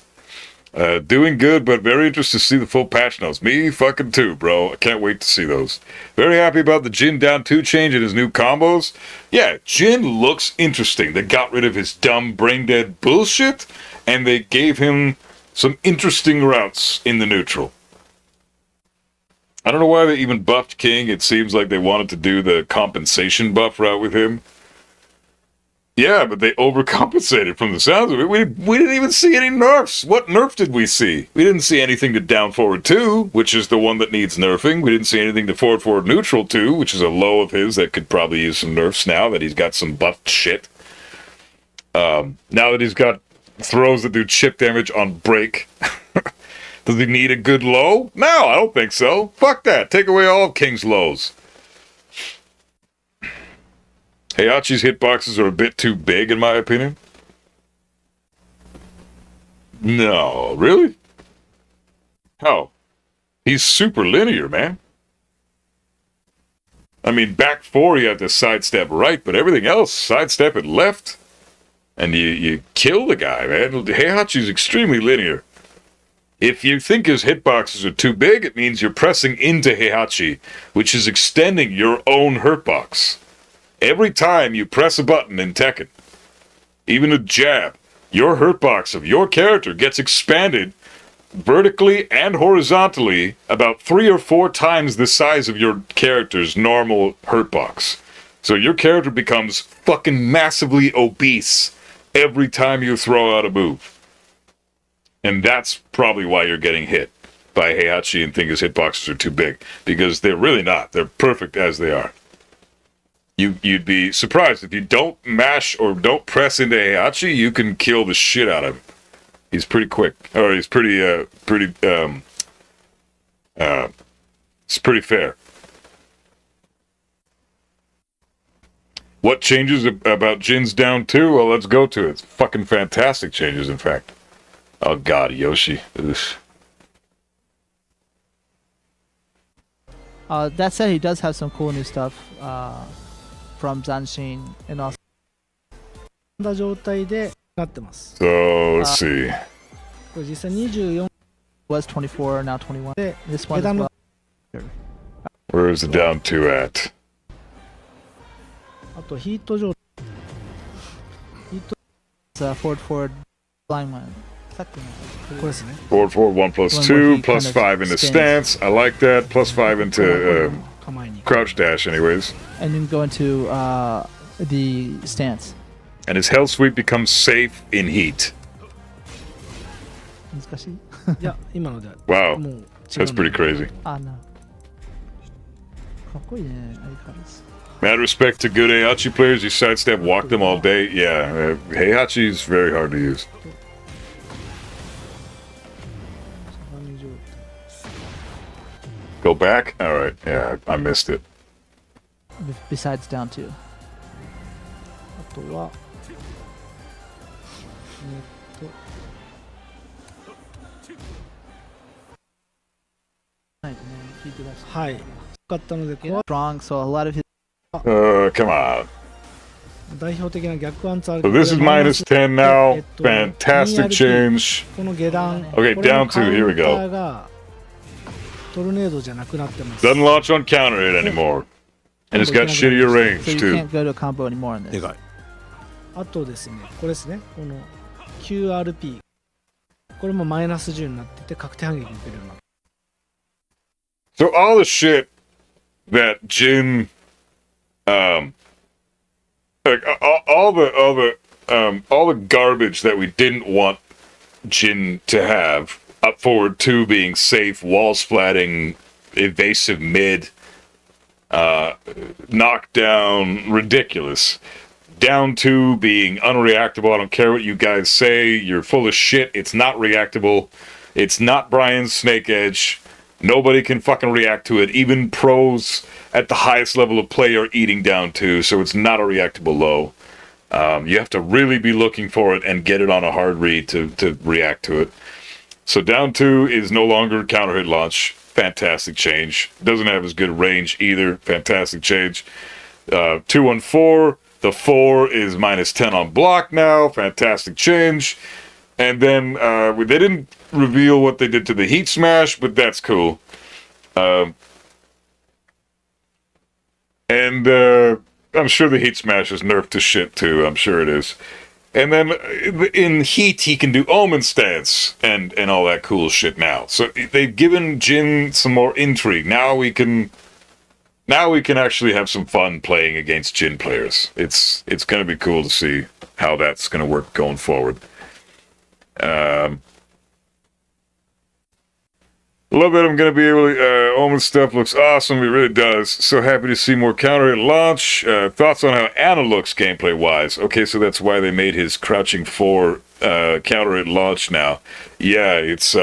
Doing good, but very interested to see the full patch notes. Me fucking too, bro. I can't wait to see those. Very happy about the Jin down 2 change and his new combos. Yeah, Jin looks interesting. They got rid of his dumb brain dead bullshit, and they gave him some interesting routes in the neutral. I don't know why they even buffed King. It seems like they wanted to do the compensation buff route with him. Yeah, but they overcompensated from the sounds of it. We didn't even see any nerfs. What nerf did we see? We didn't see anything to down forward 2, which is the one that needs nerfing. We didn't see anything to forward neutral 2, which is a low of his that could probably use some nerfs now that he's got some buffed shit. Now that he's got throws that do chip damage on break. Does he need a good low? No, I don't think so. Fuck that. Take away all of King's lows. Heihachi's hitboxes are a bit too big, in my opinion. No, really? How? He's super linear, man. I mean, back 4, you have to sidestep right, but everything else, sidestep it left. And you kill the guy, man. Heihachi's extremely linear. If you think his hitboxes are too big, it means you're pressing into Heihachi, which is extending your own hurtbox. Every time you press a button in Tekken, even a jab, your hurtbox of your character gets expanded vertically and horizontally about 3 or 4 times the size of your character's normal hurt box. So your character becomes fucking massively obese every time you throw out a move. And that's probably why you're getting hit by Heihachi and think his hitboxes are too big. Because they're really not. They're perfect as they are. You'd be surprised if you don't mash or don't press into Heihachi, you can kill the shit out of him. He's pretty quick, or he's it's pretty fair. What changes about Jin's down 2? Well, let's go to it. It's fucking fantastic changes, in fact. Oh god, Yoshi. That said, he does have some cool new stuff from Zanshin and also な状態でなってます。 So, let's see. これ実際24 was 24, now 21. で This one 下 as の well. Where's the down 2 at? あとヒート状態。ヒート It's forward flying one. これですね。 Forward, 1 plus 2, plus 5 into stance. I like that. Plus 5 into 構えに crouch dash, anyways. And then go into the stance. And his hell sweep becomes safe in heat. 難しいいや今ので Wow, もう違う that's pretty crazy. あ、な。かっこいいね、相変わらず。 Mad respect to good Heihachi players. You sidestep, walk them all day. Yeah, Heihachi is very hard to use. 相模状態 Go back? Alright, yeah, I missed it. Besides down two. あとはないとね、聞いてらっしゃる。はいよかったのでこれは Strong, so a lot of his Come on. 代表的な逆アンツある So this is minus 10 now. えっと Fantastic change. この下段 Okay, これ down の two, カウン here we タ go. ーがトルネードじゃなくなってます Doesn't launch on counter hit anymore. And it's got shittier so range, you too. can't go to a combo anymore in で this. かい。あとですねこれですねこの QRP これもマイナス10になってて確定反撃受けるようになって So all the shit that Jin, like all the garbage that we didn't want Jin to have, up forward 2 being safe, wall splatting, evasive mid, knockdown, ridiculous. Down 2 being unreactable. I don't care what you guys say. You're full of shit. It's not reactable. It's not Brian's Snake Edge. Nobody can fucking react to it. Even pros at the highest level of play are eating down 2, so it's not a reactable low. You have to really be looking for it and get it on a hard read to react to it. So down 2 is no longer counter hit launch. Fantastic change. Doesn't have as good range either. Fantastic change. 2 on 4. The 4 is minus 10 on block now. Fantastic change. And then they didn't reveal what they did to the Heat Smash, but that's cool. And I'm sure the Heat Smash is nerfed to shit too. I'm sure it is. And then in Heat, he can do Omen stance and all that cool shit now. So they've given Jin some more intrigue. Now we can actually have some fun playing against Jin players. It's going to be cool to see how that's going to work going forward. Love that I'm going to be able to... Omen stuff looks awesome. It really does. So happy to see more counter hit launch. Thoughts on how Anna looks gameplay-wise? Okay, so that's why they made his crouching 4 counter hit launch now. Yeah, it's...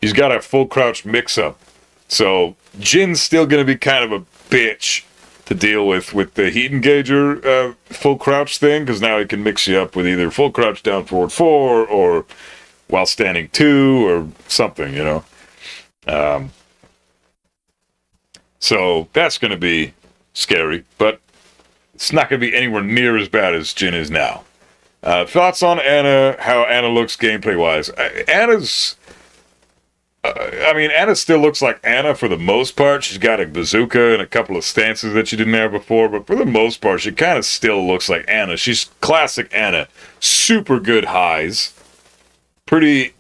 he's got a full crouch mix-up. So Jin's still going to be kind of a bitch to deal with the heat engager full crouch thing, because now he can mix you up with either full crouch down forward 4 or while standing 2 or something, you know. So that's going to be scary, but it's not going to be anywhere near as bad as Jin is now. Thoughts on Anna, how Anna looks gameplay-wise? Anna still looks like Anna for the most part. She's got a bazooka and a couple of stances that she didn't have before, but for the most part, she kind of still looks like Anna. She's classic Anna. Super good highs. Pretty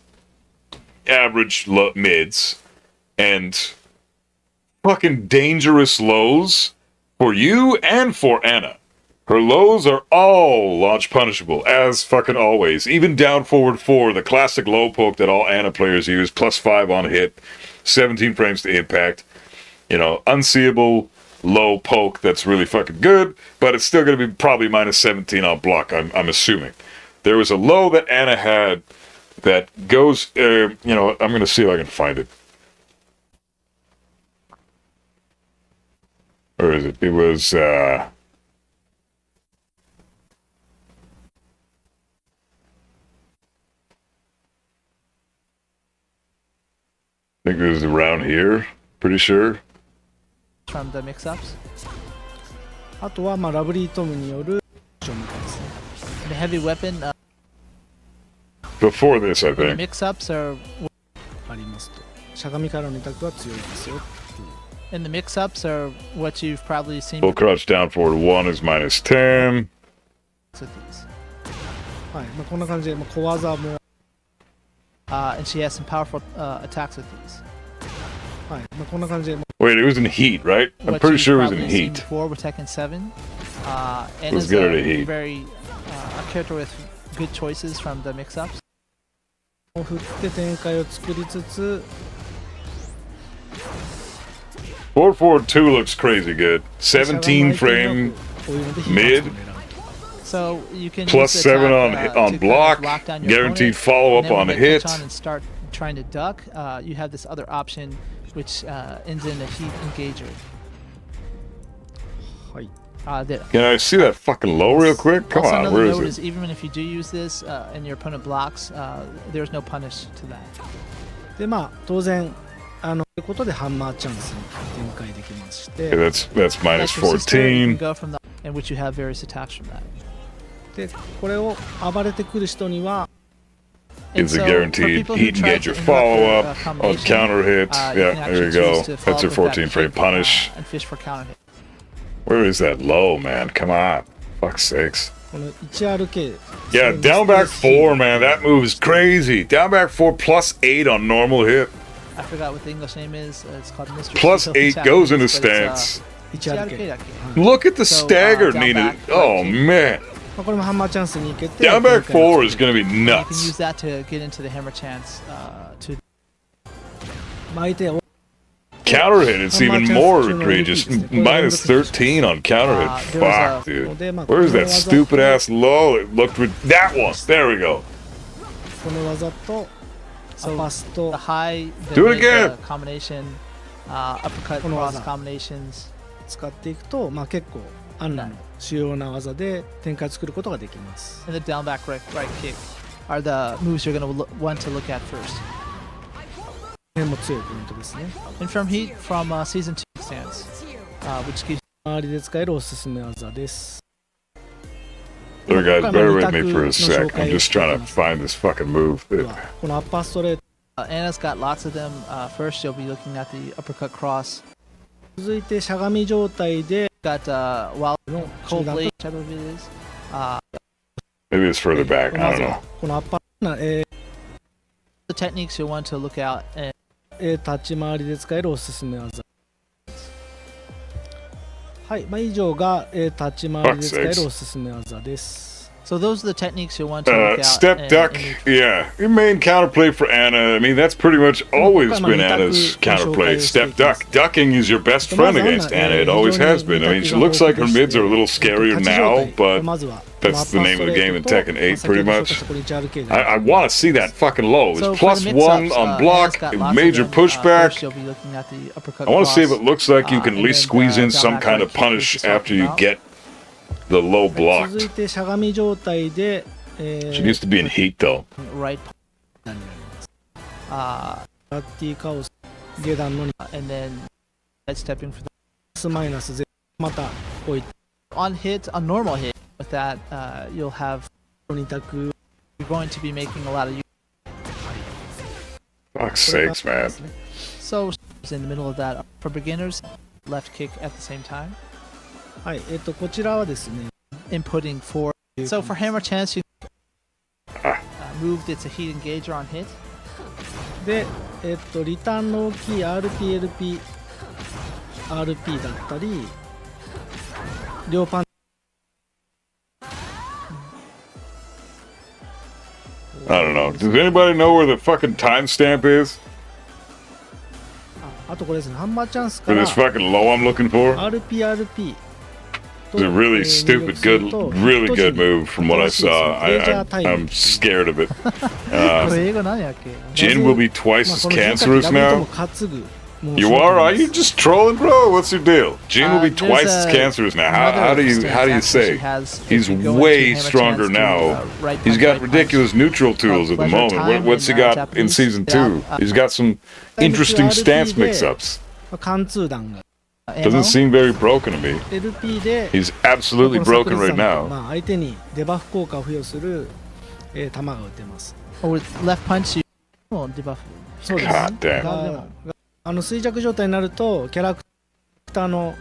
average mids and fucking dangerous lows for you and for Anna. Her lows are all launch punishable, as fucking always. Even down forward 4, the classic low poke that all Anna players use, +5 on hit, 17 frames to impact. You know, unseeable low poke that's really fucking good, but it's still going to be probably -17 on block, I'm assuming. There was a low that Anna had that goes, you know, I'm going to see if I can find it. Where is it? It was, I think it was around here, pretty sure. From the mix-ups. あとはまあラブリートムによるションみたいですね。 The heavy weapon Before this, I the think. mix-ups are ありますと。しゃがみからの2択は強いですよ。 and the mix-ups are what you've probably seen Full crouch down forward 1 is -10. with these. はい、まあこんな感じで、まあ、小技も、 And she has some powerful attacks with these. はい、まあこんな感じで、ま Wait, it was in heat, right? I'm What pretty you've sure it was in probably seen heat. before with Tekken 7. And Let's is get her to a heat. very a character with good choices from the mix-ups. あ振って展開を作りつつ、 Forward forward 2 looks crazy good. 17 frame こういうので mid. を狙うと。 So you can Plus use the 7 on attack, hit, to on kind of block, lock down your guaranteed opponent, follow-up and then on when a they hit. catch on and start trying to duck, you have this other option which ends in a heat engager. はい。 Can I see that fucking low real quick? Come Also, on, another where note is is it? even if you do use this and your opponent blocks, there's no punish to that. でまあ当然ということでハンマーチャンスに展開できまし Okay, て、 that's Like your sister, you can -14. go from the in which you have various attacks from that. でこれを暴れてくる人には And It's a so, for guaranteed people who heat try to engager interrupt follow-up their, on combination, counter hit. you can Yeah, actually there you go. choose to That's follow your up with that 14 frame kick, punish. and fish for counter hit. Where is that low, man? Come on. Fuck's sakes. この 1RK Yeah, down back 4, man. That move is crazy. Down back 4 +8 on normal hit. I forgot what the English name is. It's called Mr. +8 Japanese, goes into but it's, stance. 1RK、 Look at the So, stagger, down Nina. back, Oh, right man. まあ、これもハンマーチャンスに行けて Down back 展開を 4 is going to be You can use nuts. that to get into the hammer chance to まあ相手を Counter hit, it's even more egregious. -13 on counter hit. there was Fuck, a- dude. Where's that stupid ass low? It looked that one. There we go. この技とア so パスと the high, the Do it mid, again. combination, uppercut, この cross 技 combinations. 使っていくと、まあ、結構アンナの主要な技で展開を作ることができます。 And the down back right kick are the moves you're going to want to look at first. これも強いポイントですね。 And from Heat, from Season 2 stance, which gives 周りで使えるおすすめ技です。 Sorry, guys, bear with me for a sec. I'm just trying to find this fucking move. このアッパーストレート Anna's got lots of them. First, you'll be looking at the uppercut cross. 続いてしゃがみ状態で Got while の cold 中段 blade, I believe it is. Maybe it's further back. こ I の don't 技 know. このアッパーThe techniques you'll want to look at, and 立ち回りで使えるおすすめ技。はい、まあ、以上が、立ち回りで使えるおすすめ技です。 so those are the techniques you'll want to look at. Step and- duck, and yeah. Your main counterplay for Anna. I mean, that's pretty much always been Anna's counterplay. Step duck. Ducking is your best friend against Anna. It always has been. I mean, she looks like her mids are a little scarier now, but that's the name of the game in Tekken 8, pretty much. I want to see that fucking low. It's So for the +1 mix-ups, on Anna's block, got lots of major them. First, pushback. you'll be looking at the uppercut I want to see if cross, it looks like you can at and least then, squeeze in down some back kind right of kick, which punish is after you talking get the low 続 blocked. いてしゃがみ状態で、 She needs to be in heat, though. right, になります。ラッティカオス下段の and then stepping for the スマイナスゼまたこういっ on hit, on normal hit. With that, you'll have た2択 you're going to be making a lot of use. Fuck's sakes, man. So in the middle of that for beginners, left kick at the same time. はいこちらはですね Inputting for so for hammer chance you moved it's a heat engager on hit. で、リターンの大きい RPLP、RP だったり、両パン I don't know. Does anybody know where the fucking timestamp is あとこれですね、ハンマーチャンスか for ら this fucking low I'm looking for? RPRP It's a really stupid, really good move from what I saw. I'm scared of it. これ英語何やっけ Jin will be twice as この変化球 cancerous ダブルと now. も担ぐもう You 商品 are? Are で you す just trolling, bro? What's your deal? Jin will be There's twice as cancerous now. How do you say? He's way stronger now. He's got ridiculous neutral tools at the moment. What's he got in season 2? He's got some interesting stance mix-ups. 貫通弾が Doesn't seem very broken to me. LP で He's absolutely この broken 炸裂 right 弾 now. まあ相手にデバフ効果を付与する、球が打てます Or left punch you もデバフそうです God damn. が衰弱状態になるとキャラクターの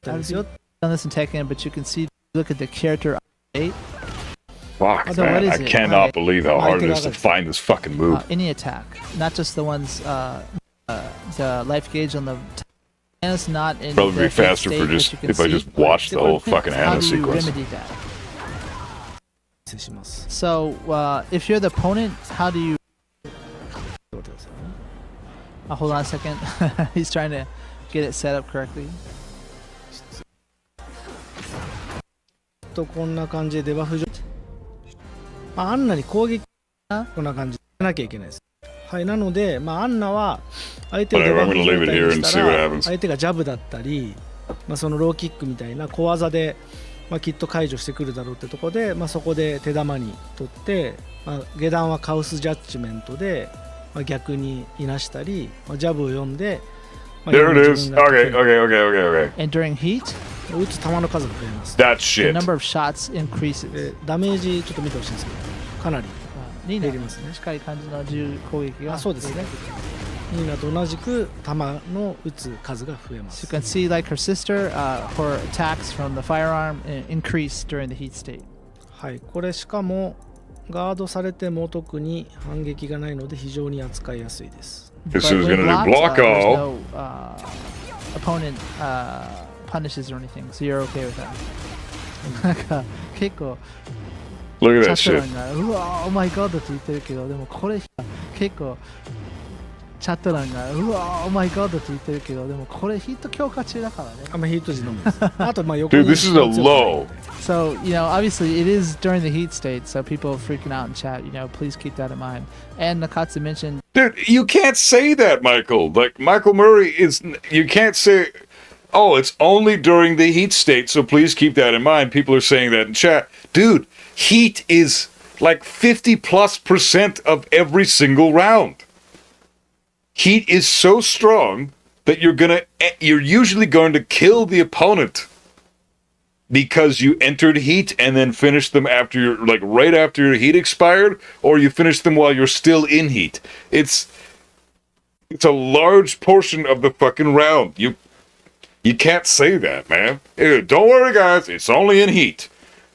ですよ done this in Tekken, but you can see, look at the character 8. Fuck, So what man. is I it? cannot believe how hard it is to find this fucking move. Any attack, not just the ones, the life gauge on the. And it's not in Probably the be faster state for which just you can if I see, just but watched the whole fucking how Anna do you sequence. remedy that? 失礼します So if you're the opponent, how do you? どうですかね Hold on a second. He's trying to get it set up correctly. こんな感じでデバフ状アンナに攻撃こんな感じでなきゃいけないですはいなので、アンナは相手をデバフ状態にしたら相手がジャブだったり、そのローキックみたいな小技で、きっと解除してくるだろうってところで、そこで手玉に取って、下段はカオスジャッジメントで、逆にいなしたり、ジャブを読んで、There it is. Okay. And during heat, 打つ球の数が増えます。 That the shit. number of shots increases. でダメージちょっと見てほしいんですけど、かなりニーナ減りますね。近い感じの銃攻撃が。そうですね。ニーナと同じく弾の撃つ数が増えま So す you。can see, like her sister, her attacks from the firearm increase during the heat state. はい、これしかもガードされても特に反撃がないので非常に扱いやすいです。 This But is when gonna do blocked, block there's all. no opponent punishes or anything, so you're okay with that. なんか結構 Look at チャ that ット shit. 欄がうわー、オーマイガードって言ってるけど、でもこれ結構チャット欄がうわー、オーマイガードって言ってるけど、でもこれヒット強化中だからね。あんまヒット時のみです。あと横 Dude, に this is a low. So, obviously it is during the heat state, so people are freaking out in chat, please keep that in mind. And Nakatsu mentioned Dude, you can't say that, Michael. Like, Michael Murray is. You can't say, oh, it's only during the heat state, so please keep that in mind. People are saying that in chat. Dude, heat is like 50+% of every single round. Heat is so strong that you're usually going to kill the opponent because you entered heat and then finished them right after your heat expired, or you finished them while you're still in heat. It's a large portion of the fucking round. You can't say that, man. Don't worry, guys. It's only in heat.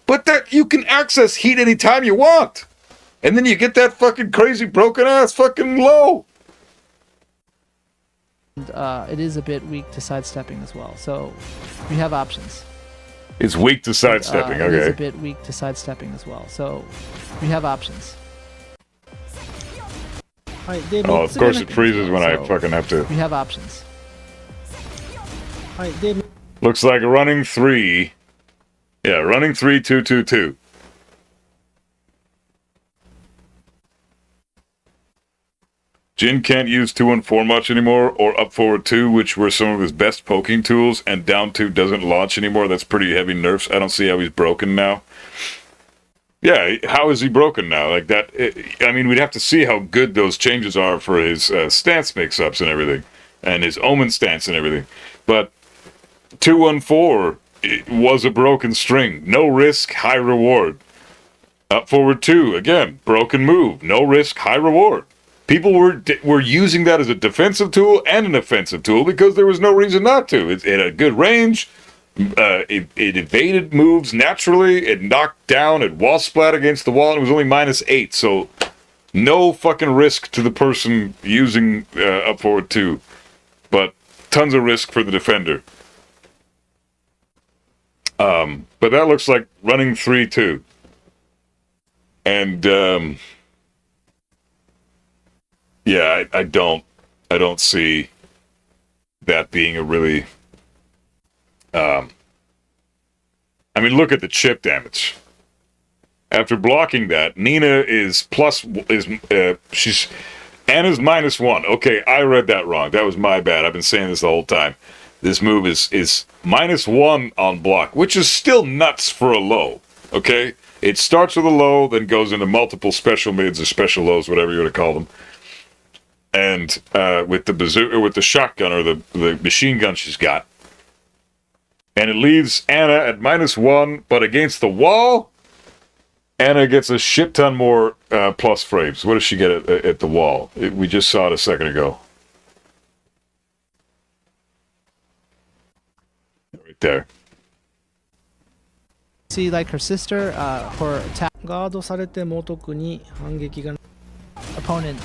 But that you can access heat anytime you want. And then you get that fucking crazy broken ass fucking low. it is a bit weak to sidestepping as well, so we have options. It's weak to sidestepping, It is a okay. bit weak to sidestepping as well, so we have options. はい、で Oh, 3 of つ目 course の it freezes when I So- fucking have to. We have options. はい、で Looks like a running 3. Yeah, running 3, 2, 2, 2. Jin can't use 2 and 4 much anymore, or up forward 2, which were some of his best poking tools, and down 2 doesn't launch anymore. That's pretty heavy nerfs. I don't see how he's broken now. Yeah, how is he broken now? Like that, I mean, we'd have to see how good those changes are for his stance mix-ups and everything, and his omen stance and everything. But 2-1-4 it was a broken string. No risk, high reward. Up forward 2, again, broken move. No risk, high reward. People were using that as a defensive tool and an offensive tool because there was no reason not to. It had a good range. It evaded moves naturally. It knocked down. It wall splat against the wall. And it was only -8. So No fucking risk to the person using up forward 2, but tons of risk for the defender. But that looks like running 3-2. And yeah, I don't see that being a really I mean, look at the chip damage. After blocking that, Nina is she's Anna's -1. Okay, I read that wrong. That was my bad. I've been saying this the whole time. This move is -1 on block, which is still nuts for a low. Okay, it starts with a low, then goes into multiple special mids or special lows, whatever you want to call them. And with the bazooka, with the shotgun or the machine gun she's got, and it leaves Anna at -1, but against the wall, Anna gets a shit ton more plus frames. What does she get at the wall? We just saw it a second ago. Right there. See, like her sister, her attack ガードされても特に反撃が opponent.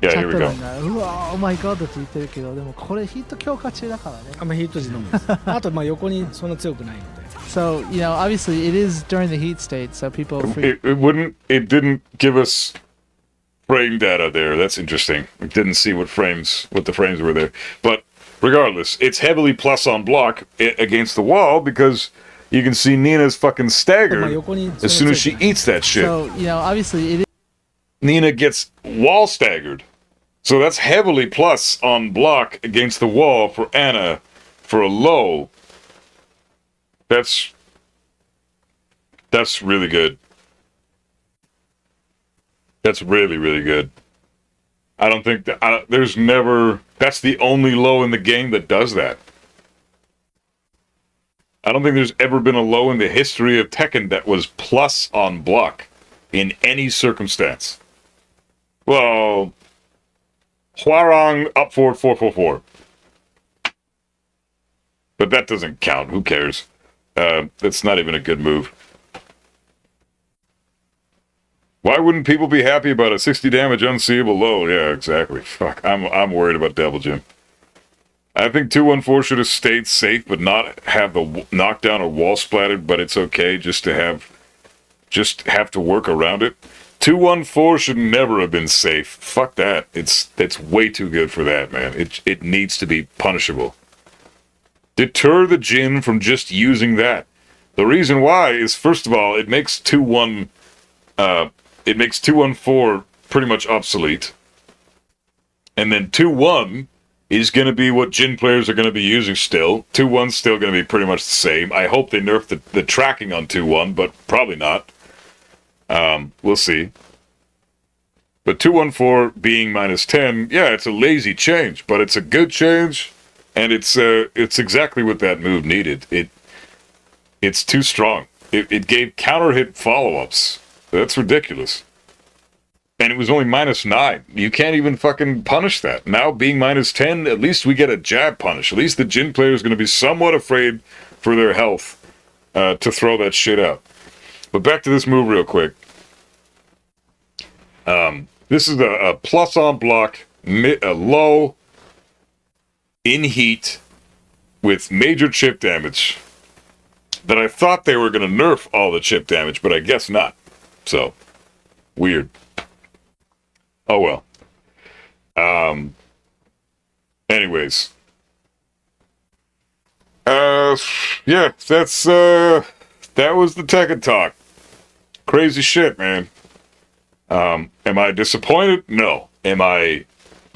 Yeah, here we go. うわー、oh my god って言ってるけど、でもこれヒット強化中だからね。あんまヒート時のみです。あとまあ横にそんな強くないので。So, you know, obviously it is during the heat state, so people... It didn't give us frame data there. That's interesting. It didn't see what the frames were there. But regardless, it's heavily plus on block against the wall because you can see Nina's fucking staggered as soon as she eats that shit. So, you know, obviously it is... Nina gets wall staggered. So that's heavily plus on block against the wall for Anna for a low. That's really good. That's really, really good. I don't think that there's never. That's the only low in the game that does that. I don't think there's ever been a low in the history of Tekken that was plus on block in any circumstance. Well, Hwarang up forward 444. But that doesn't count. Who cares? That's not even a good move. Why wouldn't people be happy about a 60 damage unseeable low? Yeah, exactly. Fuck, I'm worried about Devil Jim. I think 214 should have stayed safe, but not have the knockdown or wall splattered. But it's okay just to have to work around it. 214 should never have been safe. Fuck that. It's way too good for that, man. It needs to be punishable. Deter the Jin from just using that. The reason why is, first of all, it makes 214 pretty much obsolete. And then 2-1 is going to be what Jin players are going to be using still. 2-1's still going to be pretty much the same. I hope they nerf the tracking on 2-1, but probably not. We'll see. But 214 being -10, yeah, it's a lazy change, but it's a good change. And it's exactly what that move needed. It's too strong. It gave counter hit follow-ups. That's ridiculous. And it was only -9. You can't even fucking punish that. Now being -10, at least we get a jab punish. At least the Jin player is going to be somewhat afraid for their health to throw that shit out. But back to this move real quick. This is a plus on block, a low, in heat, with major chip damage. That I thought they were going to nerf all the chip damage, but I guess not. So, weird. Oh well. Anyways. Yeah, that was the Tekken talk. Crazy shit, man. Am I disappointed? No. Am I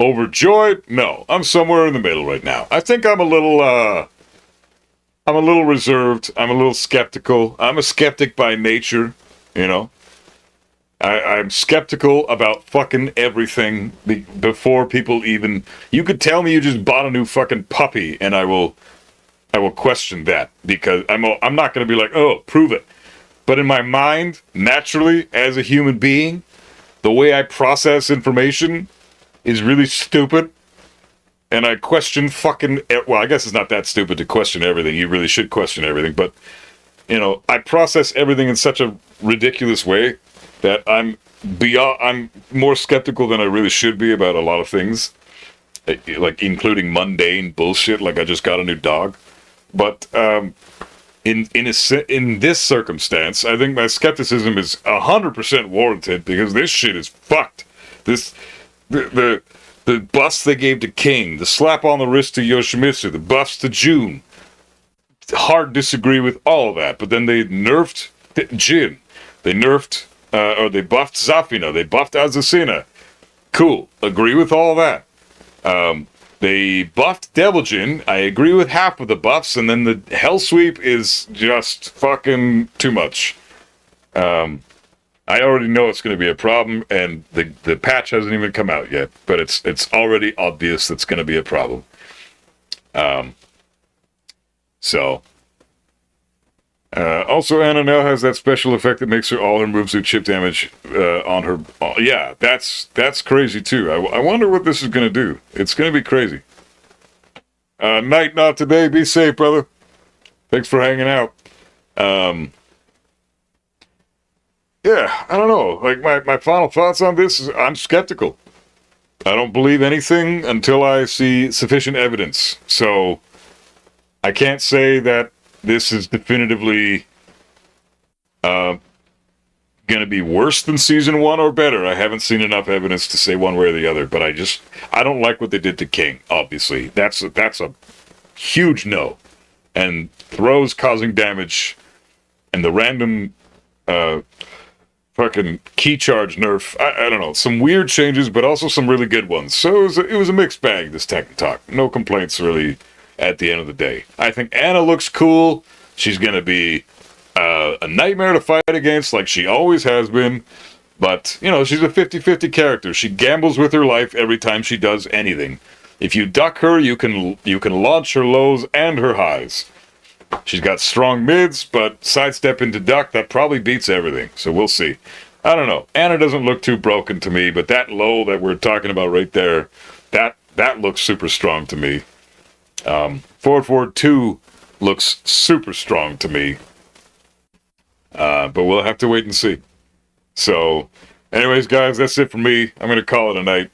overjoyed? No. I'm somewhere in the middle right now. I think I'm a little reserved. I'm a little skeptical. I'm a skeptic by nature, you know. I'm skeptical about fucking everything before people even... You could tell me you just bought a new fucking puppy, and I will question that, because I'm not going to be like, oh, prove it. But in my mind, naturally, as a human being, the way I process information is really stupid, and I question fucking... Well, I guess it's not that stupid to question everything. You really should question everything, but, you know, I process everything in such a ridiculous way that I'm more skeptical than I really should be about a lot of things, like including mundane bullshit, like I just got a new dog. But in this circumstance, I think my skepticism is 100% warranted because this shit is fucked. The buffs they gave to King, the slap on the wrist to Yoshimitsu, the buffs to June. Hard disagree with all of that, but then they nerfed Jin. They nerfed, or they buffed Zafina. They buffed Azucena. Cool. Agree with all that. They buffed Devil Jin. I agree with half of the buffs, and then the Hell Sweep is just fucking too much. I already know it's going to be a problem, and the patch hasn't even come out yet, but it's already obvious that's going to be a problem. Also, Anna now has that special effect that makes all her moves do chip damage on her. Yeah, that's crazy too. I wonder what this is going to do. It's going to be crazy. Night, not today. Be safe, brother. Thanks for hanging out. Yeah, I don't know. Like, my final thoughts on this is I'm skeptical. I don't believe anything until I see sufficient evidence. So, I can't say that this is definitively going to be worse than Season 1 or better. I haven't seen enough evidence to say one way or the other, but I don't like what they did to King, obviously. That's a huge no. And throws causing damage and the random fucking key charge nerf. I don't know. Some weird changes, but also some really good ones. So it was a mixed bag, this Tekken Talk. No complaints, really, at the end of the day. I think Anna looks cool. She's going to be a nightmare to fight against, like she always has been. But, you know, she's a 50-50 character. She gambles with her life every time she does anything. If you duck her, you can launch her lows and her highs. She's got strong mids, but sidestep into duck, that probably beats everything. So we'll see. I don't know. Anna doesn't look too broken to me, but that low that we're talking about right there, that looks super strong to me. Forward Forward 2 looks super strong to me. But we'll have to wait and see. So, anyways, guys, that's it for me. I'm going to call it a night.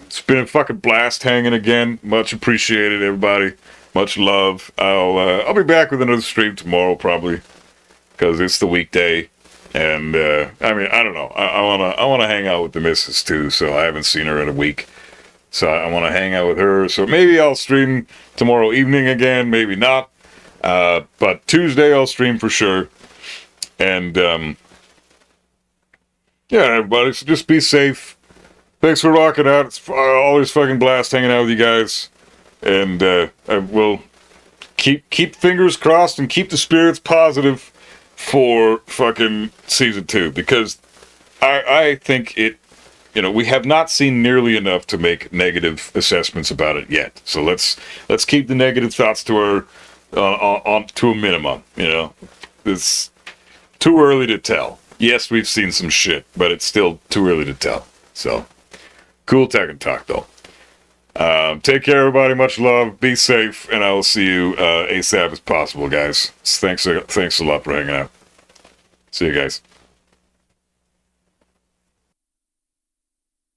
It's been a fucking blast hanging again. Much appreciated, everybody. Much love. I'll be back with another stream tomorrow, probably, because it's the weekday. And I mean, I don't know. I wanna hang out with the missus too. So I haven't seen her in a week. So I want to hang out with her. So maybe I'll stream tomorrow evening again. Maybe not. But Tuesday I'll stream for sure. And yeah, everybody. So just be safe. Thanks for rocking out. It's always fucking blast hanging out with you guys. And I will keep fingers crossed and keep the spirits positive for fucking Season 2. Because I think it, you know, we have not seen nearly enough to make negative assessments about it yet. So let's keep the negative thoughts to on to a minimum. You know, it's too early to tell. Yes, we've seen some shit, but it's still too early to tell. So cool Tekken Talk though. Take care, everybody. Much love. Be safe, and I will see you ASAP as possible, guys. Thanks a lot for hanging out. See you guys.